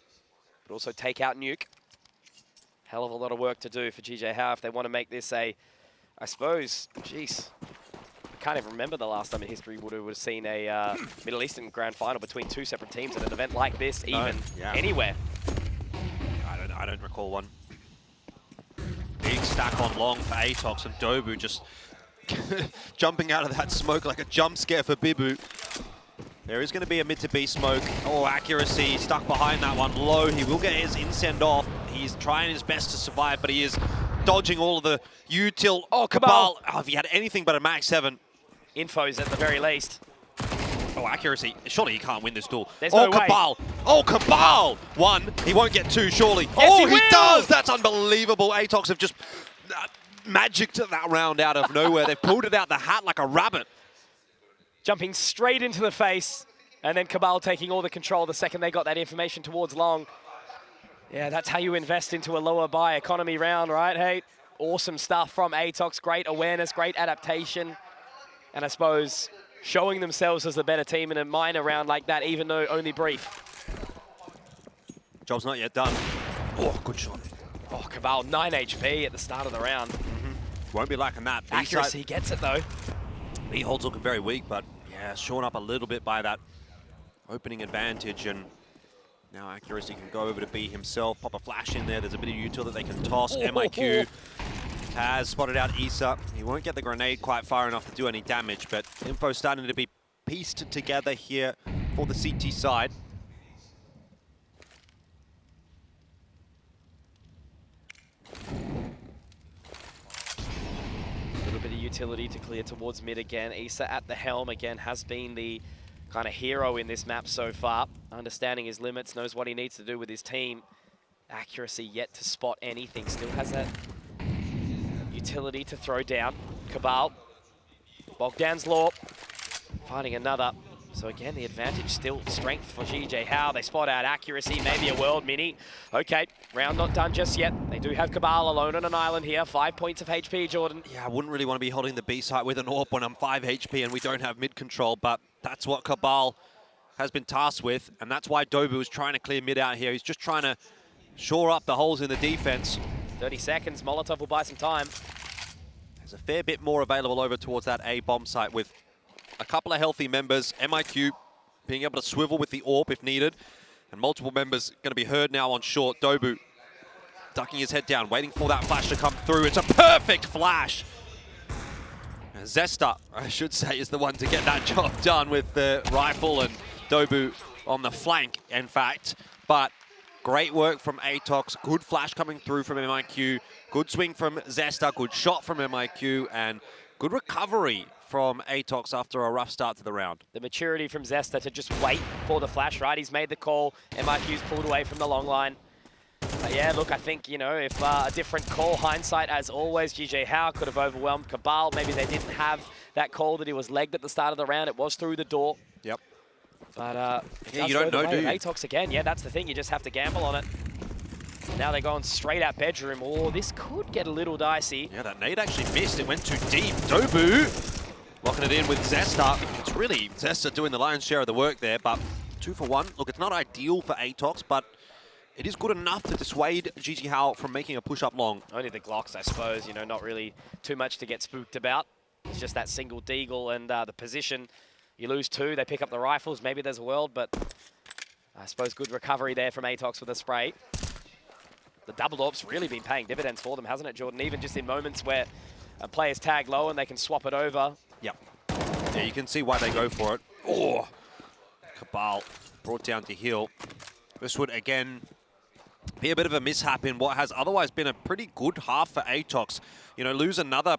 but also take out Nuke. Hell of a lot of work to do for GG Hao if they want to make this a, I suppose, jeez. I can't even remember the last time in history we would have seen a Middle Eastern Grand Final between 2 separate teams at an event like this, even anywhere. I don't recall one. Big stack on long for Atox, and Dobu just jumping out of that smoke like a jump scare for Bibu. There is going to be a mid to B smoke. Oh, accuracy, stuck behind that one low. He will get his in-send off. He's trying his best to survive, but he is dodging all of the util. Oh, Cabal. Oh, if he had anything but a Mag 7. Infos at the very least. Oh, accuracy. Surely he can't win this duel. There's no way. Cabal. Oh, Cabal. 1. He won't get 2, surely. Yes, he does. That's unbelievable. Atox have just magicked that round out of nowhere. They've pulled it out the hat like a rabbit. Jumping straight into the face, and then Cabal taking all the control the second they got that information towards long. Yeah, that's how you invest into a lower buy economy round, right? Hey, awesome stuff from Atox. Great awareness, great adaptation, and I suppose showing themselves as the better team in a minor round like that, even though only brief. Job's not yet done. Oh, good shot. Oh, Cabal, 9 HP at the start of the round. Won't be liking that. Accuracy gets it, though. B-hold's looking very weak, but yeah, Yeah, shorn up a little bit by that opening advantage, and now Accuracy can go over to B himself, pop a flash in there. There's a bit of util that they can toss. MIQ has spotted out Issa. He won't get the grenade quite far enough to do any damage, but info starting to be pieced together here for the CT side. A little bit of utility to clear towards mid again. Issa at the helm again has been the kind of hero in this map so far. Understanding his limits, knows what he needs to do with his team. Accuracy yet to spot anything. Still has that utility to throw down. Cabal. Bogdan's Law. Finding another. So again, the advantage still strength for GJ How. They spot out Accuracy, maybe a World Mini. Okay, round not done just yet. They do have Cabal alone on an island here. 5 points of HP, Jordan. Yeah, I wouldn't really want to be holding the B site with an AWP when I'm 5 HP and we don't have mid control, but that's what Cabal has been tasked with, and that's why Dobu is trying to clear mid out here. He's just trying to shore up the holes in the defense. 30 seconds, Molotov will buy some time. There's a fair bit more available over towards that A bomb site with a couple of healthy members, MIQ being able to swivel with the AWP if needed, and multiple members going to be heard now on short. Dobu ducking his head down, waiting for that flash to come through. It's a perfect flash. And Zesta, I should say, is the one to get that job done with the rifle, and Dobu on the flank, in fact. But great work from Atox, good flash coming through from MIQ, good swing from Zesta, good shot from MIQ, and good recovery from Atox after a rough start to the round. The maturity from Zesta to just wait for the flash, right? He's made the call. MIQ's pulled away from the long line. But yeah, look, I think, you know, if a different call, hindsight as always, GJ How could have overwhelmed Cabal. Maybe they didn't have that call that he was legged at the start of the round. It was through the door. Yep. But yeah, you don't know, do you? Atox again, yeah, that's the thing. You just have to gamble on it. Now they're going straight out bedroom. Oh, this could get a little dicey. Yeah, that nade actually missed. It went too deep. Dobu locking it in with Zesta. It's really Zesta doing the lion's share of the work there, but 2 for 1. Look, it's not ideal for Atox, but it is good enough to dissuade GG How from making a push up long. Only the Glocks, I suppose, you know, not really too much to get spooked about. It's just that single deagle and the position. You lose 2, they pick up the rifles. Maybe there's a world, but I suppose good recovery there from Atox with a spray. The double AWP's really been paying dividends for them, hasn't it, Jordan? Even just in moments where a player's tag low and they can swap it over. Yep. Yeah, you can see why they go for it. Oh, Cabal brought down to heal. This would, again, be a bit of a mishap in what has otherwise been a pretty good half for Atox. You know, lose another...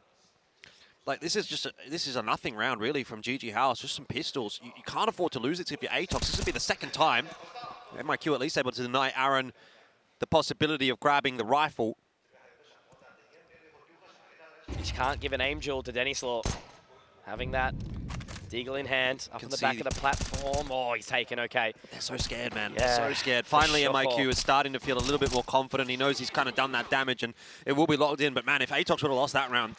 Like, this is a nothing round, really, from GG House. Just some pistols. You can't afford to lose it if you're Atox. This would be the second time. MIQ at least able to deny Aaron the possibility of grabbing the rifle. You can't give an aim duel to Dennis Law. Having that deagle in hand, up on the back of the platform. Oh, he's taken okay. They're so scared, man. Yeah, so scared. Finally, MIQ is starting to feel a little bit more confident. He knows he's kind of done that damage, and it will be locked in. But, man, if Atox would have lost that round,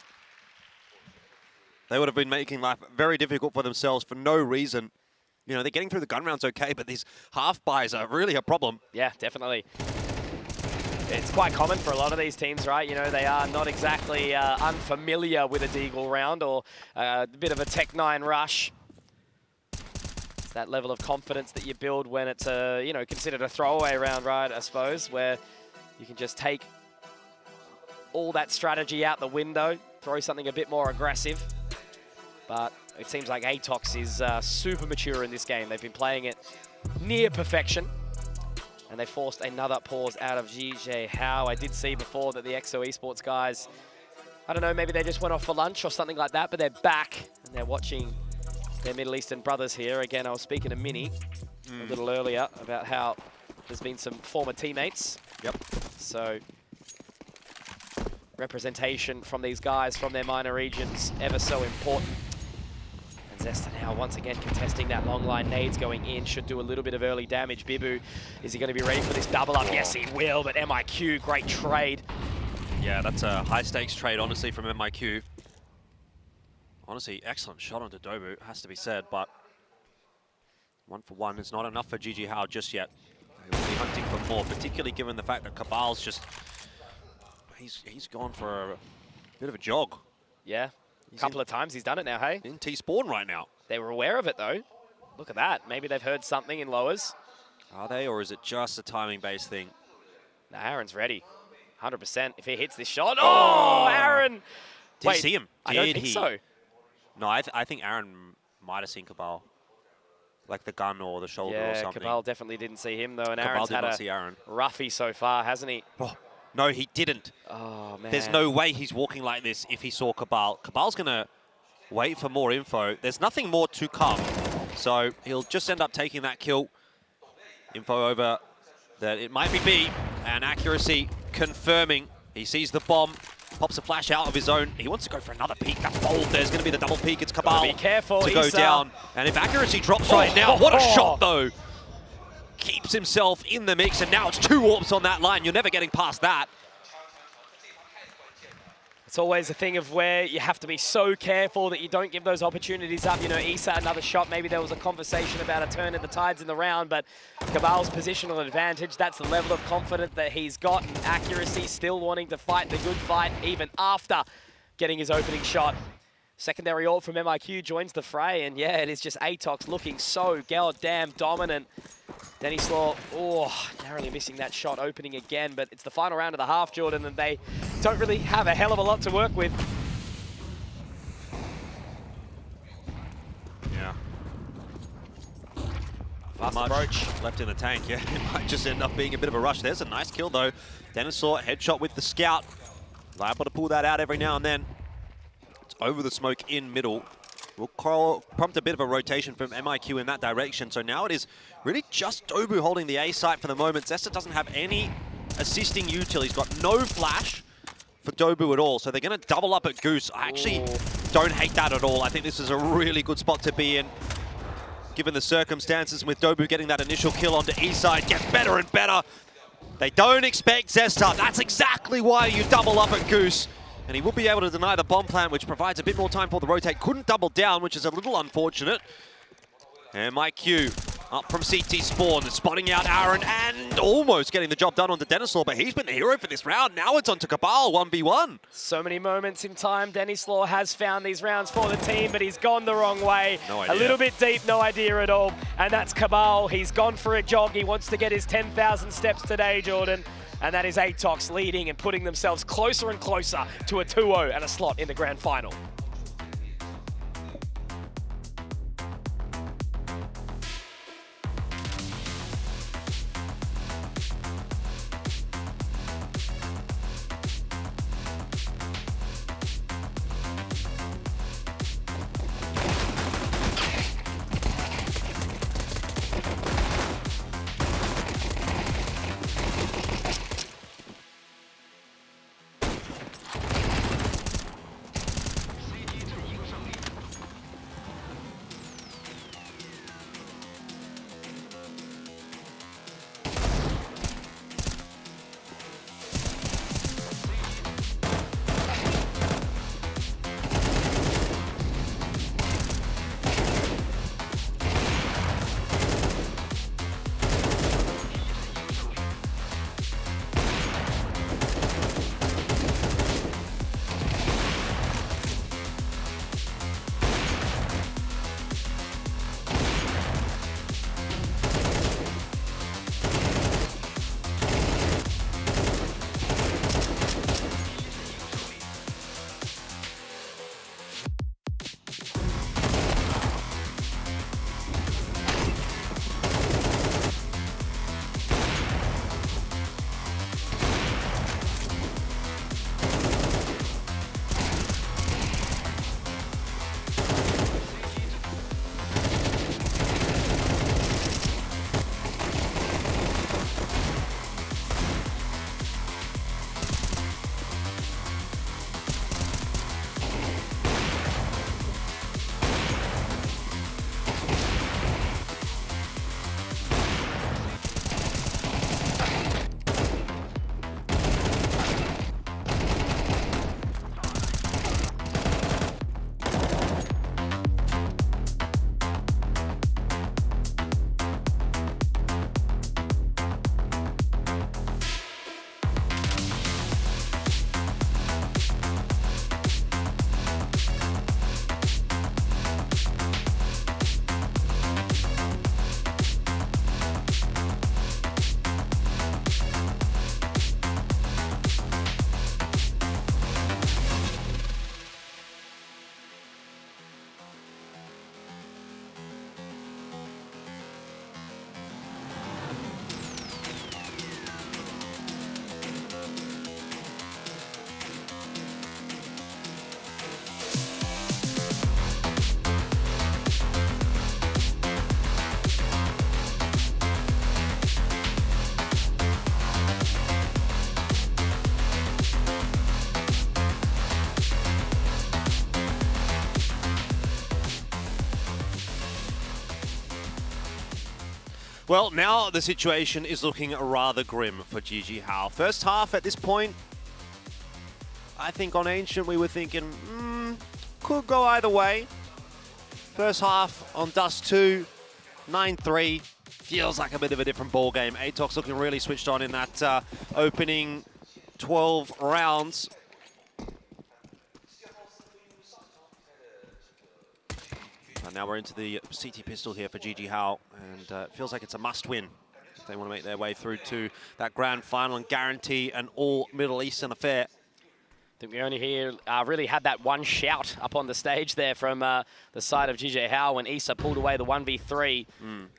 they would have been making life very difficult for themselves for no reason. You know, they're getting through the gun rounds okay, but these half buys are really a problem. Yeah, definitely. It's quite common for a lot of these teams, right? You know, they are not exactly unfamiliar with a deagle round or a bit of a Tech 9 rush. It's that level of confidence that you build when it's you know, considered a throwaway round, right? I suppose, where you can just take all that strategy out the window, throw something a bit more aggressive. But it seems like Atox is super mature in this game. They've been playing it near perfection. And they forced another pause out of GJ How. I did see before that the EXO Esports guys, I don't know, maybe they just went off for lunch or something like that, but they're back and they're watching their Middle Eastern brothers here. Again, I was speaking to Minnie a little earlier about how there's been some former teammates. Yep. So representation from these guys from their minor regions, ever so important. Zesta now once again contesting that long line. Nades going in, should do a little bit of early damage. Bibu, is he going to be ready for this double up? Yes, he will, but MIQ, great trade. Yeah, that's a high stakes trade, honestly, from MIQ. Honestly, excellent shot onto Dobu, has to be said, but 1 for 1 is not enough for GG How just yet. They will be hunting for more, particularly given the fact that Cabal's just, he's gone for a bit of a jog. Yeah. A couple of times he's done it now, hey? In T-spawn right now. They were aware of it, though. Look at that. Maybe they've heard something in lowers. Are they, or is it just a timing-based thing? No, Aaron's ready. 100%. If he hits this shot. Oh, Aaron! Did you see him? I don't think so. No, I think Aaron might have seen Cabal. Like the gun or the shoulder or something. Cabal definitely didn't see him, though. And Cabal Aaron's did had not a see Aaron. roughy so far, hasn't he? Oh, no, he didn't. Oh, man. There's no way he's walking like this if he saw Cabal. Cabal's going to wait for more info. There's nothing more to come. So he'll just end up taking that kill. Info over that it might be B. And accuracy confirming. He sees the bomb. Pops a flash out of his own. He wants to go for another peek. That's bold. There's going to be the double peek. It's Cabal. Be careful, to go Issa. down. And if accuracy drops right now, what a shot, though. Keeps himself in the mix, and now it's 2 warps on that line. You're never getting past that. It's always a thing of where you have to be so careful that you don't give those opportunities up. You know, Issa, another shot. Maybe there was a conversation about a turn in the tides in the round, but Cabal's positional advantage, that's the level of confidence that he's got. And accuracy, still wanting to fight the good fight even after getting his opening shot. Secondary ult from MIQ joins the fray, and yeah, it is just Atox looking so goddamn dominant. Denny Slaw, narrowly missing that shot opening again, but it's the final round of the half, Jordan, and they don't really have a hell of a lot to work with. Yeah. Fast Much approach. left in the tank, yeah. It might just end up being a bit of a rush. There's a nice kill, though. Denisaur, headshot with the scout. Liable to pull that out every now and then. It's over the smoke in middle. Will prompt a bit of a rotation from MIQ in that direction. So now it is really just Dobu holding the A site for the moment. Zesta doesn't have any assisting util. He's got no flash for Dobu at all. So they're going to double up at Goose. I actually don't hate that at all. I think this is a really good spot to be in, given the circumstances. With Dobu getting that initial kill onto E side, gets better and better. They don't expect Zesta. That's exactly why you double up at Goose. And he will be able to deny the bomb plant, which provides a bit more time for the rotate. Couldn't double down, which is a little unfortunate. And MIQ up from CT spawn, spotting out Aaron and almost getting the job done onto Denisaur, but he's been the hero for this round. Now it's on to Cabal, 1v1. So many moments in time. Denny Slaw has found these rounds for the team, but he's gone the wrong way. No idea. A little bit deep, no idea at all. And that's Cabal. He's gone for a jog. He wants to get his 10,000 steps today, Jordan. And that is Atox leading and putting themselves closer and closer to a 2-0 and a slot in the grand final. Well, now the situation is looking rather grim for GG Hao. First half at this point, I think on Ancient we were thinking, could go either way. First half on Dust 2, 9-3. Feels like a bit of a different ball game. Atox looking really switched on in that opening 12 rounds. And now we're into the CT pistol here for GG Hao, and it feels like it's a must-win if they want to make their way through to that grand final and guarantee an all Middle Eastern affair. I think we only really had that one shout up on the stage there from the side of GG Hao when Issa pulled away the 1v3.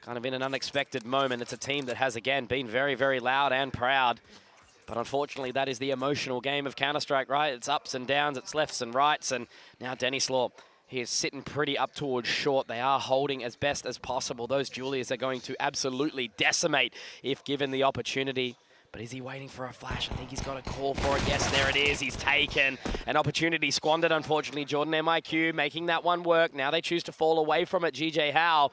Kind of in an unexpected moment. It's a team that has, again, been very, very loud and proud. But unfortunately, that is the emotional game of Counter-Strike, right? It's ups and downs, it's lefts and rights. And now Denislaw, he is sitting pretty up towards short. They are holding as best as possible. Those Julias are going to absolutely decimate if given the opportunity. But is he waiting for a flash? I think he's got a call for it. Yes, there it is. He's taken an opportunity squandered, unfortunately. Jordan MIQ making that one work. Now they choose to fall away from it. GG Hao.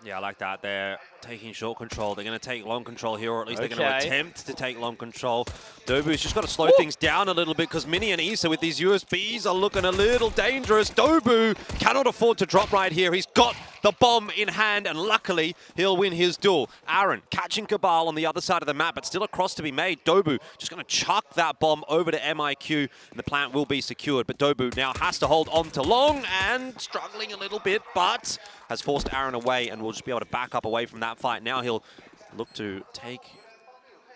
Yeah, I like that. They're taking short control. They're going to take long control here, or at least they're going to attempt to take long control. Dobu's just got to slow things down a little bit because Mini and Issa with these USBs are looking a little dangerous. Dobu cannot afford to drop right here. He's got the bomb in hand, and luckily he'll win his duel. Aaron catching Cabal on the other side of the map, but still a cross to be made. Dobu just going to chuck that bomb over to MIQ, and the plant will be secured. But Dobu now has to hold on to long and struggling a little bit, but has forced Aaron away and will just be able to back up away from that fight. Now he'll look to take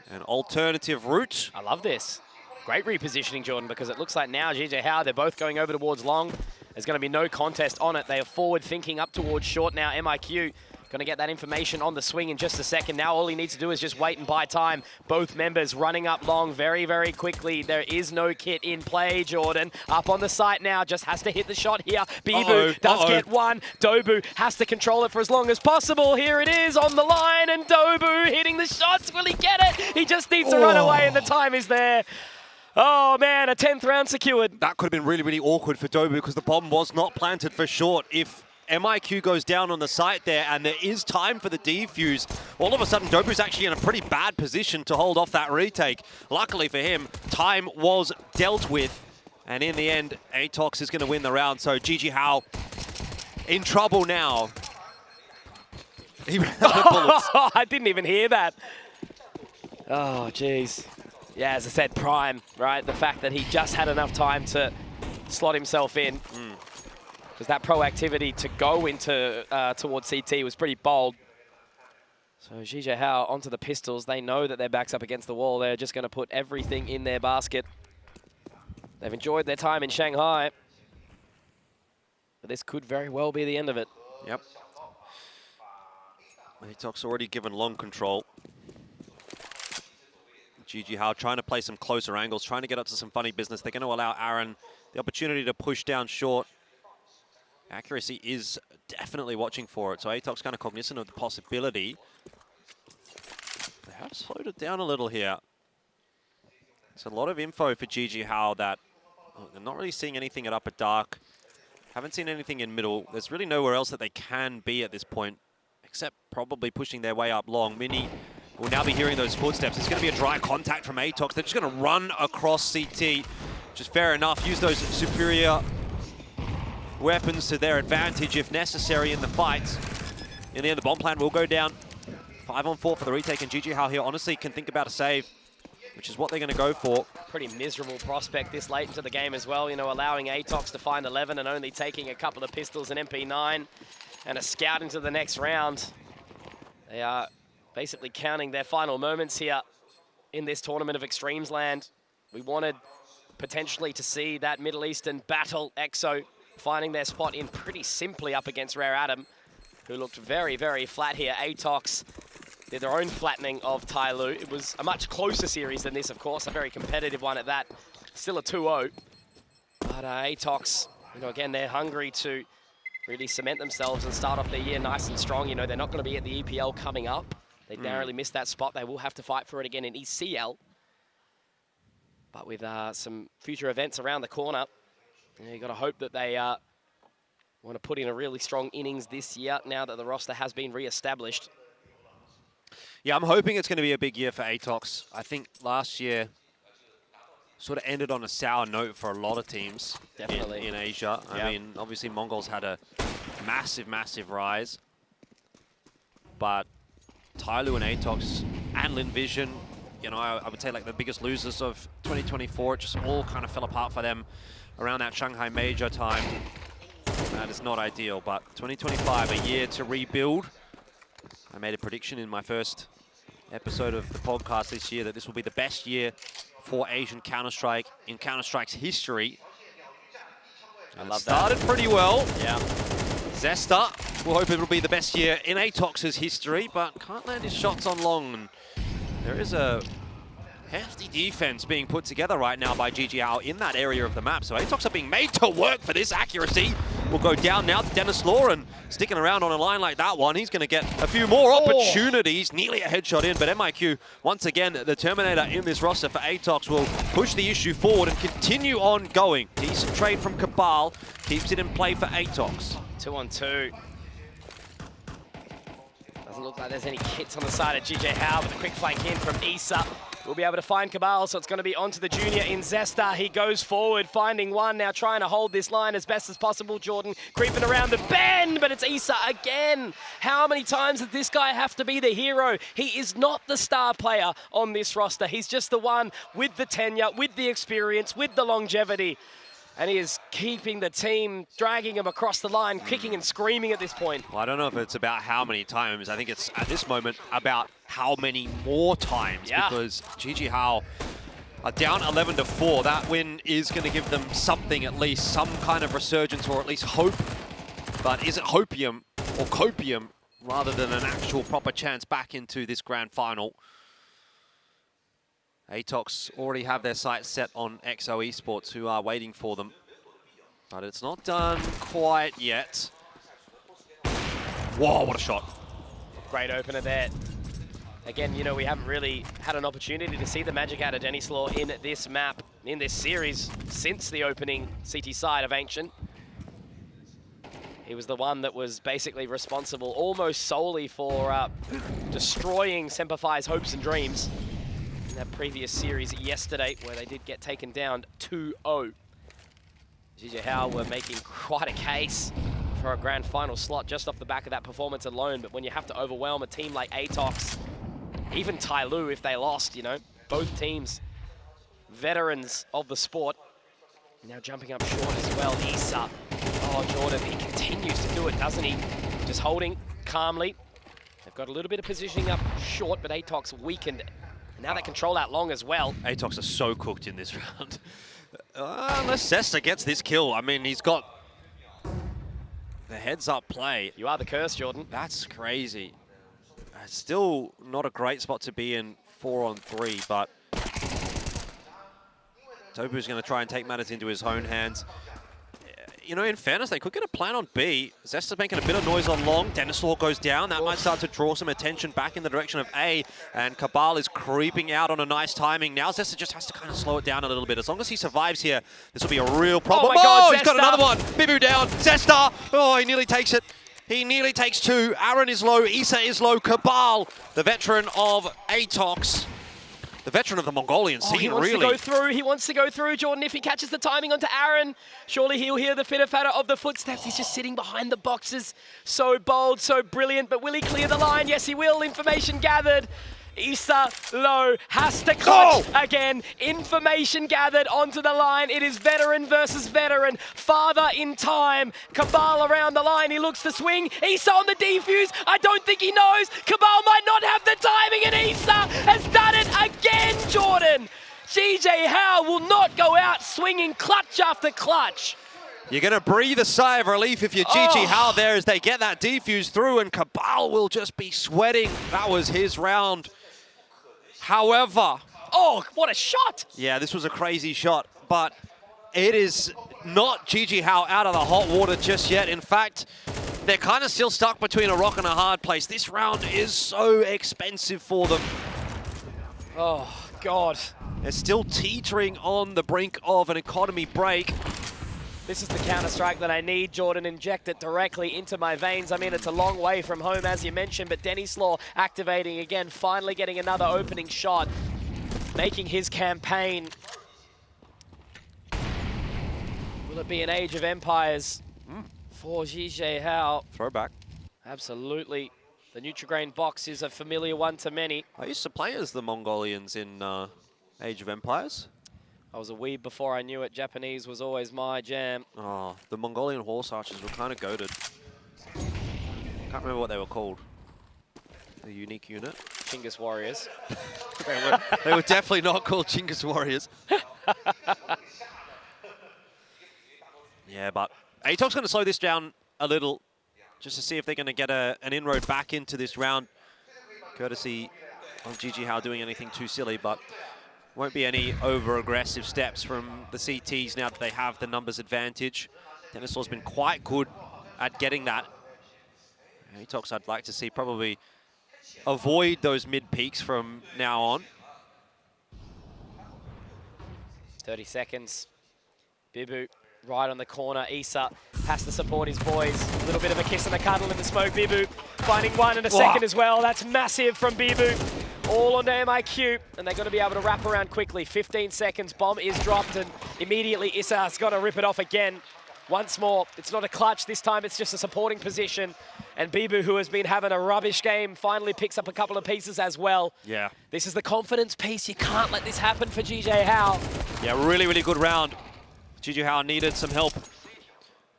an alternative route. I love this. Great repositioning, Jordan, because it looks like now GG Hao, they're both going over towards long. There's going to be no contest on it. They are forward thinking up towards short now. MIQ going to get that information on the swing in just a second. Now all he needs to do is just wait and buy time. Both members running up long very, very quickly. There is no kit in play, Jordan. Up on the site now, just has to hit the shot here. Bibu does get one. Dobu has to control it for as long as possible. Here it is on the line, and Dobu hitting the shots. Will he get it? He just needs to run away, and the time is there. Oh, man, a 10th round secured. That could have been really, really awkward for Dobu because the bomb was not planted for short. If MIQ goes down on the site there and there is time for the defuse, all of a sudden Dobu's actually in a pretty bad position to hold off that retake. Luckily for him, time was dealt with, and in the end, Atox is going to win the round. So GG Hao in trouble now. He ran out of bullets. I didn't even hear that. Oh, jeez. Yeah, as I said, prime, right? The fact that he just had enough time to slot himself in. Because that proactivity to go into towards CT was pretty bold. So GG Hao onto the pistols. They know that their back's up against the wall. They're just going to put everything in their basket. They've enjoyed their time in Shanghai. But this could very well be the end of it. Yep. Atox already given long control. GG Hao trying to play some closer angles, trying to get up to some funny business. They're going to allow Aaron the opportunity to push down short. Accuracy is definitely watching for it, so Atox kind of cognizant of the possibility. They have slowed it down a little here. It's a lot of info for GG Hao that they're not really seeing anything at upper dark. Haven't seen anything in middle. There's really nowhere else that they can be at this point, except probably pushing their way up long. Mini will now be hearing those footsteps. It's going to be a dry contact from Atox. They're just going to run across CT, which is fair enough. Use those superior weapons to their advantage if necessary in the fight. In the end, the bomb plan will go down. 5-on-4 for the retake, and GG Hao here honestly can think about a save, which is what they're going to go for. Pretty miserable prospect this late into the game as well, you know, allowing Atox to find 11 and only taking a couple of pistols and MP9 and a scout into the next round. They are basically counting their final moments here in this tournament of eXTREMESLAND. We wanted potentially to see that Middle Eastern battle. EXO finding their spot in pretty simply up against Rare Adam, who looked very, very flat here. Atox did their own flattening of Tyloo. It was a much closer series than this, of course, a very competitive one at that. Still a 2-0. But Atox, you know, again, they're hungry to really cement themselves and start off their year nice and strong. You know, they're not going to be at the EPL coming up. They narrowly missed that spot. They will have to fight for it again in ECL. But with some future events around the corner, you got to hope that they want to put in a really strong innings this year now that the roster has been re-established. Yeah, I'm hoping it's going to be a big year for Atox. I think last year sort of ended on a sour note for a lot of teams in Asia. I mean, obviously Mongols had a massive, massive rise. But Tyloo and Atox and Lin Vision, you know, I would say like the biggest losers of 2024. It just all kind of fell apart for them around that Shanghai Major time. That is not ideal, but 2025, a year to rebuild. I made a prediction in my first episode of the podcast this year that this will be the best year for Asian Counter-Strike in Counter-Strike's history. And it started pretty well. Yeah. Zesta will hope it'll be the best year in Atox's history, but can't land his shots on long. And there is a hefty defense being put together right now by GG Hao in that area of the map. So Atox are being made to work for this accuracy. Will go down now to Dennis Law, and sticking around on a line like that one, he's going to get a few more opportunities. Nearly a headshot in, but MIQ, once again, the Terminator in this roster for Atox will push the issue forward and continue on going. Decent trade from Cabal, keeps it in play for Atox. 2-on-2. Doesn't look like there's any hits on the side of GG Hao, with a quick flank in from Issa. We'll be able to find Cabal, so it's going to be onto the junior in Zesta. He goes forward, finding one, now trying to hold this line as best as possible. Jordan creeping around the bend, but it's Issa again. How many times does this guy have to be the hero? He is not the star player on this roster. He's just the one with the tenure, with the experience, with the longevity. And he is keeping the team, dragging him across the line, kicking and screaming at this point. Well, I don't know if it's about how many times. I think it's, at this moment, about how many more times. Yeah. Because GG Hao are down 11-4. That win is going to give them something, at least, some kind of resurgence or at least hope. But is it hopium or copium rather than an actual proper chance back into this grand final? Atox already have their sights set on XO Esports, who are waiting for them. But it's not done quite yet. Whoa, what a shot. Great opener there. Again, you know, we haven't really had an opportunity to see the magic out of Dennis Law in this map, in this series, since the opening CT side of Ancient. He was the one that was basically responsible almost solely for destroying Semperfi's hopes and dreams. That previous series yesterday, where they did get taken down 2-0. GG Hao were making quite a case for a grand final slot just off the back of that performance alone, but when you have to overwhelm a team like Atox, even Tyloo if they lost, you know, both teams, veterans of the sport, now jumping up short as well. Issa, oh Jordan, he continues to do it, doesn't he? Just holding calmly. They've got a little bit of positioning up short, but Atox weakened. Now they control out long as well. Atox are so cooked in this round. Unless Zesta gets this kill. I mean, he's got the heads-up play. You are the curse, Jordan. That's crazy. It's still not a great spot to be in 4-on-3, but Topu's going to try and take matters into his own hands. You know, in fairness, they could get a plan on B. Zesta's making a bit of noise on long. Dennis Law goes down. That might start to draw some attention back in the direction of A. And Cabal is creeping out on a nice timing. Now Zesta just has to kind of slow it down a little bit. As long as he survives here, this will be a real problem. Oh, my God, he's got another one. Bibu down. Zesta. Oh, he nearly takes it. He nearly takes two. Aaron is low. Issa is low. Cabal, the veteran of Atox. The veteran of the Mongolian scene, he wants really. to go through. He wants to go through, Jordan. If he catches the timing onto Aaron, surely he'll hear the pitter-patter of the footsteps. He's just sitting behind the boxes. So bold, so brilliant. But will he clear the line? Yes, he will. Information gathered. Issa low has to clutch again. Information gathered onto the line. It is veteran versus veteran. Father in time. Cabal around the line. He looks to swing. Issa on the defuse. I don't think he knows. Cabal might not have the timing, and Issa has done it again, Jordan. GG Hao will not go out swinging clutch after clutch. You're going to breathe a sigh of relief if you're GG Hao there as they get that defuse through, and Cabal will just be sweating. That was his round. However... Oh, what a shot! Yeah, this was a crazy shot, but it is not GG Hao out of the hot water just yet. In fact, they're kind of still stuck between a rock and a hard place. This round is so expensive for them. Oh, God. They're still teetering on the brink of an economy break. This is the counter-strike that I need, Jordan. Inject it directly into my veins. I mean, it's a long way from home, as you mentioned, but Denny Slaw activating again, finally getting another opening shot, making his campaign. Will it be an Age of Empires for Zhizhe Hao? Throwback. Absolutely. The Nutrigrain box is a familiar one to many. I used to play as the Mongolians in Age of Empires. I was a weeb before I knew it. Japanese was always my jam. Oh, the Mongolian horse archers were kind of goated. Can't remember what they were called. A unique unit. Chinggis Warriors. They were definitely not called Chinggis Warriors. Yeah, but ATOC's going to slow this down a little just to see if they're going to get an inroad back into this round, courtesy of Zhizhe Hao doing anything too silly, but won't be any over-aggressive steps from the CTs now that they have the numbers advantage. Dennis Law's been quite good at getting that. ATOCs I'd like to see probably avoid those mid-peaks from now on. 30 seconds. Bibu right on the corner. Issa has to support his boys. A little bit of a kiss and a cuddle in the smoke. Bibu finding one and a second as well. That's massive from Bibu. All on MIQ, and they're going to be able to wrap around quickly. 15 seconds, bomb is dropped, and immediately Issa's got to rip it off again. Once more, it's not a clutch this time, it's just a supporting position. And Bibu, who has been having a rubbish game, finally picks up a couple of pieces as well. Yeah. This is the confidence piece. You can't let this happen for Zhizhe Hao. Yeah, really, really good round. Zhizhe Hao needed some help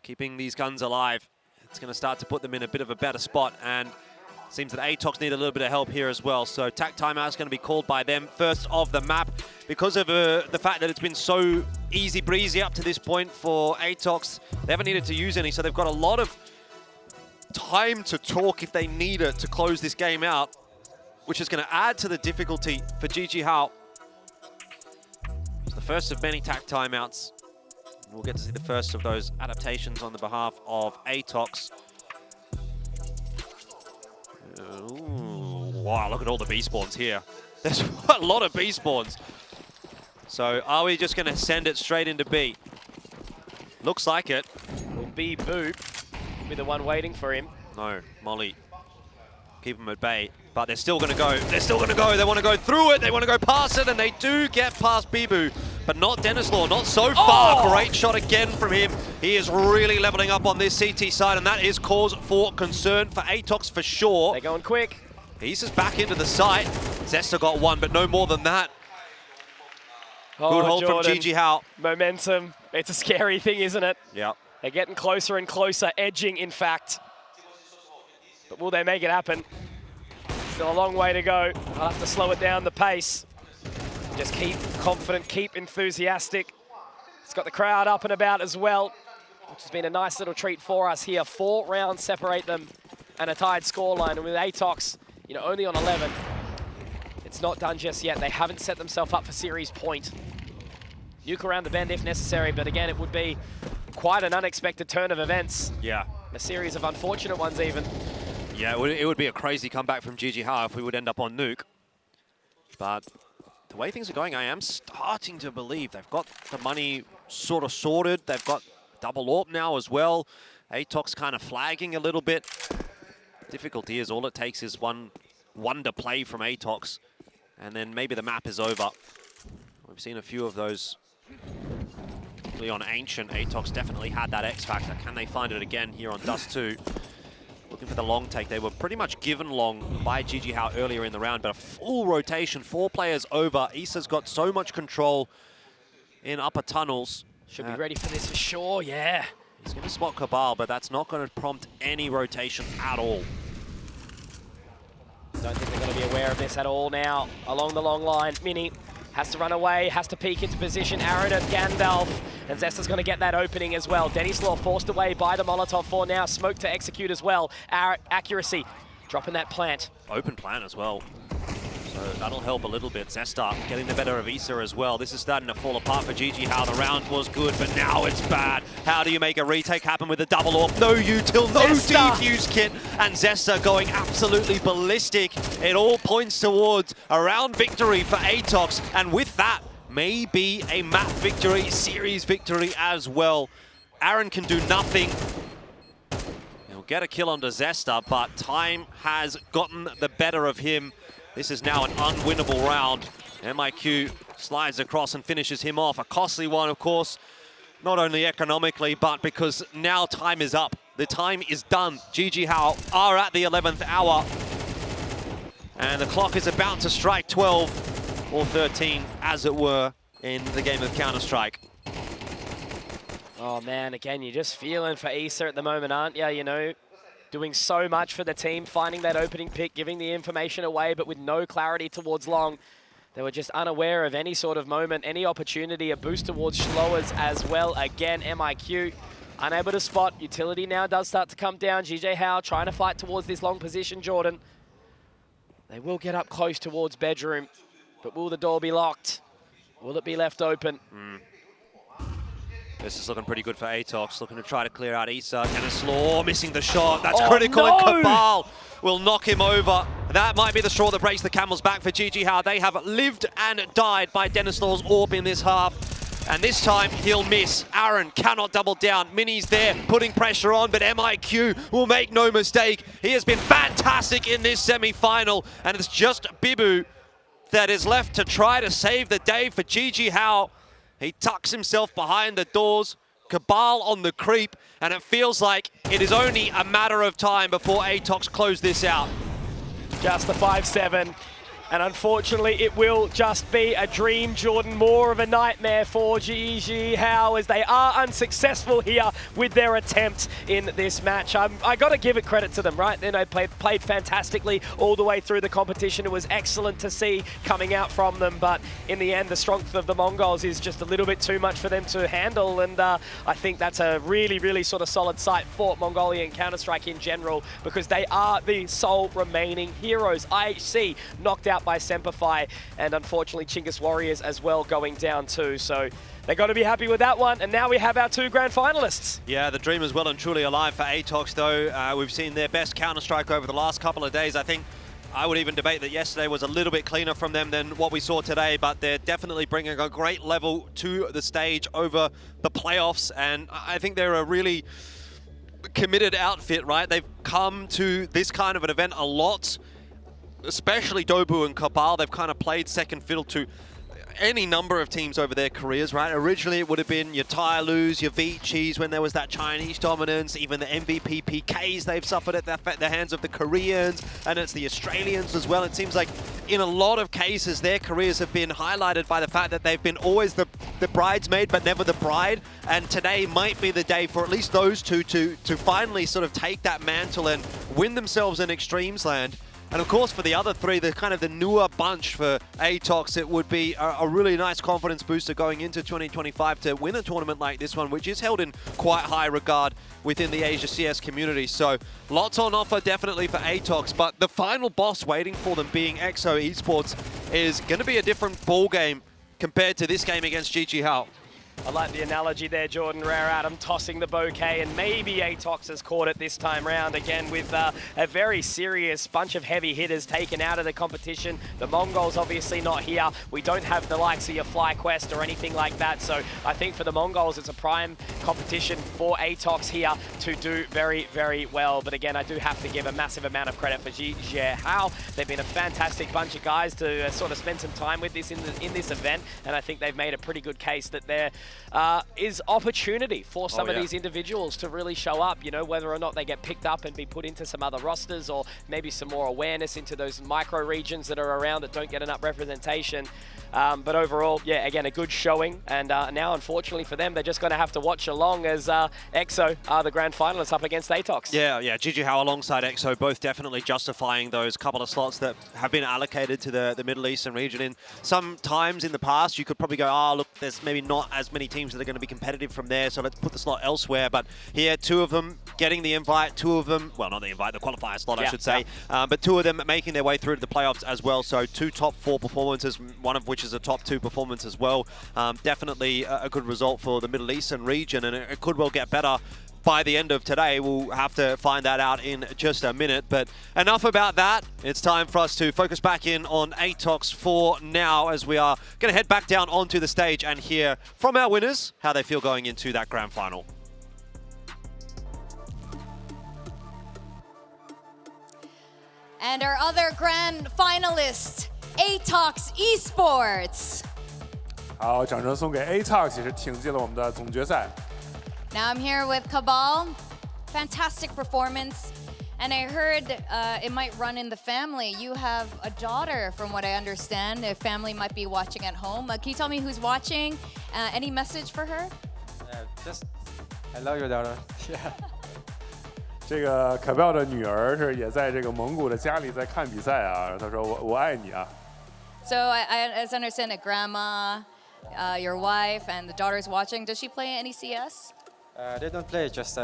keeping these guns alive. It's going to start to put them in a bit of a better spot, and seems that ATOCs need a little bit of help here as well. So attack timeout is going to be called by them first of the map. Because of the fact that it's been so easy breezy up to this point for ATOCs, they haven't needed to use any, so they've got a lot of time to talk if they need it to close this game out, which is going to add to the difficulty for Zhizhe Hao. It's the first of many attack timeouts. We'll get to see the first of those adaptations on the behalf of ATOCs. Ooh, wow, look at all the B spawns here. There's a lot of B spawns. So are we just going to send it straight into B? Looks like it. Will be Boop be the one waiting for him. No, Molly. Keep them at bay. But they're still going to go. They're still going to go. They want to go through it. They want to go past it. And they do get past Bibu. But not Dennis Law. Not so far. Oh! Great shot again from him. He is really leveling up on this CT side. And that is cause for concern for ATOCs for sure. They're going quick. He's just back into the site. Zesta got one, but no more than that. Oh, good hold Jordan. from Zhizhe Hao. Momentum. It's a scary thing, isn't it? Yeah. They're getting closer and closer, edging, in fact. But will they make it happen? Still a long way to go. I'll have to slow it down, the pace. Just keep confident, keep enthusiastic. It's got the crowd up and about as well, which has been a nice little treat for us here. 4 rounds separate them and a tied scoreline. And with ATOCs, you know, only on 11, it's not done just yet. They haven't set themselves up for series point. Nuke around the bend if necessary, but again, it would be quite an unexpected turn of events. Yeah. A series of unfortunate ones even. Yeah, it would be a crazy comeback from Zhizhe Hao if we would end up on Nuke. But the way things are going, I am starting to believe they've got the money sort of sorted. They've got double AWP now as well. ATOC's kind of flagging a little bit. Difficulty is all it takes is one wonder play from ATOCs, and then maybe the map is over. We've seen a few of those. Particularly on Ancient, ATOCs definitely had that X factor. Can they find it again here on Dust 2? Looking for the long take. They were pretty much given long by Zhizhe Hao earlier in the round, but a full rotation, 4 players over. Issa's got so much control in upper tunnels. Should be ready for this for sure, yeah. He's going to spot Cabal, but that's not going to prompt any rotation at all. Don't think they're going to be aware of this at all now. Along the long line, Mini has to run away, has to peek into position. Aaron and Gandalf, and Zesta's going to get that opening as well. Denny Slaw forced away by the Molotov for now. Smoke to execute as well. Accuracy, dropping that plant. Open plant as well. So that'll help a little bit. Zesta getting the better of Issa as well. This is starting to fall apart for Zhizhe Hao. The round was good, but now it's bad. How do you make a retake happen with a double AWP? No util, no defuse kit, and Zesta going absolutely ballistic. It all points towards a round victory for ATOCs, and with that, maybe a map victory, series victory as well. Aaron can do nothing. He'll get a kill on Zesta, but time has gotten the better of him. This is now an unwinnable round. MIQ slides across and finishes him off. A costly one, of course, not only economically, but because now time is up. The time is done. GG Hao are at the 11th hour. And the clock is about to strike 12 or 13, as it were, in the game of Counter-Strike. Oh man, again, you're just feeling for Issa at the moment, aren't you? You know, doing so much for the team, finding that opening pick, giving the information away, but with no clarity towards long. They were just unaware of any sort of moment, any opportunity, a boost towards Schlowers as well. Again, MIQ unable to spot. Utility now does start to come down. GG Hao trying to fight towards this long position, Jordan. They will get up close towards bedroom, but will the door be locked? Will it be left open? This is looking pretty good for Atox, looking to try to clear out Issa. Dennis Law missing the shot. That's critical, and Cabal will knock him over. That might be the straw that breaks the camel's back for GG Hao. They have lived and died by Dennis Law's orb in this half. And this time, he'll miss. Aaron cannot double down. Mini's there, putting pressure on, but MIQ will make no mistake. He has been fantastic in this semi-final, and it's just Bibu that is left to try to save the day for GG Hao. He tucks himself behind the doors, Cabal on the creep, and it feels like it is only a matter of time before Atox close this out. Just the 5-7. And unfortunately, it will just be a dream, Jordan. More of a nightmare for GG Hao as they are unsuccessful here with their attempt in this match. I got to give it credit to them, right? They played fantastically all the way through the competition. It was excellent to see coming out from them. But in the end, the strength of the Mongols is just a little bit too much for them to handle. And I think that's a really, really sort of solid sight for Mongolian Counter-Strike in general, because they are the sole remaining heroes. IHC knocked out by Semperfi, and unfortunately Chinggis Warriors as well going down too. So they got to be happy with that one. And now we have our two grand finalists. Yeah, the dream is well and truly alive for Atox though. We've seen their best Counter-Strike over the last couple of days. I think I would even debate that yesterday was a little bit cleaner from them than what we saw today, but they're definitely bringing a great level to the stage over the playoffs, and I think they're a really committed outfit, right? They've come to this kind of an event a lot, especially Dobu and Cabal. They've kind of played second fiddle to any number of teams over their careers, right? Originally, it would have been your Tylus, your Vichis when there was that Chinese dominance, even the MVP PKs they've suffered at the hands of the Koreans, and it's the Australians as well. It seems like in a lot of cases, their careers have been highlighted by the fact that they've been always the bridesmaid, but never the bride. And today might be the day for at least those two to finally sort of take that mantle and win themselves in Extremesland. And of course, for the other three, the kind of the newer bunch for Atox, it would be a really nice confidence booster going into 2025 to win a tournament like this one, which is held in quite high regard within the Asia CS community. So lots on offer definitely for Atox, but the final boss waiting for them being EXO Esports is going to be a different ball game compared to this game against GG Hao. I like the analogy there, Jordan. Rare Adam tossing the bouquet, and maybe Atox has caught it this time round again with a very serious bunch of heavy hitters taken out of the competition. The Mongols obviously not here. We don't have the likes of your FlyQuest or anything like that, so I think for the Mongols it's a prime competition for Atox here to do very, very well. But again, I do have to give a massive amount of credit for GG Hao. They've been a fantastic bunch of guys to sort of spend some time with this in this event, and I think they've made a pretty good case that they're is opportunity for some of these individuals to really show up, you know, whether or not they get picked up and be put into some other rosters, or maybe some more awareness into those micro regions that are around that don't get enough representation. But overall, yeah, again, a good showing. And now, unfortunately for them, they're just going to have to watch along as EXO are the grand finalists up against Atox. Yeah, GG Hao alongside EXO, both definitely justifying those couple of slots that have been allocated to the Middle Eastern region. In some times in the past, you could probably go, oh, look, there's maybe not as many teams that are going to be competitive from there, so let's put the slot elsewhere. But here, two of them getting the invite, two of them, well, not the invite, the qualifier slot, I should say, but two of them making their way through to the playoffs as well. So two top 4 performances, one of which is a top 2 performance as well. Definitely a good result for the Middle Eastern region, and it could well get better by the end of today. We'll have to find that out in just a minute. But enough about that. It's time for us to focus back in on Atox for now, as we are going to head back down onto the stage and hear from our winners how they feel going into that grand final. And our other grand finalist, eTalks Esports. 好，掌声送给 eTalks， 也是挺进了我们的总决赛。 Now I'm here with Cabal. Fantastic performance. And I heard it might run in the family. You have a daughter, from what I understand. A family might be watching at home. Can you tell me who's watching? Any message for her? Just I love your daughter. Yeah. 这个可彪的女儿是也在这个蒙古的家里在看比赛啊。她说我爱你啊。 So as I understand it, grandma, your wife, and the daughter's watching. Does she play any CS? They don't play. Just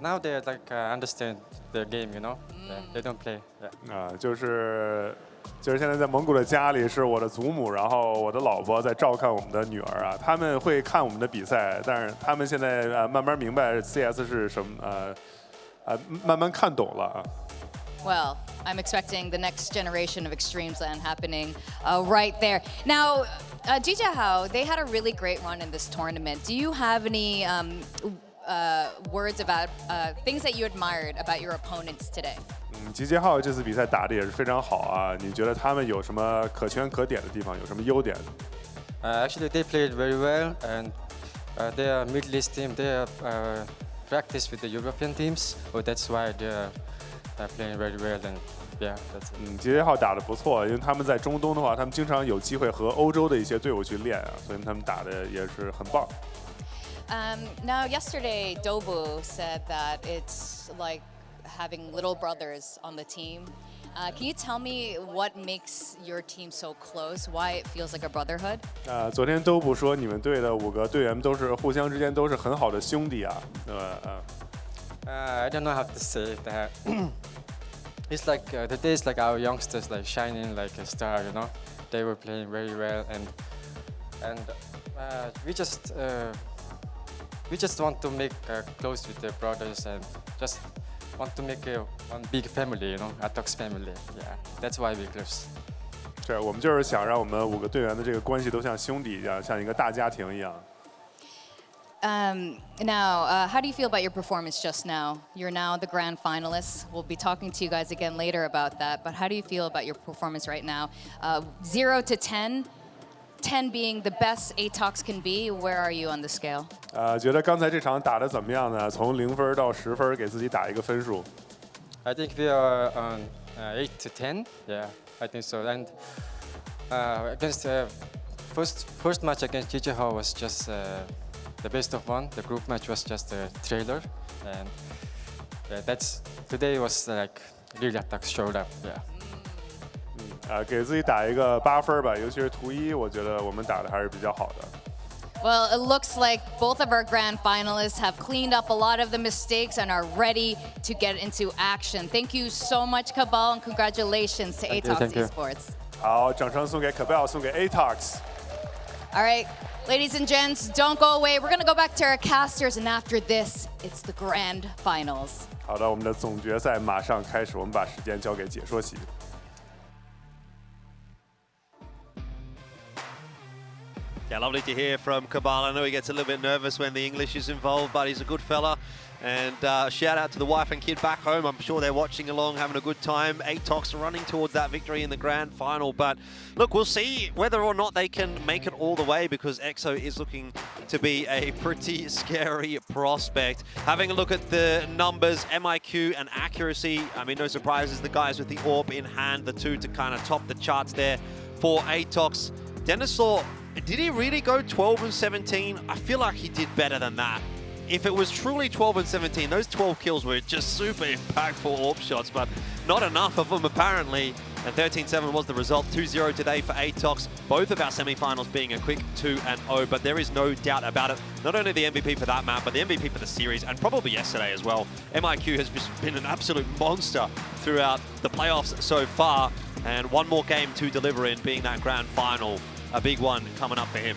now they like understand the game, you know. Yeah, they don't play. Yeah. 啊，就是现在在蒙古的家里是我的祖母，然后我的老婆在照看我们的女儿啊。他们会看我们的比赛，但是他们现在慢慢明白 CS 是什么，慢慢看懂了啊。 Well, I'm expecting the next generation of eXTREMESLAND happening right there. Now, Jijahao, they had a really great run in this tournament. Do you have any words about things that you admired about your opponents today? 集结号这次比赛打得也是非常好啊，你觉得他们有什么可圈可点的地方？有什么优点？ Actually, they played very well, and they are Middle East team. They practice with the European teams, so that's why they are playing very well. And yeah, that's it. 集结号打得不错，因为他们在中东的话，他们经常有机会和欧洲的一些队伍去练啊，所以他们打得也是很棒。 Now, yesterday, Dobu said that it's like having little brothers on the team. Can you tell me what makes your team so close? Why it feels like a brotherhood? 昨天都不说你们队的5个队员都是互相之间都是很好的兄弟啊，I don't know how to say that. It's like the days like our youngsters like shining like a star, you know. They were playing very well, and we just want to make close with their brothers and just want to make one big family, you know, eTalks family. Yeah, that's why we're close. 是我们就是想让我们5个队员的这个关系都像兄弟一样，像一个大家庭一样。 Now, how do you feel about your performance just now? You're now the grand finalists. We'll be talking to you guys again later about that. But how do you feel about your performance right now? 0 to 10, 10 being the best eTalks can be. Where are you on the scale? 觉得刚才这场打得怎么样呢？从0分到10分，给自己打一个分数。 I think we are on 8 to 10. Yeah, I think so. And against first match against Jijahao was just the best of one. The group match was just a trailer, and today was like really eTalks showed up. Yeah. 给自己打一个8分吧，尤其是图1，我觉得我们打的还是比较好的。 Well, it looks like both of our grand finalists have cleaned up a lot of the mistakes and are ready to get into action. Thank you so much, Cabal, and congratulations to eTalks Esports. 好，掌声送给 Cabal， 送给 eTalks。 All right, ladies and gents, don't go away. We're going to go back to our casters, and after this, it's the grand finals. 好的，我们的总决赛马上开始，我们把时间交给解说席。 Yeah, lovely to hear from Cabal. I know he gets a little bit nervous when the English is involved, but he's a good fella. And shout out to the wife and kid back home. I'm sure they're watching along, having a good time. eTalks running towards that victory in the grand final. But look, we'll see whether or not they can make it all the way, because EXO is looking to be a pretty scary prospect. Having a look at the numbers, MIQ and accuracy. I mean, no surprises, the guys with the AWP in hand, the two to kind of top the charts there for eTalks. Denislaw, did he really go 12 and 17? I feel like he did better than that. If it was truly 12 and 17, those 12 kills were just super impactful AWP shots, but not enough of them apparently. And 13-7 was the result, 2-0 today for eTalks. Both of our semi-finals being a quick 2-0, but there is no doubt about it. Not only the MVP for that map, but the MVP for the series, and probably yesterday as well. MIQ has just been an absolute monster throughout the playoffs so far, and one more game to deliver in, being that grand final. A big one coming up for him.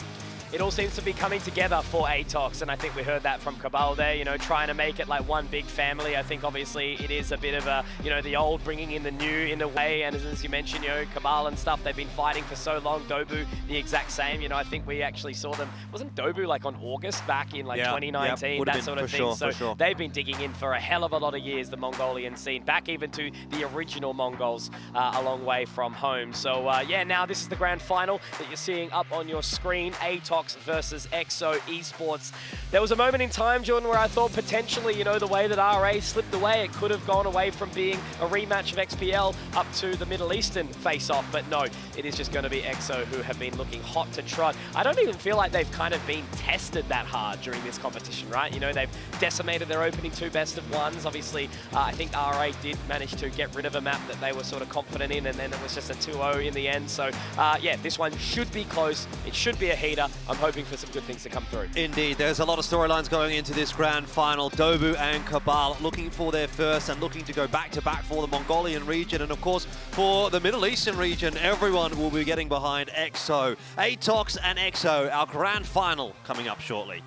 it all seems to be coming together for Atox, and I think we heard that from Cabal there, trying to make it like one big family. I think obviously it is a bit of a, the old bringing in the new in a way, and as you mentioned, Cabal and stuff, they've been fighting for so long. Dobu, the exact same. I think we actually saw them, wasn't Dobu like on August back in like 2019, that sort of thing. So they've been digging in for a hell of a lot of years, the Mongolian scene, back even to the original Mongols, a long way from home. So yeah, now this is the grand final that you're seeing up on your screen, Atox versus EXO Esports. There was a moment in time, Jordan, where I thought potentially, the way that RA slipped away, it could have gone away from being a rematch of XPL up to the Middle Eastern face-off, but no, it is just going to be EXO who have been looking hot to trot. I don't even feel like they've kind of been tested that hard during this competition, right? They've decimated their opening 2 best of ones. Obviously, I think RA did manage to get rid of a map that they were sort of confident in, and then it was just a 2-0 in the end. So yeah, this one should be close. It should be a heater. I'm hoping for some good things to come through. Indeed, there's a lot of storylines going into this grand final. Dobu and Cabal looking for their first and looking to go back-to-back for the Mongolian region. And of course, for the Middle Eastern region, everyone will be getting behind EXO. Atox and EXO, our grand final coming up shortly.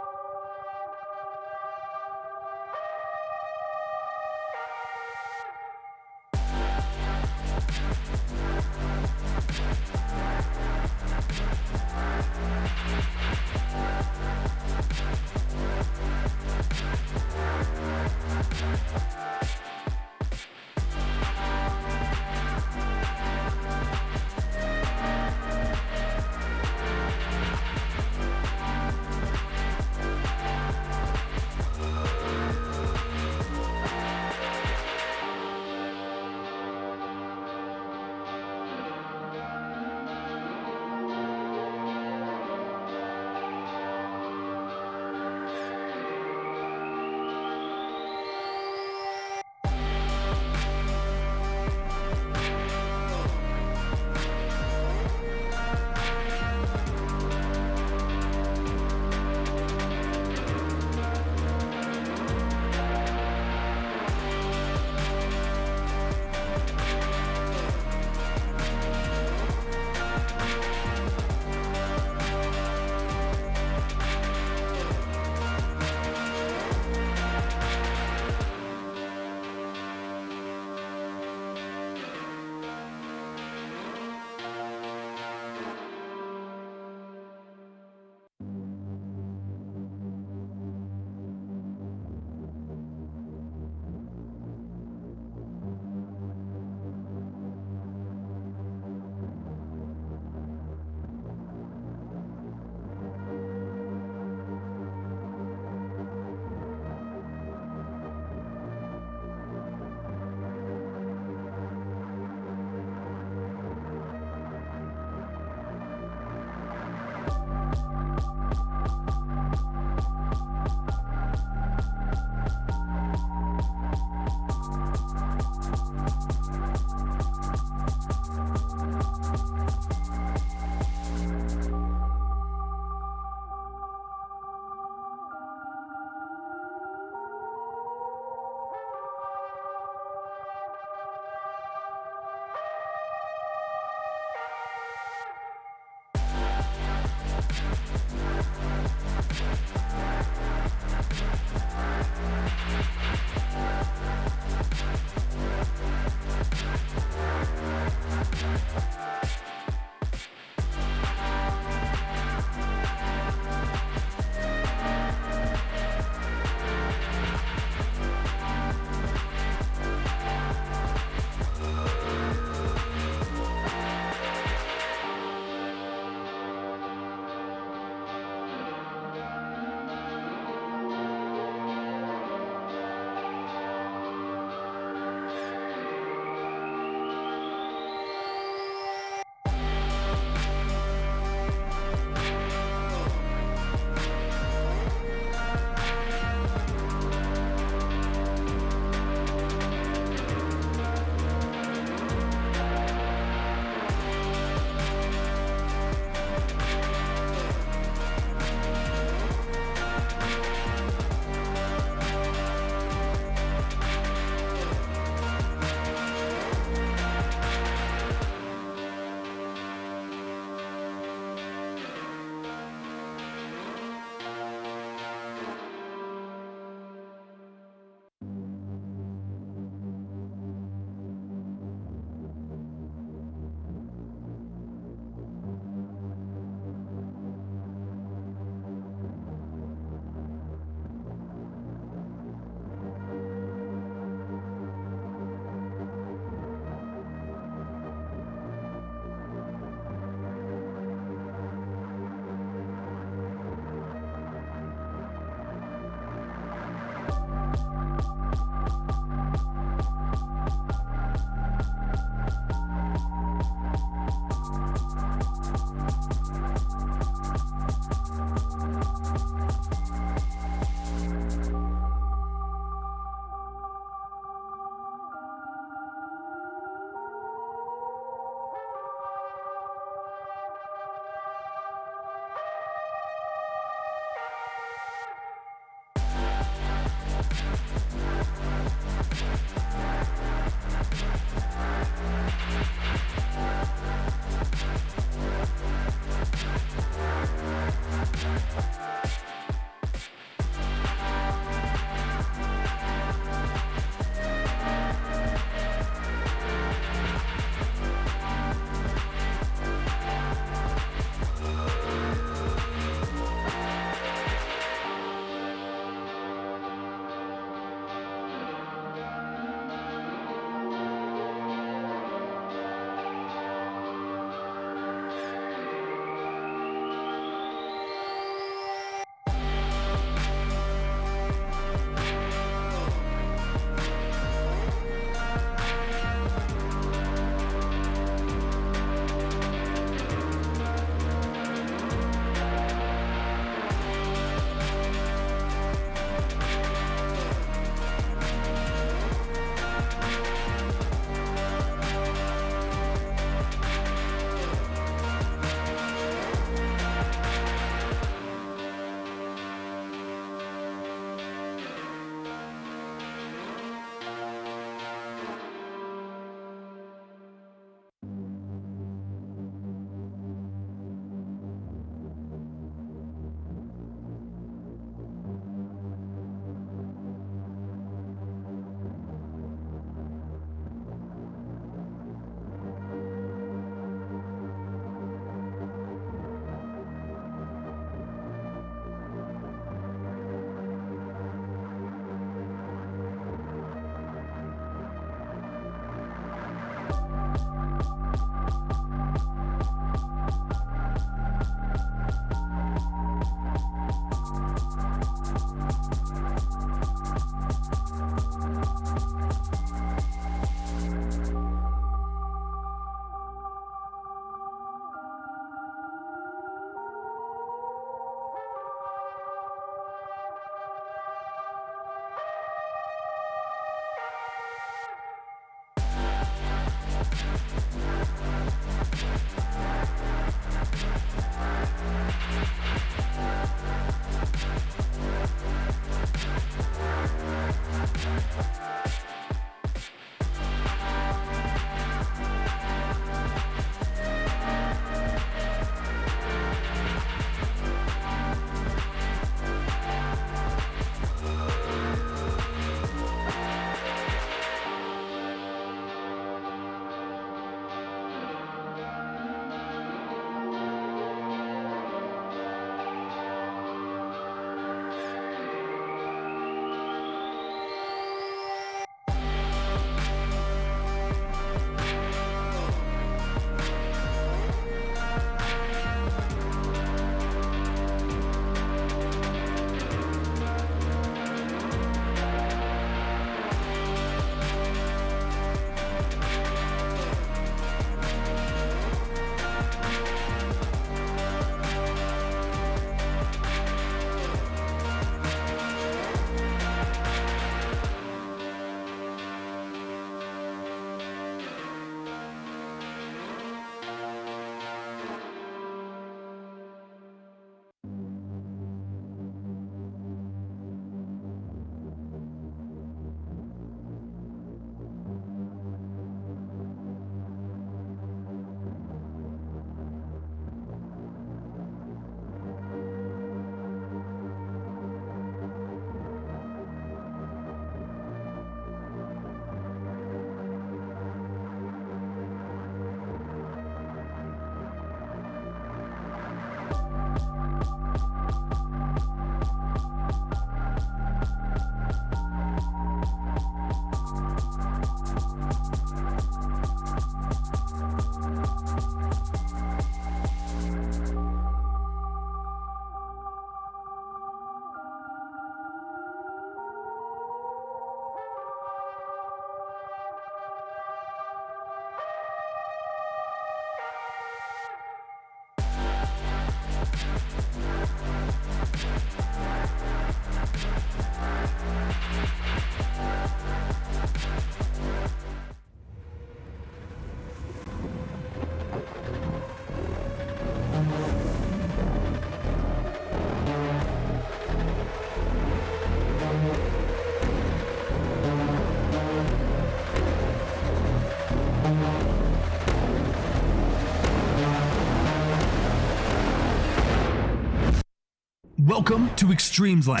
Welcome to eXTREMESLAND.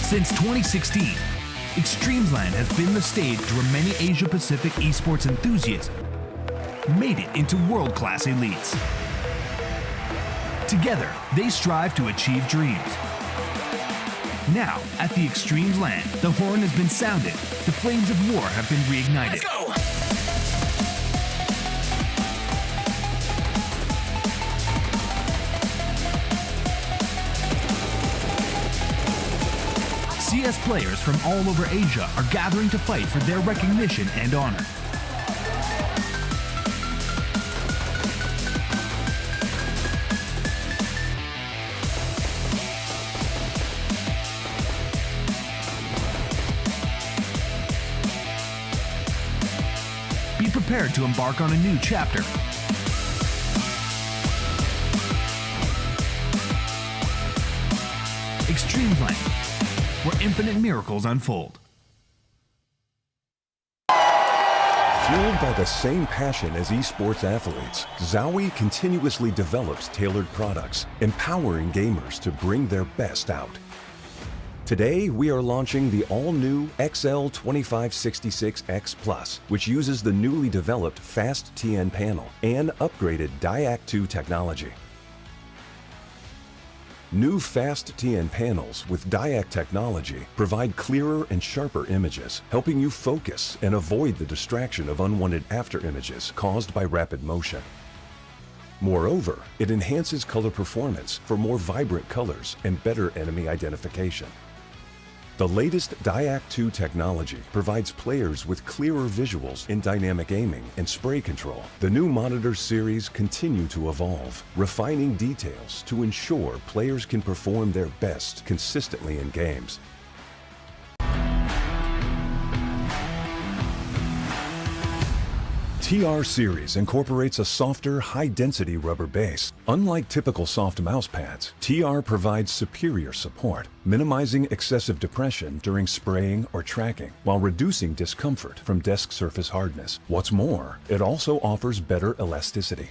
Since 2016, eXTREMESLAND has been the stage where many Asia-Pacific esports enthusiasts made it into world-class elites. Together, they strive to achieve dreams. Now, at the eXTREMESLAND, the horn has been sounded, the flames of war have been reignited. Let's go! CS players from all over Asia are gathering to fight for their recognition and honor. Be prepared to embark on a new chapter. eXTREMESLAND, where infinite miracles unfold. Fueled by the same passion as esports athletes, Zowie continuously develops tailored products, empowering gamers to bring their best out. Today, we are launching the all-new XL2566X Plus, which uses the newly developed Fast TN panel and upgraded Diac 2 technology. New Fast TN panels with Diac technology provide clearer and sharper images, helping you focus and avoid the distraction of unwanted after-images caused by rapid motion. Moreover, it enhances color performance for more vibrant colors and better enemy identification. The latest Diac 2 technology provides players with clearer visuals in dynamic aiming and spray control. The new monitor series continue to evolve, refining details to ensure players can perform their best consistently in games. TR Series incorporates a softer, high-density rubber base. Unlike typical soft mouse pads, TR provides superior support, minimizing excessive depression during spraying or tracking, while reducing discomfort from desk surface hardness. What's more, it also offers better elasticity.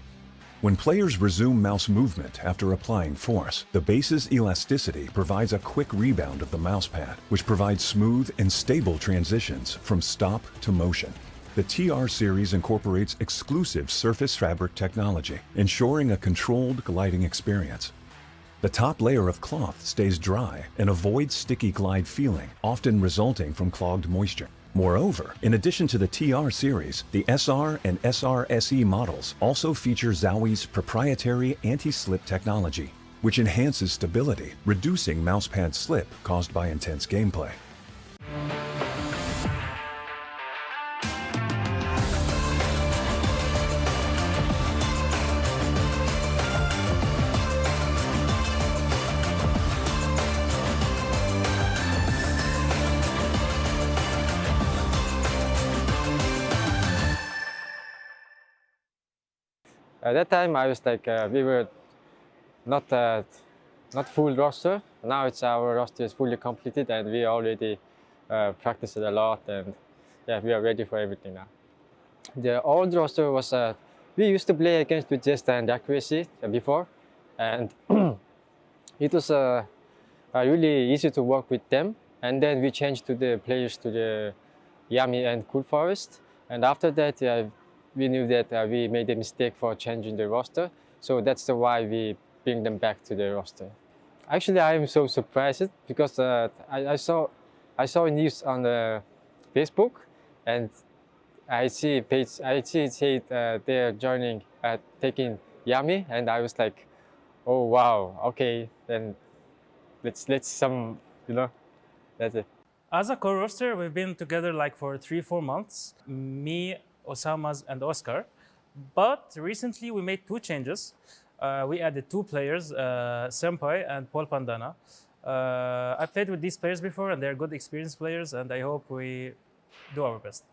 When players resume mouse movement after applying force, the base's elasticity provides a quick rebound of the mouse pad, which provides smooth and stable transitions from stop to motion. The TR series incorporates exclusive surface fabric technology, ensuring a controlled gliding experience. The top layer of cloth stays dry and avoids sticky glide feeling, often resulting from clogged moisture. Moreover, in addition to the TR series, the SR and SR SE models also feature Zowe's proprietary anti-slip technology, which enhances stability, reducing mousepad slip caused by intense gameplay. At that time, I was like, we were not full roster. Now our roster is fully completed, and we already practiced a lot, and yeah, we are ready for everything now. The old roster was we used to play against with just and accuracy before, and it was really easy to work with them. And then we changed to the players to the Yami and Cool Forest, and after that, we knew that we made a mistake for changing the roster, so that's why we bring them back to the roster. Actually, I am so surprised because I saw news on Facebook, and I see they're joining, taking Yami, and I was like, oh wow, okay, then let's that's it. As a core roster, we've been together like for 3-4 months. Me, Osama's, and Oscar. But recently we made 2 changes. We added 2 players, Senpai and Paul Pandana. I played with these players before, and they're good experienced players, and I hope we do our best.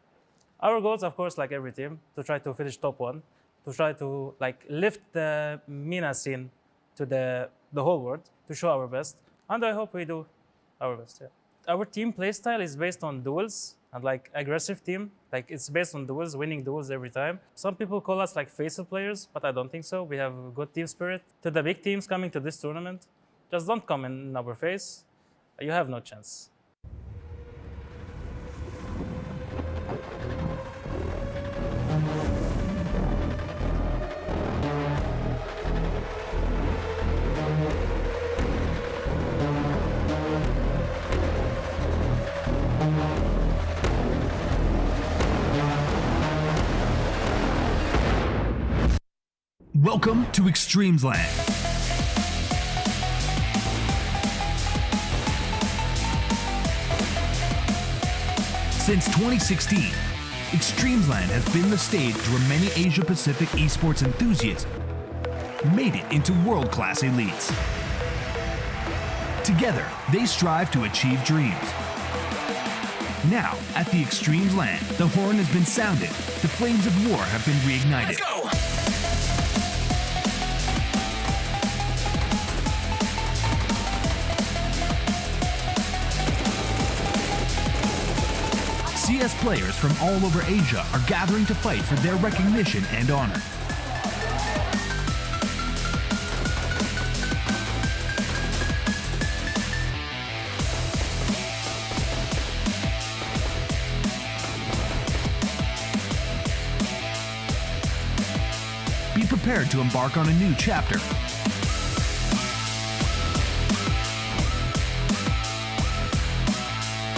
Our goals, of course, like every team, to try to finish top 1, to try to like lift the MENA scene to the whole world, to show our best, and I hope we do our best. Yeah. Our team playstyle is based on duels and like aggressive team. Like it's based on duels, winning duels every time. Some people call us like faithful players, but I don't think so. We have good team spirit. To the big teams coming to this tournament, just don't come in our face. You have no chance. Welcome to eXTREMESLAND. Since 2016, eXTREMESLAND has been the stage where many Asia-Pacific esports enthusiasts made it into world-class elites. Together, they strive to achieve dreams. Now, at the eXTREMESLAND, the horn has been sounded, the flames of war have been reignited. Let's go! CS players from all over Asia are gathering to fight for their recognition and honor. Be prepared to embark on a new chapter.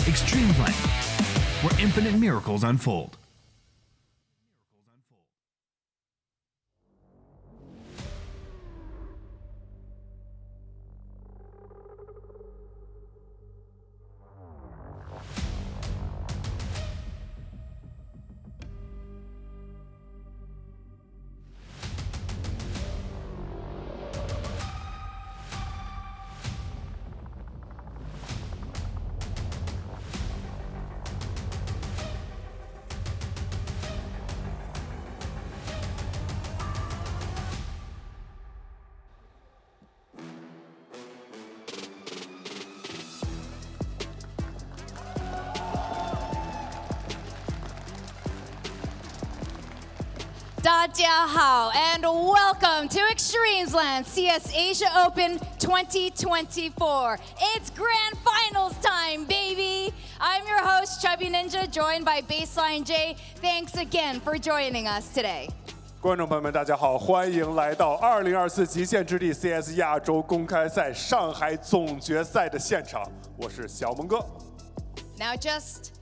eXTREMESLAND, where infinite miracles unfold. 大家好, and welcome to eXTREMESLAND CS Asia Open 2024. It's grand finals time, baby! I'm your host, Chubby Ninja, joined by Baseline J. Thanks again for joining us today. 观众朋友们，大家好，欢迎来到2024极限之地 CS 亚洲公开赛上海总决赛的现场，我是小蒙哥。Now, just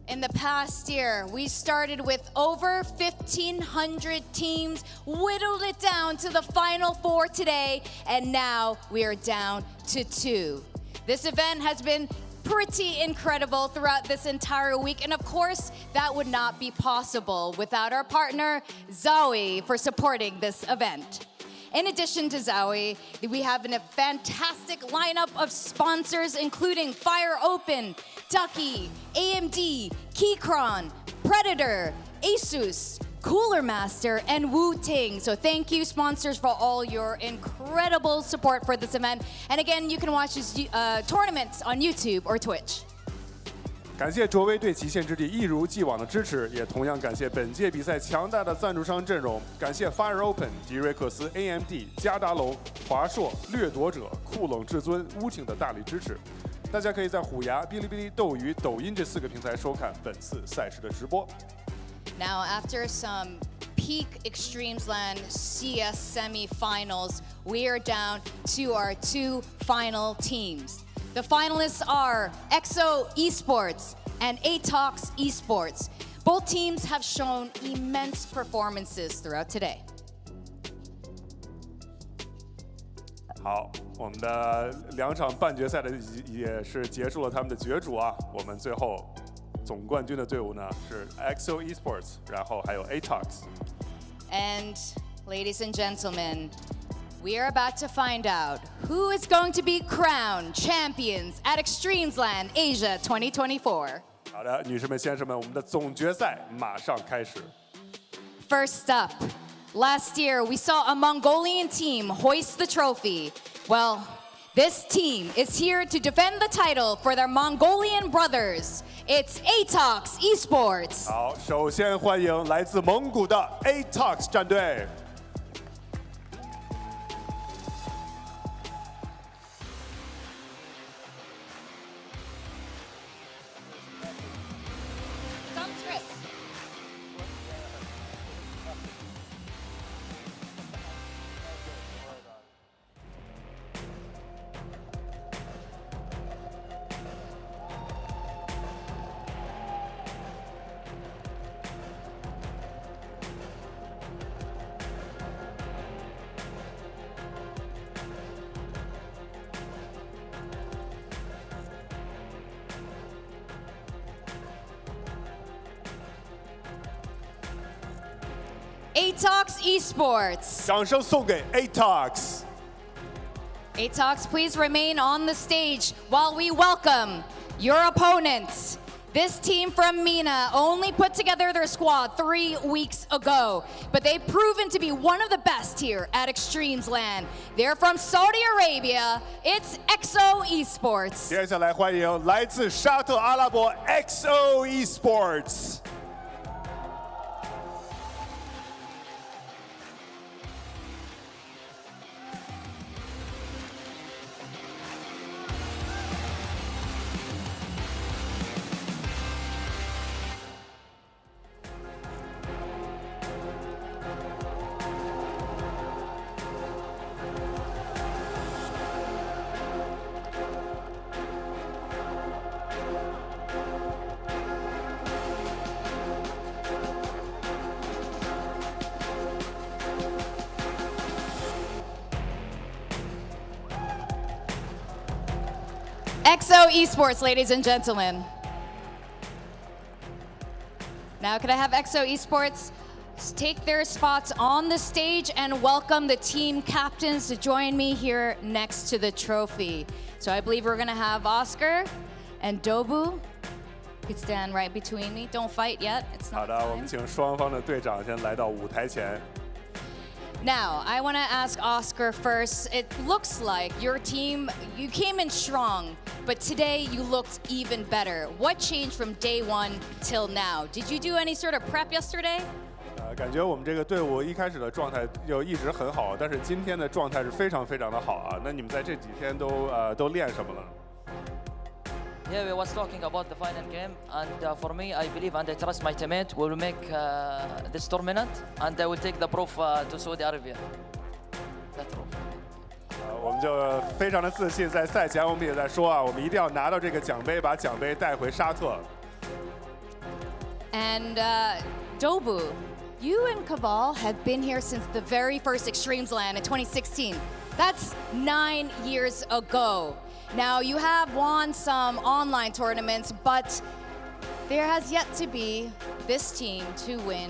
in the past year, we started with over 1,500 teams, whittled it down to the final 4 today, and now we are down to 2. This event has been pretty incredible throughout this entire week, and of course, that would not be possible without our partner, Zoe, for supporting this event. In addition to Zoe, we have a fantastic lineup of sponsors, including Fire Open, Ducky, AMD, Keychron, Predator, Asus, Cooler Master, and Wu Ting. So thank you, sponsors, for all your incredible support for this event. And again, you can watch this tournament on YouTube or Twitch. 感谢卓威对极限之地一如既往的支持，也同样感谢本届比赛强大的赞助商阵容，感谢 Fire Open、迪瑞克斯、AMD、加达龙、华硕、掠夺者、酷冷至尊、乌挺的大力支持。大家可以在虎牙、哔哩哔哩、斗鱼、抖音这4个平台收看本次赛事的直播。Now, after some peak eXTREMESLAND CS semifinals, we are down to our 2 final teams. The finalists are EXO Esports and ATOX Esports. Both teams have shown immense performances throughout today. 好，我们的2场半决赛的也是结束了他们的角逐啊。我们最后总冠军的队伍呢是 EXO Esports， 然后还有 ATOX。And ladies and gentlemen, we are about to find out who is going to be crowned champions at eXTREMESLAND Asia 2024. 好的，女士们、先生们，我们的总决赛马上开始。First up, last year we saw a Mongolian team hoist the trophy. Well, this team is here to defend the title for their Mongolian brothers. It's ATOX Esports. 好，首先欢迎来自蒙古的 ATOX 战队。ATOX Esports. 掌声送给 ATOX。ATOX, please remain on the stage while we welcome your opponents. This team from MENA only put together their squad 3 weeks ago, but they've proven to be one of the best here at eXTREMESLAND. They're from Saudi Arabia. It's EXO Esports. 接下来欢迎来自沙特阿拉伯 EXO Esports。EXO Esports, ladies and gentlemen. Now, could I have EXO Esports take their spots on the stage and welcome the team captains to join me here next to the trophy. So I believe we're gonna have Oscar and Dobu. You could stand right between me. Don't fight yet. It's not 好的，我们请双方的队长先来到舞台前。Now, I want to ask Oscar first. It looks like your team, you came in strong, but today you looked even better. What changed from day 1 till now? Did you do any sort of prep yesterday? 感觉我们这个队伍一开始的状态就一直很好，但是今天的状态是非常非常的好啊。那你们在这几天都练什么了？ Yeah, we was talking about the final game, and for me, I believe and I trust my teammate. We will make this tournament, and I will take the proof to Saudi Arabia. That's all. 我们就非常的自信，在赛前我们也在说啊，我们一定要拿到这个奖杯，把奖杯带回沙特。And Dobu, you and Cabal have been here since the very first eXTREMESLAND in 2016. That's 9 years ago. Now, you have won some online tournaments, but there has yet to be this team to win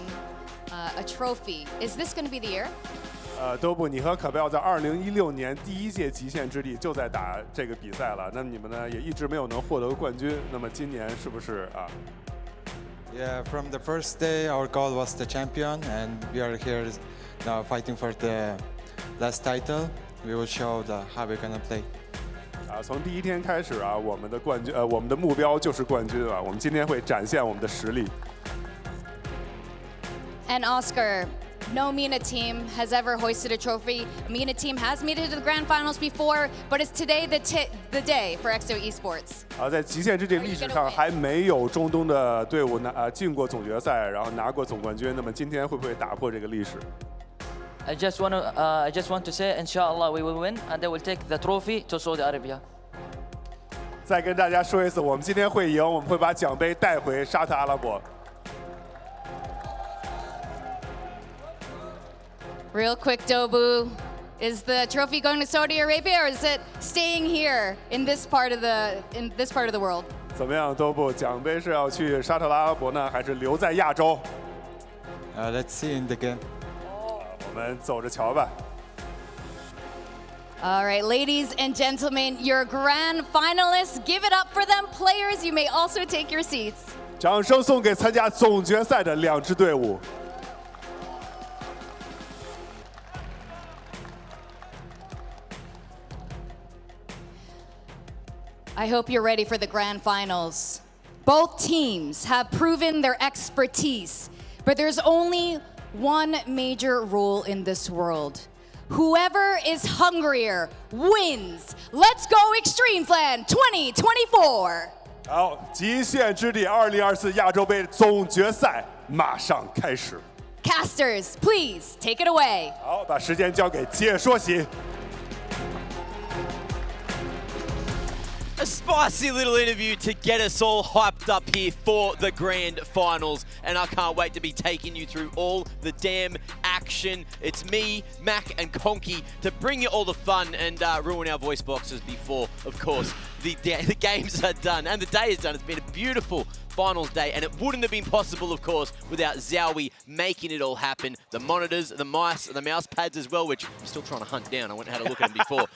a trophy. Is this going to be the year? 都布，你和可贝尔在2016年第一届极限之地就在打这个比赛了，那么你们呢也一直没有能获得冠军，那么今年是不是啊？ Yeah, from the first day, our goal was the champion, and we are here now fighting for the last title. We will show how we're gonna play. 啊，从第一天开始啊，我们的冠军，我们的目标就是冠军啊。我们今天会展现我们的实力。And Oscar, no MENA team has ever hoisted a trophy. MENA team has made it to the grand finals before, but it's today the day for EXO Esports. 啊，在极限之地历史上还没有中东的队伍进过总决赛，然后拿过总冠军。那么今天会不会打破这个历史？ I just want to say, inshallah, we will win, and I will take the trophy to Saudi Arabia. 再跟大家说一次，我们今天会赢，我们会把奖杯带回沙特阿拉伯。 Real quick, Dobu, is the trophy going to Saudi Arabia or is it staying here in this part of the world? 怎么样，都布？奖杯是要去沙特阿拉伯呢，还是留在亚洲？ Let's see in the game. 我们走着瞧吧。 All right, ladies and gentlemen, your grand finalists. Give it up for them. Players, you may also take your seats. 掌声送给参加总决赛的2支队伍。 I hope you're ready for the grand finals. Both teams have proven their expertise, but there's only one major rule in this world. Whoever is hungrier wins. Let's go eXTREMESLAND 2024. 好，极限之地2024亚洲杯总决赛马上开始。 Casters, please take it away. 好，把时间交给解说席。 A spicy little interview to get us all hyped up here for the grand finals, and I can't wait to be taking you through all the damn action. It's me, Mac, and Conky to bring you all the fun and ruin our voice boxes before, of course, the games are done and the day is done. It's been a beautiful finals day, and it wouldn't have been possible, of course, without Zowie making it all happen. The monitors, the mice, the mouse pads as well, which I'm still trying to hunt down. I went and had a look at them before.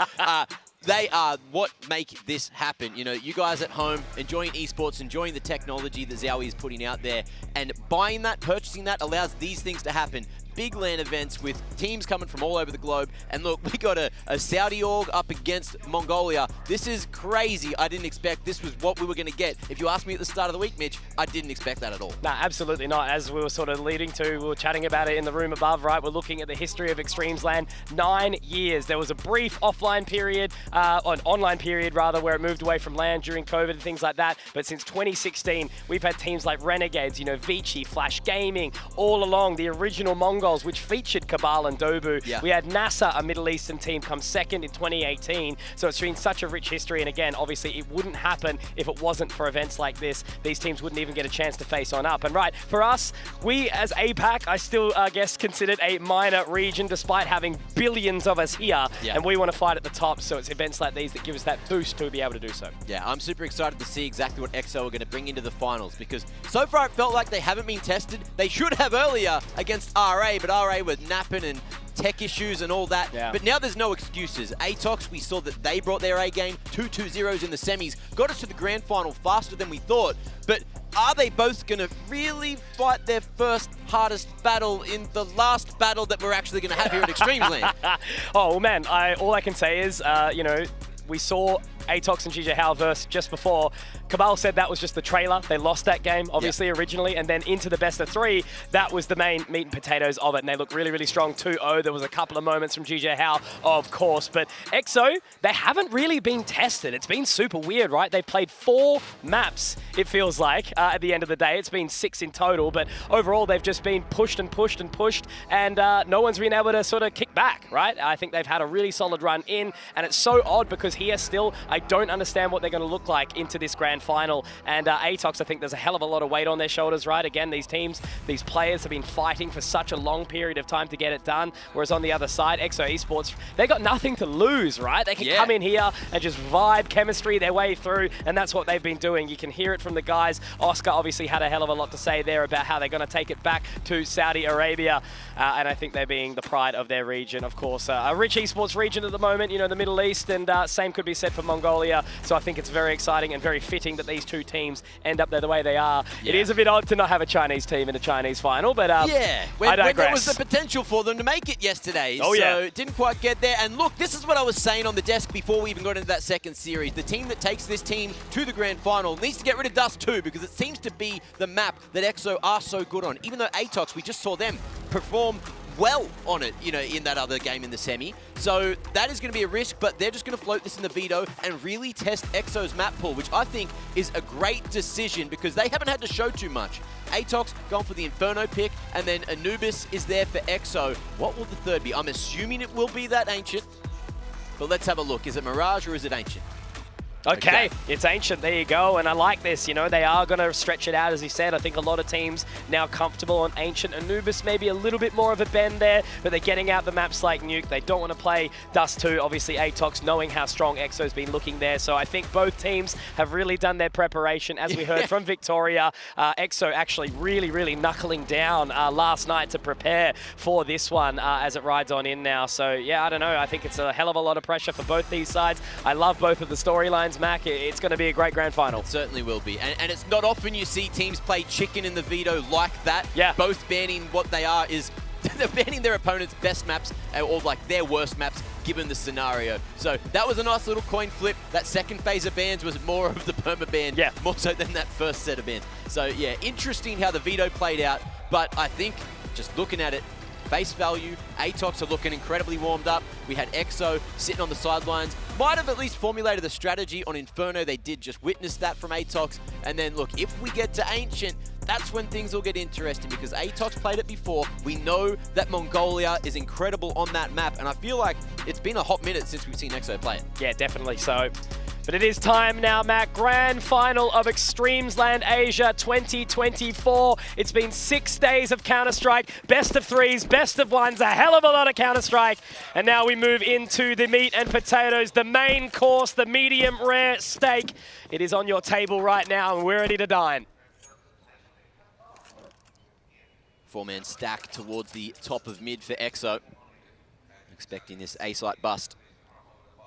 They are what make this happen. You know, you guys at home enjoying esports, enjoying the technology that Zowie is putting out there, and buying that, purchasing that allows these things to happen. Big LAN events with teams coming from all over the globe. And look, we got a Saudi org up against Mongolia. This is crazy. I didn't expect this was what we were going to get. If you asked me at the start of the week, Mitch, I didn't expect that at all. No, absolutely not. As we were sort of leading to, we were chatting about it in the room above, right? We're looking at the history of eXTREMESLAND. 9 years. There was a brief offline period, an online period rather, where it moved away from LAN during COVID and things like that. But since 2016, we've had teams like Renegades, you know, Vici, Flash Gaming, all along, the original Mongols, which featured Cabal and Dobu. Yeah. We had NASA, a Middle Eastern team, come second in 2018. So it's been such a rich history. And again, obviously, it wouldn't happen if it wasn't for events like this. These teams wouldn't even get a chance to face on up. And right, for us, we as APAC, I still guess considered a minor region despite having billions of us here. Yeah. And we want to fight at the top. So it's events like these that give us that boost to be able to do so. Yeah, I'm super excited to see exactly what EXO are going to bring into the finals, because so far it felt like they haven't been tested. They should have earlier against RA, but RA with napping and tech issues and all that. Yeah. But now there's no excuses. Atox, we saw that they brought their A game, 2-2-0s in the semis, got us to the grand final faster than we thought. But are they both going to really fight their first hardest battle in the last battle that we're actually going to have here at eXTREMESLAND? Oh, well, man, all I can say is, you know, we saw Atox and GJ Hao versus just before. Cabal said that was just the trailer. They lost that game, obviously, originally, and then into the best of 3, that was the main meat and potatoes of it, and they look really, really strong. 2-0, there was a couple of moments from GJ Hao, of course, but EXO, they haven't really been tested. It's been super weird, right? They've played 4 maps, it feels like, at the end of the day. It's been 6 in total, but overall, they've just been pushed and pushed and pushed, and no one's been able to sort of kick back, right? I think they've had a really solid run in, and it's so odd because here still, I don't understand what they're going to look like into this grand final. And Atox, I think there's a hell of a lot of weight on their shoulders, right? Again, these teams, these players have been fighting for such a long period of time to get it done, whereas on the other side, EXO Esports, they got nothing to lose, right? They can come in here and just vibe chemistry their way through, and that's what they've been doing. You can hear it from the guys. Oscar obviously had a hell of a lot to say there about how they're going to take it back to Saudi Arabia, and I think they're being the pride of their region, of course. A rich esports region at the moment, you know, the Middle East, and same could be said for Mongolia, so I think it's very exciting and very fitting that these two teams end up there the way they are. It is a bit odd to not have a Chinese team in a Chinese final, but I digress. When there was the potential for them to make it yesterday, so didn't quite get there. And look, this is what I was saying on the desk before we even got into that second series. The team that takes this team to the grand final needs to get rid of Dust 2 because it seems to be the map that EXO are so good on. Even though Atox, we just saw them perform well on it, you know, in that other game in the semi. So that is going to be a risk, but they're just going to float this in the veto and really test EXO's map pool, which I think is a great decision because they haven't had to show too much. Atox going for the Inferno pick, and then Anubis is there for EXO. What will the third be? I'm assuming it will be that Ancient, but let's have a look. Is it Mirage or is it Ancient? Okay, it's Ancient, there you go, and I like this, you know, they are going to stretch it out, as he said. I think a lot of teams now comfortable on Ancient. Anubis maybe a little bit more of a bend there, but they're getting out the maps like Nuke. They don't want to play Dust 2, obviously Atox, knowing how strong EXO's been looking there, so I think both teams have really done their preparation, as we heard from Victoria. EXO actually really knuckling down last night to prepare for this one as it rides on in now, so yeah, I don't know, I think it's a hell of a lot of pressure for both these sides. I love both of the storylines, Mac. It's going to be a great grand final. It certainly will be. And it's not often you see teams play chicken in the veto like that. Yeah. Both banning what they are is they're banning their opponent's best maps or like their worst maps given the scenario. So that was a nice little coin flip. That second phase of bans was more of the perma ban, more so than that first set of bans. So yeah, interesting how the veto played out. But I think just looking at it, face value, Atox are looking incredibly warmed up. We had EXO sitting on the sidelines. Might have at least formulated a strategy on Inferno. They did just witness that from Atox. And then look, if we get to Ancient, that's when things will get interesting because Atox played it before. We know that Mongolia is incredible on that map. And I feel like it's been a hot minute since we've seen EXO play it. Yeah, definitely so. But it is time now, Matt. Grand final of Extremesland Asia 2024. It's been 6 days of Counter-Strike, best of 3s, best of 1s, a hell of a lot of Counter-Strike. And now we move into the meat and potatoes, the main course, the medium rare steak. It is on your table right now and we're ready to dine. Four-man stack towards the top of mid for EXO. Expecting this A-site bust.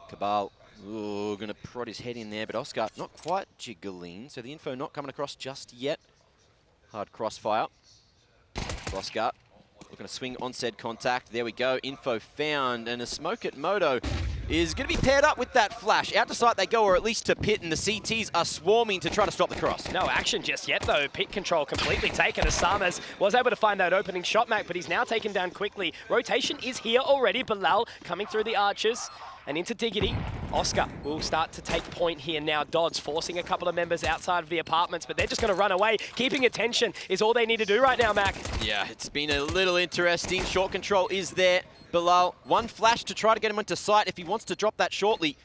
Cabal. Ooh, gonna prod his head in there, but Oscar not quite jiggling, so the info not coming across just yet. Hard crossfire. Oscar looking to swing on said contact. There we go, info found, and a smoke at Moto is gonna be paired up with that flash. Out to site they go, or at least to pit, and the CTs are swarming to try to stop the cross. No action just yet though. Pit control completely taken as Samas was able to find that opening shot, Mac, but he's now taken down quickly. Rotation is here already. Bilal coming through the archers and into Diggity. Oscar will start to take point here now. Dodds forcing a couple of members outside of the apartments, but they're just going to run away. Keeping attention is all they need to do right now, Mac. Yeah, it's been a little interesting. Short control is there. Bilal, one flash to try to get him into sight if he wants to drop that shortly.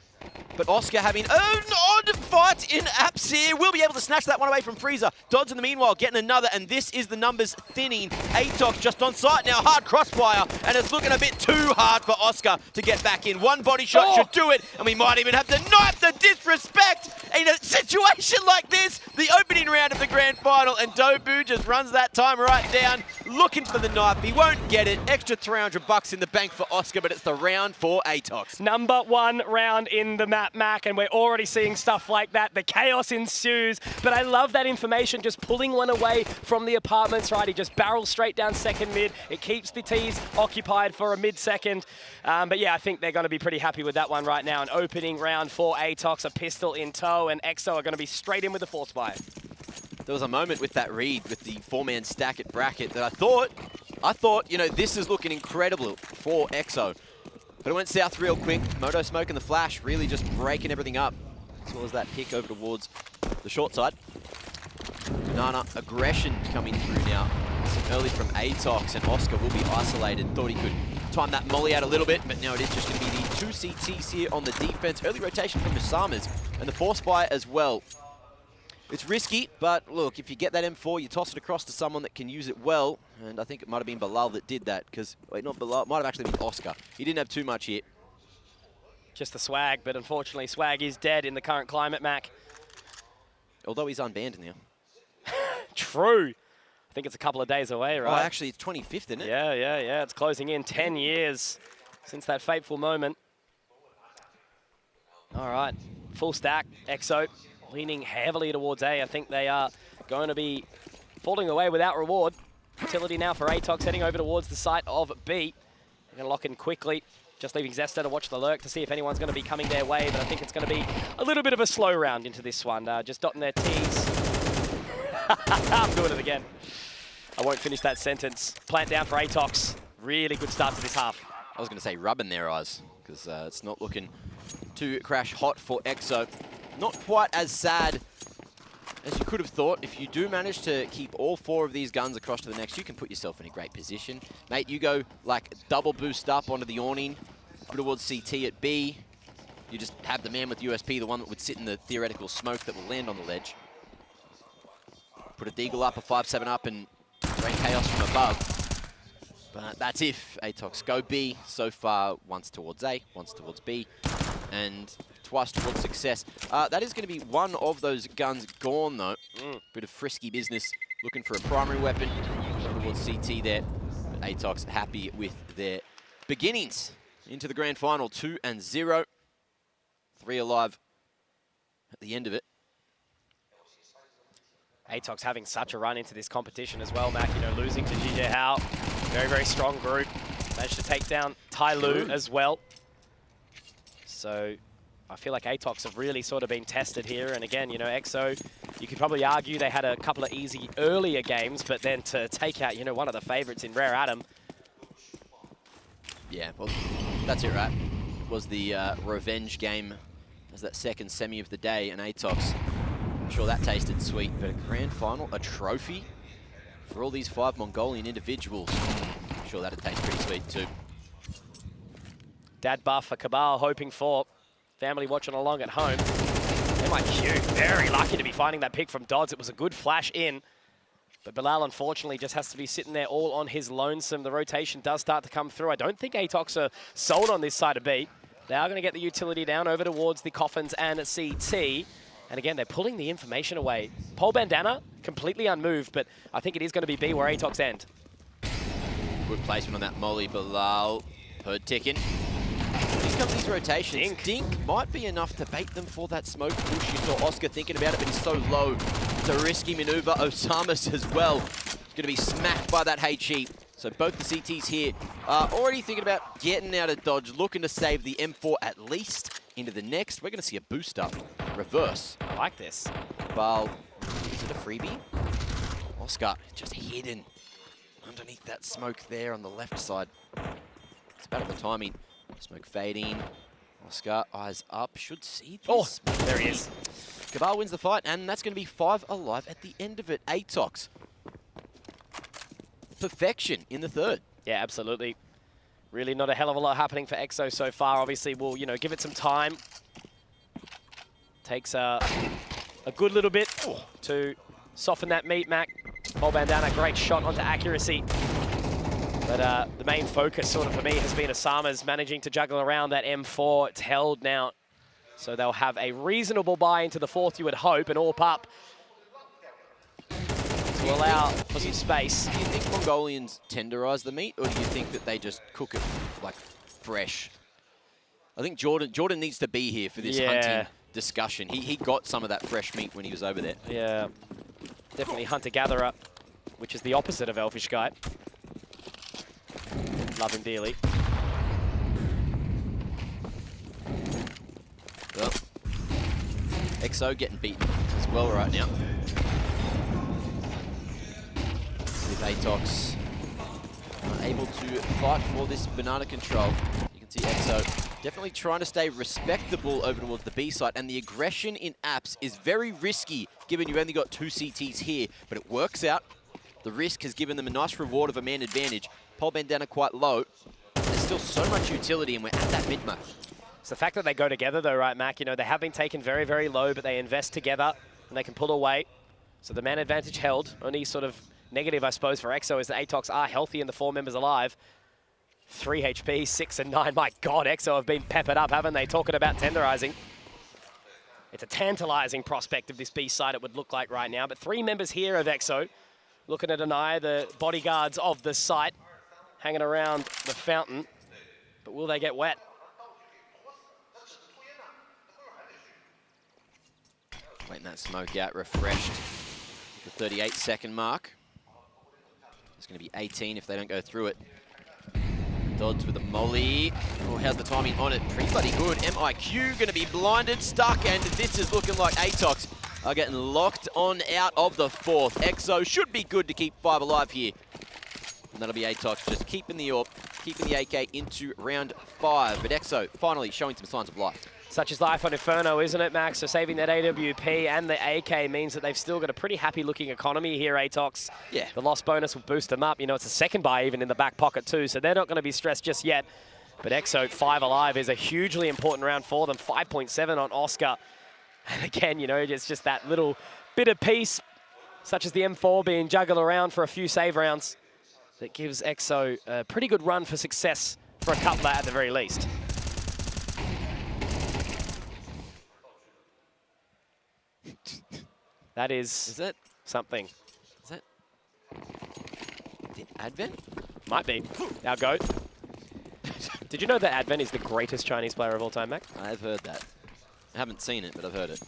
But Oscar having an odd fight in apps here. Will be able to snatch that one away from Freezer. Dodds in the meanwhile getting another, and this is the numbers thinning. Atox just on site now. Hard crossfire, and it's looking a bit too hard for Oscar to get back in. One body shot should do it, and we might even have to knife the disrespect in a situation like this. The opening round of the grand final, and Dobu just runs that time right down, looking for the knife. He won't get it. Extra $300 in the bank for Oscar, but it's the round for Atox. Number 1 round in the map, Mac, and we're already seeing stuff like that. The chaos ensues, but I love that information, just pulling one away from the apartments, right? He just barrels straight down second mid. It keeps the T's occupied for a mid-second. But yeah, I think they're going to be pretty happy with that one right now. An opening round for Atox, a pistol in tow, and EXO are going to be straight in with the Force Buy. There was a moment with that read with the 4-man stack at bracket that I thought, you know, this is looking incredible for EXO. But it went south real quick. Moto Smoke and the Flash really just breaking everything up. As well as that pick over towards the short side. Nana, aggression coming through now. Early from Atox, and Oscar will be isolated. Thought he could time that molly out a little bit, but now it is just going to be the 2 CTs here on the defense. Early rotation from Musamas, and the Force Buy as well. It's risky, but look, if you get that M4, you toss it across to someone that can use it well. And I think it might have been Bilal that did that, because, wait, not Bilal, it might have actually been Oscar. He didn't have too much here. Just the swag, but unfortunately swag is dead in the current climate, Mac. Although he's unbanned now. True. I think it's a couple of days away, right? Oh, actually, it's 25th, isn't it? Yeah. It's closing in 10 years since that fateful moment. All right, full stack, EXO leaning heavily towards A. I think they are going to be falling away without reward. Utility now for Atox, heading over towards the site of B. They're going to lock in quickly. Just leaving Zesta to watch the lurk to see if anyone's going to be coming their way, but I think it's going to be a little bit of a slow round into this one. Just dotting their T's. I'm doing it again. I won't finish that sentence. Plant down for Atox. Really good start to this half. I was going to say rubbing their eyes, because it's not looking too crash hot for EXO. Not quite as sad as you could have thought. If you do manage to keep all 4 of these guns across to the next, you can put yourself in a great position. Mate, you go like double boost up onto the awning, put towards CT at B. You just have the man with USP, the one that would sit in the theoretical smoke that will land on the ledge. Put a Deagle up, a 5-7 up, and rain chaos from above. But that's if Atox go B. So far, once towards A, once towards B, and twice towards success. That is going to be one of those guns gone, though. Bit of frisky business, looking for a primary weapon. Towards CT there. But Atox happy with their beginnings into the grand final. 2-0. 3 alive at the end of it. Atox having such a run into this competition as well, Mac. You know, losing to GJ Hao. Very, very strong group. Managed to take down Tai Lu as well. So I feel like Atox have really sort of been tested here. And again, you know, EXO, you could probably argue they had a couple of easy earlier games, but then to take out, you know, one of the favorites in Rare Adam. Yeah, well, that's it, right? It was the revenge game as that second semi of the day, and Atox, I'm sure that tasted sweet, but a grand final, a trophy for all these 5 Mongolian individuals. I'm sure that'd taste pretty sweet too. Dad buff for Cabal, hoping for family watching along at home. MIQ, very lucky to be finding that pick from Dodds. It was a good flash in, but Bilal unfortunately just has to be sitting there all on his lonesome. The rotation does start to come through. I don't think Atox are sold on this side of B. They are going to get the utility down over towards the Coffins and CT. And again, they're pulling the information away. Pole Bandana, completely unmoved, but I think it is going to be B where Atox end. Good placement on that molly, Bilal. Per ticking. These come these rotations. Dink might be enough to bait them for that smoke push. You saw Oscar thinking about it, but he's so low. It's a risky maneuver. Osamas as well. Going to be smacked by that HE. So both the CTs here are already thinking about getting out of dodge, looking to save the M4 at least into the next. We're going to see a boost up. Reverse. I like this. Well, is it a freebie? Oscar just hidden underneath that smoke there on the left side. It's bad at the timing. Smoke fading. Oscar, eyes up, should see this. Oh, there he is. Cabal wins the fight, and that's going to be 5 alive at the end of it. Atox. Perfection in the third. Yeah, absolutely. Really not a hell of a lot happening for EXO so far. Obviously, we'll, you know, give it some time. Takes a good little bit to soften that meat, Mac. Pole Bandana, great shot onto accuracy. But the main focus sort of for me has been Osama's managing to juggle around that M4. It's held now. So they'll have a reasonable buy into the fourth, you would hope, and AWP up. to allow for some space. Do you think Mongolians tenderize the meat, or do you think that they just cook it like fresh? I think Jordan needs to be here for this hunting discussion. He got some of that fresh meat when he was over there. Yeah, definitely hunter-gatherer, which is the opposite of Elfish Guy. Love him dearly. Well, EXO getting beaten as well right now. With Atox unable to fight for this banana control. You can see EXO definitely trying to stay respectable over towards the B side, and the aggression in apps is very risky given you've only got 2 CTs here, but it works out. The risk has given them a nice reward of a man advantage. Pole bandana quite low. There's still so much utility, and we're at that mid-map. It's the fact that they go together though, right, Mac? You know, they have been taken very, very low, but they invest together and they can pull away. So the man advantage held. Only sort of negative, I suppose, for EXO is that Atox are healthy and the 4 members alive. 3 HP, 6 and 9. My God, EXO have been peppered up, haven't they? Talking about tenderizing. It's a tantalizing prospect of this B side, it would look like right now. But 3 members here of EXO looking to deny the bodyguards of the site, hanging around the fountain. But will they get wet? Waiting that smoke out, refreshed. The 38-second mark. It's going to be 18 if they don't go through it. Dodds with a molly. Oh, how's the timing on it? Pretty bloody good. MIQ going to be blinded, stuck, and this is looking like Atox are getting locked on out of the 4th. EXO should be good to keep 5 alive here. And that'll be Atox just keeping the AWP, keeping the AK into round 5. But EXO finally showing some signs of life. Such is life on Inferno, isn't it, Max? So saving that AWP and the AK means that they've still got a pretty happy-looking economy here, Atox. Yeah. The loss bonus will boost them up. You know, it's a second buy even in the back pocket too, so they're not going to be stressed just yet. But EXO 5 alive is a hugely important round for them. 5.7 on Oscar. And again, you know, it's just that little bit of piece, such as the M4 being juggled around for a few save rounds, that gives EXO a pretty good run for success for a coupler at the very least. That is that something. Is that the Advent? Might be. Our GOAT. Did you know that Advent is the greatest Chinese player of all time, Mac? I've heard that. I haven't seen it, but I've heard it.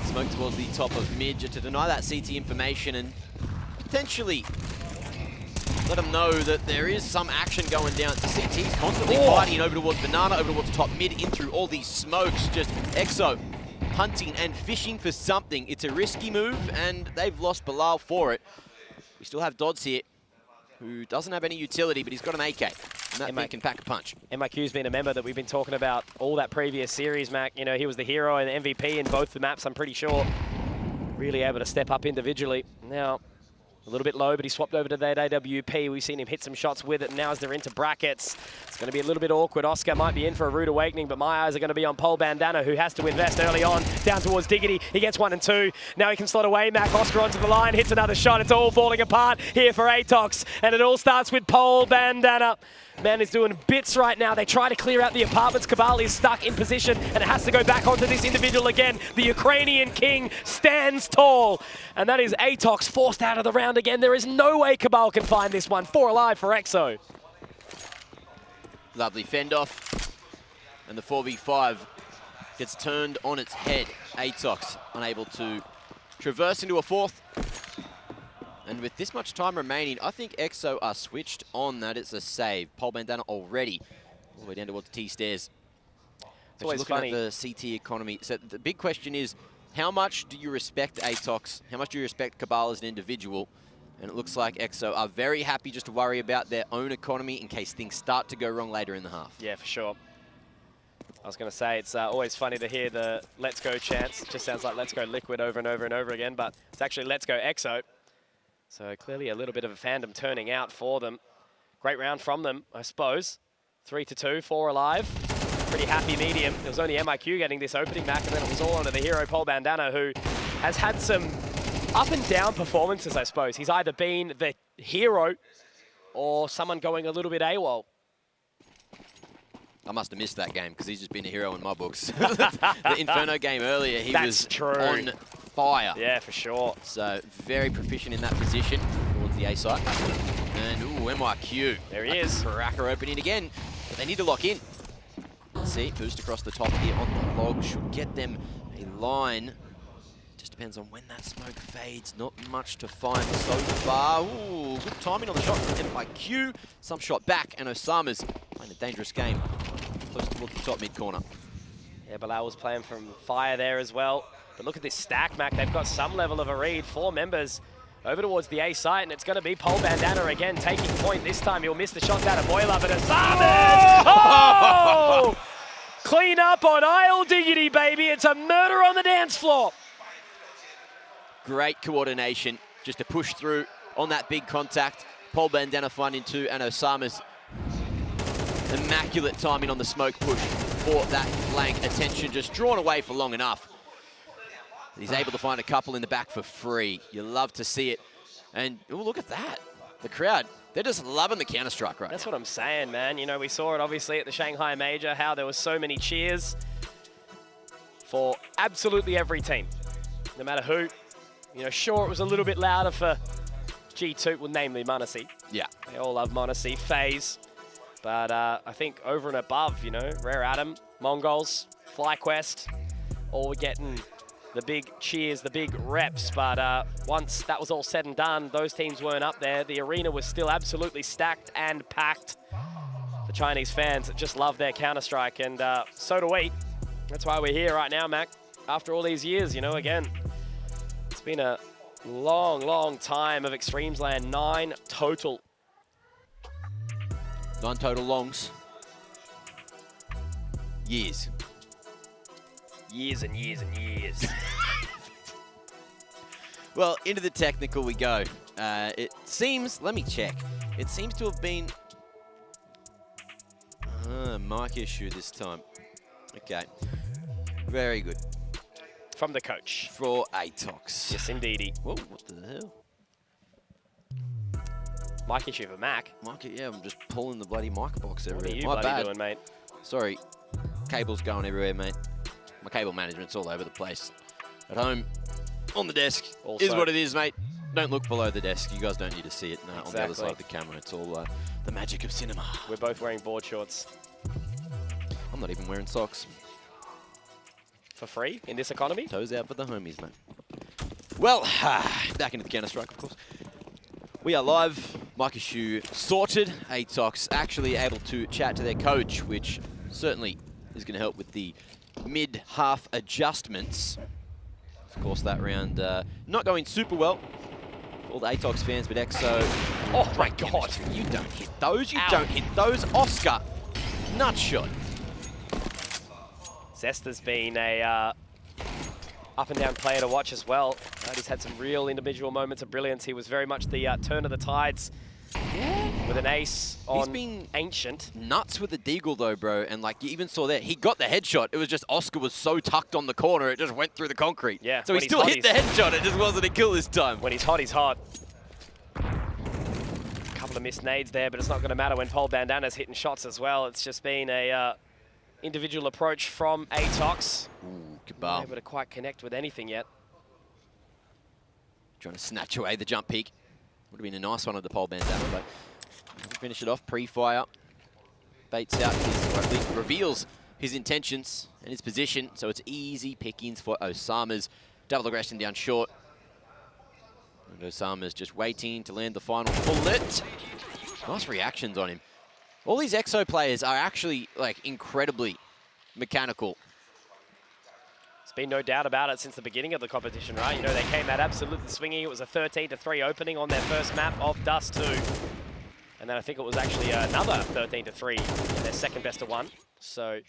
Smoke towards the top of mid just to deny that CT information and potentially let them know that there is some action going down. The CT's constantly fighting over towards Banana, over towards top mid, in through all these smokes. Just EXO hunting and fishing for something. It's a risky move, and they've lost Bilal for it. We still have Dodds here, who doesn't have any utility, but he's got an AK, and that thing can pack a punch. MIQ's been a member that we've been talking about all that previous series, Mac. You know, he was the hero and the MVP in both the maps, I'm pretty sure. Really able to step up individually. Now, a little bit low, but he swapped over to that AWP. We've seen him hit some shots with it, and now as they're into brackets, it's going to be a little bit awkward. Oscar might be in for a rude awakening, but my eyes are going to be on Pole Bandana, who has to invest early on, down towards Diggity. He gets 1 and 2. Now he can slot away. Mac Oscar onto the line, hits another shot. It's all falling apart here for Atox, and it all starts with Pole Bandana. Man is doing bits right now. They try to clear out the apartments. Kabal is stuck in position, and it has to go back onto this individual again. The Ukrainian king stands tall, and that is Atox forced out of the round again. There is no way Kabal can find this one. 4 alive for EXO. Lovely fend off, and the 4v5 gets turned on its head. Atox unable to traverse into a 4th. And with this much time remaining, I think EXO are switched on that it's a save. Pole Bandana already all the way down towards the T-stairs. It's always looking funny. at the CT economy. So the big question is, how much do you respect Atox? How much do you respect Kabal as an individual? And it looks like EXO are very happy just to worry about their own economy in case things start to go wrong later in the half. Yeah, for sure. I was going to say, it's always funny to hear the Let's Go chants. It just sounds like Let's Go Liquid over and over and over again, but it's actually Let's Go EXO. So clearly a little bit of a fandom turning out for them. Great round from them, I suppose. 3-2, 4 alive. Pretty happy medium. It was only MIQ getting this opening back, and then it was all onto the hero Pole Bandana, who has had some up and down performances, I suppose. He's either been the hero or someone going a little bit AWOL. I must have missed that game because he's just been a hero in my books. The Inferno game earlier, he was on fire. Yeah, for sure. So very proficient in that position towards the A side. And ooh, MIQ. There he is. Cracker opening again, but they need to lock in. Let's see, boost across the top here on the log should get them a line. Just depends on when that smoke fades. Not much to find so far. Ooh, good timing on the shot from MIQ. Some shot back, and Osama's playing a dangerous game. Close towards the top mid corner. Yeah, Bilal was playing from fire there as well. But look at this stack, Mac. They've got some level of a read. 4 members over towards the A site, and it's going to be Pole Bandana again taking point. This time he'll miss the shots out of Boiler, but Osama's! Oh! Clean up on Isle Diggity, baby. It's a murder on the dance floor. Great coordination, just to push through on that big contact. Pole Bandana finding 2, and Osama's immaculate timing on the smoke push for that flank. Attention just drawn away for long enough. He's able to find a couple in the back for free. You love to see it. And oh, look at that. The crowd, they're just loving the Counter-Strike right That's now. what I'm saying, man. You know, we saw it obviously at the Shanghai Major, how there was so many cheers for absolutely every team, no matter who. You know, sure, it was a little bit louder for G2, well, namely m0NESY. Yeah. They all love m0NESY, FaZe. But I think over and above, you know, Rare Atom, Mongols, FlyQuest, all were getting the big cheers, the big reps. But once that was all said and done, those teams weren't up there. The arena was still absolutely stacked and packed. The Chinese fans just love their Counter-Strike, and so do we. That's why we're here right now, Mac. After all these years, you know, again, it's been a long, long time of Extremesland. 9 total. 9 total longs. Years. Years and years and years. Well, into the technical we go. It seems, let me check. It seems to have been mic issue this time. Okay, very good. From the coach. For ATOX. Yes, indeedy. Whoa, what the hell? Mic issue for Mac. Yeah, I'm just pulling the bloody mic box everywhere. What are you My bloody bad. doing, mate? Sorry, cable's going everywhere, mate. My cable management's all over the place. At home, on the desk, Also. is what it is, mate. Don't look below the desk. You guys don't need to see it on the other Exactly. side of the camera. It's all the magic of cinema. We're both wearing board shorts. I'm not even wearing socks. For free in this economy? Toes out for the homies, mate. Well, back into the Counter-Strike, of course. We are live. Mic issue sorted. ATOX actually able to chat to their coach, which certainly is going to help with the mid-half adjustments. Of course, that round not going super well. All the ATOX fans, but EXO. Oh my God! You don't hit those. You Ow. don't hit those. Oscar, nut shot. Zesta's been a up and down player to watch as well. He's had some real individual moments of brilliance. He was very much the turn of the tides. With an ace on He's been Ancient. Nuts with the deagle though, bro. And like you even saw there, he got the headshot. It was just Oscar was so tucked on the corner, it just went through the concrete. Yeah. So when he he's still hot, hit the headshot. It just wasn't a kill this time. When he's hot, he's hot. A couple of missed nades there, but it's not going to matter when Pole Bandana's hitting shots as well. It's just been a individual approach from ATOX. Ooh, Not Cabal. able to quite connect with anything yet. Trying to snatch away the jump peak. Would have been a nice one of the Pole Bandana, but finish it off. Pre-fire. Baits out, or at least reveals his intentions and his position. So it's easy pickings for Osama's. Double aggression down short. And Osama's just waiting to land the final bullet. Nice reactions on him. All these EXO players are actually like incredibly mechanical. There's been no doubt about it since the beginning of the competition, right? You know, they came out absolutely swinging. It was a 13-3 opening on their first map of Dust 2. And then I think it was actually another 13-3 in their second best of 1. So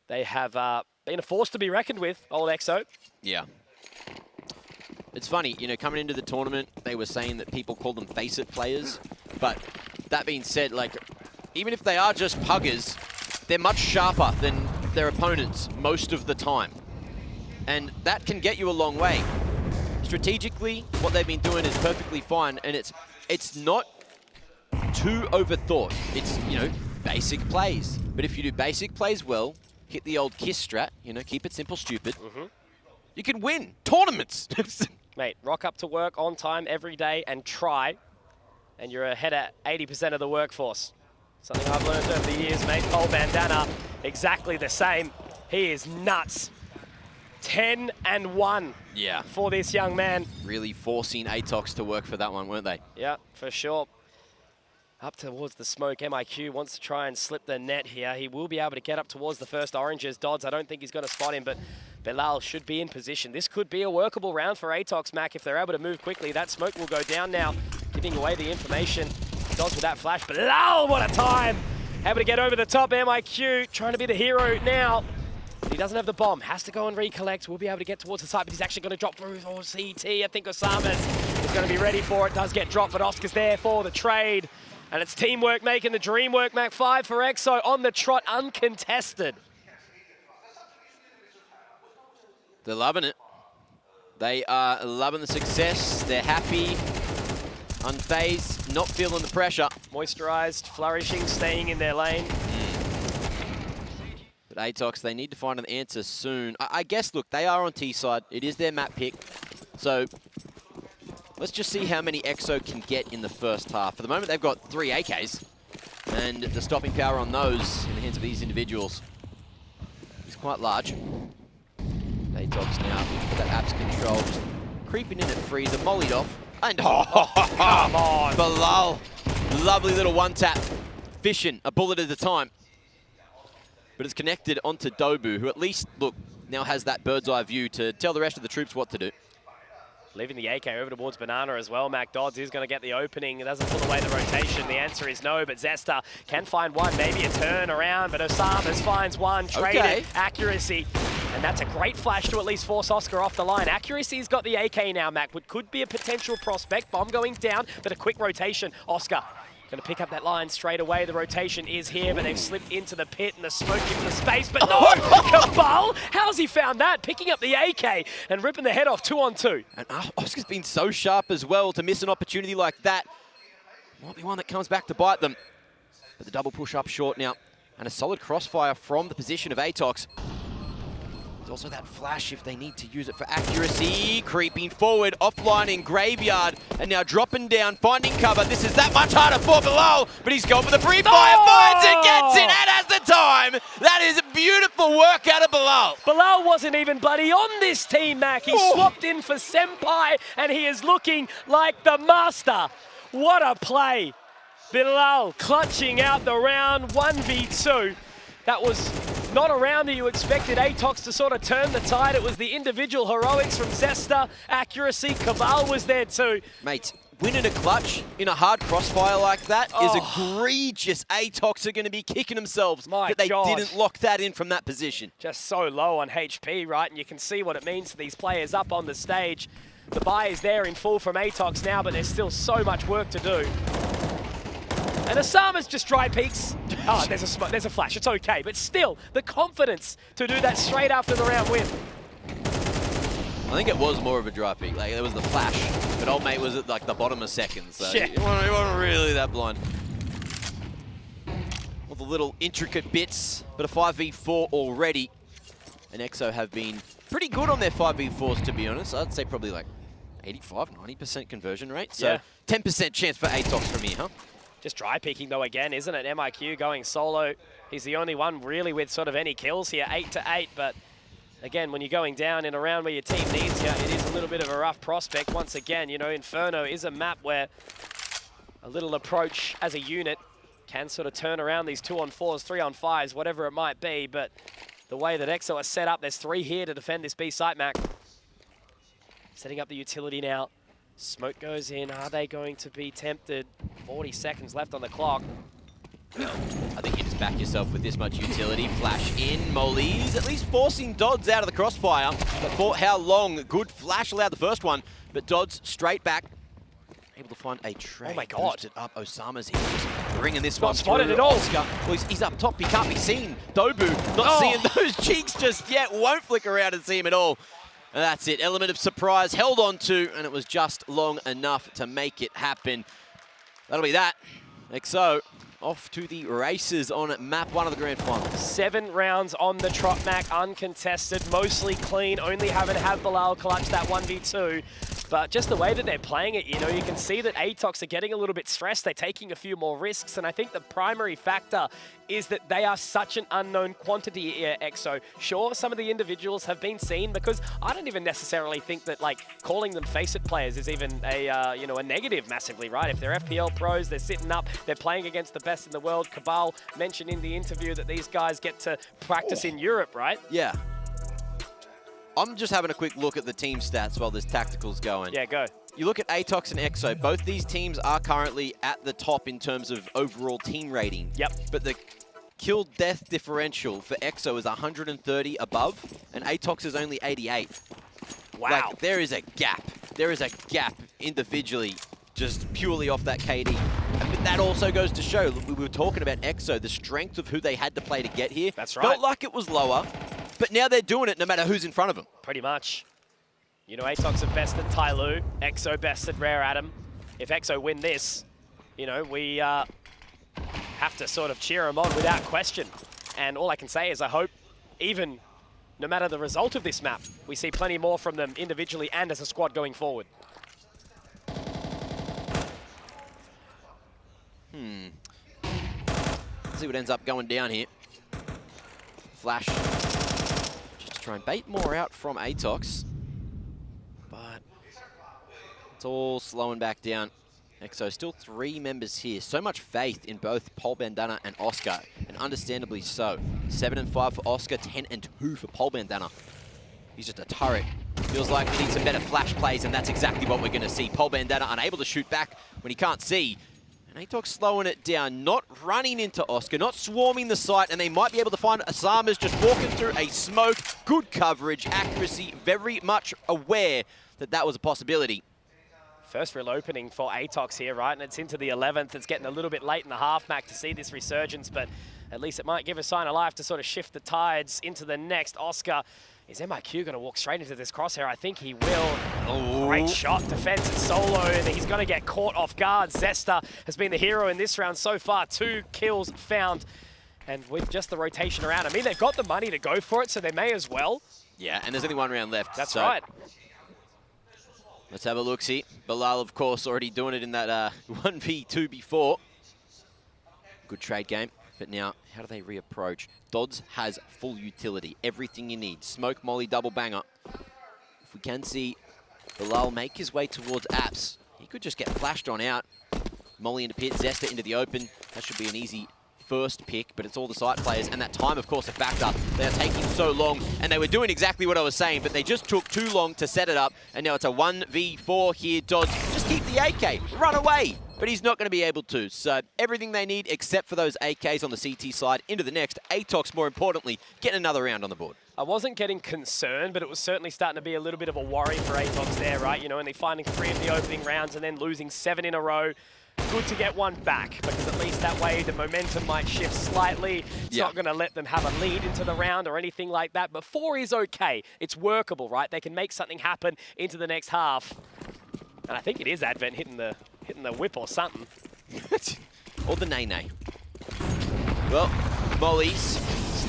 they have been a force to be reckoned with, old EXO. Yeah. It's funny, you know, coming into the tournament, they were saying that people call them face-it players. But that being said, like, even if they are just puggers, they're much sharper than their opponents most of the time. And that can get you a long way. Strategically, what they've been doing is perfectly fine, and it's not too overthought. It's, you know, basic plays. But if you do basic plays well, hit the old KISS strat, you know, keep it simple, stupid, You can win tournaments. Mate, rock up to work on time every day and try, and you're ahead at 80% of the workforce. Something I've learned over the years, mate. Cole Bandana, exactly the same. He is nuts. 10-1 for this young man. Really forcing Atox to work for that one, weren't they? Yeah, for sure. Up towards the smoke. MIQ wants to try and slip the net here. He will be able to get up towards the first oranges. Dodds, I don't think he's going to spot him, but Bilal should be in position. This could be a workable round for Atox, Mac, if they're able to move quickly. That smoke will go down now, giving away the information. Dodds with that flash. Bilal, what a time! Able to get over the top. MIQ trying to be the hero now. But he doesn't have the bomb. Has to go and recollect. We'll be able to get towards the side, but he's actually going to drop through for CT. I think Osama's is going to be ready for it. Does get dropped, but Oscar's there for the trade. And it's teamwork making the dream work. Mac 5 for EXO on the trot, uncontested. They're loving it. They are loving the success. They're happy, unfazed, not feeling the pressure. Moisturized, flourishing, staying in their lane. But Atox, they need to find an answer soon. I guess, look, they are on T-side. It is their map pick. So let's just see how many EXO can get in the first half. For the moment, they've got 3 AKs. And the stopping power on those in the hands of these individuals is quite large. Atox now, that app's control, just creeping in at freezer, mollied off. And oh, come on. Bilal, lovely little one-tap. Fishing a bullet at a time. But it's connected onto Dobu, who at least, look, now has that bird's eye view to tell the rest of the troops what to do. Leaving the AK over towards Banana as well. Mac Dodds is going to get the opening. It doesn't pull away the rotation. The answer is no, but Zesta can find one, maybe a turn around, but Osamas finds one, traded accuracy. And that's a great flash to at least force Oscar off the line. Accuracy's got the AK now, Mac, which could be a potential prospect. Bomb going down, but a quick rotation. Oscar going to pick up that line straight away. The rotation is here, but they've slipped into the pit and the smoke gives the space. But no! Cabal! How's he found that? Picking up the AK and ripping the head off 2-on-2. And Oscar's been so sharp as well to miss an opportunity like that. Might be one that comes back to bite them. But the double push up short now. And a solid crossfire from the position of Atox. There's also that flash if they need to use it for accuracy. Creeping forward, offline in Graveyard, and now dropping down, finding cover. This is that much harder for Bilal, but he's gone for the free fire, finds it, gets it, and has the time. That is a beautiful work out of Bilal. Bilal wasn't even bloody on this team, Mac. He swapped in for Senpai, and he is looking like the master. What a play. Bilal clutching out the round, 1v2. That was not a round that you expected Atox to sort of turn the tide. It was the individual heroics from Zesta, accuracy, Cabal was there too. Mate, winning a clutch in a hard crossfire like that is egregious. Atox are going to be kicking themselves that they didn't lock that in from that position. Just so low on HP, right? And you can see what it means to these players up on the stage. The buy is there in full from Atox now, but there's still so much work to do. And Osama's just dry peeks. Oh, there's a flash, it's okay. But still, the confidence to do that straight after the round win. I think it was more of a dry peek. Like, there was the flash, but old mate was at like the bottom of seconds. So he wasn't really that blind. All the little intricate bits, but a 5v4 already. And EXO have been pretty good on their 5v4s, to be honest. I'd say probably like 85, 90% conversion rate. So 10% chance for Atox from here, huh? Just dry peeking though again, isn't it? MIQ going solo. He's the only one really with sort of any kills here, 8-8. But again, when you're going down in a round where your team needs you, it is a little bit of a rough prospect. Once again, you know, Inferno is a map where a little approach as a unit can sort of turn around these 2-on-4s, 3-on-5s, whatever it might be. But the way that EXO are set up, there's 3 here to defend this B site, Mac. Setting up the utility now. Smoke goes in. Are they going to be tempted? 40 seconds left on the clock. I think you just back yourself with this much utility. Flash in, Molly's at least forcing Dodds out of the crossfire. But for how long? Good flash allowed the first one, but Dodds straight back. Able to find a trade. Oh my God. Boosted up. Osama's here, just bringing this Not one spotted through. at all. Oscar, well, he's up top. He can't be seen. Dobu not seeing those cheeks just yet. Won't flick around and see him at all. And that's it. Element of surprise held on to, and it was just long enough to make it happen. That'll be that. EXO off to the races on map 1 of the grand final. 7 rounds on the trot, Mac, uncontested, mostly clean, only having to have Bilal clutch that 1v2. But just the way that they're playing it, you know, you can see that Atox are getting a little bit stressed. They're taking a few more risks, and I think the primary factor is that they are such an unknown quantity here, EXO. Sure, some of the individuals have been seen, because I don't even necessarily think that, like, calling them face-it players is even a, you know, a negative massively, right? If they're FPL pros, they're sitting up, they're playing against the best in the world. Cabal mentioned in the interview that these guys get to practice in Europe, right? Yeah. I'm just having a quick look at the team stats while this tactical's going. Yeah, go. You look at Atox and EXO, both these teams are currently at the top in terms of overall team rating. Yep. But the kill-death differential for EXO is 130 above, and Atox is only 88. Wow. Like, there is a gap. There is a gap individually, just purely off that KD. But that also goes to show, we were talking about EXO, the strength of who they had to play to get here. That's right. Felt like it was lower, but now they're doing it no matter who's in front of them. Pretty much. You know, Atox have bested Tyloo, EXO bested Rare Adam. If EXO win this, you know, we have to sort of cheer them on without question. And all I can say is I hope, even no matter the result of this map, we see plenty more from them individually and as a squad going forward. Let's see what ends up going down here. Flash. Just to try and bait more out from Atox. But it's all slowing back down. EXO still 3 members here. So much faith in both Pol Bandana and Oscar, and understandably so. 7 and 5 for Oscar, 10 and 2 for Pol Bandana. He's just a turret. Feels like we need some better flash plays, and that's exactly what we're going to see. Pol Bandana unable to shoot back when he can't see. And Atox slowing it down, not running into Oscar, not swarming the site, and they might be able to find Osama's just walking through a smoke. Good coverage, accuracy, very much aware that that was a possibility. First real opening for Atox here, right? And it's into the 11th. It's getting a little bit late in the half, Mac, to see this resurgence, but at least it might give a sign of life to sort of shift the tides into the next. Oscar, is MIQ going to walk straight into this crosshair? I think he will. Oh. Great shot, defense and solo, and he's going to get caught off guard. Zesta has been the hero in this round so far. 2 kills found, and with just the rotation around, I mean, they've got the money to go for it, so they may as well. Yeah, and there's only 1 round left. That's right. Let's have a look-see. Bilal, of course, already doing it in that 1v2 before. Good trade game. But now, how do they reapproach? Dodds has full utility. Everything you need. Smoke, molly, double banger. If we can see Bilal make his way towards Apps, he could just get flashed on out. Molly into pit, Zesta into the open. That should be an easy first pick, but it's all the site players, and that time, of course, a factor. They are taking so long, and they were doing exactly what I was saying, but they just took too long to set it up, and now it's a 1v4 here. Dodds, just keep the AK, run away, but he's not going to be able to. So everything they need, except for those AKs on the CT side, into the next. Atox, more importantly, getting another round on the board. I wasn't getting concerned, but it was certainly starting to be a little bit of a worry for Atox there, right? You know, only finding 3 of the opening rounds and then losing 7 in a row. Good to get 1 back, because at least that way the momentum might shift slightly. It's not going to let them have a lead into the round or anything like that, but 4 is okay. It's workable, right? They can make something happen into the next half. And I think it is Advent hitting the whip or something. Or the nay-nay. Well, Molly's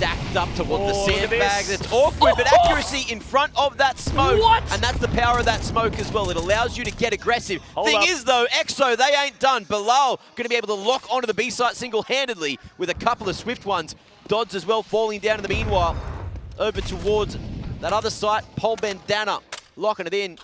stacked up towards the sandbag. That's awkward, but accuracy in front of that smoke. What? And that's the power of that smoke as well. It allows you to get aggressive. Hold Is, though, EXO, they ain't done. Bilal going to be able to lock onto the B site single-handedly with a couple of swift ones. Dodds as well falling down in the meanwhile. Over towards that other site, Pol Bandana locking it in.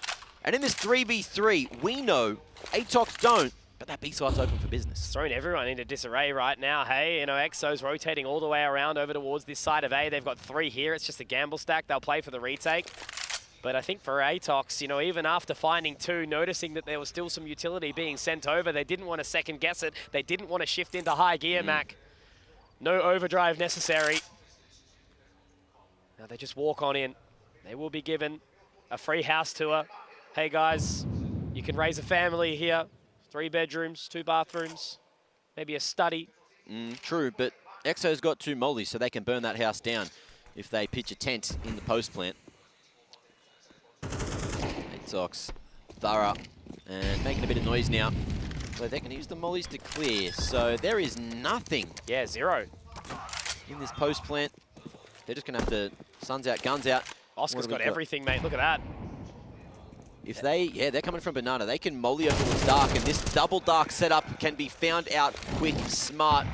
And in this 3v3, we know Atox don't, but that B site's open for business. It's thrown everyone into disarray right now. Hey, you know, EXO's rotating all the way around over towards this side of A. They've got 3 here. It's just a gamble stack. They'll play for the retake. But I think for Atox, you know, even after finding 2, noticing that there was still some utility being sent over, they didn't want to second guess it. They didn't want to shift into high gear, Mac. No overdrive necessary. Now they just walk on in. They will be given a free house tour. Hey guys, you can raise a family here. 3 bedrooms, 2 bathrooms, maybe a study. True, but EXO's got 2 mollies, so they can burn that house down if they pitch a tent in the post plant. Atox, thorough, and making a bit of noise now. So they're going to use the mollies to clear. So there is nothing. Yeah, 0. In this post plant. They're just going to have to suns out, guns out. Oscar's got everything, mate. Look at that. If they, they're coming from Banana. They can molly over towards Dark, and this double Dark setup can be found out quick, smart.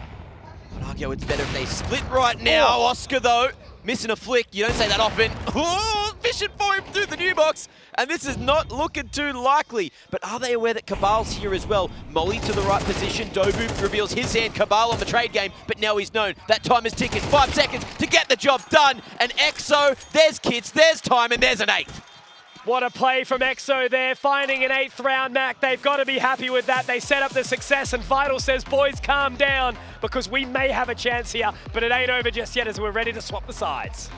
I'd argue it's better if they split right now. Oscar, though, missing a flick. You don't say that often. Oh, fishing for him through the new box. And this is not looking too likely. But are they aware that Cabal's here as well? Molly to the right position. Dobu reveals his hand. Cabal on the trade game, but now he's known. That time is ticking. 5 seconds to get the job done. And EXO, there's Kits, there's time, and there's an 8th. What a play from EXO there, finding an 8th round, Mac. They've got to be happy with that. They set up the success, and Vital says, boys, calm down, because we may have a chance here, but it ain't over just yet as we're ready to swap the sides.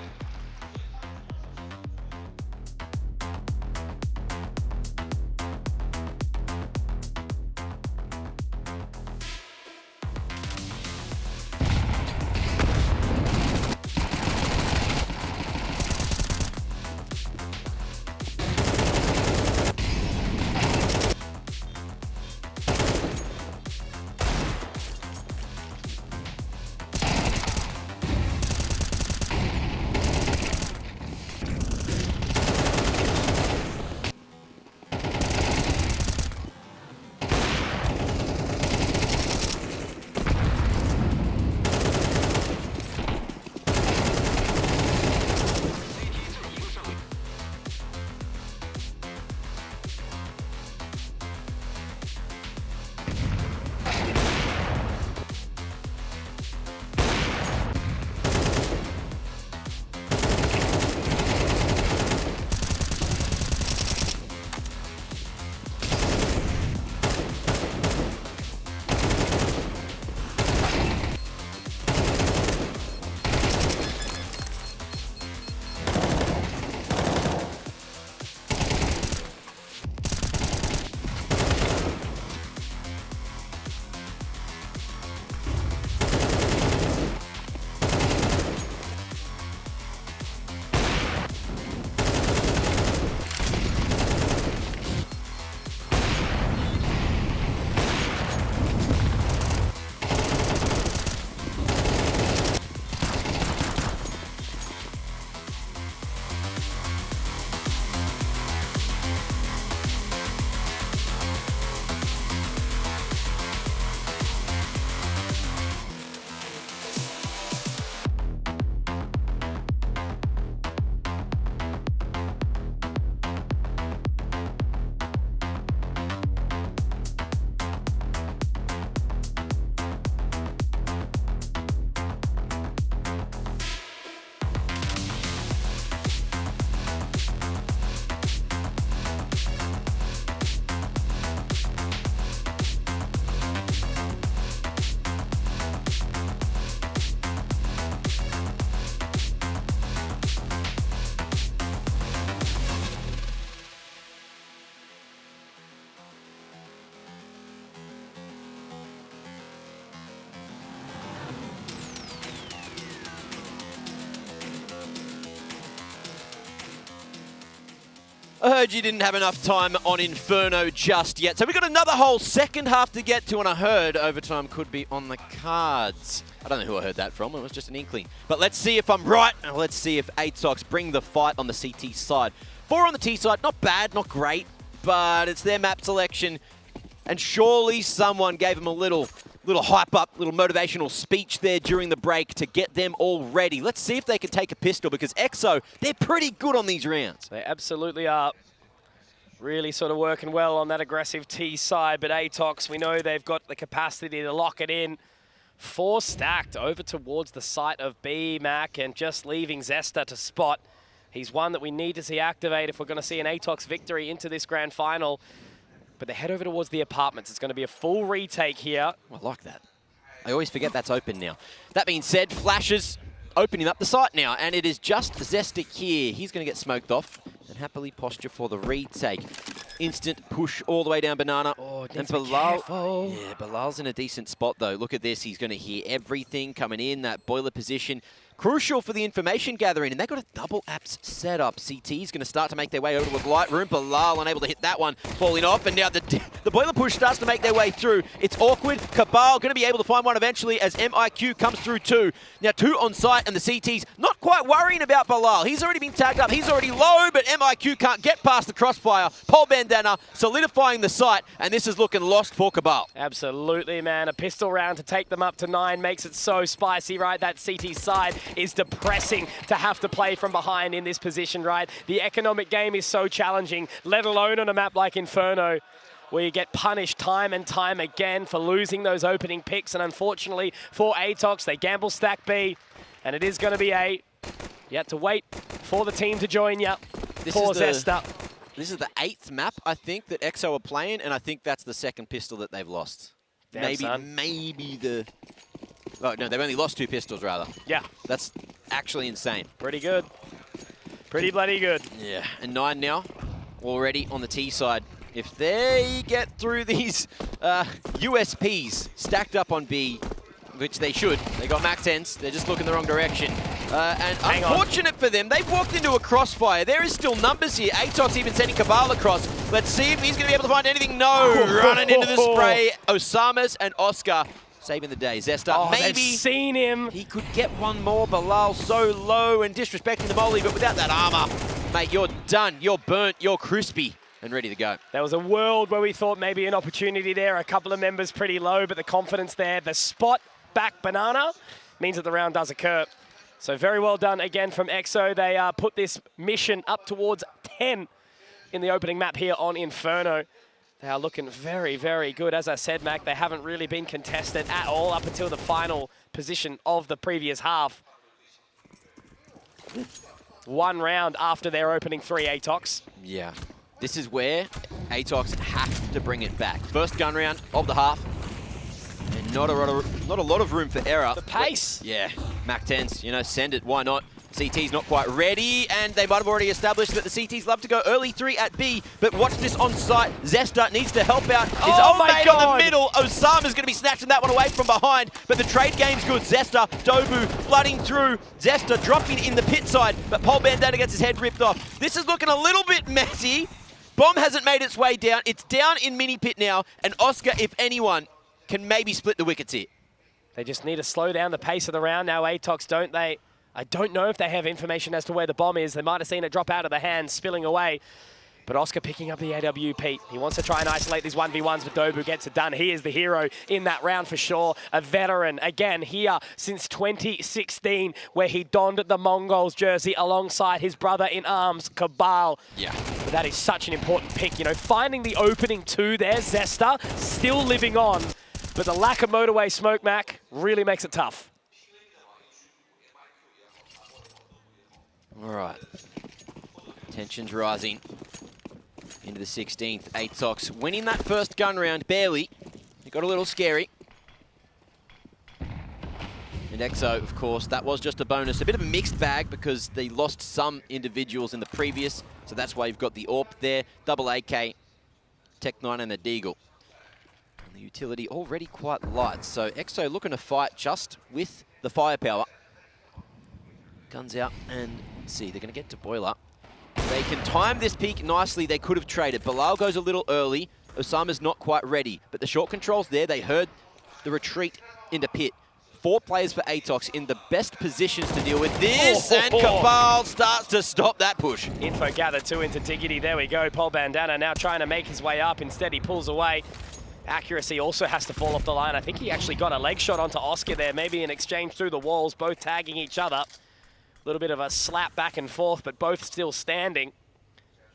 I heard you didn't have enough time on Inferno just yet. So we've got another whole second half to get to, and I heard overtime could be on the cards. I don't know who I heard that from. It was just an inkling. But let's see if I'm right, and let's see if ATOX bring the fight on the CT side. 4 on the T side, not bad, not great, but it's their map selection. And surely someone gave them a little hype up, little motivational speech there during the break to get them all ready. Let's see if they can take a pistol, because EXO, they're pretty good on these rounds. They absolutely are. Really sort of working well on that aggressive T side, but ATOX, we know they've got the capacity to lock it in. 4 stacked over towards the site of B, Mac, and just leaving Zesta to spot. He's one that we need to see activate if we're going to see an ATOX victory into this grand final. But they head over towards the apartments. It's going to be a full retake here. I like that. I always forget that's open now. That being said, Flashes opening up the site now, and it is just Zesta here. He's going to get smoked off and happily posture for the retake. Instant push all the way down Banana. Oh, and Bilal, yeah, Bilal's in a decent spot though. Look at this. He's going to hear everything coming in, that boiler position. crucial for the information gathering, and they've got a double apps set up. CT is going to start to make their way over towards Lightroom. Bilal unable to hit that one, falling off, and now the boiler push starts to make their way through. It's awkward. Cabal going to be able to find one eventually as MIQ comes through too. Now 2 on site, and the CT's not quite worrying about Bilal. He's already been tagged up. He's already low, but MIQ can't get past the crossfire. Paul Bandana solidifying the site, and this is looking lost for Cabal. Absolutely, man. A pistol round to take them up to 9 makes it so spicy, right? That CT side is depressing to have to play from behind in this position, right? The economic game is so challenging, let alone on a map like Inferno, where you get punished time and time again for losing those opening picks. And unfortunately for Atox, they gamble stack B, and it is going to be A. You have to wait for the team to join you. Poor Zesta. This is the 8th map, I think, that EXO are playing, and I think that's the 2nd pistol that they've lost. Damn, maybe the... Oh, no, they've only lost 2 pistols, rather. Yeah. That's actually insane. Pretty good. Pretty bloody good. Yeah, and 9 now, already on the T side. If they get through these USPs stacked up on B, which they should, they got Mac 10s, they're just looking the wrong direction. And unfortunate for them, they've walked into a crossfire. There is still numbers here. Atox even sending Cabal across. Let's see if he's going to be able to find anything. No, running into the spray. Osamas and Oscar saving the day. Zesta, maybe they've seen him. He could get one more. Bilal so low and disrespecting the molly, but without that armor, mate, you're done. You're burnt. You're crispy and ready to go. There was a world where we thought maybe an opportunity there. A couple of members pretty low, but the confidence there. The spot back banana means that the round does occur. So very well done again from EXO. They put this mission up towards 10 in the opening map here on Inferno. They are looking very, very good. As I said, Mac, they haven't really been contested at all up until the final position of the previous half. 1 round after their opening 3 Atox. Yeah, this is where Atox have to bring it back. First gun round of the half. And not a lot of room for error. The pace. Yeah, Mac 10s, you know, send it, why not? CT's not quite ready, and they might have already established that the CTs love to go early 3 at B, but watch this on site. Zesta needs to help out his old mate on the middle. Osama's going to be snatching that one away from behind, but the trade game's good. Zesta, Dobu flooding through. Zesta dropping in the pit side, but Paul Bandana gets his head ripped off. This is looking a little bit messy. Bomb hasn't made its way down. It's down in mini pit now, and Oscar, if anyone, can maybe split the wickets here. They just need to slow down the pace of the round now, Atox, don't they? I don't know if they have information as to where the bomb is. They might have seen it drop out of the hands, spilling away. But Oscar picking up the AWP. He wants to try and isolate these 1v1s, but Dobu gets it done. He is the hero in that round for sure. A veteran, again, here since 2016, where he donned the Mongols jersey alongside his brother in arms, Cabal. Yeah. But that is such an important pick. You know, finding the opening 2 there, Zesta, still living on. But the lack of motorway smoke, Mac, really makes it tough. All right. Tensions rising into the 16th. Atox winning that first gun round, barely. It got a little scary. And EXO, of course, that was just a bonus. A bit of a mixed bag because they lost some individuals in the previous, so that's why you've got the AWP there. Double AK, Tech-9 and the Deagle. And the utility already quite light, so EXO looking to fight just with the firepower. Guns out, and let's see, they're going to get to boiler. They can time this peak nicely. They could have traded. Bilal goes a little early. Osama's not quite ready, but the short control's there. They heard the retreat into pit. 4 players for Atox in the best positions to deal with this, and Cabal starts to stop that push. Info gather 2 into Diggity. There we go. Paul Bandana now trying to make his way up. Instead, he pulls away. Accuracy also has to fall off the line. I think he actually got a leg shot onto Oscar there, maybe an exchange through the walls, both tagging each other. A little bit of a slap back and forth, but both still standing.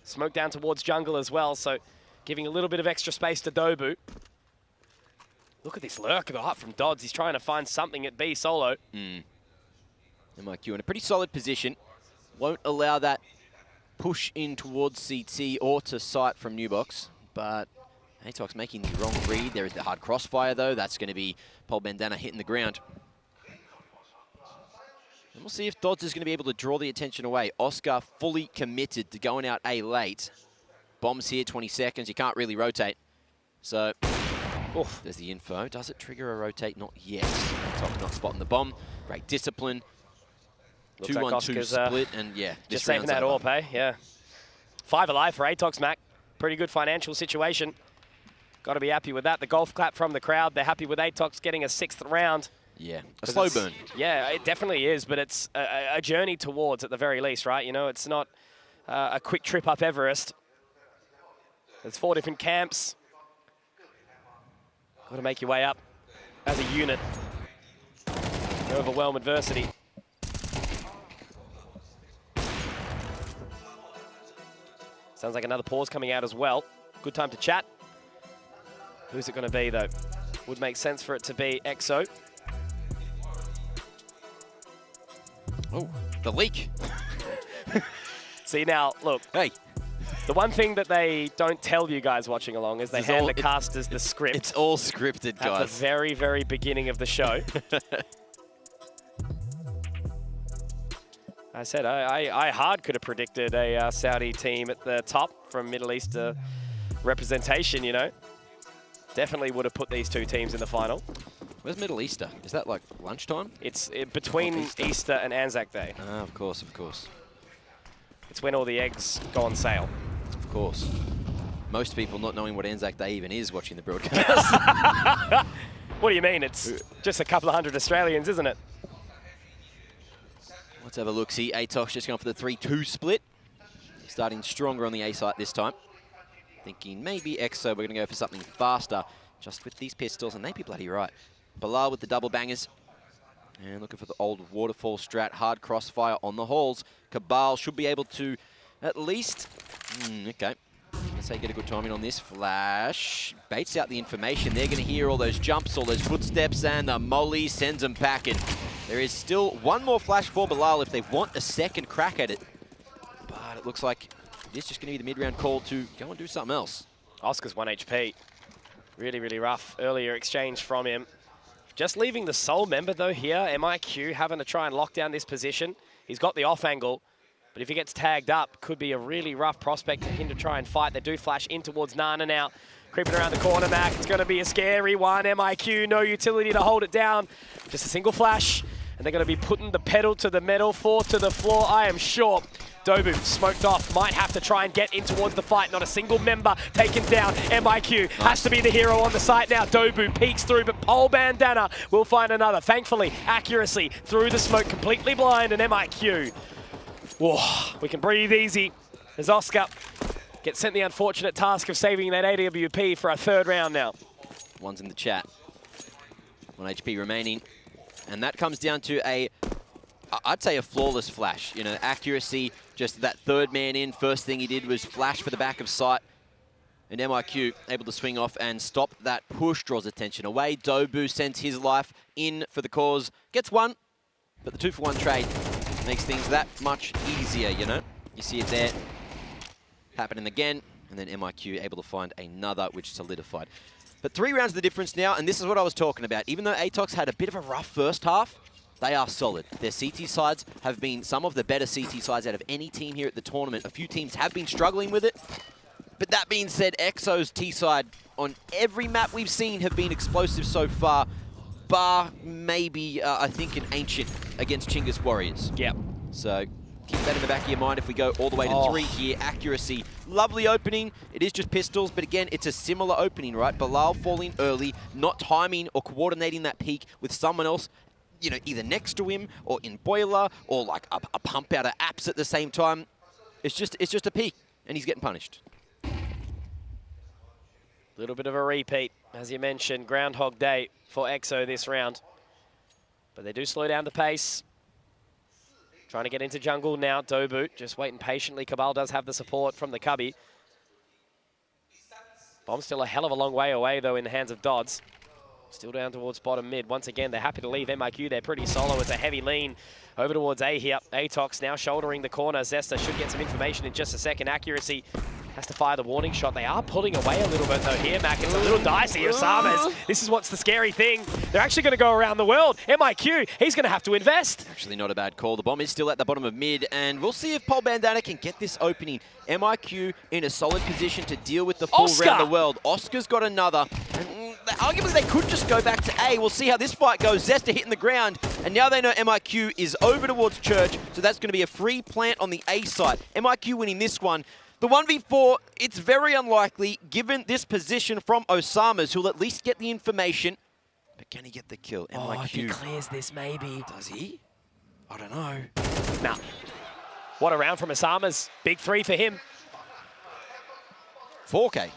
Smoke down towards jungle as well, so giving a little bit of extra space to Dobu. Look at this lurk up from Dodds. He's trying to find something at B solo. MIQ in a pretty solid position. Won't allow that push in towards CT or to sight from Newbox, but Atox making the wrong read. There is the hard crossfire though. That's going to be Paul Bandana hitting the ground. And we'll see if Dodds is going to be able to draw the attention away. Oscar fully committed to going out A late. Bombs here, 20 seconds. You can't really rotate. So, there's the info. Does it trigger a rotate? Not yet. Atox not spotting the bomb. Great discipline. Looks 2-1-2 like Oscar's, split, and yeah, just saving that AWP, eh? Yeah. 5 alive for Atox, Mac. Pretty good financial situation. Got to be happy with that. The golf clap from the crowd. They're happy with Atox getting a 6th round. Yeah, a slow burn. Yeah, it definitely is, but it's a journey towards, at the very least, right? You know, it's not a quick trip up Everest. There's 4 different camps. Got to make your way up as a unit. Overwhelm adversity. Sounds like another pause coming out as well. Good time to chat. Who's it going to be, though? Would make sense for it to be EXO. Oh, the leak. See, now, look. Hey. The one thing that they don't tell you guys watching along is they hand the casters the script. It's all scripted, guys. At the very, very beginning of the show. I said I hard could have predicted a Saudi team at the top from Middle East representation, you know. Definitely would have put these 2 teams in the final. Where's Middle Easter? Is that like lunchtime? It's between Easter and Anzac Day. Ah, of course, of course. It's when all the eggs go on sale. Of course. Most people not knowing what Anzac Day even is watching the broadcast. What do you mean? It's just a couple of hundred Australians, isn't it? Let's have a look. See, Atox just going for the 3-2 split. Starting stronger on the A site this time. Thinking maybe EXO, we're going to go for something faster. Just with these pistols, and they'd be bloody right. Bilal with the double bangers. And looking for the old waterfall strat. Hard crossfire on the halls. Cabal should be able to at least... okay. Let's say get a good timing on this. Flash. Baits out the information. They're going to hear all those jumps, all those footsteps, and the molly sends them packing. There is still one more flash for Bilal if they want a second crack at it. But it looks like it's just going to be the mid-round call to go and do something else. Oscar's 1 HP. Really, really rough earlier exchange from him. Just leaving the sole member, though, here. MIQ having to try and lock down this position. He's got the off angle, but if he gets tagged up, could be a really rough prospect for him to try and fight. They do flash in towards Nana now. Creeping around the corner, Mac. It's going to be a scary one. MIQ, no utility to hold it down. Just a single flash. And they're going to be putting the pedal to the metal, 4 to the floor, I am sure. Dobu smoked off, might have to try and get in towards the fight. Not a single member taken down. MIQ has to be the hero on the site now. Dobu peeks through, but Pole Bandana will find another. Thankfully, accuracy through the smoke, completely blind, and MIQ. Whoa, we can breathe easy as Oscar gets sent the unfortunate task of saving that AWP for a 3rd round now. One's in the chat. 1 HP remaining. And that comes down to I'd say a flawless flash. You know, accuracy, just that 3rd man in. First thing he did was flash for the back of sight. And MIQ able to swing off and stop that push, draws attention away. Dobu sends his life in for the cause. Gets 1, but the 2-for-1 trade makes things that much easier, you know. You see it there happening again. And then MIQ able to find another, which solidified. But 3 rounds of the difference now, and this is what I was talking about. Even though Atox had a bit of a rough first half, they are solid. Their CT sides have been some of the better CT sides out of any team here at the tournament. A few teams have been struggling with it. But that being said, EXO's T side on every map we've seen have been explosive so far, bar maybe, I think, an Ancient against Chinggis Warriors. Yep. So keep that in the back of your mind if we go all the way to 3 here. Accuracy, lovely opening. It is just pistols, but again, it's a similar opening, right? Bilal falling early, not timing or coordinating that peak with someone else, you know, either next to him or in boiler or like a pump out of apps at the same time. It's just a peak, and he's getting punished. Little bit of a repeat, as you mentioned, Groundhog Day for EXO this round. But they do slow down the pace. Trying to get into jungle now, Dobu just waiting patiently. Cabal does have the support from the cubby. Bomb's still a hell of a long way away, though, in the hands of Dodds. Still down towards bottom mid. Once again, they're happy to leave MIQ. They're pretty solo. It's a heavy lean over towards A here. Atox now shouldering the corner. Zesta should get some information in just a second. Accuracy has to fire the warning shot. They are pulling away a little bit, though, here, Mac. It's a little dicey. Osamas. This is what's the scary thing. They're actually going to go around the world. MIQ, he's going to have to invest. Actually not a bad call. The bomb is still at the bottom of mid, and we'll see if Pole Bandana can get this opening. MIQ in a solid position to deal with the full round the world. Oscar's got another. And arguably they could just go back to A. We'll see how this fight goes. Zesta hitting the ground, and now they know MIQ is over towards Church, so that's going to be a free plant on the A side. MIQ winning this one. The 1v4, it's very unlikely, given this position from Osama's, who'll at least get the information. But can he get the kill? MIQ. Oh, if he clears this, maybe. Does he? I don't know. Nah. What a round from Osama's. Big 3 for him. 4K.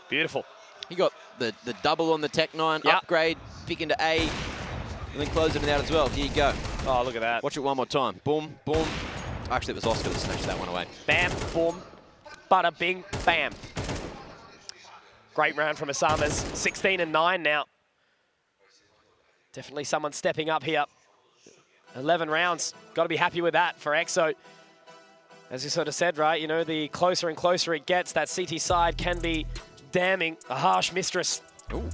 Beautiful. He got the double on the Tech 9, upgrade, pick into A, and then closing it out as well. Here you go. Oh, look at that. Watch it one more time. Boom, boom. Actually, it was Oscar that snatched that one away. Bam, boom, bada bing, bam. Great round from Osama's. 16 and 9 now. Definitely someone stepping up here. 11 rounds. Got to be happy with that for EXO. As you sort of said, right, you know, the closer and closer it gets, that CT side can be damning. A harsh mistress. Ooh.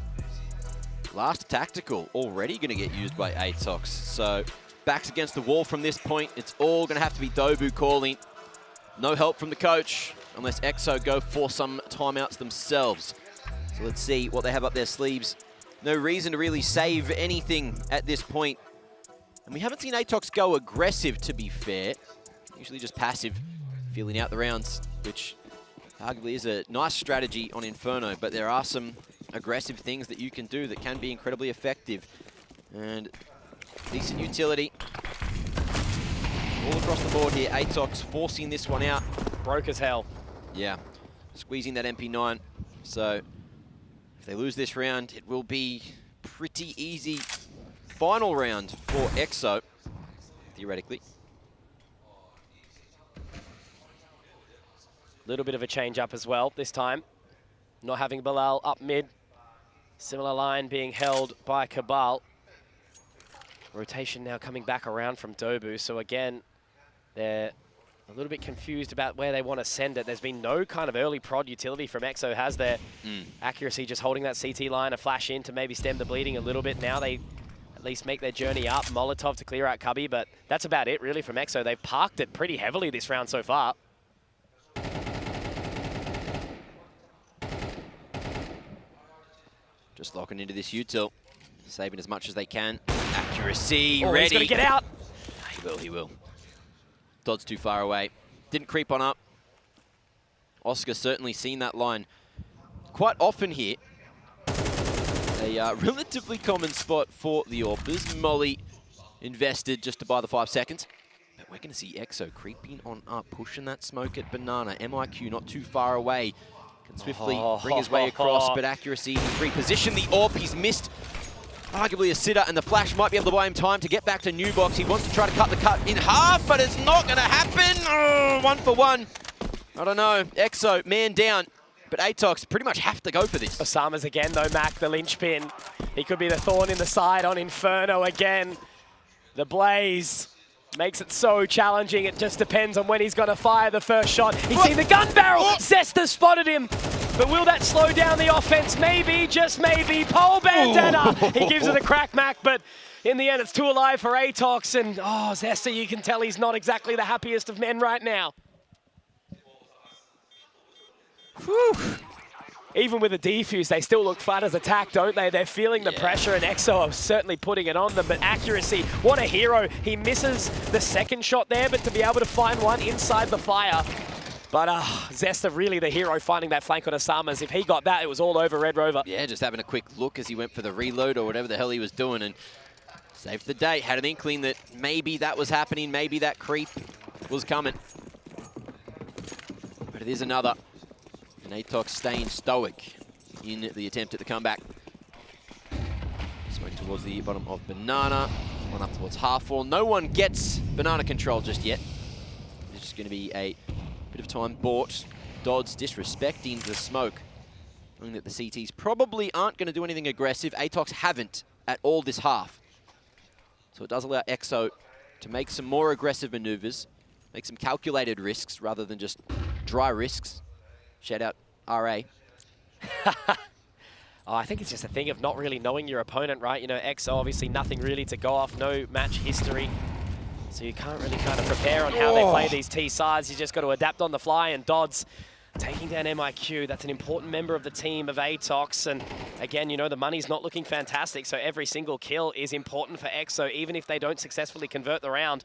Last tactical already going to get used by Atox. So backs against the wall from this point. It's all going to have to be Dobu calling. No help from the coach unless EXO go for some timeouts themselves. So let's see what they have up their sleeves. No reason to really save anything at this point. And we haven't seen Atox go aggressive, to be fair. Usually just passive, feeling out the rounds, which arguably is a nice strategy on Inferno, but there are some aggressive things that you can do that can be incredibly effective. And decent utility. All across the board here, Atox forcing this one out. Broke as hell. Yeah, squeezing that MP9. So if they lose this round, it will be pretty easy final round for EXO, theoretically. Little bit of a change up as well this time. Not having Bilal up mid. Similar line being held by Cabal. Rotation now coming back around from Dobu. So again, they're a little bit confused about where they want to send it. There's been no kind of early prod utility from EXO, has there? Accuracy just holding that CT line, a flash in to maybe stem the bleeding a little bit. Now they at least make their journey up. Molotov to clear out Cubby, but that's about it really from EXO. They've parked it pretty heavily this round so far. Just locking into this util, saving as much as they can. Accuracy, ready. He's got to get out. He will. Dodd's too far away. Didn't creep on up. Oscar certainly seen that line quite often here. A relatively common spot for the Orpers. Molly invested just to buy the 5 seconds. But we're going to see EXO creeping on up, pushing that smoke at Banana. MIQ not too far away. Can swiftly bring his way across, but accuracy, reposition the AWP. He's missed arguably a sitter, and the flash might be able to buy him time to get back to New Box. He wants to try to cut the cut in half, but it's not going to happen. Oh, 1 for 1. I don't know. EXO, man down. But Atox pretty much have to go for this. Osama's again, though, Mac, the linchpin. He could be the thorn in the side on Inferno again. The Blaze makes it so challenging. It just depends on when he's going to fire the first shot. He's seen the gun barrel. Zesta spotted him. But will that slow down the offense? Maybe, just maybe. Pole bandana. He gives it a crack, Mac, but in the end, it's 2 alive for Atox. And, oh, Zesta, you can tell he's not exactly the happiest of men right now. Whew. Even with the defuse, they still look flat as attack, don't they? They're feeling the pressure, and EXO are certainly putting it on them. But accuracy, what a hero. He misses the second shot there, but to be able to find one inside the fire. But Zesta really the hero finding that flank on Osama's. If he got that, it was all over Red Rover. Yeah, just having a quick look as he went for the reload or whatever the hell he was doing, and saved the day. Had an inkling that maybe that was happening, maybe that creep was coming. But it is another. And Atox staying stoic in the attempt at the comeback. Smoke towards the bottom of Banana. One up towards half-wall. No one gets Banana control just yet. It's just going to be a bit of time bought. Dodds disrespecting the smoke. Knowing that the CTs probably aren't going to do anything aggressive. Atox haven't at all this half. So it does allow EXO to make some more aggressive maneuvers. Make some calculated risks rather than just dry risks. Shout out RA. I think it's just a thing of not really knowing your opponent, right? You know, EXO obviously nothing really to go off, no match history. So you can't really kind of prepare on how they play these T sides. You just got to adapt on the fly, and Dodds Taking down MIQ, that's an important member of the team of Atox. And again, you know, the money's not looking fantastic, so every single kill is important for EXO, even if they don't successfully convert the round.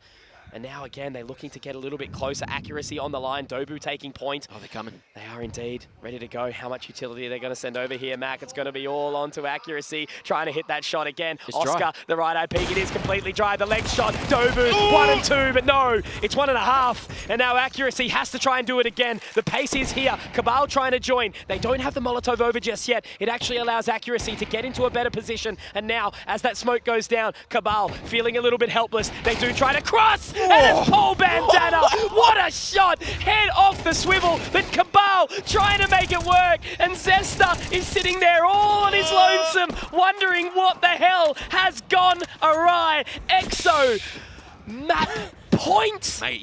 And now, again, they're looking to get a little bit closer. Accuracy on the line. Dobu taking point. Oh, they're coming. They are indeed ready to go. How much utility are they going to send over here, Mac? It's going to be all onto Accuracy, trying to hit that shot again. It's Oscar, dry. the right-eye peek. It is completely dry. The leg shot. Dobu, 1 and 2, but no, it's 1.5. And now Accuracy has to try and do it again. The pace is here. Cabal trying to join. They don't have the Molotov over just yet. It actually allows Accuracy to get into a better position. And now, as that smoke goes down, Cabal feeling a little bit helpless. They do try to cross, and it's Paul Bandana. What a shot! Head off the swivel, but Cabal trying to make it work. And Zesta is sitting there all on his lonesome, wondering what the hell has gone awry. EXO, map point. Mate,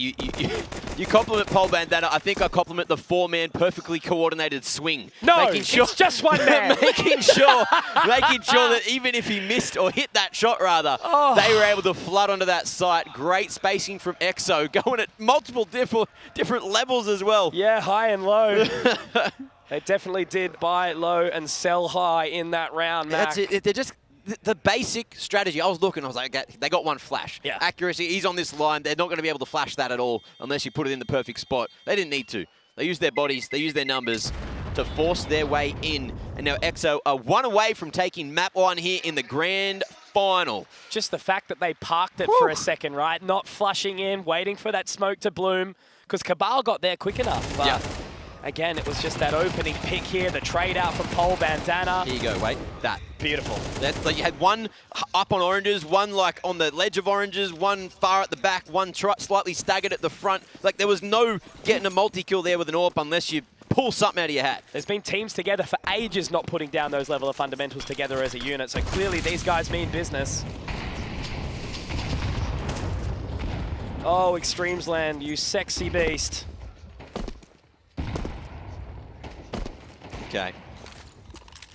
you compliment Paul Bandana. I think I compliment the four-man perfectly coordinated swing. No, it's just one man. making sure that even if he missed or hit that shot, rather, they were able to flood onto that site. Great spacing from EXO, going at multiple different levels as well. Yeah, high and low. They definitely did buy low and sell high in that round, Mac. That's it. They're just the basic strategy. I was looking, I was like, they got one flash. Yeah. Accuracy, he's on this line. They're not going to be able to flash that at all unless you put it in the perfect spot. They didn't need to. They used their bodies, they used their numbers to force their way in. And now EXO are one away from taking map one here in the grand final. Just the fact that they parked it for a second, right? Not flushing in, waiting for that smoke to bloom, because Cabal got there quick enough. But again, it was just that opening pick here, the trade out from Paul Bandana. Here you go, wait, that. Beautiful. Like you had one up on oranges, one like on the ledge of oranges, one far at the back, one slightly staggered at the front. Like there was no getting a multi-kill there with an AWP unless you pull something out of your hat. There's been teams together for ages not putting down those level of fundamentals together as a unit, so clearly these guys mean business. Oh, eXTREMESLAND, you sexy beast. Okay.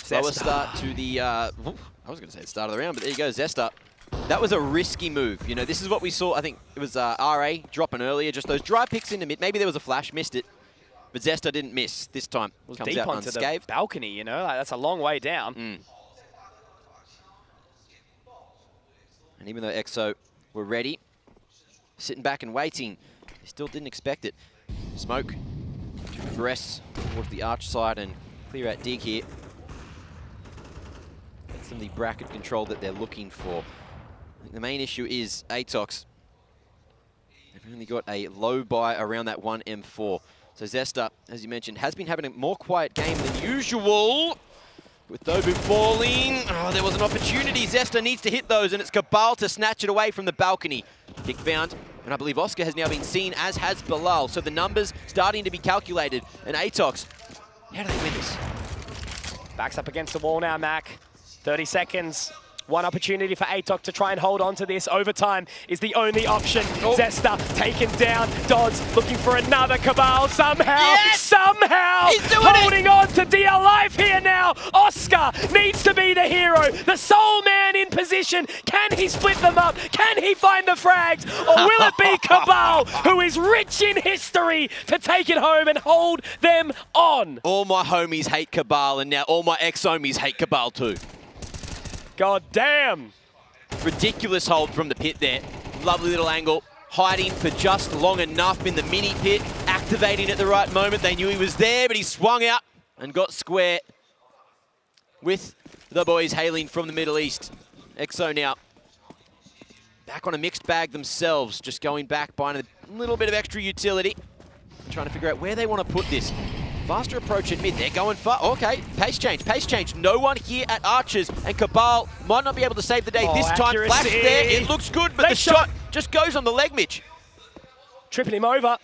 Slower start to the, I was going to say the start of the round, but there you go, Zesta. That was a risky move. You know, this is what we saw, I think it was RA dropping earlier, just those dry picks into mid. Maybe there was a flash, missed it. But Zesta didn't miss this time. It was Comes deep out onto unscathed. the balcony, you know, like, that's a long way down. And even though EXO were ready, sitting back and waiting, they still didn't expect it. Smoke to progress towards the arch side and clear out dig here. That's some of the bracket control that they're looking for. I think the main issue is Atox. They've only got a low buy around that 1 M4. So Zesta, as you mentioned, has been having a more quiet game than usual. With Dobu falling, there was an opportunity. Zesta needs to hit those, and it's Cabal to snatch it away from the balcony. Kick found, and I believe Oscar has now been seen, as has Bilal. So the numbers starting to be calculated. And Atox, how do they win this? Backs up against the wall now, Mac. 30 seconds. One opportunity for Atox to try and hold on to this. Overtime is the only option. Zesta taken down. Dodds looking for another Cabal somehow. Somehow holding on to DL life here now. Oscar needs to be the hero. The sole man in position. Can he split them up? Can he find the frags? Or will it be Cabal, who is rich in history, to take it home and hold them on? All my homies hate Cabal, and now all my ex-homies hate Cabal too. God damn. Ridiculous hold from the pit there. Lovely little angle. Hiding for just long enough in the mini pit. Activating at the right moment. They knew he was there, but he swung out and got square with the boys hailing from the Middle East. EXO now back on a mixed bag themselves. Just going back, buying a little bit of extra utility. Trying to figure out where they want to put this. Faster approach at mid. They're going far. Okay, pace change, pace change. No one here at Archers, and Cabal might not be able to save the day this time. Flash there. It looks good, but the shot just goes on the leg, Mitch. Tripping him over.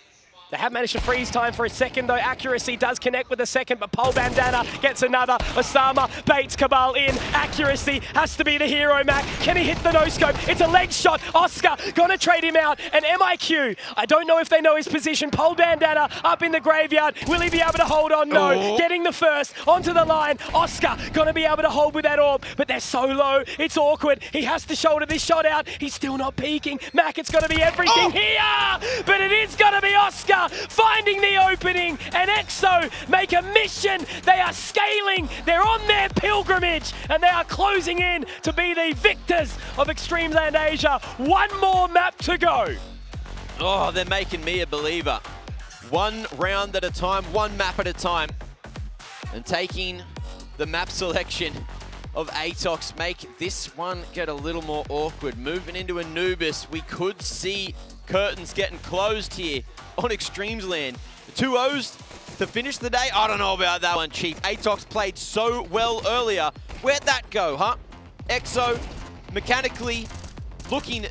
They have managed to freeze time for a second, though. Accuracy does connect with the second, but Paul Bandana gets another. Osama baits Cabal in. Accuracy has to be the hero, Mac. Can he hit the no-scope? It's a leg shot. Oscar gonna trade him out. And MIQ, I don't know if they know his position. Paul Bandana up in the graveyard. Will he be able to hold on? No. Getting the first onto the line. Oscar gonna be able to hold with that AWP, but they're so low. It's awkward. He has to shoulder this shot out. He's still not peeking. Mac, it's gonna be everything here, but it is gonna be Oscar. Danger finding the opening, and EXO make a mission. They are scaling, they're on their pilgrimage, and they are closing in to be the victors of Extremeland Asia. One more map to go. Oh, they're making me a believer. One round at a time, one map at a time. And taking the map selection of Atox make this one get a little more awkward. Moving into Anubis, we could see curtains getting closed here on Extremesland. 2-0s to finish the day. I don't know about that one, Chief. Atox played so well earlier. Where'd that go, huh? EXO mechanically looking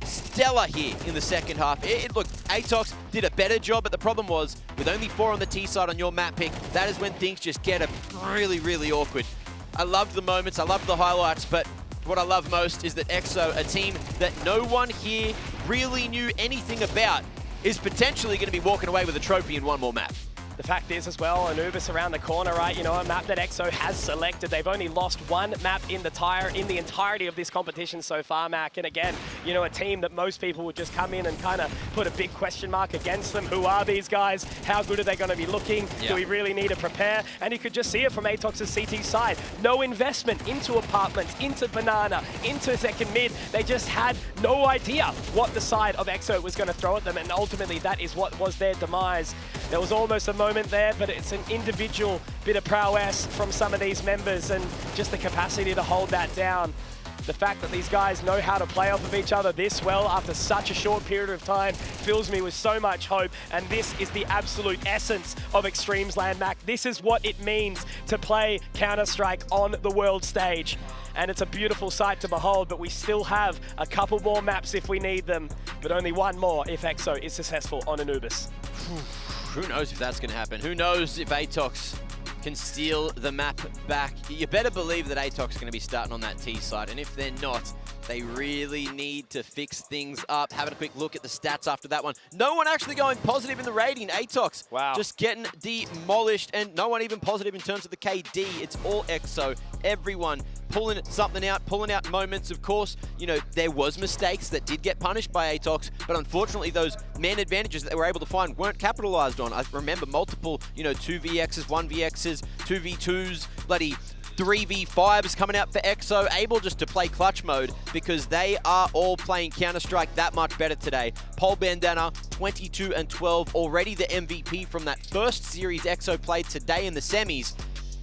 stellar here in the second half. Look, Atox did a better job, but the problem was, with only 4 on the T side on your map pick, that is when things just get really, really awkward. I loved the moments, I loved the highlights, but what I love most is that EXO, a team that no one here really knew anything about, is potentially going to be walking away with a trophy in one more map. The fact is as well, Anubis around the corner, right? You know, a map that EXO has selected. They've only lost one map in the entirety of this competition so far, Mac. And again, you know, a team that most people would just come in and kind of put a big question mark against them. Who are these guys? How good are they going to be looking? Yeah. Do we really need to prepare? And you could just see it from Atox's CT side. No investment into apartments, into Banana, into second mid. They just had no idea what the side of EXO was going to throw at them. And ultimately, that is what was their demise. There was almost a moment there, but it's an individual bit of prowess from some of these members and just the capacity to hold that down. The fact that these guys know how to play off of each other this well after such a short period of time fills me with so much hope, and this is the absolute essence of Extremesland, Mac. This is what it means to play Counter-Strike on the world stage. And it's a beautiful sight to behold, but we still have a couple more maps if we need them, but only one more if EXO is successful on Anubis. Who knows if that's going to happen? Who knows if Atox can steal the map back? You better believe that Atox is going to be starting on that T side, and if they're not, they really need to fix things up. Having a quick look at the stats after that one. No one actually going positive in the rating. Atox just getting demolished, and no one even positive in terms of the KD. It's all EXO. Everyone pulling something out, pulling out moments. Of course, you know, there was mistakes that did get punished by Atox, but unfortunately those man advantages that they were able to find weren't capitalized on. I remember multiple, you know, 2vx's, 1vx's, 2v2s, bloody 3v5s coming out for EXO, able just to play clutch mode because they are all playing Counter-Strike that much better today. Pole Bandana, 22 and 12, already the MVP from that first series EXO played today in the semis.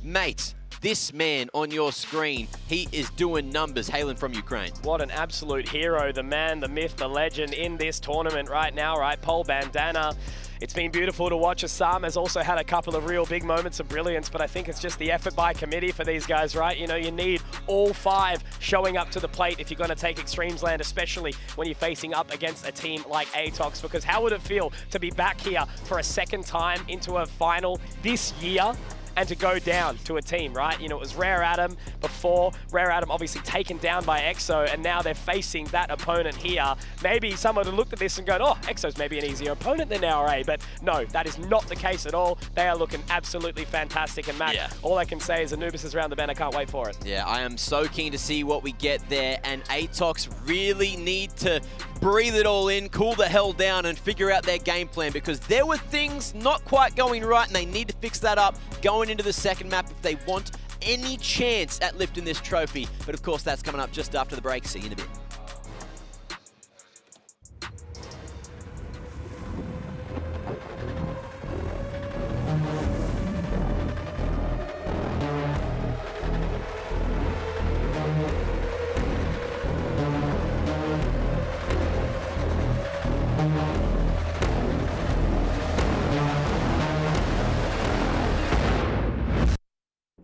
Mate, this man on your screen, he is doing numbers, hailing from Ukraine. What an absolute hero, the man, the myth, the legend in this tournament right now, right? Pole Bandana. It's been beautiful to watch. Assam has also had a couple of real big moments of brilliance, but I think it's just the effort by committee for these guys, right? You know, you need all 5 showing up to the plate if you're going to take Extremesland, especially when you're facing up against a team like Atox, because how would it feel to be back here for a second time into a final this year? And to go down to a team, right? You know, it was Rare Adam before. Rare Adam obviously taken down by EXO, and now they're facing that opponent here. Maybe someone would have looked at this and gone, oh, EXO's maybe an easier opponent than NRA, but no, that is not the case at all. They are looking absolutely fantastic, and Matt, all I can say is Anubis is around the bend. I can't wait for it. Yeah, I am so keen to see what we get there, and Atox really need to breathe it all in, cool the hell down, and figure out their game plan, because there were things not quite going right, and they need to fix that up going into the second map if they want any chance at lifting this trophy. But of course, that's coming up just after the break. See you in a bit.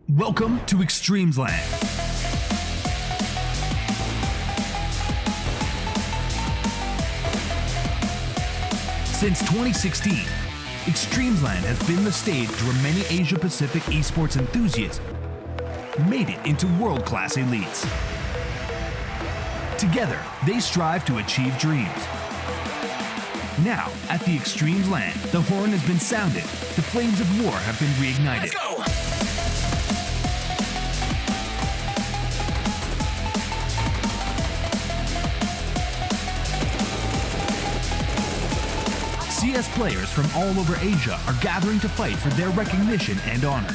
Welcome to Extremesland. Since 2016, Extremesland has been the stage where many Asia-Pacific esports enthusiasts made it into world-class elites. Together, they strive to achieve dreams. Now, at the Extremesland, the horn has been sounded, the flames of war have been reignited. Let's go! See LCS players from all over Asia are gathering to fight for their recognition and honor.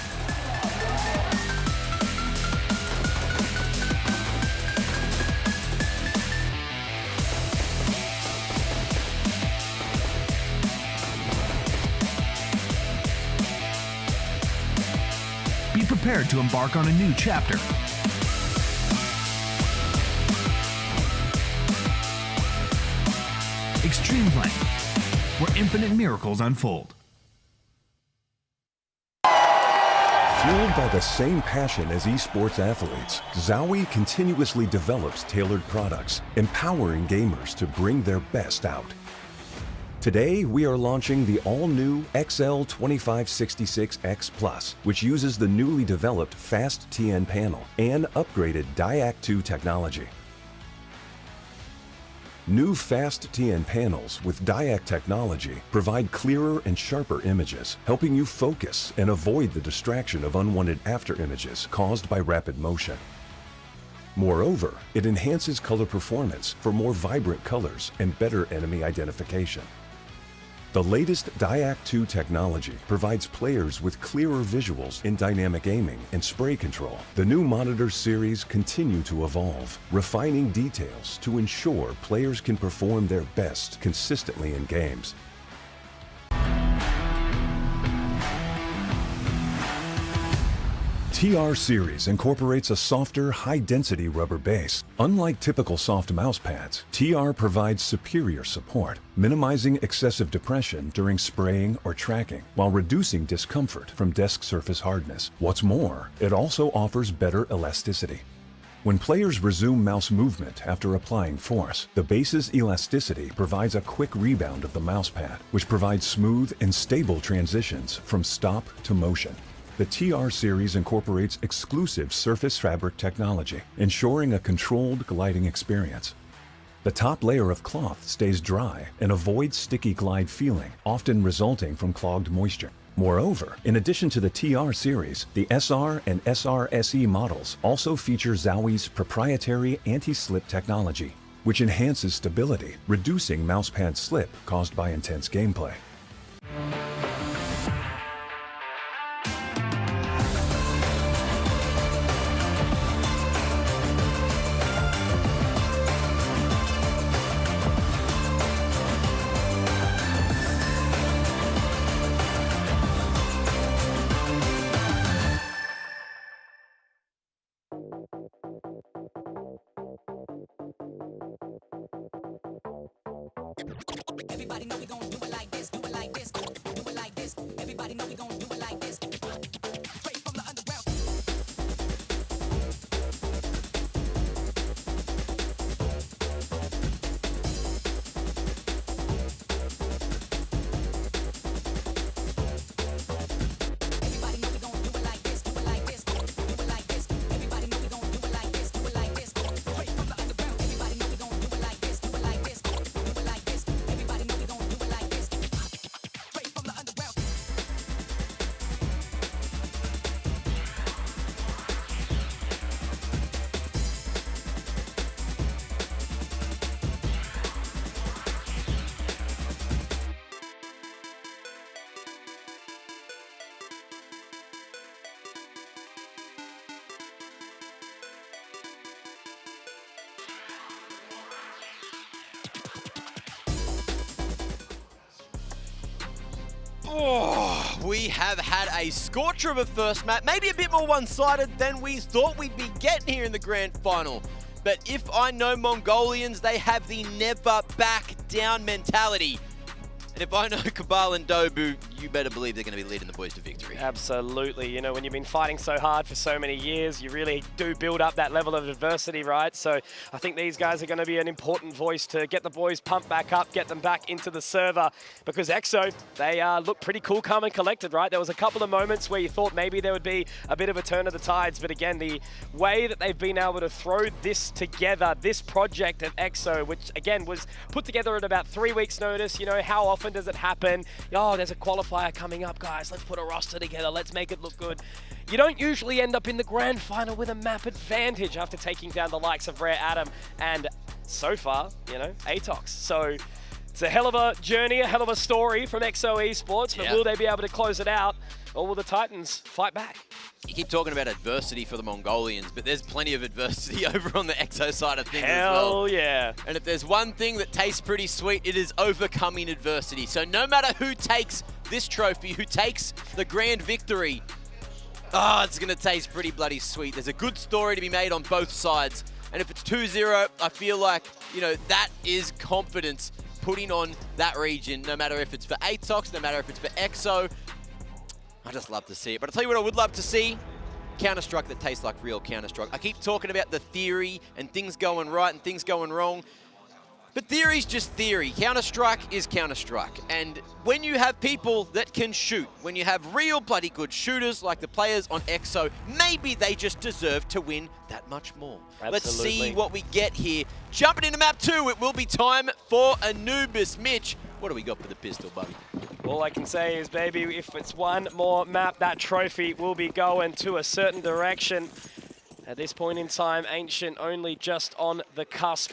Be prepared to embark on a new chapter. eXTREMESLAND, where infinite miracles unfold. Fueled by the same passion as esports athletes, Zowie continuously develops tailored products, empowering gamers to bring their best out. Today, we are launching the all-new XL2566X Plus, which uses the newly developed Fast TN panel and upgraded Diac2 technology. New Fast TN panels with Diac technology provide clearer and sharper images, helping you focus and avoid the distraction of unwanted afterimages caused by rapid motion. Moreover, it enhances color performance for more vibrant colors and better enemy identification. The latest Diac2 technology provides players with clearer visuals in dynamic aiming and spray control. The new monitor series continue to evolve, refining details to ensure players can perform their best consistently in games. TR Series incorporates a softer, high-density rubber base. Unlike typical soft mouse pads, TR provides superior support, minimizing excessive depression during spraying or tracking, while reducing discomfort from desk surface hardness. What's more, it also offers better elasticity. When players resume mouse movement after applying force, the base's elasticity provides a quick rebound of the mouse pad, which provides smooth and stable transitions from stop to motion. The TR series incorporates exclusive surface fabric technology, ensuring a controlled gliding experience. The top layer of cloth stays dry and avoids sticky glide feeling, often resulting from clogged moisture. Moreover, in addition to the TR series, the SR and SR-SE models also feature Zowie's proprietary anti-slip technology, which enhances stability, reducing mousepad slip caused by intense gameplay. Everybody know we gon' do it like this, do it like this, do it like this. Everybody know we gon' do it like this. Straight from the underground. Everybody know we gon' do it like this, do it like this, do it like this. Everybody know we gon' do it like this, do it like this. Straight from the underground. Everybody know we gon' do it like this, do it like this, do it like this. Everybody know we gon' do it like this. Straight from the underground. Oh, we have had a scorcher of a first match, maybe a bit more one-sided than we thought we'd be getting here in the grand final. But if I know Mongolians, they have the never back down mentality. And if I know Cabal and Dobu, you better believe they're going to be leading the boys to victory. Absolutely. You know, when you've been fighting so hard for so many years, you really do build up that level of adversity, right? So I think these guys are going to be an important voice to get the boys pumped back up, get them back into the server. Because EXO, they look pretty cool, calm and collected, right? There was a couple of moments where you thought maybe there would be a bit of a turn of the tides. But again, the way that they've been able to throw this together, this project of EXO, which again was put together at about 3 weeks notice. You know, how often does it happen? Oh, there's a qualifier coming up, guys. Let's put a roster together. Let's make it look good. You don't usually end up in the grand final with a map advantage after taking down the likes of Rare Adam and, so far, you know, Atox. So It's a hell of a journey, a hell of a story from EXO Esports, but will they be able to close it out, or will the Titans fight back? You keep talking about adversity for the Mongolians, but there's plenty of adversity over on the EXO side of things as well. Hell yeah. And if there's one thing that tastes pretty sweet, it is overcoming adversity. So no matter who takes this trophy, who takes the grand victory, it's going to taste pretty bloody sweet. There's a good story to be made on both sides. And if it's 2-0, I feel like, you know, that is confidence putting on that region, no matter if it's for Atox, no matter if it's for EXO. I just love to see it. But I'll tell you what I would love to see. Counter-Strike that tastes like real Counter-Strike. I keep talking about the theory and things going right and things going wrong. But theory's just theory. Counter-Strike is Counter-Strike. And when you have people that can shoot, when you have real bloody good shooters like the players on EXO, maybe they just deserve to win that much more. Absolutely. Let's see what we get here. Jumping into map 2, it will be time for Anubis. Mitch, what do we got for the pistol, buddy? All I can say is, baby, if it's one more map, that trophy will be going to a certain direction. At this point in time, Ancient only just on the cusp.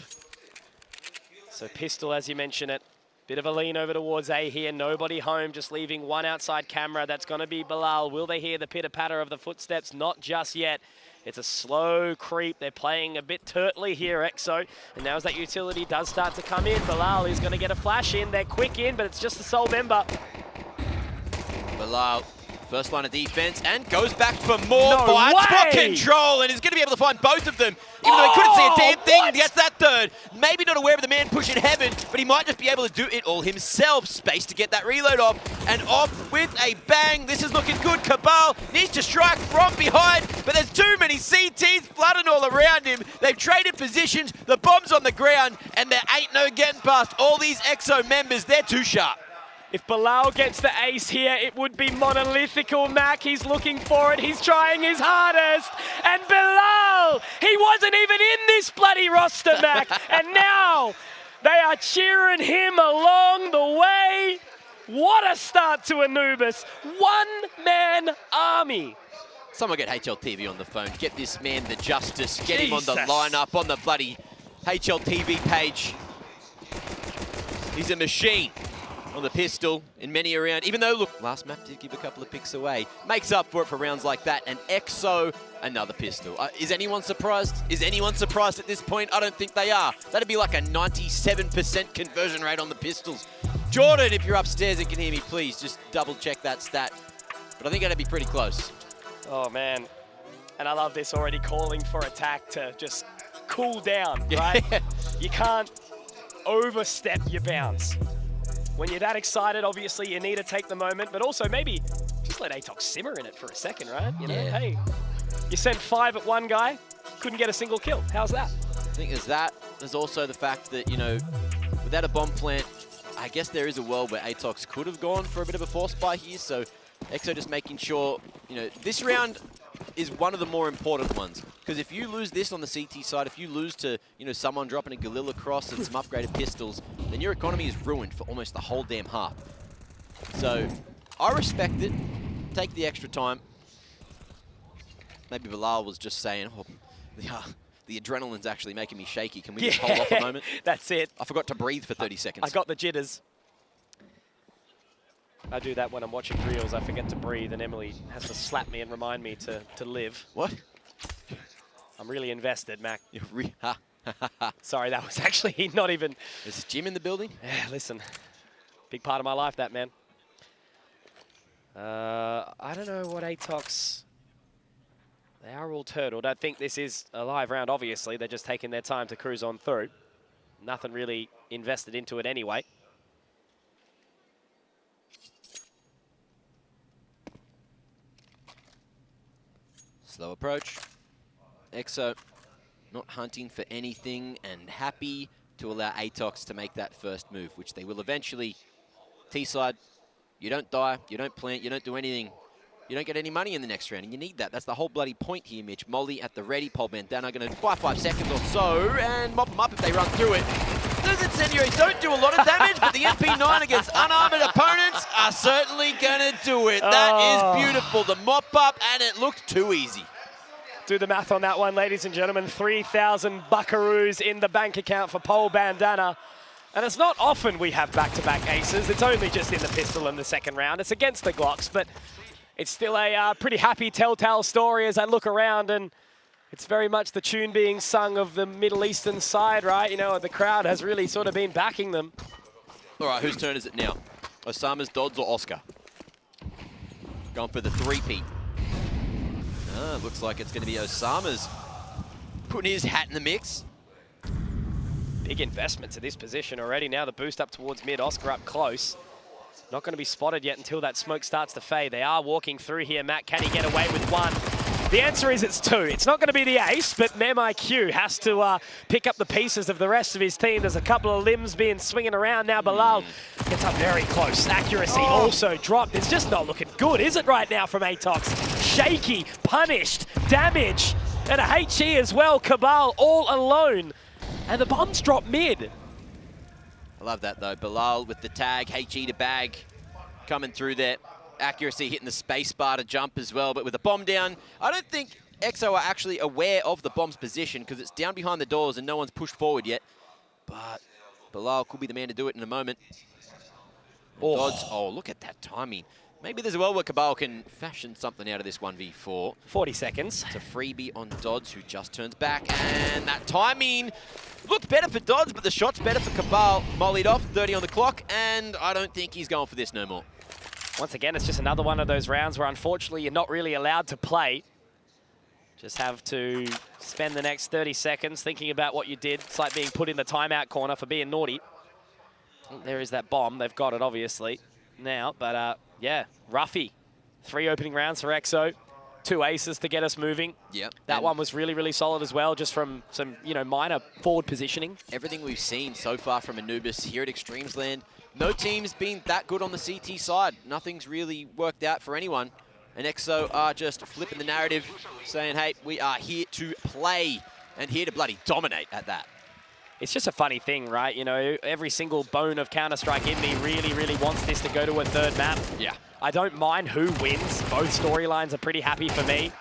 So Pistol, as you mentioned it, bit of a lean over towards A here. Nobody home, just leaving one outside camera. That's going to be Bilal. Will they hear the pitter-patter of the footsteps? Not just yet. It's a slow creep. They're playing a bit turtly here, EXO. And now as that utility does start to come in, Bilal is going to get a flash in. They're quick in, but it's just the sole member. Bilal, first line of defense, and goes back for more. No Fight spot way! control, and he's going to be able to find both of them. Even though he couldn't see a damn thing, he gets that third. Maybe not aware of the man push in heaven, but he might just be able to do it all himself. Space to get that reload off, and off with a bang. This is looking good. Cabal needs to strike from behind, but there's too many CTs flooding all around him. They've traded positions, the bomb's on the ground, and there ain't no getting past all these EXO members. They're too sharp. If Bilal gets the ace here, it would be monolithical, Mac. He's looking for it. He's trying his hardest. And Bilal, he wasn't even in this bloody roster, Mac. And now they are cheering him along the way. What a start to Anubis. One-man army. Someone get HLTV on the phone. Get this man the justice. Get him on the Jesus. lineup, on the bloody HLTV page. He's a machine. On the pistol in many a round, even though, look, last map did give a couple of picks away. Makes up for it for rounds like that, and EXO, another pistol. Is anyone surprised? Is anyone surprised at this point? I don't think they are. That'd be like a 97% conversion rate on the pistols. Jordan, if you're upstairs and can hear me, please just double check that stat. But I think that'd be pretty close. Oh, man. And I love this already calling for attack to just cool down, right? You can't overstep your bounds. When you're that excited, obviously, you need to take the moment, but also maybe just let Atox simmer in it for a second, right? You know, hey, you sent 5 at one guy, couldn't get a single kill. How's that? I think there's that. There's also the fact that, you know, without a bomb plant, I guess there is a world where Atox could have gone for a bit of a force buy here, so EXO just making sure, you know, this round is one of the more important ones. Because if you lose this on the CT side, if you lose to, you know, someone dropping a Galil across and some upgraded pistols, then your economy is ruined for almost the whole damn half. So, I respect it. Take the extra time. Maybe Bilal was just saying, oh, the adrenaline's actually making me shaky. Can we just hold off a moment? That's it. I forgot to breathe for 30 seconds. I got the jitters. I do that when I'm watching reels. I forget to breathe, and Emily has to slap me and remind me to live. What? I'm really invested, Mac. Sorry, that was actually not even... Is Jim in the building? Yeah, listen. Big part of my life, that, man. I don't know what Atox... They are all turtled. I think this is a live round, obviously. They're just taking their time to cruise on through. Nothing really invested into it anyway. Slow approach. EXO not hunting for anything and happy to allow Atox to make that first move, which they will eventually. T-side, you don't die, you don't plant, you don't do anything. You don't get any money in the next round, and you need that. That's the whole bloody point here, Mitch. Molly at the ready. Pole Bandana going to buy 5 seconds or so, and mop them up if they run through it. Those incendiaries don't do a lot of damage, but the MP9 against unarmored opponents are certainly going to do it. That is beautiful. The mop up, and it looked too easy. Do the math on that one, ladies and gentlemen. 3,000 buckaroos in the bank account for Pole Bandana. And it's not often we have back-to-back aces. It's only just in the pistol in the second round. It's against the Glocks, but it's still a pretty happy telltale story as I look around, and it's very much the tune being sung of the Middle Eastern side, right? You know, the crowd has really sort of been backing them. All right, whose turn is it now? Osama's, Dodds, or Oscar? Going for the three-peat. Looks like it's going to be Osama's putting his hat in the mix. Big investment to this position already. Now the boost up towards mid. Oscar up close. Not going to be spotted yet until that smoke starts to fade. They are walking through here. Matt, can he get away with one? The answer is it's two. It's not going to be the ace, but MemIQ has to pick up the pieces of the rest of his team. There's a couple of limbs being swinging around now. Bilal gets up very close. Accuracy also dropped. It's just not looking good, is it, right now from Atox? Shaky, punished, damage, and a HE as well. Cabal all alone. And the bombs drop mid. I love that, though. Bilal with the tag, HE to bag, coming through there. Accuracy hitting the space bar to jump as well, but with the bomb down, I don't think EXO are actually aware of the bomb's position because it's down behind the doors and no one's pushed forward yet. But Bilal could be the man to do it in a moment. Dodds, look at that timing. Maybe there's a world where Cabal can fashion something out of this 1v4. 40 seconds. It's a freebie on Dodds, who just turns back. And that timing looked better for Dodds, but the shot's better for Cabal. Mollied off, 30 on the clock, and I don't think he's going for this no more. Once again, it's just another one of those rounds where unfortunately you're not really allowed to play. Just have to spend the next 30 seconds thinking about what you did. It's like being put in the timeout corner for being naughty. There is that bomb. They've got it, obviously, now. But, yeah, roughy. 3 opening rounds for EXO. 2 aces to get us moving. Yep. That one was really, really solid as well, just from some, you know, minor forward positioning. Everything we've seen so far from Anubis here at Extremesland, no team's been that good on the CT side. Nothing's really worked out for anyone. And EXO are just flipping the narrative, saying, hey, we are here to play and here to bloody dominate at that. It's just a funny thing, right? You know, every single bone of Counter-Strike in me really, really wants this to go to a third map. Yeah. I don't mind who wins. Both storylines are pretty happy for me.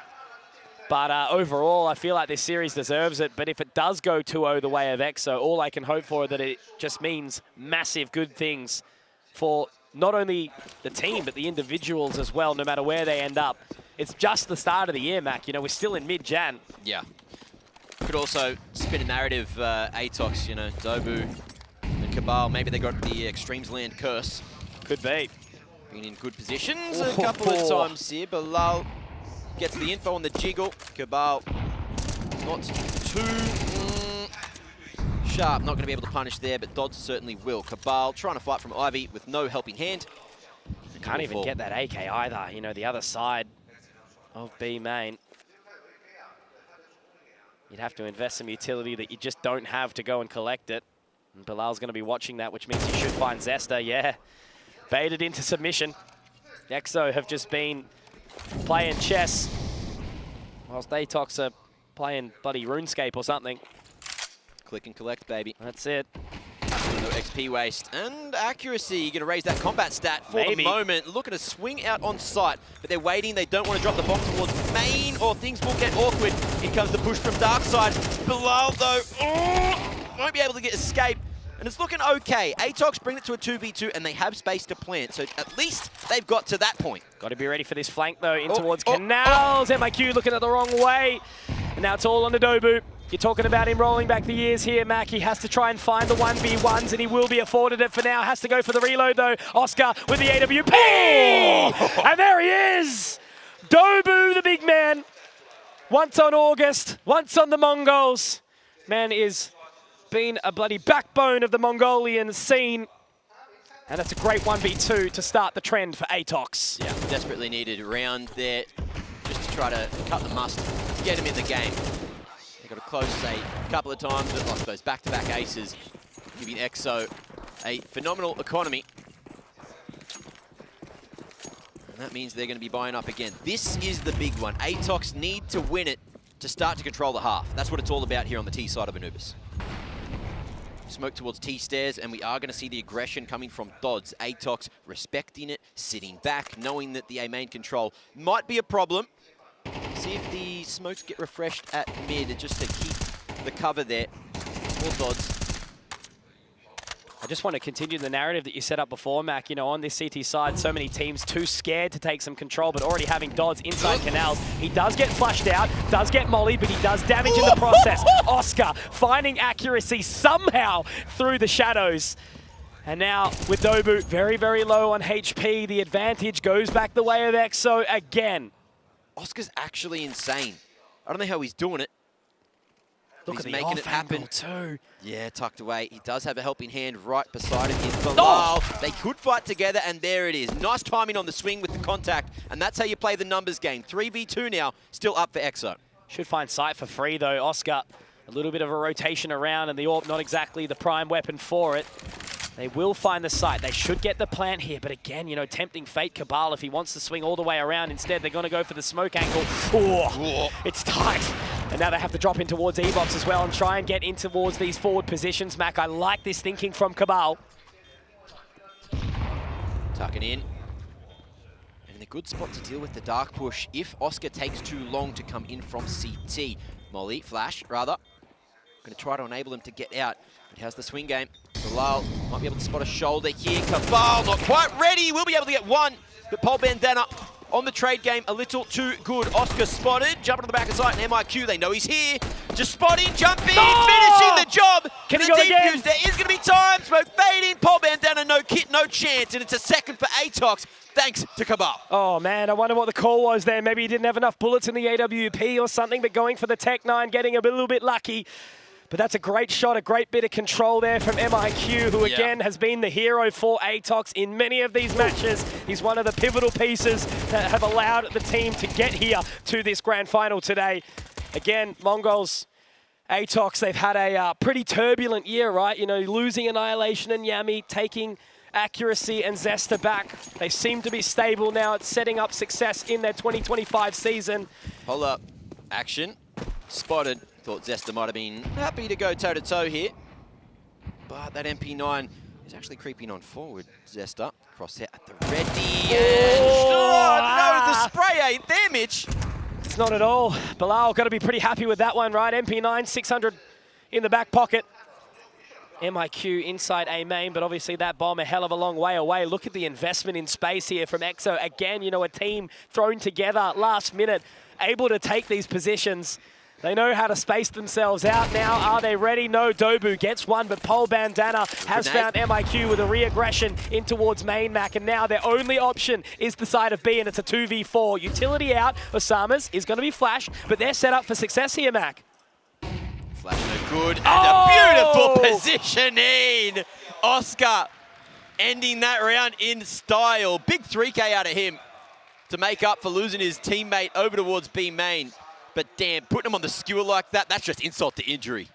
But overall, I feel like this series deserves it. But if it does go 2-0 the way of EXO, all I can hope for is that it just means massive good things for not only the team, but the individuals as well, no matter where they end up. It's just the start of the year, Mac. You know, we're still in mid-Jan. Yeah. Could also spin a narrative, Atox, you know, Dobu and Cabal. Maybe they got the Extremesland curse. Could be. Been in good positions a couple of times here. Bilal gets the info on the jiggle. Cabal not too sharp. Not going to be able to punish there, but Dodds certainly will. Cabal trying to fight from Ivy with no helping hand. Can't even get that AK either. You know, the other side of B main. You'd have to invest some utility that you just don't have to go and collect it. And Bilal's going to be watching that, which means he should find Zesta. Yeah, baited into submission. EXO have just been playing chess, whilst Atox are playing bloody RuneScape or something. Click and collect, baby. That's it. No XP waste. And accuracy, going to raise that combat stat for the moment. Looking to swing out on sight, but they're waiting. They don't want to drop the bomb towards main, or things will get awkward. Here comes the push from Darkside. Bilal, though, won't be able to get escape. And it's looking okay. Atox bring it to a 2v2, and they have space to plant. So at least they've got to that point. Got to be ready for this flank, though, in towards Canals. MIQ looking at the wrong way. And now it's all on the Dobu. You're talking about him rolling back the years here, Mac. He has to try and find the 1v1s, and he will be afforded it for now. Has to go for the reload, though. Oscar with the AWP! Oh! And there he is! Dobu, the big man. Once on August, once on the Mongols. Man is been a bloody backbone of the Mongolian scene. And that's a great 1v2 to start the trend for Atox. Yeah, desperately needed round there just to try to cut the must, get him in the game. They got a close a couple of times, but lost those back-to-back aces, giving EXO a phenomenal economy. And that means they're going to be buying up again. This is the big one. Atox need to win it to start to control the half. That's what it's all about here on the T side of Anubis. Smoke towards T stairs, and we are going to see the aggression coming from Dodds. Atox respecting it, sitting back, knowing that the A main control might be a problem. See if the smokes get refreshed at mid just to keep the cover there for Dodds. I just want to continue the narrative that you set up before, Mac. You know, on this CT side, so many teams too scared to take some control, but already having Dodds inside canals. He does get flushed out, does get mollied, but he does damage in the process. Oscar finding accuracy somehow through the shadows. And now with Dobu very, very low on HP, the advantage goes back the way of EXO again. Oscar's actually insane. I don't know how he's doing it. Look he's at the making it happen too. Yeah, tucked away. He does have a helping hand right beside him. Here's Bilal. They could fight together, and there it is. Nice timing on the swing with the contact, and that's how you play the numbers game. 3v2 now, still up for EXO. Should find sight for free though. Oscar, a little bit of a rotation around, and the AWP not exactly the prime weapon for it. They will find the site. They should get the plant here, but again, you know, tempting fate. Cabal, if he wants to swing all the way around, instead they're going to go for the smoke angle. Oh, it's tight. And now they have to drop in towards E-Box as well and try and get in towards these forward positions, Mac. I like this thinking from Cabal. Tucking in. And in a good spot to deal with the dark push if Oscar takes too long to come in from CT. Molly, flash, rather. Going to try to enable him to get out. He has the swing game. Bilal might be able to spot a shoulder here. Cabal not quite ready. We'll be able to get one. But Pole Bandana on the trade game a little too good. Oscar spotted. Jumping to the back of sight. And MIQ, they know he's here. Just spotting, jumping, finishing the job. Can he go again? There is going to be time. Smoke fading. Pole Bandana, no kit, no chance. And it's a second for Atox. Thanks to Cabal. Oh, man, I wonder what the call was there. Maybe he didn't have enough bullets in the AWP or something, but going for the Tech-9, getting a little bit lucky. But that's a great shot, a great bit of control there from MIQ, who again has been the hero for Atox in many of these matches. He's one of the pivotal pieces that have allowed the team to get here to this grand final today. Again, Mongols, Atox, they've had a pretty turbulent year, right? You know, losing Annihilation and Yami, taking accuracy and Zesta back. They seem to be stable now. It's setting up success in their 2025 season. Hold up. Action. Spotted. Thought Zesta might have been happy to go toe-to-toe here. But that MP9 is actually creeping on forward. Zesta, crosshair at the ready. And no, the spray ain't there, Mitch. It's not at all. Bilal got to be pretty happy with that one, right? MP9, 600 in the back pocket. MIQ inside A main, but obviously that bomb a hell of a long way away. Look at the investment in space here from EXO. Again, you know, a team thrown together last minute, able to take these positions. They know how to space themselves out now. Are they ready? No, Dobu gets one, but Pole Bandana has found MIQ with a re-aggression in towards main Mac, and now their only option is the side of B, and it's a 2v4. Utility out, Osama's is going to be flashed, but they're set up for success here, Mac. Flash no good, and a beautiful positioning. Oscar ending that round in style. Big 3K out of him to make up for losing his teammate over towards B main. But damn, putting him on the skewer like that, that's just insult to injury.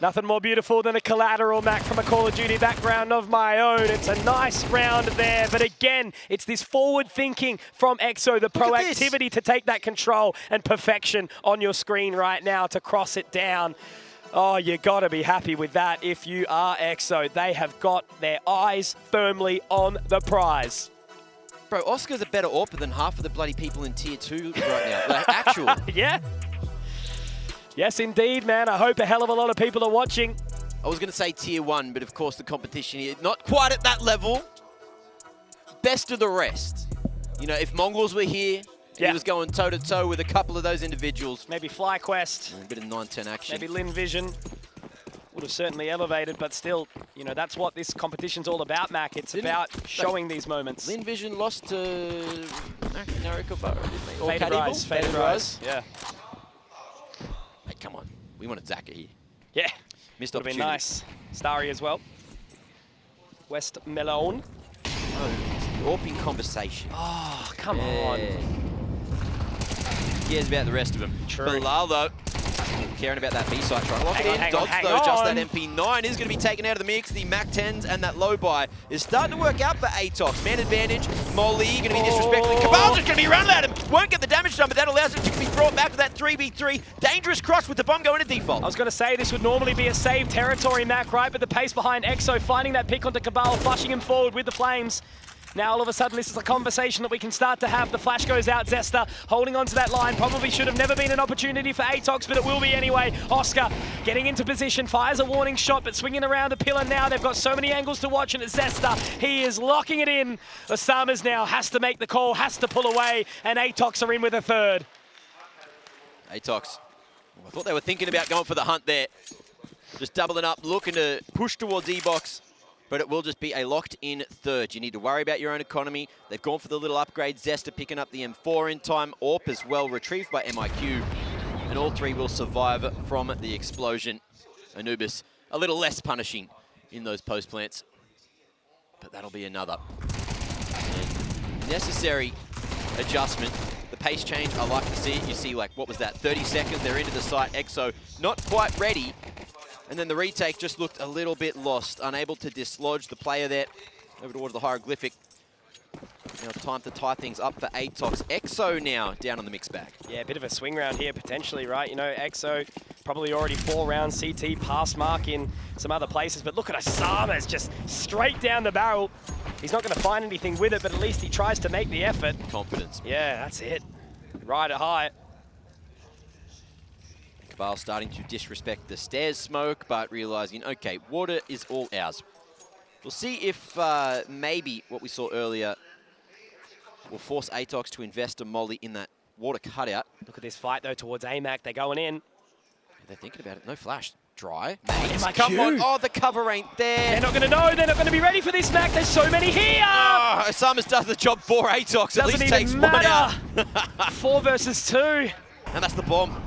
Nothing more beautiful than a collateral, Mac, from a Call of Duty background of my own. It's a nice round there, but again, it's this forward thinking from EXO, the proactivity to take that control and perfection on your screen right now to cross it down. Oh, you gotta be happy with that if you are EXO. They have got their eyes firmly on the prize. Bro, Oscar's a better AWPer than half of the bloody people in Tier 2 right now. Like, actual. Yeah. Yes, indeed, man. I hope a hell of a lot of people are watching. I was going to say Tier 1, but of course the competition here, not quite at that level. Best of the rest. You know, if Mongols were here, he was going toe-to-toe with a couple of those individuals. Maybe FlyQuest. A bit of 9-10 action. Maybe Lin Vision. Would have certainly elevated, but still, you know, that's what this competition's all about, Mac. It's about showing these moments. Lin Vision lost to Narikobo, didn't they? Or Faded Rise. Faded Rise. Yeah. Hey, come on. We wanted Zaka here. Yeah. Missed Would have opportunity. been nice. Starry as well. West Melone. Oh, AWPing conversation. Oh, come on. Cares about the rest of them. True. Bilal, though, caring about that B side, trying to lock it in. Dodds, though, just that MP9 is going to be taken out of the mix. The MAC-10s and that low buy is starting to work out for Atox. Man advantage, Molly going to be disrespectful. Cabal's just going to be running at him. Won't get the damage done, but that allows him to be brought back to that 3v3. Dangerous cross with the bomb going to default. I was going to say this would normally be a save territory, Mac, right? But the pace behind EXO, finding that pick onto Cabal, flushing him forward with the flames. Now all of a sudden this is a conversation that we can start to have. The flash goes out, Zesta holding onto that line. Probably should have never been an opportunity for Atox, but it will be anyway. Oscar getting into position, fires a warning shot, but swinging around the pillar now. They've got so many angles to watch, and it's Zesta. He is locking it in. Osama's now has to make the call, has to pull away, and Atox are in with a third. Atox, I thought they were thinking about going for the hunt there. Just doubling up, looking to push towards E-Box, but it will just be a locked-in third. You need to worry about your own economy. They've gone for the little upgrade. Zesta picking up the M4 in time. AWP as well, retrieved by MIQ. And all three will survive from the explosion. Anubis, a little less punishing in those post plants. But that'll be another necessary adjustment. The pace change, I like to see it. You see, like, what was that, 30 seconds, they're into the site. EXO not quite ready. And then the retake just looked a little bit lost, unable to dislodge the player there over towards the hieroglyphic. Now time to tie things up for Atox. EXO now down on the mixed bag. Yeah, a bit of a swing round here potentially, right? You know, EXO probably already 4 rounds CT pass mark in some other places, but look at Osama, it's just straight down the barrel. He's not going to find anything with it, but at least he tries to make the effort. Confidence. Yeah, that's it. Ride it high. Cabal starting to disrespect the stairs smoke, but realizing, okay, water is all ours. We'll see if maybe what we saw earlier will force Atox to invest a molly in that water cutout. Look at this fight, though, towards AMAC. They're going in. They're thinking about it. No flash. Dry. Come on. Oh, the cover ain't there. They're not going to know. They're not going to be ready for this, Mac. There's so many here. Oh, Osama's does the job for Atox. Doesn't At least even takes matter. one out. 4 versus 2. And that's the bomb.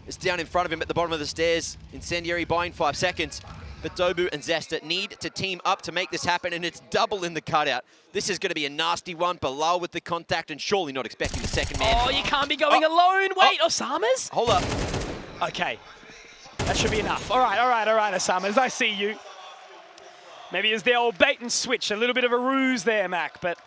It's down in front of him at the bottom of the stairs. Incendiary buying 5 seconds. But Dobu and Zesta need to team up to make this happen, and it's double in the cutout. This is going to be a nasty one. Bilal with the contact, and surely not expecting the second man. Oh, you can't be going alone. Wait, Osama's? Hold up. Okay. That should be enough. All right, Osama's. I see you. Maybe it's the old bait and switch. A little bit of a ruse there, Mac. But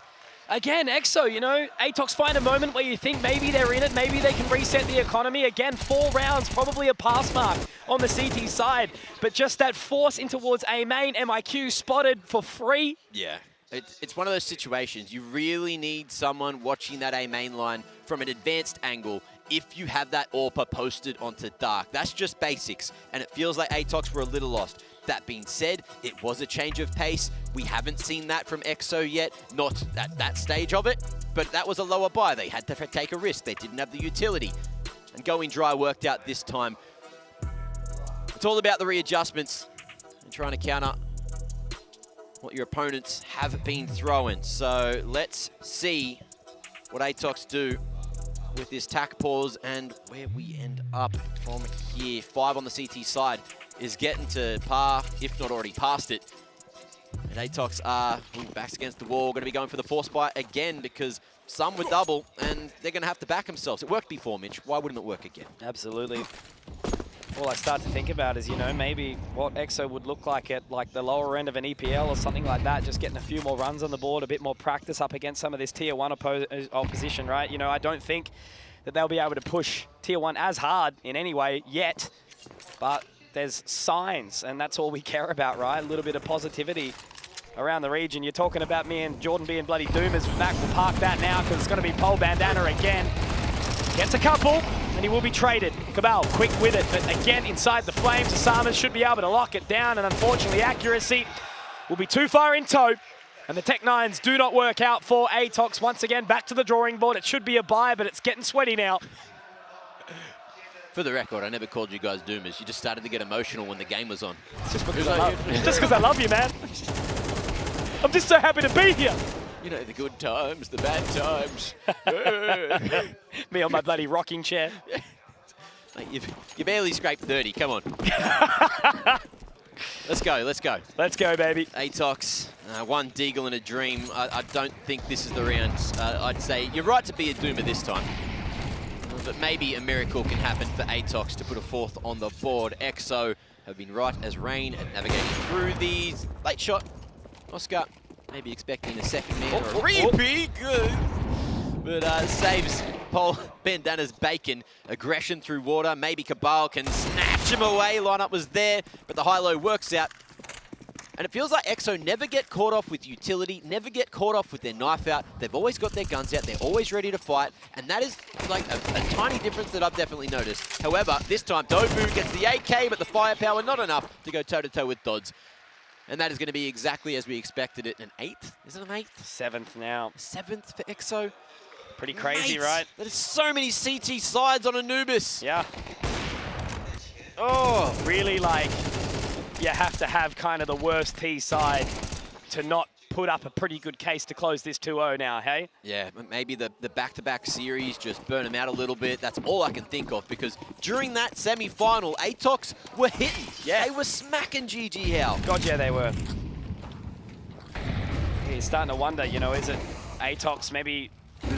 again, EXO, you know, Atox find a moment where you think maybe they're in it, maybe they can reset the economy. Again, 4 rounds, probably a pass mark on the CT side. But just that force in towards A main, MIQ spotted for free. Yeah. It's one of those situations. You really need someone watching that A main line from an advanced angle if you have that AWPer posted onto Dark. That's just basics, and it feels like Atox were a little lost. That being said, it was a change of pace. We haven't seen that from EXO yet, not at that stage of it, but that was a lower buy. They had to take a risk. They didn't have the utility, and going dry worked out this time. It's all about the readjustments and trying to counter what your opponents have been throwing. So let's see what Atox do with this tack pause and where we end up from here. 5 on the CT side is getting to par, if not already past it. And Atox are backs against the wall, going to be going for the force buy again because some were double and they're going to have to back themselves. It worked before, Mitch. Why wouldn't it work again? Absolutely. All I start to think about is, you know, maybe what EXO would look like at like the lower end of an EPL or something like that, just getting a few more runs on the board, a bit more practice up against some of this Tier 1 opposition, right? You know, I don't think that they'll be able to push Tier 1 as hard in any way yet, but there's signs, and that's all we care about, right? A little bit of positivity around the region. You're talking about me and Jordan being bloody doomers. Mac will park that now because it's going to be Pole Bandana again. Gets a couple, and he will be traded. Cabal, quick with it, but again, inside the flames, Osama should be able to lock it down, and unfortunately, accuracy will be too far in tow, and the Tech-9s do not work out for Atox. Once again, back to the drawing board. It should be a buy, but it's getting sweaty now. For the record, I never called you guys doomers. You just started to get emotional when the game was on. It's just because I love you, man. I'm just so happy to be here. You know, the good times, the bad times. Me on my bloody rocking chair. Mate, you barely scraped 30, come on. Let's go, let's go. Let's go, baby. Atox, 1 Deagle and a dream. I don't think this is the round. I'd say you're right to be a doomer this time. But maybe a miracle can happen for Atox to put a 4th on the board. EXO have been right as rain at navigating through these. Late shot. Oscar, maybe expecting a second man or a repeat. Good. But saves Pole Bandana's bacon. Aggression through water. Maybe Cabal can snatch him away. Lineup was there, but the high-low works out. And it feels like EXO never get caught off with utility, never get caught off with their knife out. They've always got their guns out. They're always ready to fight. And that is like a tiny difference that I've definitely noticed. However, this time Dobu gets the AK, but the firepower not enough to go toe-to-toe with Dodds. And that is going to be exactly as we expected it. An 8th? Is it an 8th? 7th now. 7th for EXO. Pretty crazy, Mate, right? That is so many CT slides on Anubis. Yeah. Oh, really, like, you have to have kind of the worst T side to not put up a pretty good case to close this 2-0 now, hey? Yeah, maybe the back-to-back series just burn them out a little bit. That's all I can think of, because during that semi-final, ATOX were hitting. Yeah. They were smacking GG Hao. God, yeah, they were. You're starting to wonder, you know, is it ATOX maybe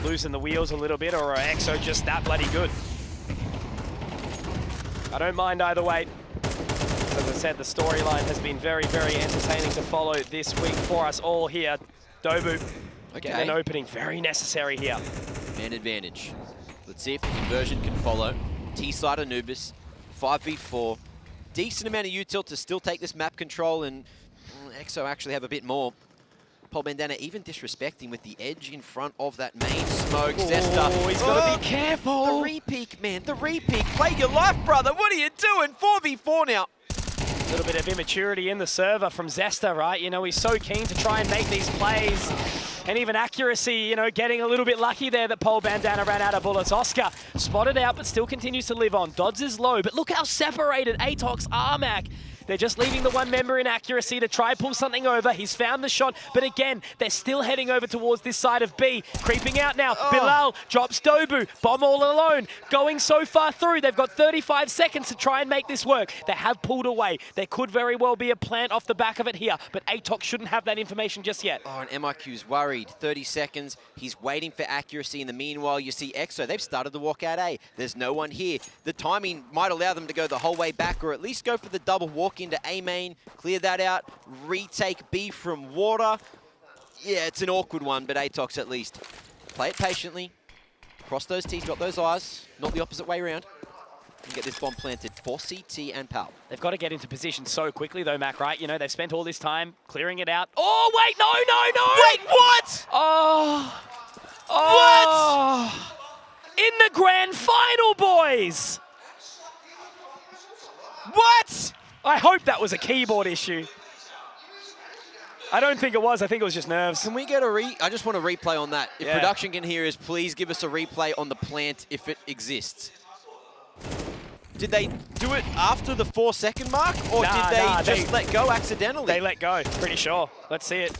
losing the wheels a little bit, or are EXO just that bloody good? I don't mind either way. As I said, the storyline has been very, very entertaining to follow this week for us all here. Dobu getting an opening, very necessary here. Man advantage. Let's see if the conversion can follow. T-side Anubis, 5v4. Decent amount of util to still take this map control, and EXO actually have a bit more. Paul Bandana even disrespecting with the edge in front of that main smoke. Zesta. Oh, he's got to be careful. The re-peek, man, the re-peek. Play your life, brother. What are you doing? 4v4 now. A little bit of immaturity in the server from Zesta, right? You know, he's so keen to try and make these plays. And even accuracy, you know, getting a little bit lucky there that Paul Bandana ran out of bullets. Oscar spotted out, but still continues to live on. Dodds is low, but look how separated ATOX are, Mac. They're just leaving the one member in accuracy to try pull something over. He's found the shot, but again, they're still heading over towards this side of B. Creeping out now. Bilal drops Dobu. Bomb all alone. Going so far through. They've got 35 seconds to try and make this work. They have pulled away. There could very well be a plant off the back of it here, but ATOX shouldn't have that information just yet. Oh, and MIQ's worried. 30 seconds. He's waiting for accuracy. In the meanwhile, you see EXO. They've started to walk out A. There's no one here. The timing might allow them to go the whole way back, or at least go for the double walk into A main, clear that out, retake B from water. Yeah, it's an awkward one, but ATOX at least play it patiently, cross those T's, got those I's, not the opposite way around, and get this bomb planted for CT and PAL. They've got to get into position so quickly though, Mac, right? You know, they've spent all this time clearing it out. Oh, wait, no, no, no! Wait, what? Oh! Oh! What? In the grand final, boys! What? I hope that was a keyboard issue. I don't think it was. I think it was just nerves. Can we get I just want a replay on that. If production can hear us, please give us a replay on the plant if it exists. Did they do it after the 4-second mark, or did they just let go accidentally? They let go, pretty sure. Let's see it.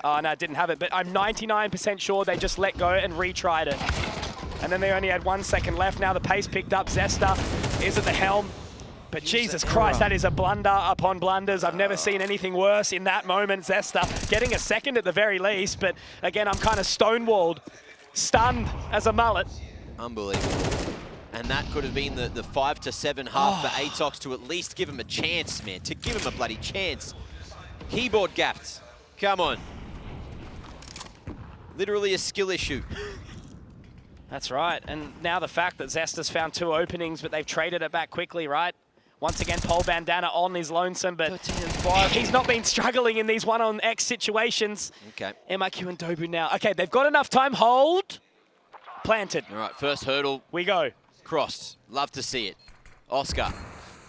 Oh, no, didn't have it, but I'm 99% sure they just let go and retried it. And then they only had 1 second left. Now the pace picked up. Zesta is at the helm. But Jesus Christ, that is a blunder upon blunders. I've never seen anything worse in that moment. Zesta getting a second at the very least, but again, I'm kind of stonewalled, stunned as a mullet. Unbelievable. And that could have been the 5 to 7 half for ATOX to at least give him a chance, man. To give him a bloody chance. Keyboard gapped. Come on. Literally a skill issue. That's right. And now the fact that Zesta's found 2 openings, but they've traded it back quickly, right? Once again, Paul Bandana on his lonesome, but he's not been struggling in these 1-on-X situations. Okay. MIQ and Dobu now. Okay, they've got enough time. Hold. Planted. All right, first hurdle. We go. Crossed. Love to see it. Oscar.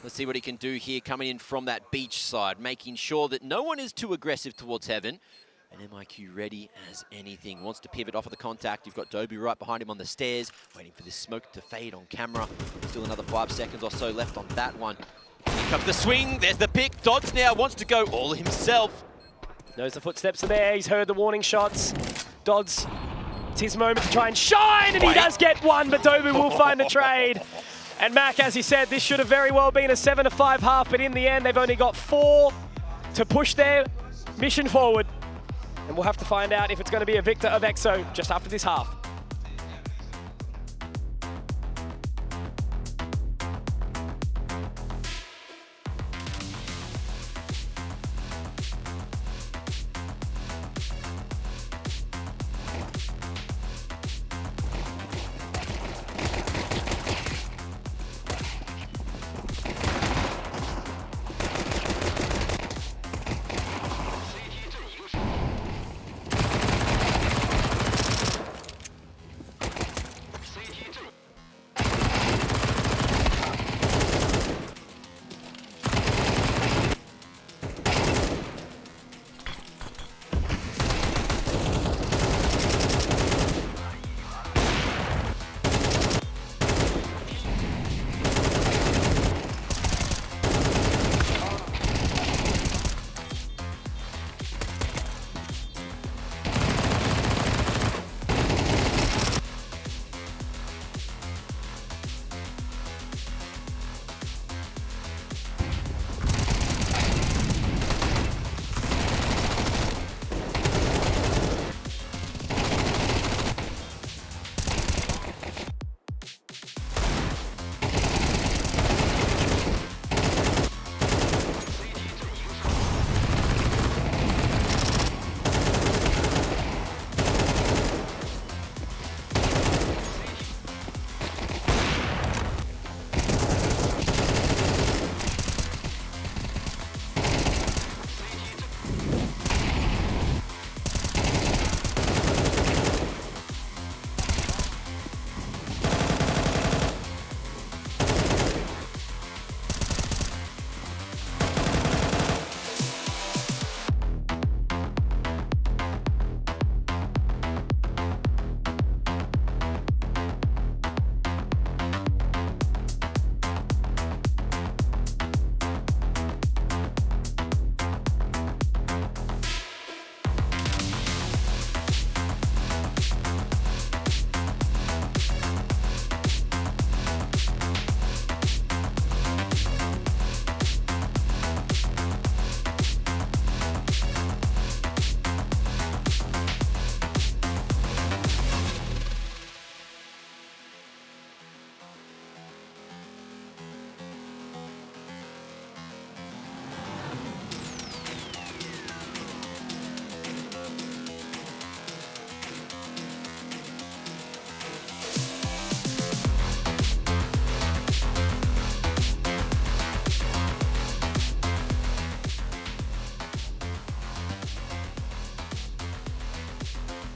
Let's see what he can do here, coming in from that beach side, making sure that no one is too aggressive towards Heaven. And MIQ ready as anything. Wants to pivot off of the contact. You've got Dobu right behind him on the stairs, waiting for this smoke to fade on camera. Still another 5 seconds or so left on that one. Here comes the swing. There's the pick. Dodds now wants to go all himself. Knows the footsteps are there. He's heard the warning shots. Dodds, it's his moment to try and shine, and he does get one, but Dobu will find the trade. And Mac, as he said, this should have very well been a 7 to 5 half, but in the end, they've only got 4 to push their mission forward. And we'll have to find out if it's going to be a victor of EXO just after this half.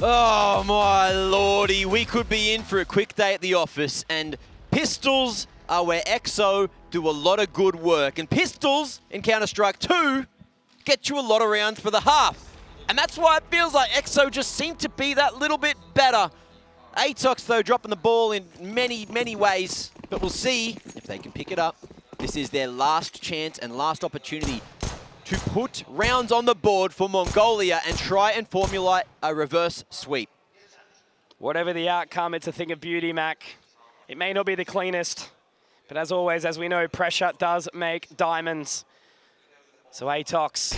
Oh my lordy, we could be in for a quick day at the office, and pistols are where EXO do a lot of good work, and pistols in Counter-Strike 2 get you a lot of rounds for the half. And that's why it feels like EXO just seem to be that little bit better. Atox, though, dropping the ball in many, many ways, but we'll see if they can pick it up. This is their last chance and last opportunity to put rounds on the board for Mongolia and try and formulate a reverse sweep. Whatever the outcome, it's a thing of beauty, Mac. It may not be the cleanest, but as always, as we know, pressure does make diamonds. So Atox,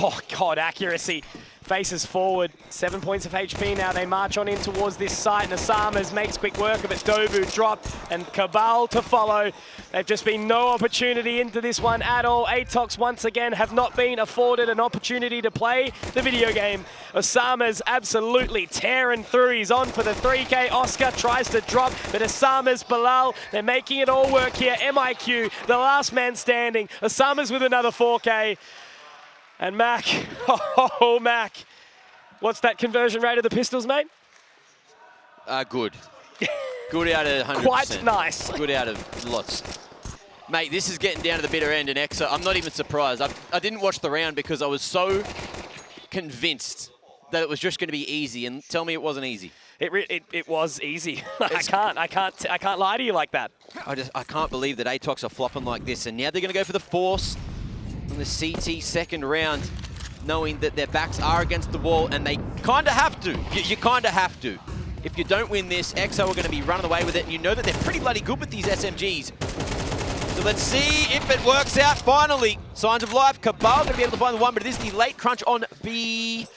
oh God, accuracy. Faces forward, 7 points of HP now. They march on in towards this site. Nasamas makes quick work of it. Dobu dropped and Cabal to follow. They've just been no opportunity into this one at all. Atox once again have not been afforded an opportunity to play the video game. Osama's absolutely tearing through. He's on for the 3K. Oscar tries to drop, but Osama's Bilal, they're making it all work here. MIQ, the last man standing. Osama's with another 4K. And Mac, oh Mac, what's that conversion rate of the pistols, mate? Good. Good out of 100%. Quite nice. Good out of lots. Mate, this is getting down to the bitter end in EXO. I'm not even surprised. I didn't watch the round because I was so convinced that it was just going to be easy. And tell me it wasn't easy. It was easy. I can't lie to you like that. I can't believe that Atox are flopping like this. And now they're going to go for the force in the CT second round, knowing that their backs are against the wall, and they kind of have to. You kind of have to. If you don't win this, EXO are going to be running away with it, and you know that they're pretty bloody good with these SMGs. So let's see if it works out finally. Signs of life. Cabal going to be able to find the one, but it is the late crunch on B.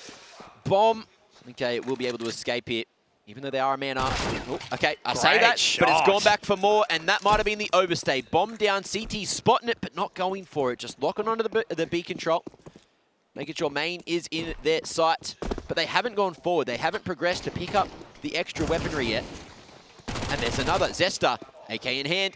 Bomb. Okay, it will be able to escape here, even though they are a man up. Oh, okay, I say that, but it's gone back for more, and that might have been the overstay. Bomb down, CT spotting it, but not going for it. Just locking onto the B control, making sure main is in their sight. But they haven't gone forward. They haven't progressed to pick up the extra weaponry yet. And there's another Zesta, AK in hand.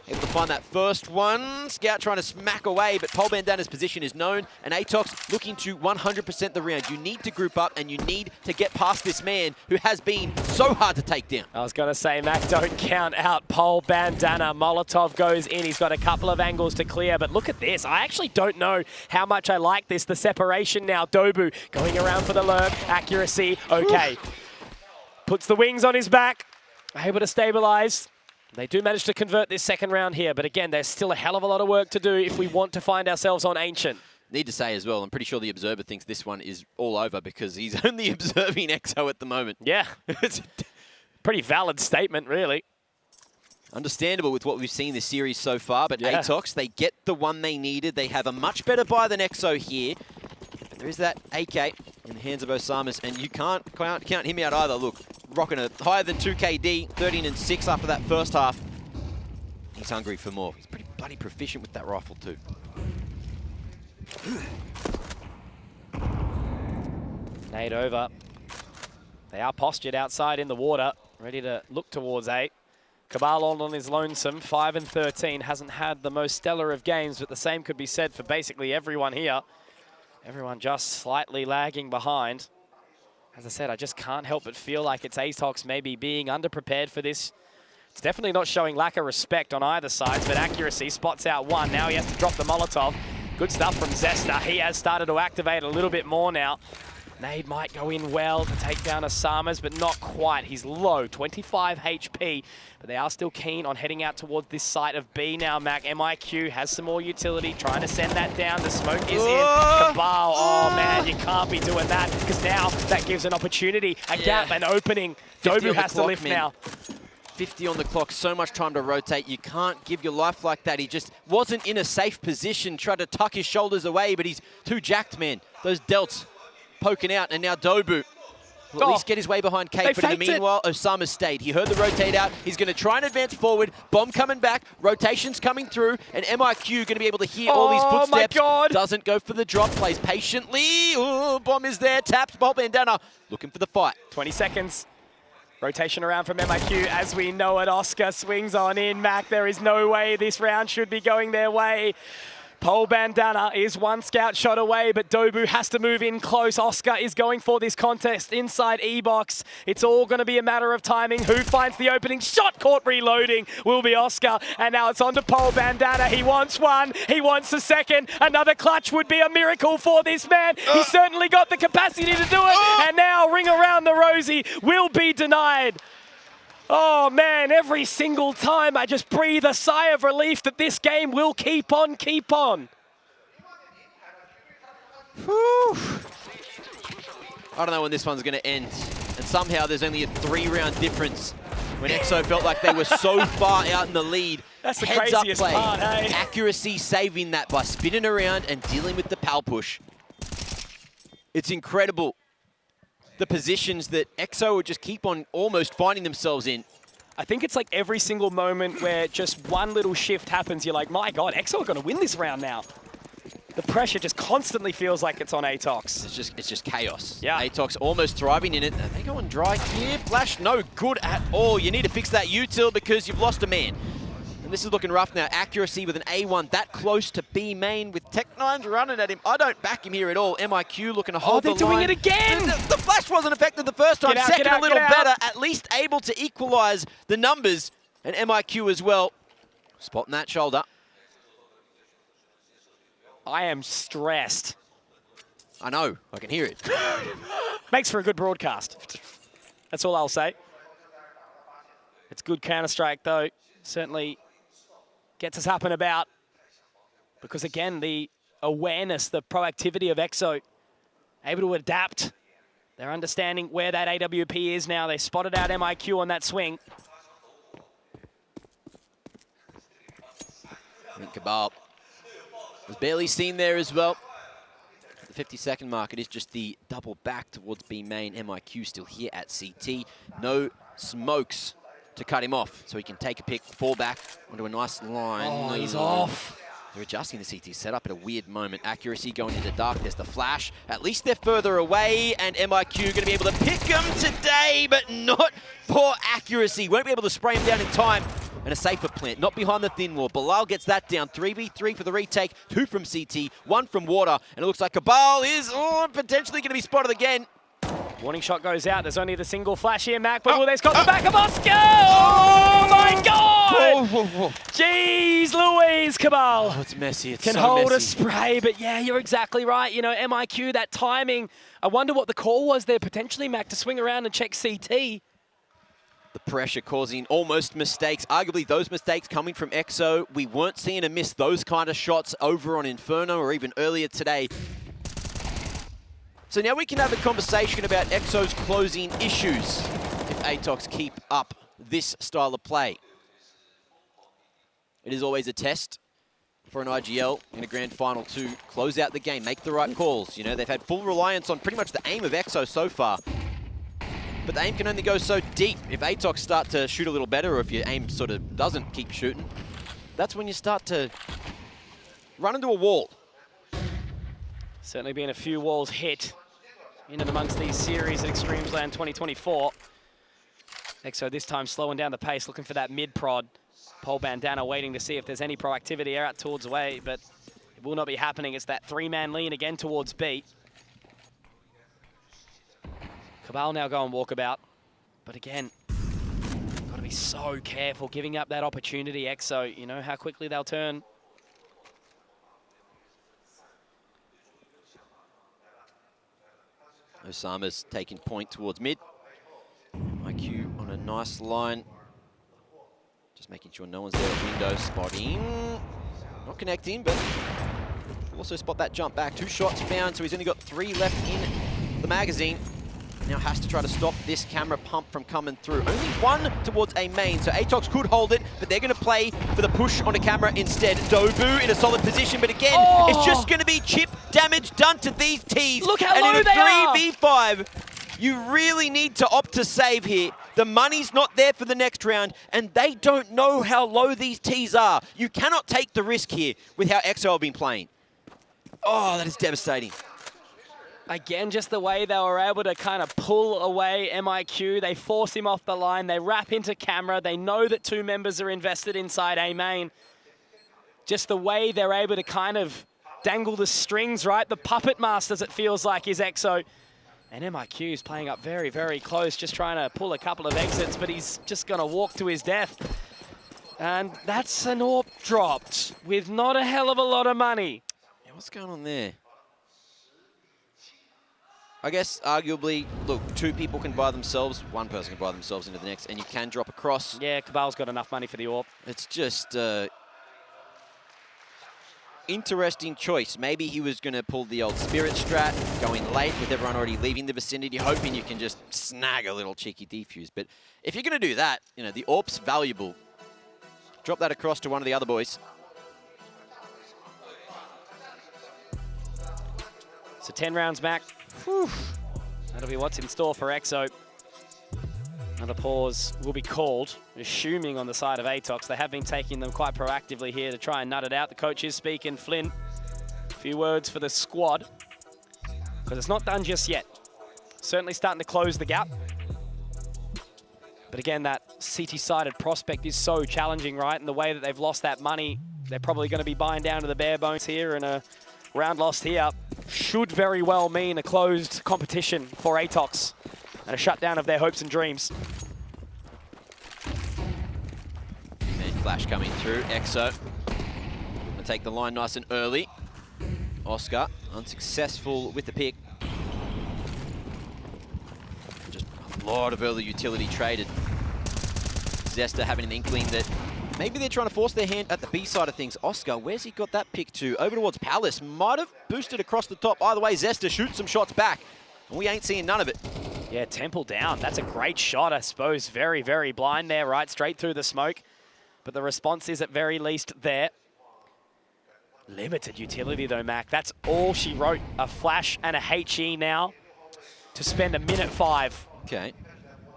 Able to find that first one. Scout trying to smack away, but Pole Bandana's position is known, and Atox looking to 100% the round. You need to group up, and you need to get past this man who has been so hard to take down. I was going to say, Mac, don't count out Pole Bandana. Molotov goes in. He's got a couple of angles to clear, but look at this. I actually don't know how much I like this. The separation now. Dobu going around for the lurk. Accuracy, okay. Puts the wings on his back. Able to stabilize. They do manage to convert this second round here, but again, there's still a hell of a lot of work to do if we want to find ourselves on Ancient. Need to say as well, I'm pretty sure the Observer thinks this one is all over because he's only observing EXO at the moment. Yeah, it's a pretty valid statement, really. Understandable with what we've seen this series so far, but yeah. Atox, they get the one they needed. They have a much better buy than EXO here. But there is that AK in the hands of Osamas, and you can't count him out either. Look, rocking a higher than 2 KD, 13 and 6 after that first half. He's hungry for more. He's pretty bloody proficient with that rifle too. Nade over. They are postured outside in the water, ready to look towards 8. Cabal on his lonesome, 5 and 13. Hasn't had the most stellar of games, but the same could be said for basically everyone here. Everyone just slightly lagging behind. As I said, I just can't help but feel like it's Atox maybe being underprepared for this. It's definitely not showing lack of respect on either side, but accuracy spots out one. Now he has to drop the Molotov. Good stuff from Zesta. He has started to activate a little bit more now. Nade might go in well to take down Osama's, but not quite. He's low, 25 HP, but they are still keen on heading out towards this site of B now, Mac. MIQ has some more utility, trying to send that down. The smoke is in. Cabal, oh man, you can't be doing that, because now that gives an opportunity, a gap, an opening. Dobu has to lift now. 50 on the clock, so much time to rotate. You can't give your life like that. He just wasn't in a safe position, tried to tuck his shoulders away, but he's too jacked, man. Those delts poking out, and now Dobu will at least get his way behind Kate, but in the meanwhile, Osama stayed. He heard the rotate out. He's going to try and advance forward. Bomb coming back. Rotations coming through, and MIQ going to be able to hear all these footsteps. My God. Doesn't go for the drop. Plays patiently. Ooh, Bomb is there. Taps. Pole Bandana looking for the fight. 20 seconds. Rotation around from MIQ as we know it. Oscar swings on in. Mac, there is no way this round should be going their way. Pole Bandana is one scout shot away, but Dobu has to move in close. Oscar is going for this contest inside E-Box. It's all going to be a matter of timing. Who finds the opening shot? Caught reloading will be Oscar. And now it's on to Pole Bandana. He wants one. He wants the second. Another clutch would be a miracle for this man. He's certainly got the capacity to do it. And now Ring Around the Rosie will be denied. Oh man, every single time I just breathe a sigh of relief that this game will keep on, keep on. Whew. I don't know when this one's going to end. And somehow there's only a 3-round difference when EXO felt like they were so far out in the lead. That's the Heads up craziest play. part, hey? Accuracy saving that by spinning around and dealing with the pal push. It's incredible. The positions that EXO would just keep on almost finding themselves in. I think it's like every single moment where just one little shift happens, you're like, my God, EXO are going to win this round now. The pressure just constantly feels like it's on Atox. It's just chaos. Yeah. Atox almost thriving in it. Are they going dry here? Flash, no good at all. You need to fix that util because you've lost a man. And this is looking rough now. Accuracy with an A1 that close to B main with Tech9 running at him. I don't back him here at all. MIQ looking to hold the line. they're doing it again! The flash wasn't effective the first time. Second a little better. At least able to equalize the numbers. And MIQ as well. Spotting that shoulder. I am stressed. I know. I can hear it. Makes for a good broadcast. That's all I'll say. It's good Counter-Strike, though. Certainly gets us up and about. Because, again, the awareness, the proactivity of EXO, able to adapt. They're understanding where that AWP is now. They spotted out MIQ on that swing. I think Cabal was barely seen there as well. At the 50-second mark, it is just the double back towards B main. MIQ still here at CT. No smokes to cut him off, so he can take a pick, fall back onto a nice line. Oh, he's off. They're adjusting the CT setup at a weird moment. Accuracy going into dark. There's the flash. At least they're further away, and MIQ going to be able to pick him today, but not for Accuracy. Won't be able to spray him down in time. And a safer plant, not behind the thin wall. Bilal gets that down. 3v3 for the retake. 2 from CT, 1 from Water. And it looks like Cabal is potentially going to be spotted again. Warning shot goes out. There's only the single flash here, Mac, but there's got the back of Oscar! Oh my God! Jeez Louise, Cabal. Oh, it's messy. It's can so hold messy. a spray, but yeah, you're exactly right. You know, MIQ, that timing. I wonder what the call was there potentially, Mac, to swing around and check CT. The pressure causing almost mistakes. Arguably, those mistakes coming from EXO. We weren't seeing him miss those kind of shots over on Inferno or even earlier today. So now we can have a conversation about EXO's closing issues if Atox keep up this style of play. It is always a test for an IGL in a grand final to close out the game, make the right calls. You know, they've had full reliance on pretty much the aim of EXO so far. But the aim can only go so deep. If Atox start to shoot a little better, or if your aim sort of doesn't keep shooting, that's when you start to run into a wall. Certainly been a few walls hit in and amongst these series at eXTREMESLAND 2024. EXO this time slowing down the pace, looking for that mid-prod. Pole Bandana waiting to see if there's any proactivity out towards way, but it will not be happening. It's that 3-man lean again towards B. Cabal now going walkabout, but again, got to be so careful giving up that opportunity, EXO. You know how quickly they'll turn. Osama's taking point towards mid. IQ on a nice line. Just making sure no one's there at window. Spotting. Not connecting, but also spot that jump back. 2 shots found, so he's only got 3 left in the magazine. Now has to try to stop this camera pump from coming through. Only 1 towards A main, so Atox could hold it, but they're going to play for the push on a camera instead. Dobu in a solid position, but again, it's just going to be chip damage done to these Ts. Look how and low in a they are! 3v5, you really need to opt to save here. The money's not there for the next round, and they don't know how low these Ts are. You cannot take the risk here with how EXO have been playing. Oh, that is devastating. Again, just the way they were able to kind of pull away MIQ. They force him off the line. They wrap into camera. They know that 2 members are invested inside A main. just the way they're able to kind of dangle the strings, right? The puppet masters, it feels like, is EXO. And MIQ's playing up very, very close, just trying to pull a couple of exits, but he's just going to walk to his death. And that's an AWP dropped with not a hell of a lot of money. Yeah, what's going on there? I guess, arguably, look, 2 people can buy themselves, 1 person can buy themselves into the next, and you can drop across. Yeah, Cabal's got enough money for the AWP. It's just interesting choice. Maybe he was going to pull the old Spirit strat, going late with everyone already leaving the vicinity, hoping you can just snag a little cheeky defuse. But if you're going to do that, you know, the AWP's valuable. Drop that across to one of the other boys. So 10 rounds back. Whew. That'll be what's in store for EXO. Another pause will be called, assuming on the side of Atox. They have been taking them quite proactively here to try and nut it out. The coach is speaking. Flynn, a few words for the squad, because it's not done just yet. Certainly starting to close the gap. But again, that CT-sided prospect is so challenging, right? And the way that they've lost that money, they're probably going to be buying down to the bare bones here, and a round lost here should very well mean a closed competition for Atox and a shutdown of their hopes and dreams. And flash coming through. EXO gonna take the line nice and early. Oscar unsuccessful with the pick. Just a lot of early utility traded. Zesta having an inkling that maybe they're trying to force their hand at the B side of things. Oscar, where's he got that pick to? Over towards Palace. Might have boosted across the top. Either way, Zesta shoots some shots back. And we ain't seeing none of it. Yeah, Temple down. That's a great shot, I suppose. Very, very blind there, right? Straight through the smoke. But the response is at very least there. Limited utility though, Mac. That's all she wrote. A flash and a HE now to spend a minute 5. Okay.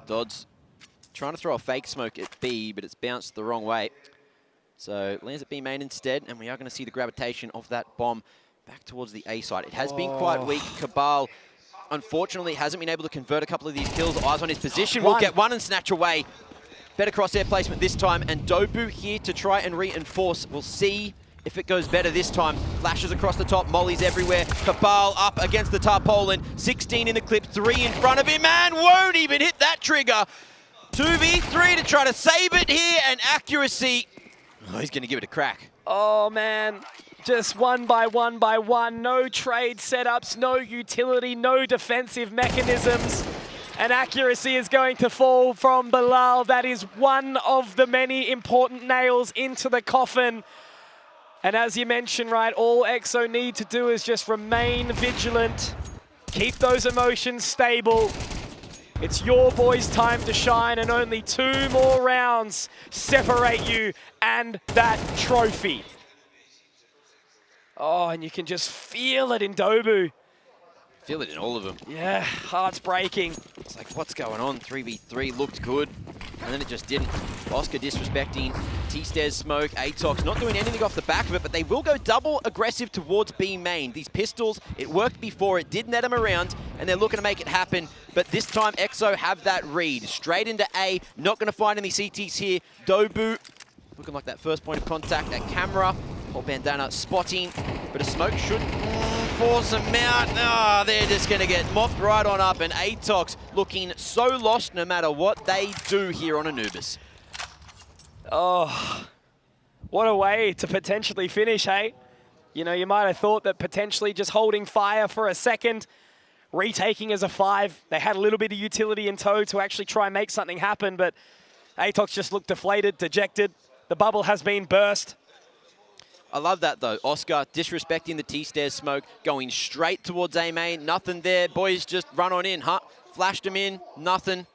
Dodds trying to throw a fake smoke at B, but it's bounced the wrong way. So lands at B main instead, and we are going to see the gravitation of that bomb back towards the A side. It has been quite weak. Cabal, unfortunately, hasn't been able to convert a couple of these kills. Eyes on his position. Will get one and snatch away. Better crosshair placement this time, and Dobu here to try and reinforce. We'll see if it goes better this time. Flashes across the top, mollies everywhere. Cabal up against the tarpaulin. 16 in the clip, 3 in front of him, and won't even hit that trigger. 2v3 to try to save it here, and accuracy. Oh, he's going to give it a crack. Oh, man. Just one by one by one. No trade setups, no utility, no defensive mechanisms. And accuracy is going to fall from Bilal. That is one of the many important nails into the coffin. And as you mentioned, right, all EXO need to do is just remain vigilant, keep those emotions stable. It's your boys' time to shine, and only 2 more rounds separate you and that trophy. Oh, and you can just feel it in Dobu. Feel it in all of them. Yeah, heart's breaking. It's like, what's going on? 3v3 looked good, and then it just didn't. Oscar disrespecting T-Stairs smoke. Atox not doing anything off the back of it, but they will go double aggressive towards B main. These pistols, it worked before, it did net them around, and they're looking to make it happen. But this time, EXO have that read. Straight into A, not going to find any CTs here. Dobu looking like that first point of contact. That camera, or bandana spotting, but a smoke should force them out. Oh, they're just going to get mopped right on up, and Atox looking so lost no matter what they do here on Anubis. Oh, what a way to potentially finish, hey? You know, you might have thought that potentially just holding fire for a second, retaking as a 5, they had a little bit of utility in tow to actually try and make something happen, but Atox just looked deflated, dejected. The bubble has been burst. I love that, though. Oscar disrespecting the T-Stairs smoke, going straight towards A main. Nothing there. Boys just run on in, huh? Flashed them in, nothing.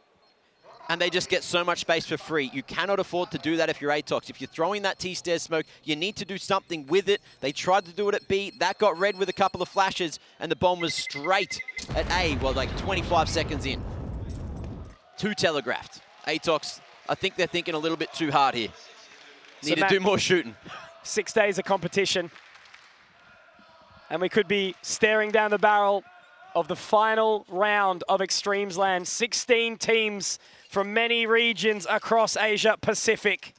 And they just get so much space for free. You cannot afford to do that if you're Atox. If you're throwing that T-Stairs smoke, you need to do something with it. They tried to do it at B. That got red with a couple of flashes, and the bomb was straight at A, well, like 25 seconds in. Too telegraphed. Atox, I think they're thinking a little bit too hard here. Need to do more shooting. 6 days of competition. And we could be staring down the barrel of the final round of eXTREMESLAND. 16 teams from many regions across Asia Pacific.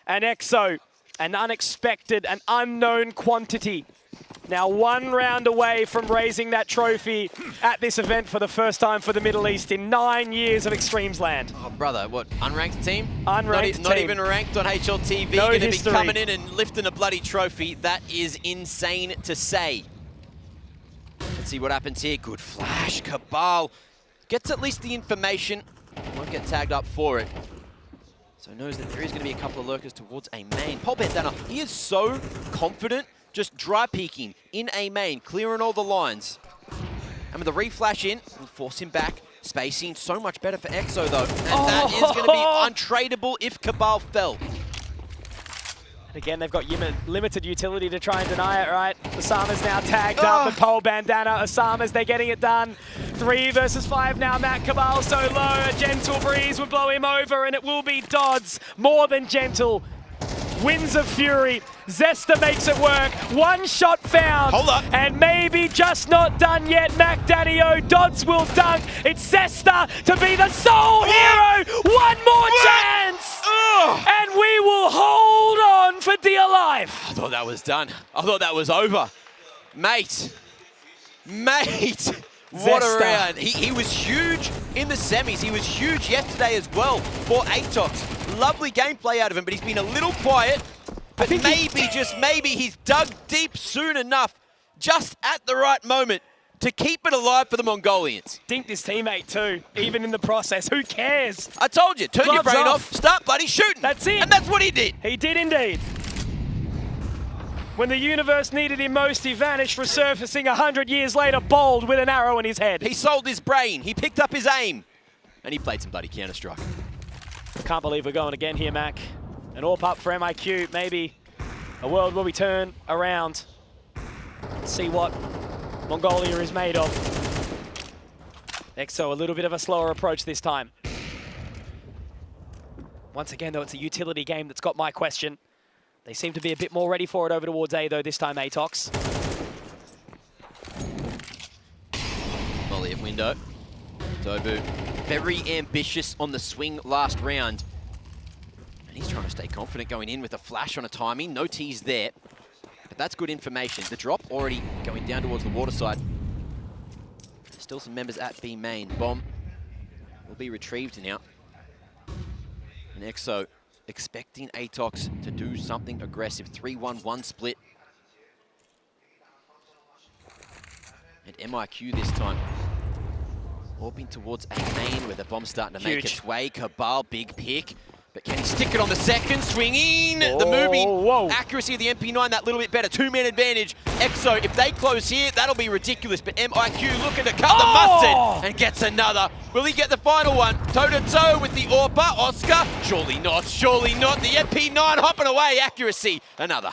And EXO an unexpected, an unknown quantity. Now 1 round away from raising that trophy at this event for the first time for the Middle East in 9 years of Extremesland. Oh, brother, what, unranked team? Unranked team. Not even ranked on HLTV, No going to be history. coming in and lifting a bloody trophy. That is insane to say. Let's see what happens here. Good flash. Cabal gets at least the information. Won't get tagged up for it. So knows that there is going to be a couple of lurkers towards a main. Pole bandana, he is so confident, just dry peeking in a main, clearing all the lines. And with the reflash in, will force him back. Spacing so much better for EXO though. And that is going to be untradeable if Cabal fell. And again, they've got limited utility to try and deny it, right? Osama's now tagged up with pole bandana. Osama's, they're getting it done. 3 versus 5 now. Matt Cabal so low. A gentle breeze will blow him over, and it will be Dodds. More than gentle. Winds of Fury. Zesta makes it work. 1 shot found. Hold up. And maybe just not done yet. Mac Daddy-O. Dodds will dunk. It's Zesta to be the sole hero. 1 more chance. And we will hold on for dear life. I thought that was done. I thought that was over. Mate. What a round. He was huge in the semis. He was huge yesterday as well for Atox. Lovely gameplay out of him, but he's been a little quiet. But maybe, just maybe, he's dug deep soon enough, just at the right moment, to keep it alive for the Mongolians. Dinked his teammate too, even in the process. Who cares? I told you, turn your Gloves brain off. off, start bloody shooting. That's it. And that's what he did. He did indeed. When the universe needed him most, he vanished, resurfacing 100 years later, bold with an arrow in his head. He sold his brain, he picked up his aim, and he played some bloody Counter-Strike. Can't believe we're going again here, Mac. An AWP up for MIQ, maybe a world where we turn around and see what Mongolia is made of. EXO, a little bit of a slower approach this time. Once again, though, it's a utility game that's got my question. They seem to be a bit more ready for it over towards A, though, this time Atox. Volley at window. Dobu, very ambitious on the swing last round. And he's trying to stay confident going in with a flash on a timing. No tease there. But that's good information. The drop already going down towards the water side. Still some members at B main. Bomb will be retrieved now. And EXO expecting Atox to do something aggressive. 3-1-1 split. And MIQ this time. Warping towards a main where the bomb's starting to make its way. Cabal, big pick. But can he stick it on the second? Swinging! The moving accuracy of the MP9 that little bit better. 2-man advantage. EXO, if they close here, that'll be ridiculous. But MIQ looking to cut the mustard and gets another. Will he get the final one? Toe-to-toe with the AWPer. Oscar, surely not, surely not. The MP9 hopping away. Accuracy, another.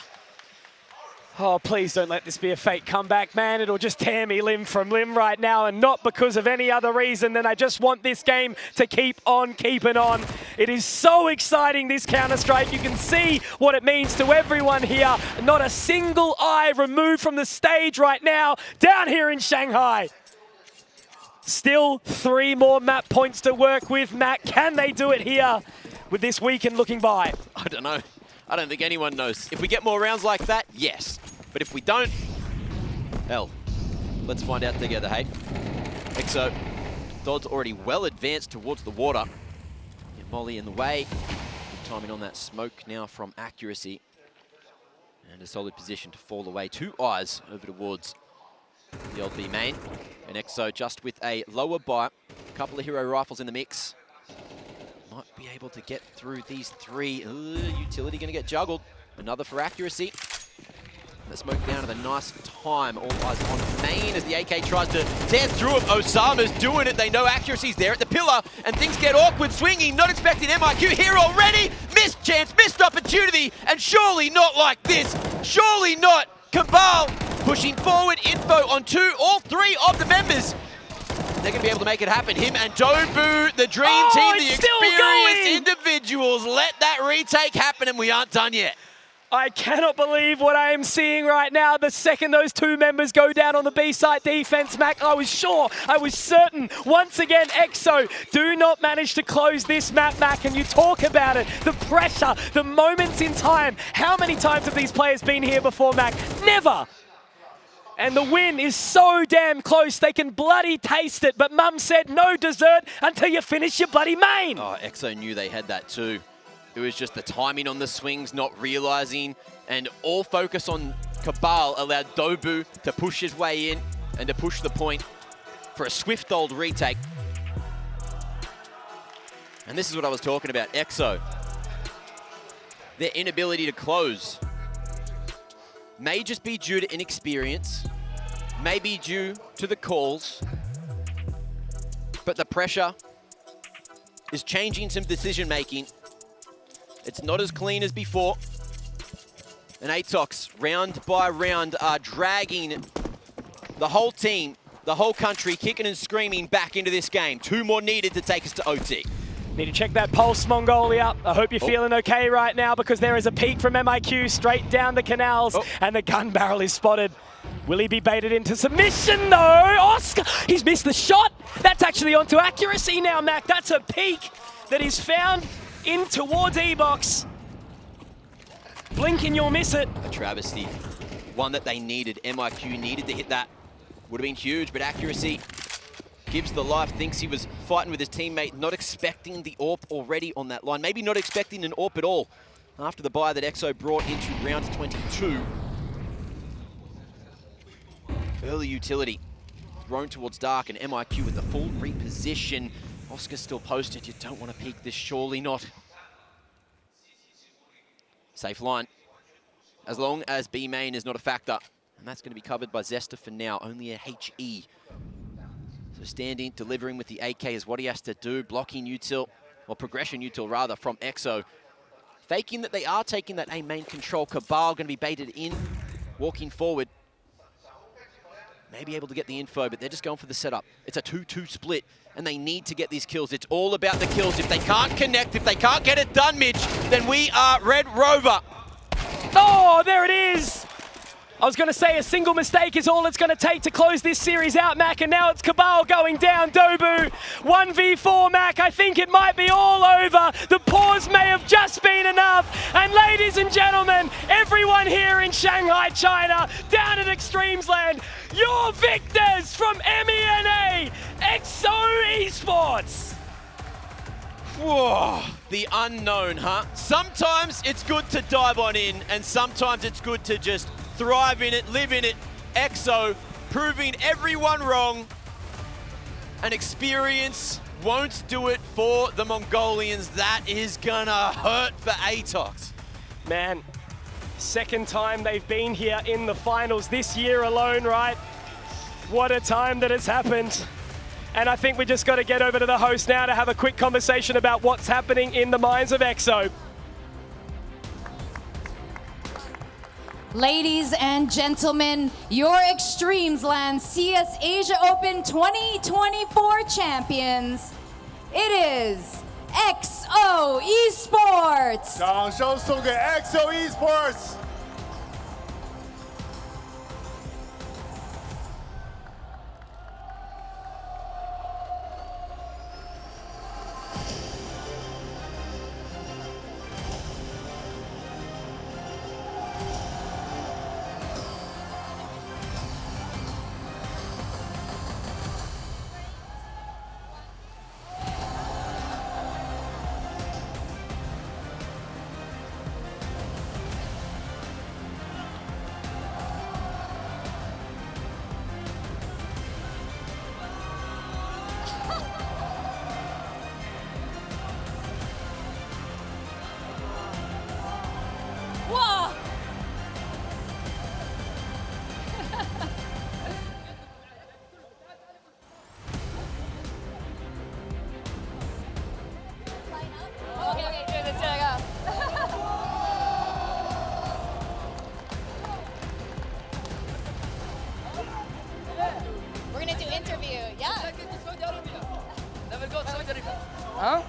Oh, please don't let this be a fake comeback, man. It'll just tear me limb from limb right now, and not because of any other reason than I just want this game to keep on keeping on. It is so exciting, this Counter-Strike. You can see what it means to everyone here. Not a single eye removed from the stage right now, down here in Shanghai. Still 3 more map points to work with, Matt. Can they do it here with this weekend looking by? I don't know. I don't think anyone knows. If we get more rounds like that, yes. But if we don't, hell, let's find out together, hey? EXO, Dodd's already well advanced towards the water. Get Molly in the way. Good timing on that smoke now from Accuracy. And a solid position to fall away. 2 eyes over towards the old B main. And EXO just with a lower bite. A couple of hero rifles in the mix. Might be able to get through these 3. Utility going to get juggled. Another for Accuracy. The smoke down at a nice time. All eyes on main as the AK tries to tear through him. Osama's doing it. They know Accuracy's there at the pillar. And things get awkward. Swinging, not expecting MIQ here already. Missed chance, missed opportunity. And surely not like this. Surely not. Cabal pushing forward. Info on all 3 of the members. They're going to be able to make it happen. Him and Dobu, the dream team, the experienced individuals. Let that retake happen, and we aren't done yet. I cannot believe what I am seeing right now. The second those two members go down on the B-side defense, Mac, I was sure, I was certain. Once again, EXO do not manage to close this map, Mac, and you talk about it. The pressure, the moments in time. How many times have these players been here before, Mac? Never. And the win is so damn close, they can bloody taste it. But Mum said no dessert until you finish your bloody main. Oh, EXO knew they had that too. It was just the timing on the swings, not realizing, and all focus on Cabal allowed Dobu to push his way in and to push the point for a swift old retake. And this is what I was talking about, EXO. Their inability to close may just be due to inexperience, may be due to the calls, but the pressure is changing some decision making. It's not as clean as before. And Atox, round by round, are dragging the whole team, the whole country, kicking and screaming back into this game. 2 more needed to take us to OT. Need to check that pulse, Mongolia. I hope you're feeling okay right now because there is a peek from MIQ straight down the canals and the gun barrel is spotted. Will he be baited into submission? No, Oscar, he's missed the shot. That's actually onto accuracy now, Mac. That's a peek that is found in towards E-Box. Blink and you'll miss it. A travesty. One that they needed. MIQ needed to hit that. Would have been huge, but accuracy gives the life. Thinks he was fighting with his teammate, not expecting the AWP already on that line. Maybe not expecting an AWP at all after the buy that EXO brought into round 22. Early utility thrown towards Dark and MIQ with the full reposition. Oscar's still posted. You don't want to peek this, surely not. Safe line. As long as B main is not a factor. And that's going to be covered by Zesta for now. Only a HE. So standing, delivering with the AK is what he has to do. Blocking util, or progression util rather, from EXO. Faking that they are taking that A main control. Cabal going to be baited in. Walking forward. Maybe able to get the info, but they're just going for the setup. It's a 2-2 split, and they need to get these kills. It's all about the kills. If they can't connect, if they can't get it done, Mitch, then we are Red Rover. Oh, there it is. I was going to say a single mistake is all it's going to take to close this series out, Mac, and now it's Cabal going down. Dobu, 1v4, Mac. I think it might be all over. The pause may have just been enough. And ladies and gentlemen, everyone here in Shanghai, China, down at eXTREMESLAND, your victors from MENA, EXO Esports. Whoa, the unknown, huh? Sometimes it's good to dive on in, and sometimes it's good to just thrive in it, live in it. EXO proving everyone wrong. An experience won't do it for the Mongolians. That is gonna hurt for Atox. Man, second time they've been here in the finals this year alone, right? What a time that has happened. And I think we just got to get over to the host now to have a quick conversation about what's happening in the minds of EXO. Ladies and gentlemen, your eXTREMESLAND CS Asia Open 2024 champions. It is EXO Esports. 掌声送给 EXO Esports。 Whoa! Okay, do this, here I go. We're gonna do interview, yeah. Never go to Saudi Arabia. Huh?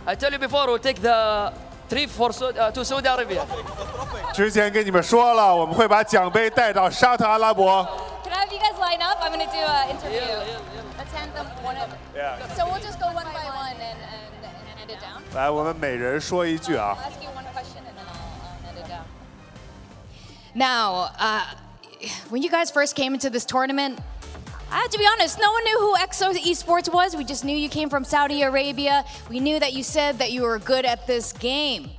I tell you before, we'll take the trip for to Saudi Arabia. 之前跟你们说了，我们会把奖杯带到沙特阿拉伯。Can I have you guys line up? I'm going to do an interview. Let's hand them one of. Yeah. So we'll just go one by one and hand it down. 来，我们每人说一句啊。 I'll ask you one question and then I'll hand it down. Now, when you guys first came into this tournament, I have to be honest, no one knew who EXO Esports was. We just knew you came from Saudi Arabia. We knew that you said that you were good at this game.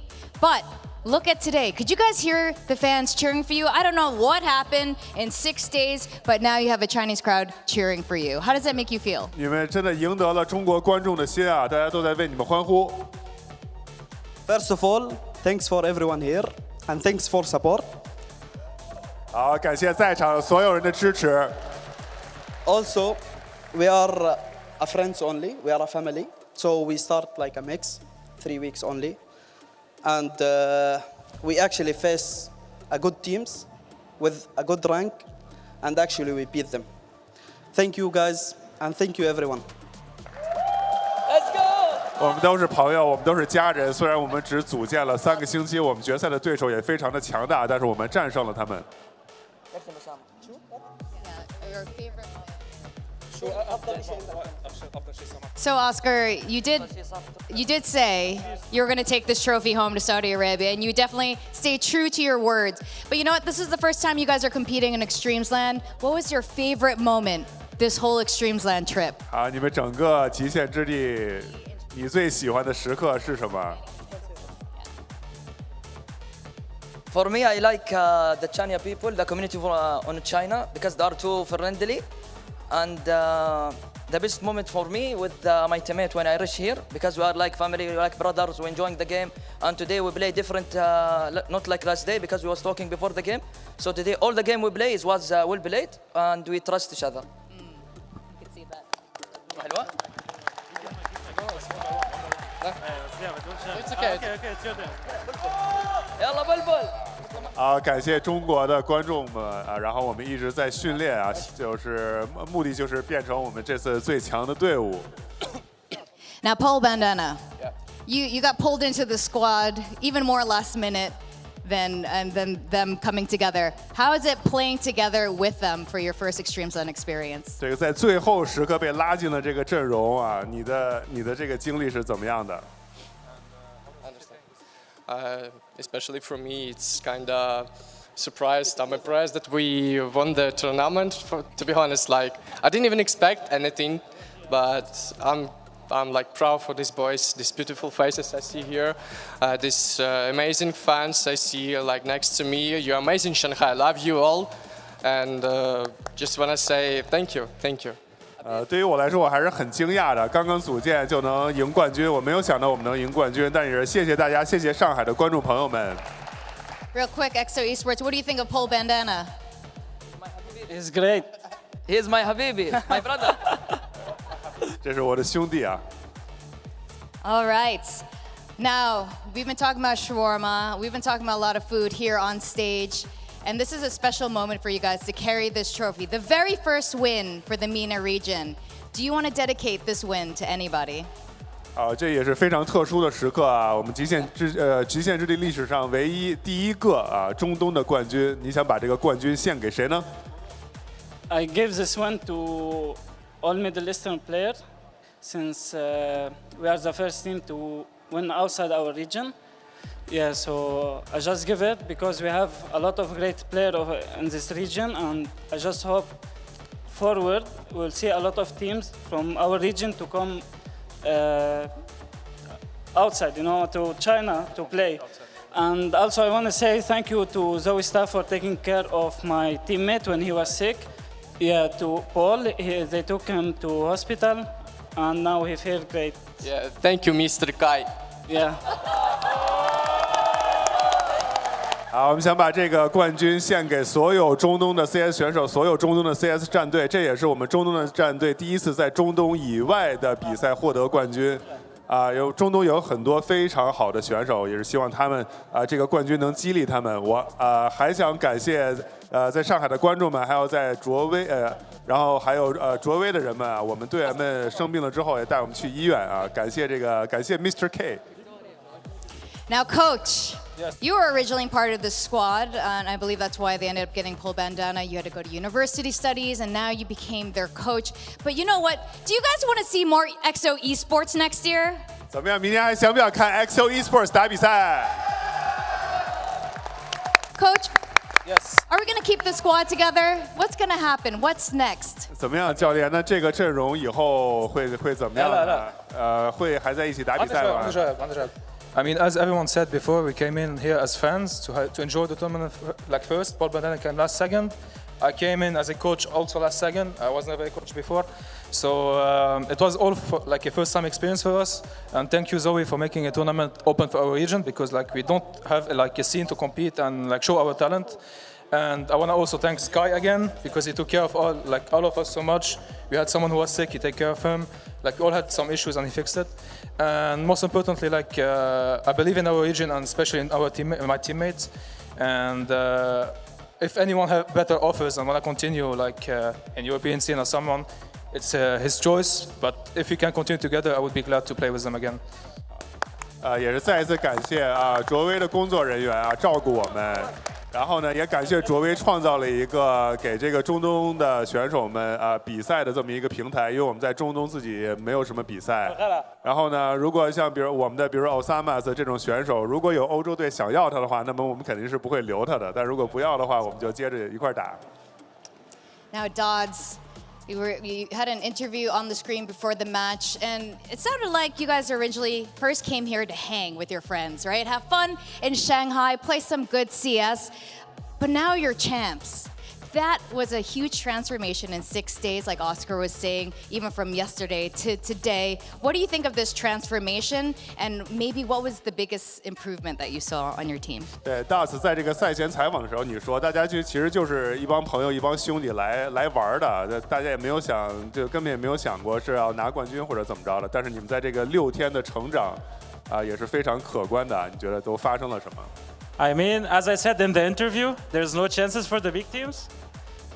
But look at today. Could you guys hear the fans cheering for you? I don't know what happened in 6 days, but now you have a Chinese crowd cheering for you. How does that make you feel? 你们真的赢得了中国观众的心啊！大家都在为你们欢呼。 First of all, thanks for everyone here and thanks for support. 好，感谢在场所有人的支持。 Also, we are a friends only. We are a family. So we start like a mix, 3 weeks only. And we actually face a good teams with a good rank. And actually we beat them. Thank you guys and thank you everyone. Let's go! 我们都是朋友，我们都是家人。虽然我们只组建了3个星期，我们决赛的对手也非常的强大，但是我们战胜了他们。 So Oscar, you did say you were going to take this trophy home to Saudi Arabia, and you definitely stay true to your words. But you know what? This is the first time you guys are competing in eXTREMESLAND. What was your favorite moment this whole eXTREMESLAND trip? 啊，你们整个极限之地，你最喜欢的时刻是什么？ For me, I like the China people, the community on China, because they are too friendly. And the best moment for me with my teammate when I reach here, because we are like family, we are like brothers, we're enjoying the game. And today we play different, not like last day, because we was talking before the game. So today all the game we play was well played, and we trust each other. You can see that. حلوة؟ It's okay. يلا بلبل. 啊，感谢中国的观众们啊！然后我们一直在训练啊，就是目的就是变成我们这次最强的队伍。 Now, Paul Bandana, you got pulled into the squad even more last minute than them coming together. How is it playing together with them for your first eXTREMESLAND experience? 这个在最后时刻被拉进了这个阵容啊，你的这个经历是怎么样的？ Especially for me, it's kind of surprised. I'm impressed that we won the tournament. To be honest, like I didn't even expect anything, but I'm like proud for these boys, these beautiful faces I see here, these amazing fans I see like next to me. You're amazing, Shanghai. I love you all, and just wanna say thank you, thank you. 对于我来说，我还是很惊讶的。刚刚组建就能赢冠军，我没有想到我们能赢冠军。但是谢谢大家，谢谢上海的观众朋友们。 Real quick, EXO Esports, what do you think of Paul Bandana? He's great. He's my Habibi, my brother. 这是我的兄弟啊。 All right. Now, we've been talking about shawarma. We've been talking about a lot of food here on stage. And this is a special moment for you guys to carry this trophy. The very first win for the MENA region. Do you want to dedicate this win to anybody? 这也是非常特殊的时刻啊！我们极限之地历史上唯一第一个啊中东的冠军，你想把这个冠军献给谁呢？ I give this one to all Middle Eastern players, since we are the first team to win outside our region. Yeah, so I just give it because we have a lot of great players in this region, and I just hope forward we'll see a lot of teams from our region to come outside, to China to play. And also I want to say thank you to Zoe staff for taking care of my teammate when he was sick. Yeah, to Paul, they took him to hospital, and now he feels great. Yeah, thank you, Mr. Kai. Yeah. 好，我们想把这个冠军献给所有中东的 CS 选手，所有中东的 CS 战队。这也是我们中东的战队第一次在中东以外的比赛获得冠军。中东有很多非常好的选手，也是希望他们这个冠军能激励他们。我还想感谢在上海的观众们，还有在卓威然后还有卓威的人们啊，我们队员们生病了之后也带我们去医院啊，感谢Mr. K。 Now, Coach, Yes. You were originally part of the squad, and I believe that's why they ended up getting Pole Bandana. You had to go to university studies, and now you became their coach. But you know what? Do you guys want to see more EXO esports next year? 怎么样？明年还想不想看 EXO esports 打比赛 Coach, Yes. are we going to keep the squad together? What's going to happen? What's next? 怎么样，教练？那这个阵容以后会怎么样呢？会还在一起打比赛吗？ I mean, as everyone said before, we came in here as fans to enjoy the tournament like first. Paul Bandana came last second. I came in as a coach also last second. I was never a coach before. So it was all like a first time experience for us. And thank you, Zoe, for making a tournament open for our region because like we don't have like a scene to compete and like show our talent. And I want to also thank Sky again because he took care of all of us so much. We had someone who was sick, he took care of him. Like we all had some issues and he fixed it. And most importantly, like I believe in our region and especially in our my teammates. And if anyone have better offers and want to continue like in European scene or someone, it's his choice. But if we can continue together, I would be glad to play with them again. 也是再一次感谢卓威的工作人员照顾我们，然后呢，也感谢卓威创造了一个给这个中东的选手们比赛的这么一个平台，因为我们在中东自己没有什么比赛。然后呢，如果像比如我们的，比如 Osamas 这种选手，如果有欧洲队想要他的话，那么我们肯定是不会留他的。但如果不要的话，我们就接着一块打。Now, Dodds, you had an interview on the screen before the match, and it sounded like you guys originally first came here to hang with your friends, right? Have fun in Shanghai, play some good CS, but now you're champs. That was a huge transformation in 6 days, like Oscar was saying, even from yesterday to today. What do you think of this transformation, and maybe what was the biggest improvement that you saw on your team? 对 ，Das 在这个赛前采访的时候，你说大家其实就是一帮朋友、一帮兄弟来玩的，大家也没有就根本也没有想过是要拿冠军或者怎么着的。但是你们在这个6天的成长，也是非常可观的。你觉得都发生了什么？ I mean, as I said in the interview, there's no chances for the big teams.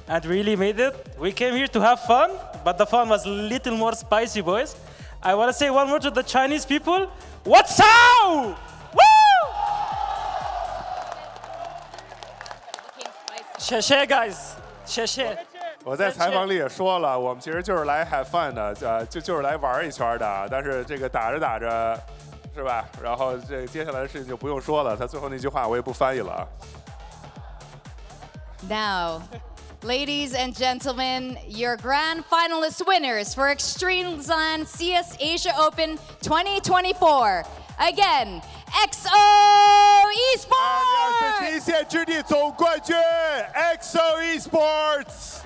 And really made it. We came here to have fun, but the fun was a little more spicy, boys. I want to say one more to the Chinese people. What's up? Woo! 谢谢 guys， 谢谢。我在采访里也说了，我们其实就是来 have fun 的，就是来玩一圈的。但是这个打着打着。 是吧？然后这接下来的事情就不用说了，他最后那句话我也不翻译了。Now, ladies and gentlemen, your grand finalist winners for EXTREMESLAND CS Asia Open 2024. Again, EXO eSports. 第一线之地总冠军 EXO eSports。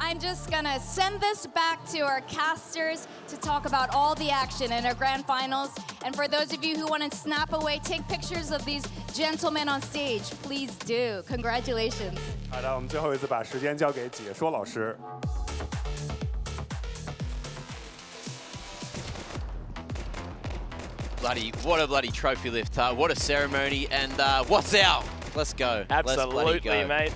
I'm just gonna send this back to our casters to talk about all the action in our grand finals. And for those of you who want to snap away, take pictures of these gentlemen on stage, please do. Congratulations. 好的，我们最后一次把时间交给解说老师。 What a bloody trophy lift, what a ceremony, and what's out? Let's go. Absolutely, mate.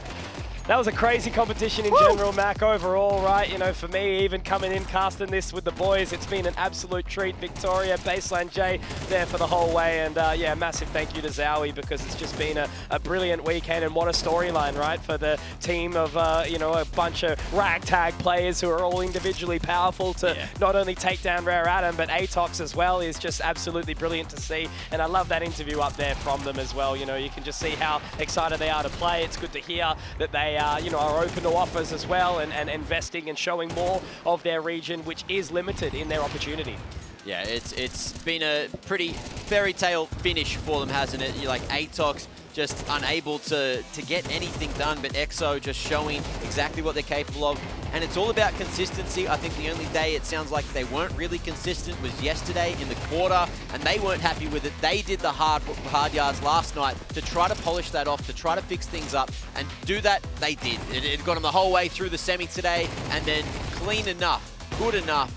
That was a crazy competition in general, Mac, overall, right? You know, for me, even coming in, casting this with the boys, it's been an absolute treat. Victoria, Baseline J there for the whole way. And yeah, massive thank you to Zowie because it's just been a brilliant weekend. And what a storyline, right? For the team of, you know, a bunch of ragtag players who are all individually powerful to not only take down Rare Adam, but Atox as well is just absolutely brilliant to see. And I love that interview up there from them as well. You know, you can just see how excited they are to play. It's good to hear that they you know, are open to offers as well and investing and showing more of their region, which is limited in their opportunity. Yeah, it's been a pretty fairy tale finish for them, hasn't it? You're like Atox just unable to get anything done, but EXO just showing exactly what they're capable of. And it's all about consistency. I think the only day it sounds like they weren't really consistent was yesterday in the quarter, and they weren't happy with it. They did the hard yards last night to try to polish that off, to try to fix things up, and do that, they did. It got them the whole way through the semi today, and then clean enough, good enough,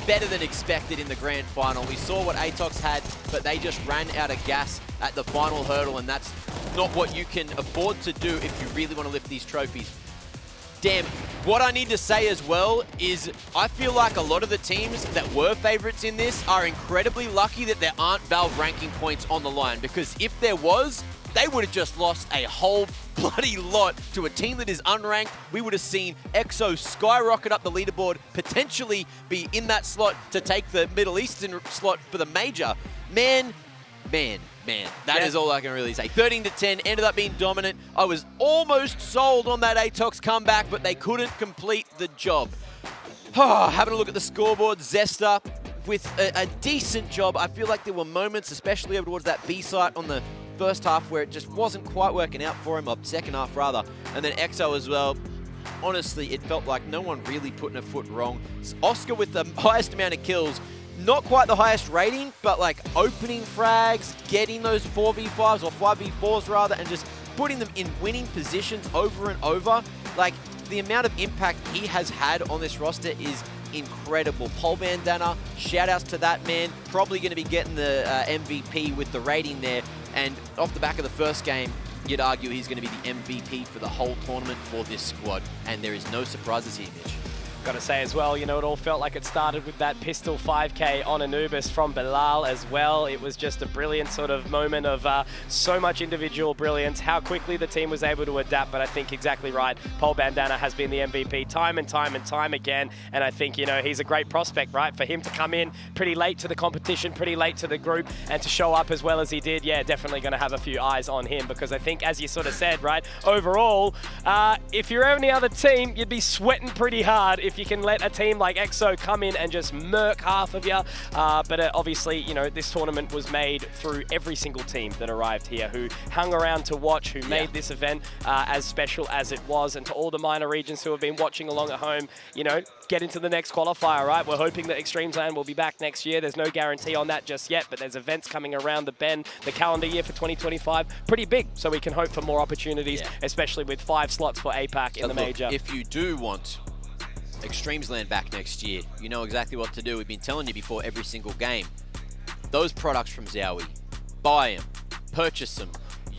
better than expected in the grand final. We saw what Atox had, but they just ran out of gas at the final hurdle, and that's not what you can afford to do if you really want to lift these trophies. Damn, what I need to say as well is I feel like a lot of the teams that were favorites in this are incredibly lucky that there aren't Valve ranking points on the line, because if there was, they would have just lost a whole bloody lot to a team that is unranked. We would have seen EXO skyrocket up the leaderboard, potentially be in that slot to take the Middle Eastern slot for the major. Man, that is all I can really say. 13-10, ended up being dominant. I was almost sold on that Atox comeback, but they couldn't complete the job. Having a look at the scoreboard, Zesta with a decent job. I feel like there were moments, especially over towards that B site on the first half, where it just wasn't quite working out for him, or second half rather. And then EXO as well. Honestly, it felt like no one really putting a foot wrong. Oscar with the highest amount of kills. Not quite the highest rating, but like opening frags, getting those 4v5s or 5v4s rather, and just putting them in winning positions over and over. Like, the amount of impact he has had on this roster is incredible. Pole Bandana, shout outs to that man. Probably going to be getting the MVP with the rating there. And off the back of the first game, you'd argue he's going to be the MVP for the whole tournament for this squad. And there is no surprises here, Mitch. Got to say as well, you know, it all felt like it started with that pistol 5K on Anubis from Bilal as well. It was just a brilliant sort of moment of so much individual brilliance, how quickly the team was able to adapt. But I think exactly right, Pole Bandana has been the MVP time and time again. And I think, you know, he's a great prospect, right? For him to come in pretty late to the competition, pretty late to the group, and to show up as well as he did, yeah, definitely going to have a few eyes on him. Because I think, as you sort of said, right, overall, if you're any other team, you'd be sweating pretty hard if you can let a team like EXO come in and just murk half of you. But obviously, you know, this tournament was made through every single team that arrived here, who hung around to watch, who made this event as special as it was. And to all the minor regions who have been watching along at home, you know, get into the next qualifier, right? We're hoping that Extremesland will be back next year. There's no guarantee on that just yet, but there's events coming around the bend. The calendar year for 2025, pretty big, so we can hope for more opportunities, especially with 5 slots for APAC in the major. If you do want Extremesland back next year, you know exactly what to do. We've been telling you before every single game. Those products from Zowie, buy them, purchase them,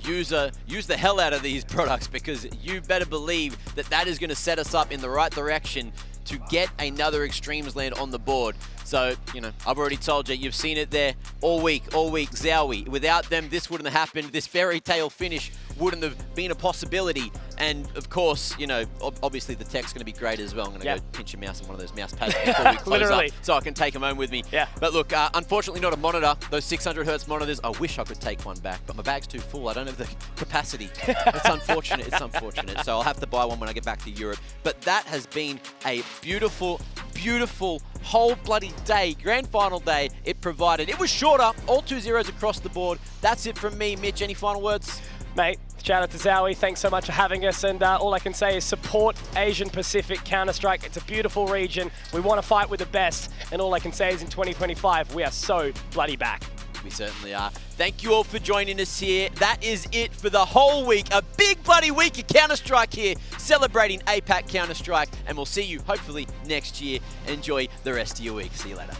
use the hell out of these products, because you better believe that that is going to set us up in the right direction to get another Extremesland on the board. So, you know, I've already told you, you've seen it there all week, Zowie. Without them, this wouldn't have happened. This fairy tale finish wouldn't have been a possibility. And of course, you know, obviously the tech's going to be great as well. I'm going to go pinch a mouse on one of those mouse pads before we close up, so I can take them home with me. But look, unfortunately not a monitor. Those 600 hertz monitors, I wish I could take one back, but my bag's too full. I don't have the capacity. It's unfortunate. It's unfortunate. So I'll have to buy one when I get back to Europe. But that has been a beautiful, beautiful whole bloody day, grand final day it provided. It was shorter, all 2 zeros across the board. That's it from me. Mitch, any final words? Mate, shout out to Zowie. Thanks so much for having us. And all I can say is support Asian Pacific Counter-Strike. It's a beautiful region. We want to fight with the best. And all I can say is in 2025, we are so bloody back. We certainly are. Thank you all for joining us here. That is it for the whole week. A big bloody week of Counter-Strike here, celebrating APAC Counter-Strike. And we'll see you hopefully next year. Enjoy the rest of your week. See you later.